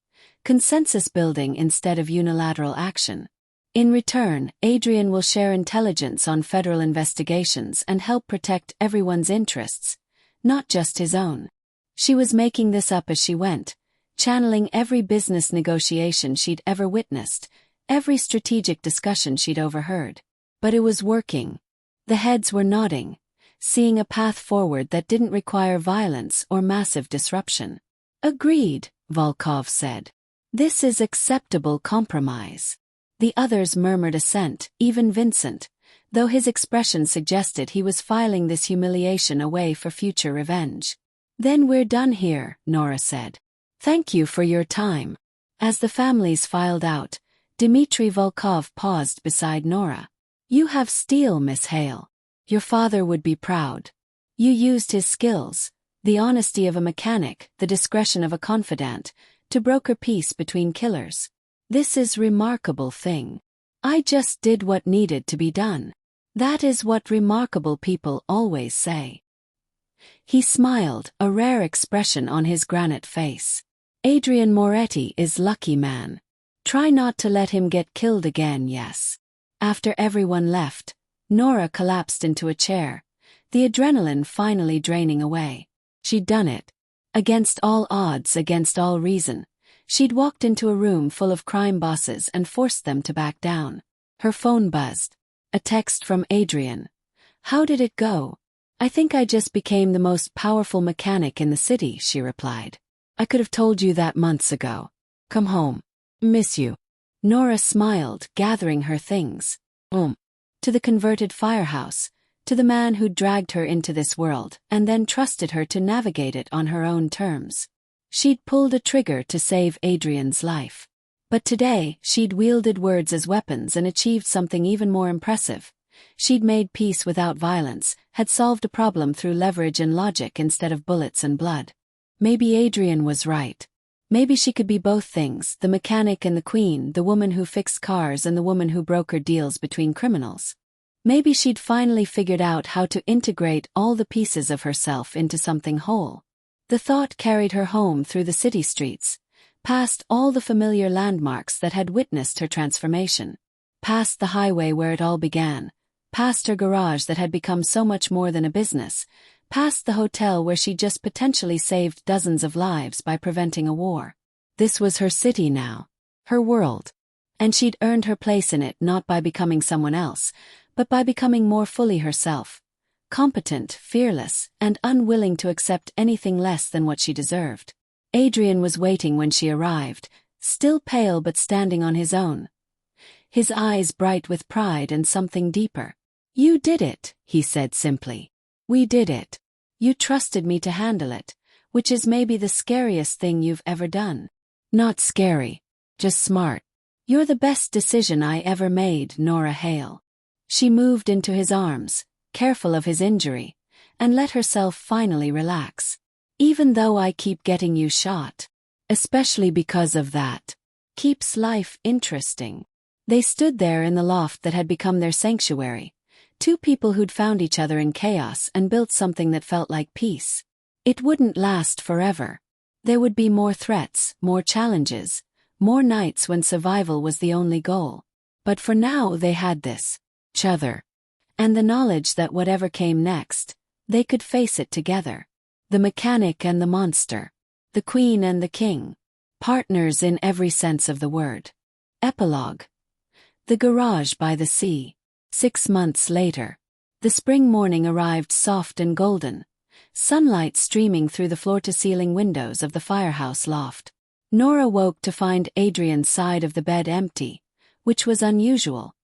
consensus building instead of unilateral action. In return, Adrian will share intelligence on federal investigations and help protect everyone's interests, not just his own. She was making this up as she went, channeling every business negotiation she'd ever witnessed, every strategic discussion she'd overheard. But it was working. The heads were nodding, seeing a path forward that didn't require violence or massive disruption. Agreed, Volkov said. This is acceptable compromise. The others murmured assent, even Vincent, though his expression suggested he was filing this humiliation away for future revenge. Then we're done here, Nora said. Thank you for your time. As the families filed out, Dmitry Volkov paused beside Nora. You have steel, Miss Hale. Your father would be proud. You used his skills, the honesty of a mechanic, the discretion of a confidant, to broker peace between killers. This is a remarkable thing. I just did what needed to be done. That is what remarkable people always say. He smiled, a rare expression on his granite face. Adrian Moretti is lucky man. Try not to let him get killed again, yes. After everyone left, Nora collapsed into a chair, the adrenaline finally draining away. She'd done it. Against all odds, against all reason. She'd walked into a room full of crime bosses and forced them to back down. Her phone buzzed. A text from Adrian. How did it go? I think I just became the most powerful mechanic in the city, she replied. I could have told you that months ago. Come home. Miss you. Nora smiled, gathering her things. To the converted firehouse, to the man who'd dragged her into this world and then trusted her to navigate it on her own terms. She'd pulled a trigger to save Adrian's life. But today, she'd wielded words as weapons and achieved something even more impressive. She'd made peace without violence, had solved a problem through leverage and logic instead of bullets and blood. Maybe Adrian was right. Maybe she could be both things, the mechanic and the queen, the woman who fixed cars and the woman who brokered deals between criminals. Maybe she'd finally figured out how to integrate all the pieces of herself into something whole. The thought carried her home through the city streets, past all the familiar landmarks that had witnessed her transformation, past the highway where it all began, past her garage that had become so much more than a business, past the hotel where she'd just potentially saved dozens of lives by preventing a war. This was her city now, her world. And she'd earned her place in it not by becoming someone else, but by becoming more fully herself. Competent, fearless, and unwilling to accept anything less than what she deserved. Adrian was waiting when she arrived, still pale but standing on his own. His eyes bright with pride and something deeper. "You did it," he said simply. "We did it. You trusted me to handle it, which is maybe the scariest thing you've ever done." "Not scary, just smart. You're the best decision I ever made, Nora Hale." She moved into his arms, careful of his injury, and let herself finally relax. "Even though I keep getting you shot. Especially because of that. Keeps life interesting." They stood there in the loft that had become their sanctuary, two people who'd found each other in chaos and built something that felt like peace. It wouldn't last forever. There would be more threats, more challenges, more nights when survival was the only goal. But for now they had this, each other. And the knowledge that whatever came next, they could face it together. The mechanic and the monster. The queen and the king. Partners in every sense of the word. Epilogue. The garage by the sea. 6 months later. The spring morning arrived soft and golden, sunlight streaming through the floor-to-ceiling windows of the firehouse loft. Nora woke to find Adrian's side of the bed empty, which was unusual.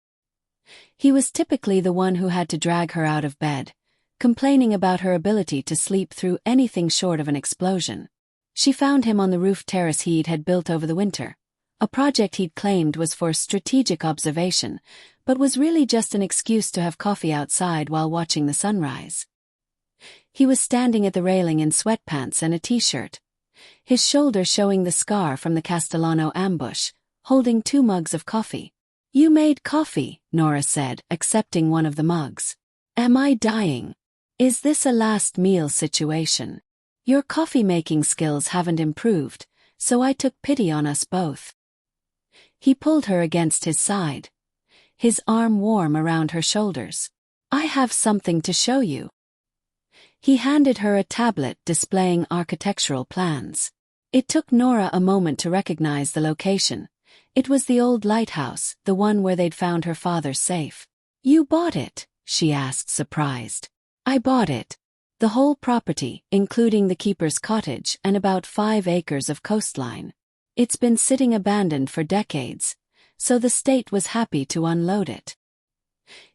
He was typically the one who had to drag her out of bed, complaining about her ability to sleep through anything short of an explosion. She found him on the roof terrace he'd had built over the winter, a project he'd claimed was for strategic observation, but was really just an excuse to have coffee outside while watching the sunrise. He was standing at the railing in sweatpants and a t-shirt, his shoulder showing the scar from the Castellano ambush, holding 2 mugs of coffee. "You made coffee," Nora said, accepting one of the mugs. "Am I dying? Is this a last meal situation? Your coffee-making skills haven't improved, so I took pity on us both." He pulled her against his side, his arm warm around her shoulders. "I have something to show you." He handed her a tablet displaying architectural plans. It took Nora a moment to recognize the location. It was the old lighthouse, the one where they'd found her father's safe. "You bought it?" she asked, surprised. "I bought it. The whole property, including the keeper's cottage and about 5 acres of coastline. It's been sitting abandoned for decades, so the state was happy to unload it."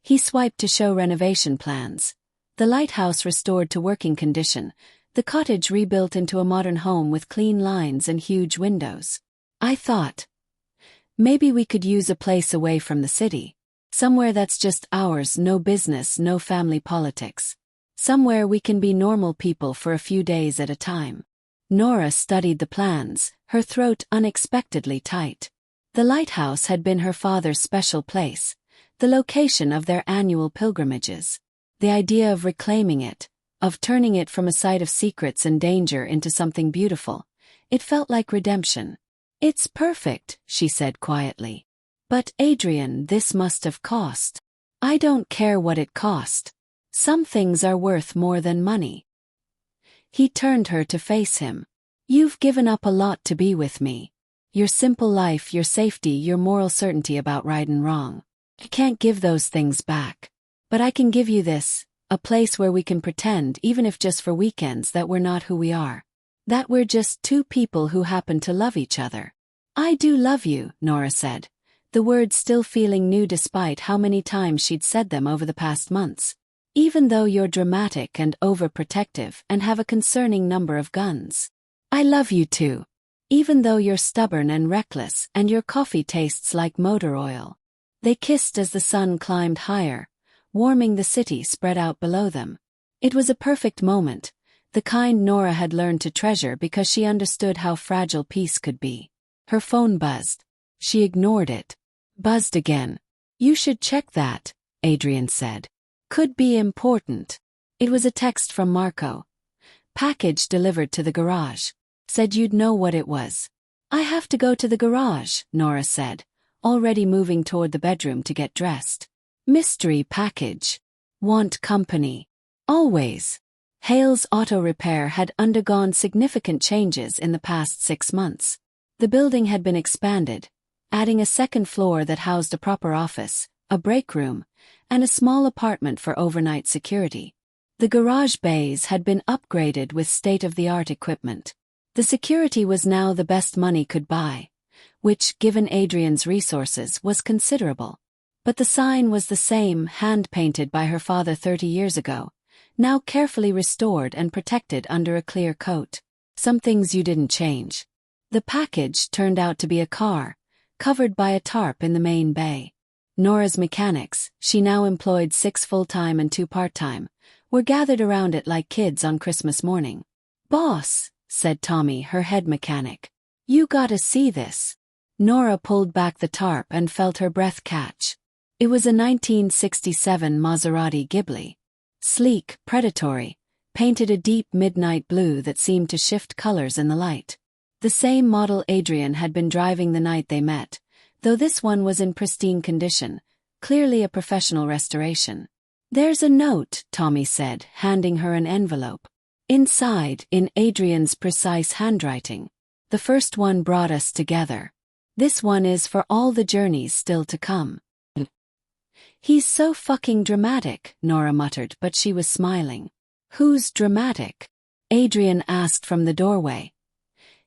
He swiped to show renovation plans. The lighthouse restored to working condition, the cottage rebuilt into a modern home with clean lines and huge windows. "I thought, maybe we could use a place away from the city. Somewhere that's just ours, no business, no family politics. Somewhere we can be normal people for a few days at a time." Nora studied the plans, her throat unexpectedly tight. The lighthouse had been her father's special place, the location of their annual pilgrimages. The idea of reclaiming it, of turning it from a site of secrets and danger into something beautiful, it felt like redemption. "It's perfect," she said quietly. "But Adrian, this must have cost." "I don't care what it cost. Some things are worth more than money." He turned her to face him. "You've given up a lot to be with me. Your simple life, your safety, your moral certainty about right and wrong. I can't give those things back. But I can give you this, a place where we can pretend, even if just for weekends, that we're not who we are. That we're just 2 people who happen to love each other." "I do love you," Nora said, the words still feeling new despite how many times she'd said them over the past months. "Even though you're dramatic and overprotective and have a concerning number of guns." I love you too. Even though you're stubborn and reckless and your coffee tastes like motor oil. They kissed as the sun climbed higher, warming the city spread out below them. It was a perfect moment, the kind Nora had learned to treasure because she understood how fragile peace could be. Her phone buzzed. She ignored it. Buzzed again. You should check that, Adrian said. Could be important. It was a text from Marco. Package delivered to the garage. Said you'd know what it was. I have to go to the garage, Nora said, already moving toward the bedroom to get dressed. Mystery package. Want company. Always. Hale's auto repair had undergone significant changes in the past 6 months. The building had been expanded, adding a second floor that housed a proper office, a break room, and a small apartment for overnight security. The garage bays had been upgraded with state-of-the-art equipment. The security was now the best money could buy, which, given Adrian's resources, was considerable. But the sign was the same, hand-painted by her father 30 years ago, now carefully restored and protected under a clear coat. Some things you didn't change. The package turned out to be a car, covered by a tarp in the main bay. Nora's mechanics, she now employed 6 full-time and 2 part-time, were gathered around it like kids on Christmas morning. Boss, said Tommy, her head mechanic. You gotta see this. Nora pulled back the tarp and felt her breath catch. It was a 1967 Maserati Ghibli. Sleek, predatory, painted a deep midnight blue that seemed to shift colors in the light. The same model Adrian had been driving the night they met, though this one was in pristine condition, clearly a professional restoration. There's a note, Tommy said, handing her an envelope. Inside, in Adrian's precise handwriting. The first one brought us together. This one is for all the journeys still to come. He's so fucking dramatic, Nora muttered, but she was smiling. Who's dramatic? Adrian asked from the doorway.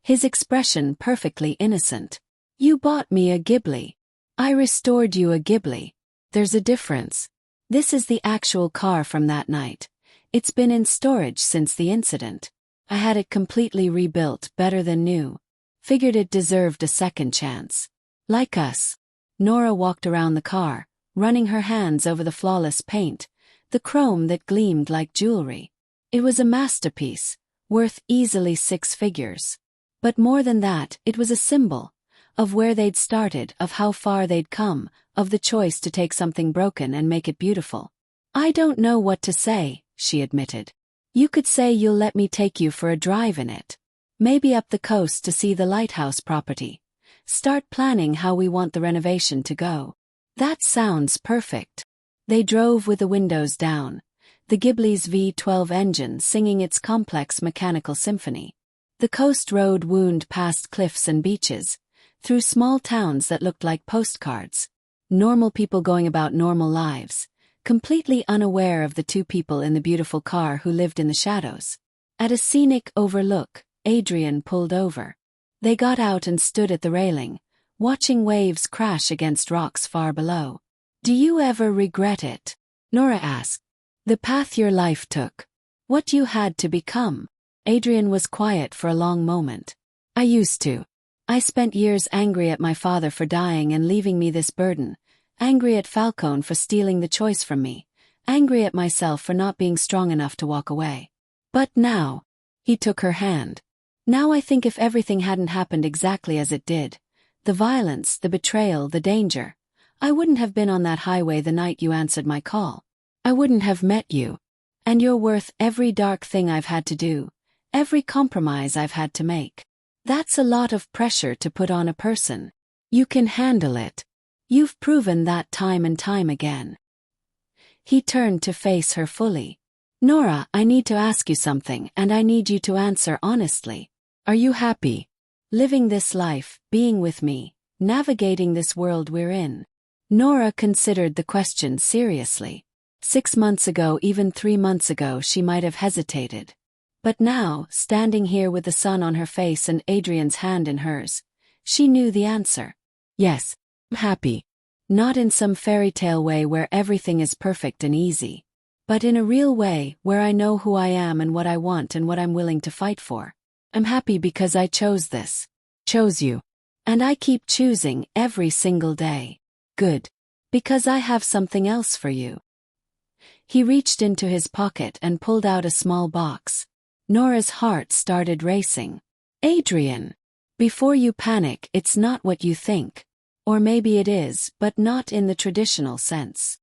His expression perfectly innocent. You bought me a Ghibli. I restored you a Ghibli. There's a difference. This is the actual car from that night. It's been in storage since the incident. I had it completely rebuilt, better than new. Figured it deserved a second chance. Like us. Nora walked around the car, running her hands over the flawless paint, the chrome that gleamed like jewelry. It was a masterpiece, worth easily 6 figures. But more than that, it was a symbol of where they'd started, of how far they'd come, of the choice to take something broken and make it beautiful. I don't know what to say, she admitted. You could say you'll let me take you for a drive in it. Maybe up the coast to see the lighthouse property. Start planning how we want the renovation to go. That sounds perfect. They drove with the windows down, the Ghibli's V12 engine singing its complex mechanical symphony. The coast road wound past cliffs and beaches, through small towns that looked like postcards. Normal people going about normal lives, completely unaware of the 2 people in the beautiful car who lived in the shadows. At a scenic overlook, Adrian pulled over. They got out and stood at the railing, watching waves crash against rocks far below. Do you ever regret it? Nora asked. The path your life took. What you had to become. Adrian was quiet for a long moment. I used to. I spent years angry at my father for dying and leaving me this burden, angry at Falcone for stealing the choice from me, angry at myself for not being strong enough to walk away. But now, he took her hand. Now I think if everything hadn't happened exactly as it did, the violence, the betrayal, the danger, I wouldn't have been on that highway the night you answered my call. I wouldn't have met you. And you're worth every dark thing I've had to do, every compromise I've had to make. That's a lot of pressure to put on a person. You can handle it. You've proven that time and time again. He turned to face her fully. Nora, I need to ask you something, and I need you to answer honestly. Are you happy? Living this life, being with me, navigating this world we're in? Nora considered the question seriously. 6 months ago, even 3 months ago, she might have hesitated. But now, standing here with the sun on her face and Adrian's hand in hers, she knew the answer. Yes, I'm happy. Not in some fairy tale way where everything is perfect and easy, but in a real way where I know who I am and what I want and what I'm willing to fight for. I'm happy because I chose this. Chose you. And I keep choosing every single day. Good. Because I have something else for you. He reached into his pocket and pulled out a small box. Nora's heart started racing. Adrian. Before you panic, it's not what you think. Or maybe it is, but not in the traditional sense.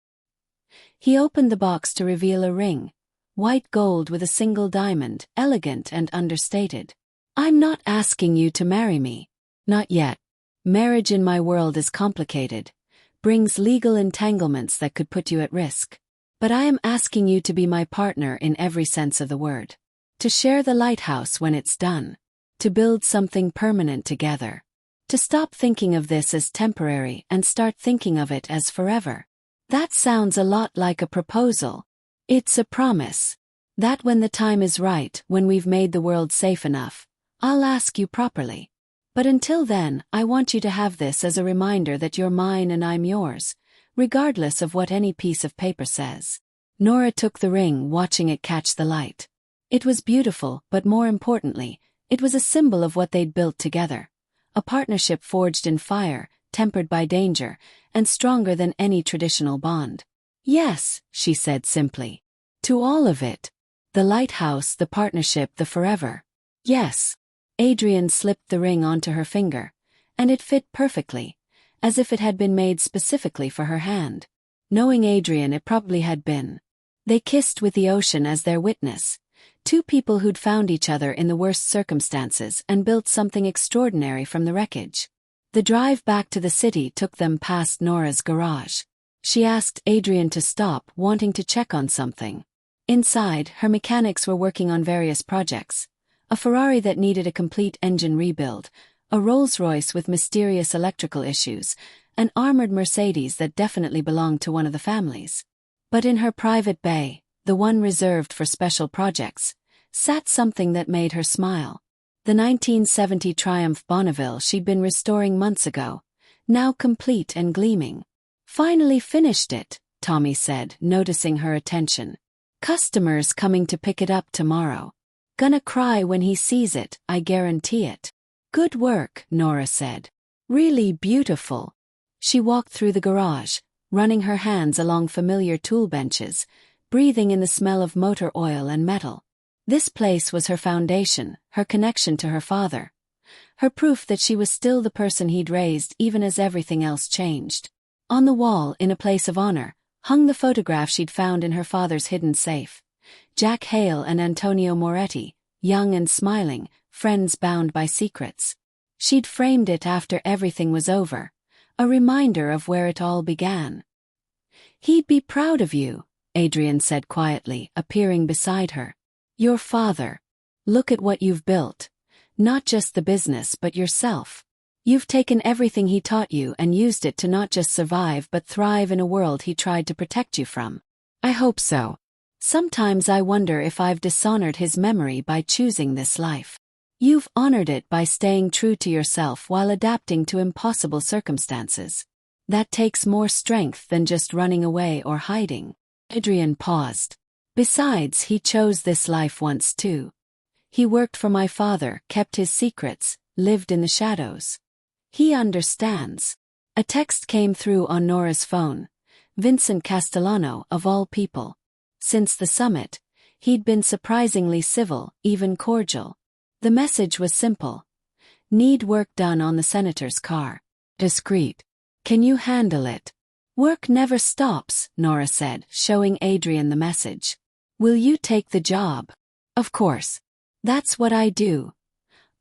He opened the box to reveal a ring. White gold with a single diamond, elegant and understated. I'm not asking you to marry me. Not yet. Marriage in my world is complicated. Brings legal entanglements that could put you at risk. But I am asking you to be my partner in every sense of the word. To share the lighthouse when it's done. To build something permanent together. To stop thinking of this as temporary and start thinking of it as forever. That sounds a lot like a proposal. It's a promise. That when the time is right, when we've made the world safe enough, I'll ask you properly. But until then, I want you to have this as a reminder that you're mine and I'm yours, regardless of what any piece of paper says. Nora took the ring, watching it catch the light. It was beautiful, but more importantly, it was a symbol of what they'd built together. A partnership forged in fire, tempered by danger, and stronger than any traditional bond. Yes, she said simply. To all of it. The lighthouse, the partnership, the forever. Yes. Adrian slipped the ring onto her finger, and it fit perfectly, as if it had been made specifically for her hand. Knowing Adrian, it probably had been. They kissed with the ocean as their witness. Two people who'd found each other in the worst circumstances and built something extraordinary from the wreckage. The drive back to the city took them past Nora's garage. She asked Adrian to stop, wanting to check on something. Inside, her mechanics were working on various projects. A Ferrari that needed a complete engine rebuild, a Rolls-Royce with mysterious electrical issues, an armored Mercedes that definitely belonged to one of the families. But in her private bay, the one reserved for special projects, sat something that made her smile. The 1970 Triumph Bonneville she'd been restoring months ago, now complete and gleaming. Finally finished it, Tommy said, noticing her attention. Customers coming to pick it up tomorrow. Gonna cry when he sees it, I guarantee it. Good work, Nora said. Really beautiful. She walked through the garage, running her hands along familiar tool benches, breathing in the smell of motor oil and metal. This place was her foundation, her connection to her father. Her proof that she was still the person he'd raised even as everything else changed. On the wall, in a place of honor, hung the photograph she'd found in her father's hidden safe. Jack Hale and Antonio Moretti, young and smiling, friends bound by secrets. She'd framed it after everything was over, a reminder of where it all began. He'd be proud of you, Adrian said quietly, appearing beside her. Your father. Look at what you've built. Not just the business but yourself. You've taken everything he taught you and used it to not just survive but thrive in a world he tried to protect you from. I hope so. Sometimes I wonder if I've dishonored his memory by choosing this life. You've honored it by staying true to yourself while adapting to impossible circumstances. That takes more strength than just running away or hiding. Adrian paused. Besides, he chose this life once too. He worked for my father, kept his secrets, lived in the shadows. He understands. A text came through on Nora's phone. Vincent Castellano, of all people. Since the summit, he'd been surprisingly civil, even cordial. The message was simple. Need work done on the senator's car. Discreet. Can you handle it? Work never stops, Nora said, showing Adrian the message. Will you take the job? Of course. That's what I do.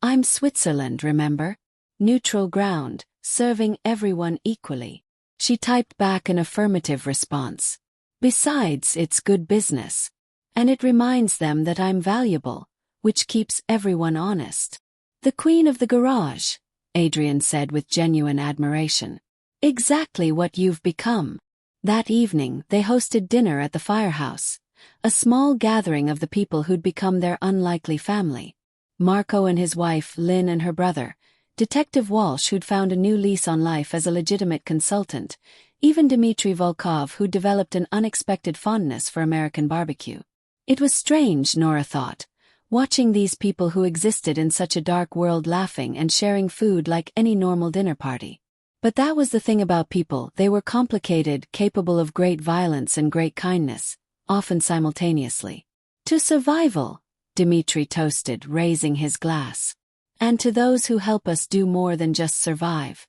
I'm Switzerland, remember? Neutral ground, serving everyone equally. She typed back an affirmative response. Besides, it's good business. And it reminds them that I'm valuable, which keeps everyone honest. The queen of the garage, Adrian said with genuine admiration. Exactly what you've become. That evening, they hosted dinner at the firehouse, a small gathering of the people who'd become their unlikely family. Marco and his wife, Lynn, and her brother, Detective Walsh, who'd found a new lease on life as a legitimate consultant, even Dmitry Volkov, who'd developed an unexpected fondness for American barbecue. It was strange, Nora thought. watching these people who existed in such a dark world laughing and sharing food like any normal dinner party. But that was the thing about people, they were complicated, capable of great violence and great kindness, often simultaneously. To survival, Dmitri toasted, raising his glass. And to those who help us do more than just survive,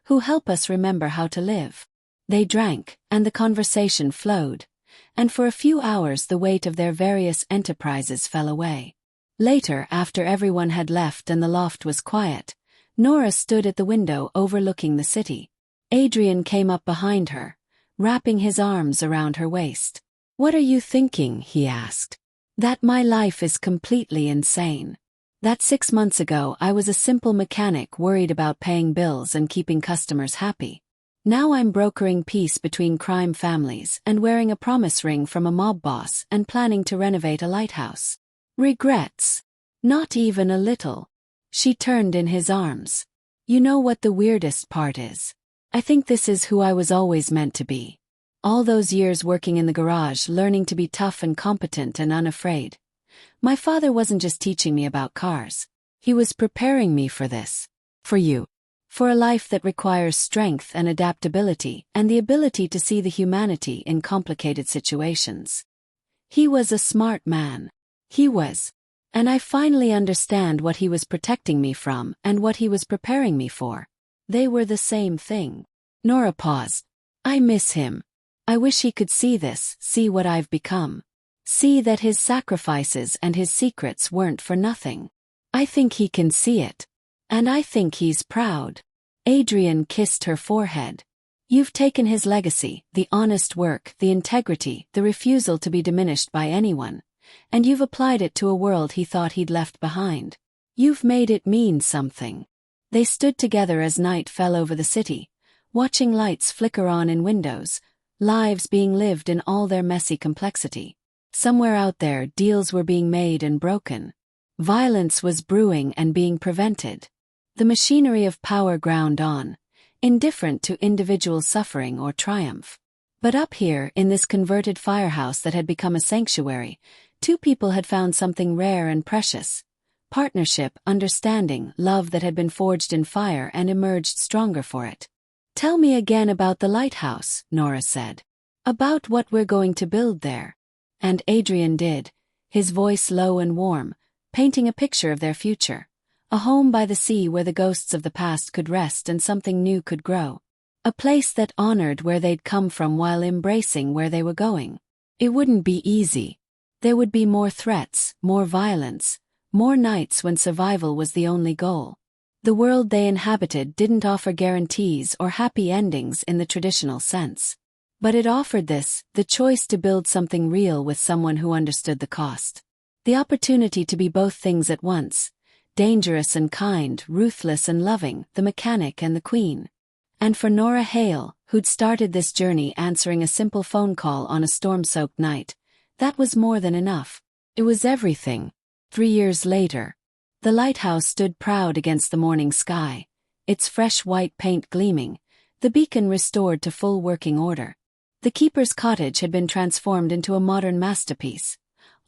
who help us remember how to live. They drank, and the conversation flowed, and for a few hours the weight of their various enterprises fell away. Later, after everyone had left and the loft was quiet, Nora stood at the window overlooking the city. Adrian came up behind her, wrapping his arms around her waist. "What are you thinking?" he asked. "That my life is completely insane. That 6 months ago I was a simple mechanic worried about paying bills and keeping customers happy. Now I'm brokering peace between crime families and wearing a promise ring from a mob boss and planning to renovate a lighthouse. Regrets? Not even a little." She turned in his arms. "You know what the weirdest part is? I think this is who I was always meant to be. All those years working in the garage, learning to be tough and competent and unafraid. My father wasn't just teaching me about cars. He was preparing me for this. For you. For a life that requires strength and adaptability and the ability to see the humanity in complicated situations. He was a smart man. He was. And I finally understand what he was protecting me from and what he was preparing me for. They were the same thing." Nora paused. "I miss him. I wish he could see this, see what I've become. See that his sacrifices and his secrets weren't for nothing. I think he can see it. And I think he's proud." Adrian kissed her forehead. "You've taken his legacy, the honest work, the integrity, the refusal to be diminished by anyone, and you've applied it to a world he thought he'd left behind. You've made it mean something." They stood together as night fell over the city, watching lights flicker on in windows, lives being lived in all their messy complexity. Somewhere out there, deals were being made and broken. Violence was brewing and being prevented. The machinery of power ground on, indifferent to individual suffering or triumph. But up here, in this converted firehouse that had become a sanctuary, two people had found something rare and precious. Partnership, understanding, love that had been forged in fire and emerged stronger for it. "Tell me again about the lighthouse," Nora said. "About what we're going to build there." And Adrian did, his voice low and warm, painting a picture of their future. A home by the sea where the ghosts of the past could rest and something new could grow. A place that honored where they'd come from while embracing where they were going. It wouldn't be easy. There would be more threats, more violence, more nights when survival was the only goal. The world they inhabited didn't offer guarantees or happy endings in the traditional sense. But it offered this, the choice to build something real with someone who understood the cost. The opportunity to be both things at once, dangerous and kind, ruthless and loving, the mechanic and the queen. And for Nora Hale, who'd started this journey answering a simple phone call on a storm-soaked night, that was more than enough. It was everything. 3 years later, the lighthouse stood proud against the morning sky, its fresh white paint gleaming, the beacon restored to full working order. The keeper's cottage had been transformed into a modern masterpiece,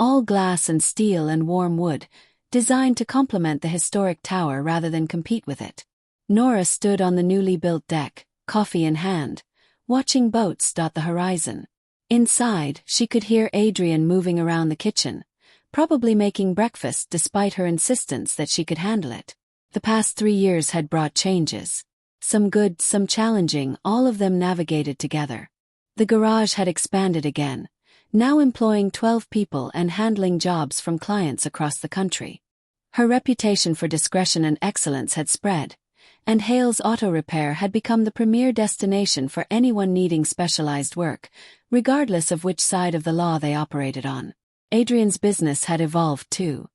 all glass and steel and warm wood, designed to complement the historic tower rather than compete with it. Nora stood on the newly built deck, coffee in hand, watching boats dot the horizon. Inside, she could hear Adrian moving around the kitchen, probably making breakfast despite her insistence that she could handle it. The past 3 years had brought changes. Some good, some challenging, all of them navigated together. The garage had expanded again, now employing 12 people and handling jobs from clients across the country. Her reputation for discretion and excellence had spread, and Hale's Auto Repair had become the premier destination for anyone needing specialized work, regardless of which side of the law they operated on. Adrian's business had evolved too.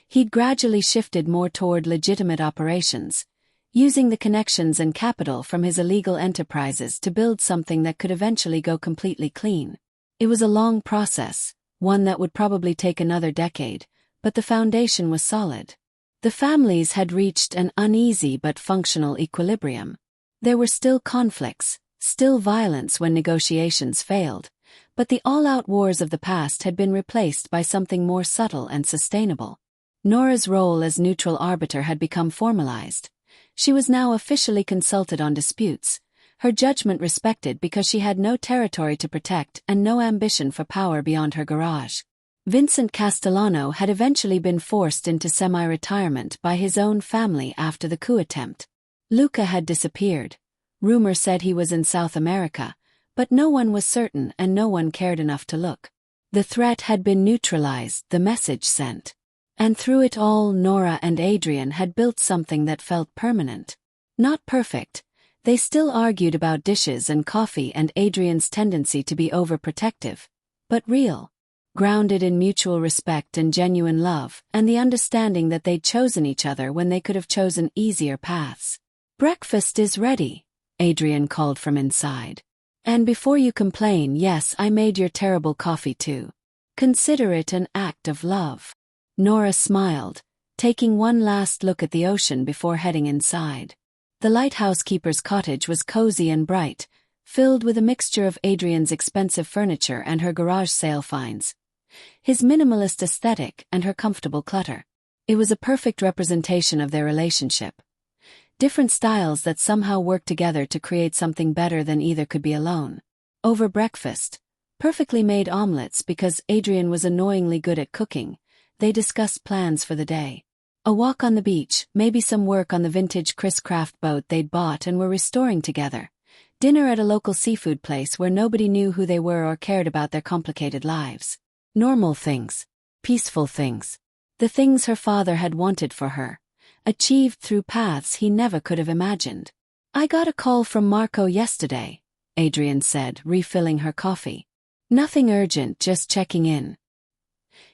He'd gradually shifted more toward legitimate operations, using the connections and capital from his illegal enterprises to build something that could eventually go completely clean. It was a long process, one that would probably take another decade, but the foundation was solid. The families had reached an uneasy but functional equilibrium. There were still conflicts, still violence when negotiations failed, But the all-out wars of the past had been replaced by something more subtle and sustainable. Nora's role as neutral arbiter had become formalized. She was now officially consulted on disputes, her judgment respected because she had no territory to protect and no ambition for power beyond her garage. Vincent Castellano had eventually been forced into semi-retirement by his own family after the coup attempt. Luca had disappeared. Rumor said he was in South America, but no one was certain and no one cared enough to look. The threat had been neutralized, the message sent. And through it all, Nora and Adrian had built something that felt permanent. Not perfect. They still argued about dishes and coffee and Adrian's tendency to be overprotective, but real. Grounded in mutual respect and genuine love, and the understanding that they'd chosen each other when they could have chosen easier paths. "Breakfast is ready," Adrian called from inside. "And before you complain, yes, I made your terrible coffee too. Consider it an act of love." Nora smiled, taking one last look at the ocean before heading inside. The lighthouse keeper's cottage was cozy and bright, filled with a mixture of Adrian's expensive furniture and her garage sale finds. His minimalist aesthetic and her comfortable clutter. It was a perfect representation of their relationship. Different styles that somehow worked together to create something better than either could be alone. Over breakfast, perfectly made omelets because Adrian was annoyingly good at cooking, they discussed plans for the day. A walk on the beach, maybe some work on the vintage Chris Craft boat they'd bought and were restoring together. Dinner at a local seafood place where nobody knew who they were or cared about their complicated lives. Normal things. Peaceful things. The things her father had wanted for her. Achieved through paths he never could have imagined. "I got a call from Marco yesterday," Adrian said, refilling her coffee. "Nothing urgent, just checking in.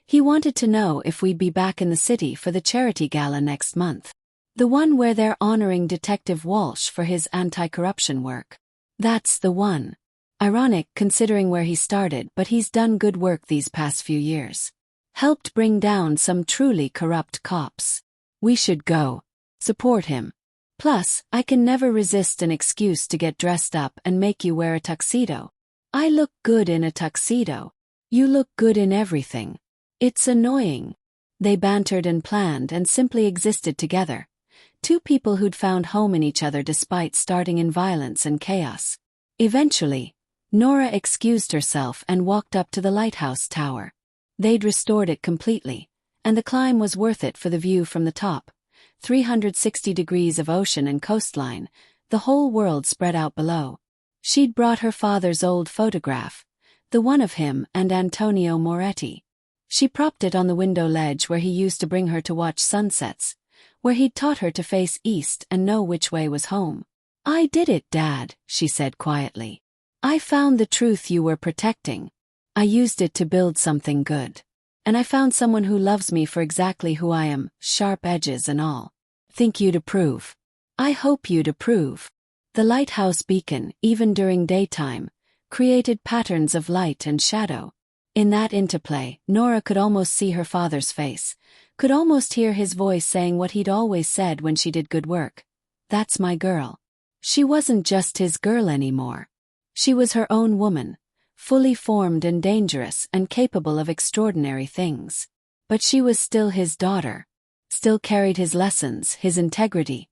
He wanted to know if we'd be back in the city for the charity gala next month. The one where they're honoring Detective Walsh for his anti-corruption work." "That's the one. Ironic considering where he started, but he's done good work these past few years. Helped bring down some truly corrupt cops. We should go. Support him. Plus, I can never resist an excuse to get dressed up and make you wear a tuxedo. I look good in a tuxedo. You look good in everything. It's annoying." They bantered and planned and simply existed together. Two people who'd found home in each other despite starting in violence and chaos. Eventually, Nora excused herself and walked up to the lighthouse tower. They'd restored it completely, and the climb was worth it for the view from the top. 360 degrees of ocean and coastline, the whole world spread out below. She'd brought her father's old photograph, the one of him and Antonio Moretti. She propped it on the window ledge where he used to bring her to watch sunsets, where he'd taught her to face east and know which way was home. "I did it, Dad," she said quietly. "I found the truth you were protecting. I used it to build something good. And I found someone who loves me for exactly who I am, sharp edges and all. Think you'd approve. I hope you'd approve." The lighthouse beacon, even during daytime, created patterns of light and shadow. In that interplay, Nora could almost see her father's face, could almost hear his voice saying what he'd always said when she did good work. "That's my girl." She wasn't just his girl anymore. She was her own woman, fully formed and dangerous and capable of extraordinary things. But she was still his daughter, still carried his lessons, his integrity,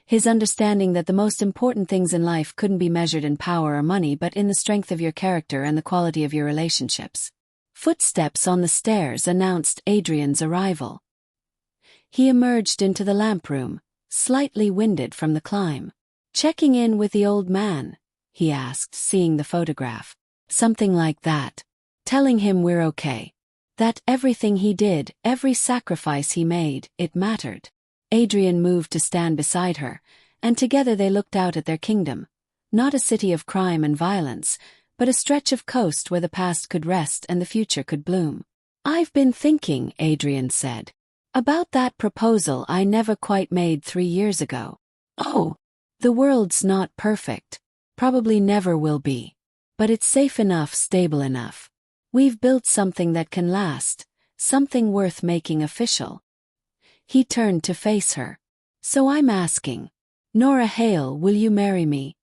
his understanding that the most important things in life couldn't be measured in power or money but in the strength of your character and the quality of your relationships. Footsteps on the stairs announced Adrian's arrival. He emerged into the lamp room, slightly winded from the climb. "Checking in with the old man?" he asked, seeing the photograph. "Something like that. Telling him we're okay. That everything he did, every sacrifice he made, it mattered." Adrian moved to stand beside her, and together they looked out at their kingdom. Not a city of crime and violence, but a stretch of coast where the past could rest and the future could bloom. "I've been thinking," Adrian said, "about that proposal I never quite made 3 years ago." "Oh, the world's not perfect. Probably never will be. But it's safe enough, stable enough. We've built something that can last, something worth making official." He turned to face her. "So I'm asking, Nora Hale, will you marry me?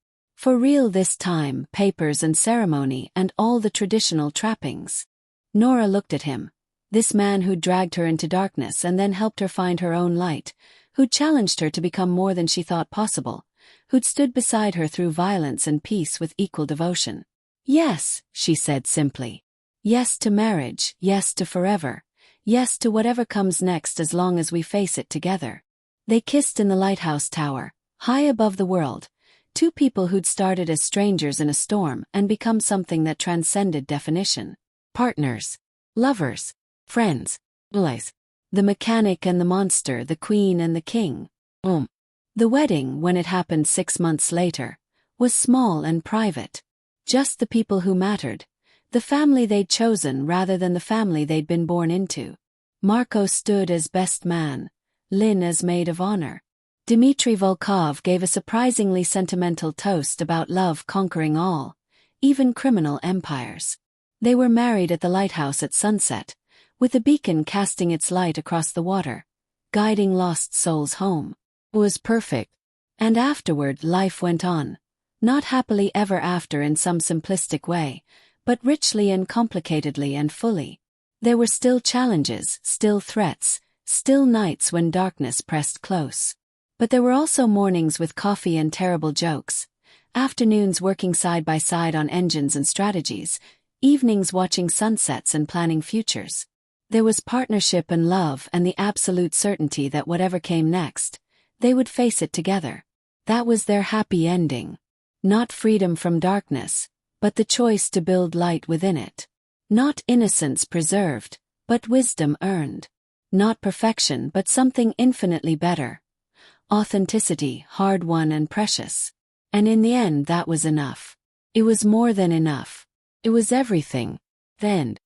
For real this time, papers and ceremony and all the traditional trappings. Nora looked at him. This man who'd dragged her into darkness and then helped her find her own light, who'd challenged her to become more than she thought possible, who'd stood beside her through violence and peace with equal devotion. Yes, she said simply. Yes to marriage, yes to forever, yes to whatever comes next as long as we face it together. They kissed in the lighthouse tower, high above the world, two people who'd started as strangers in a storm and become something that transcended definition. Partners, lovers, friends, allies. The mechanic and the monster, the queen and the king. The wedding, when it happened 6 months later, was small and private. Just the people who mattered, the family they'd chosen rather than the family they'd been born into. Marco stood as best man, Lynn as maid of honor. Dmitry Volkov gave a surprisingly sentimental toast about love conquering all, even criminal empires. They were married at the lighthouse at sunset, with the beacon casting its light across the water, guiding lost souls home. It was perfect. And afterward life went on, not happily ever after in some simplistic way, but richly and complicatedly and fully. There were still challenges, still threats, still nights when darkness pressed close. But there were also mornings with coffee and terrible jokes, afternoons working side by side on engines and strategies, evenings watching sunsets and planning futures. There was partnership and love and the absolute certainty that whatever came next, they would face it together. That was their happy ending. Not freedom from darkness, but the choice to build light within it. Not innocence preserved, but wisdom earned. Not perfection, but something infinitely better. Authenticity, hard-won and precious. And in the end that was enough. It was more than enough. It was everything. The end.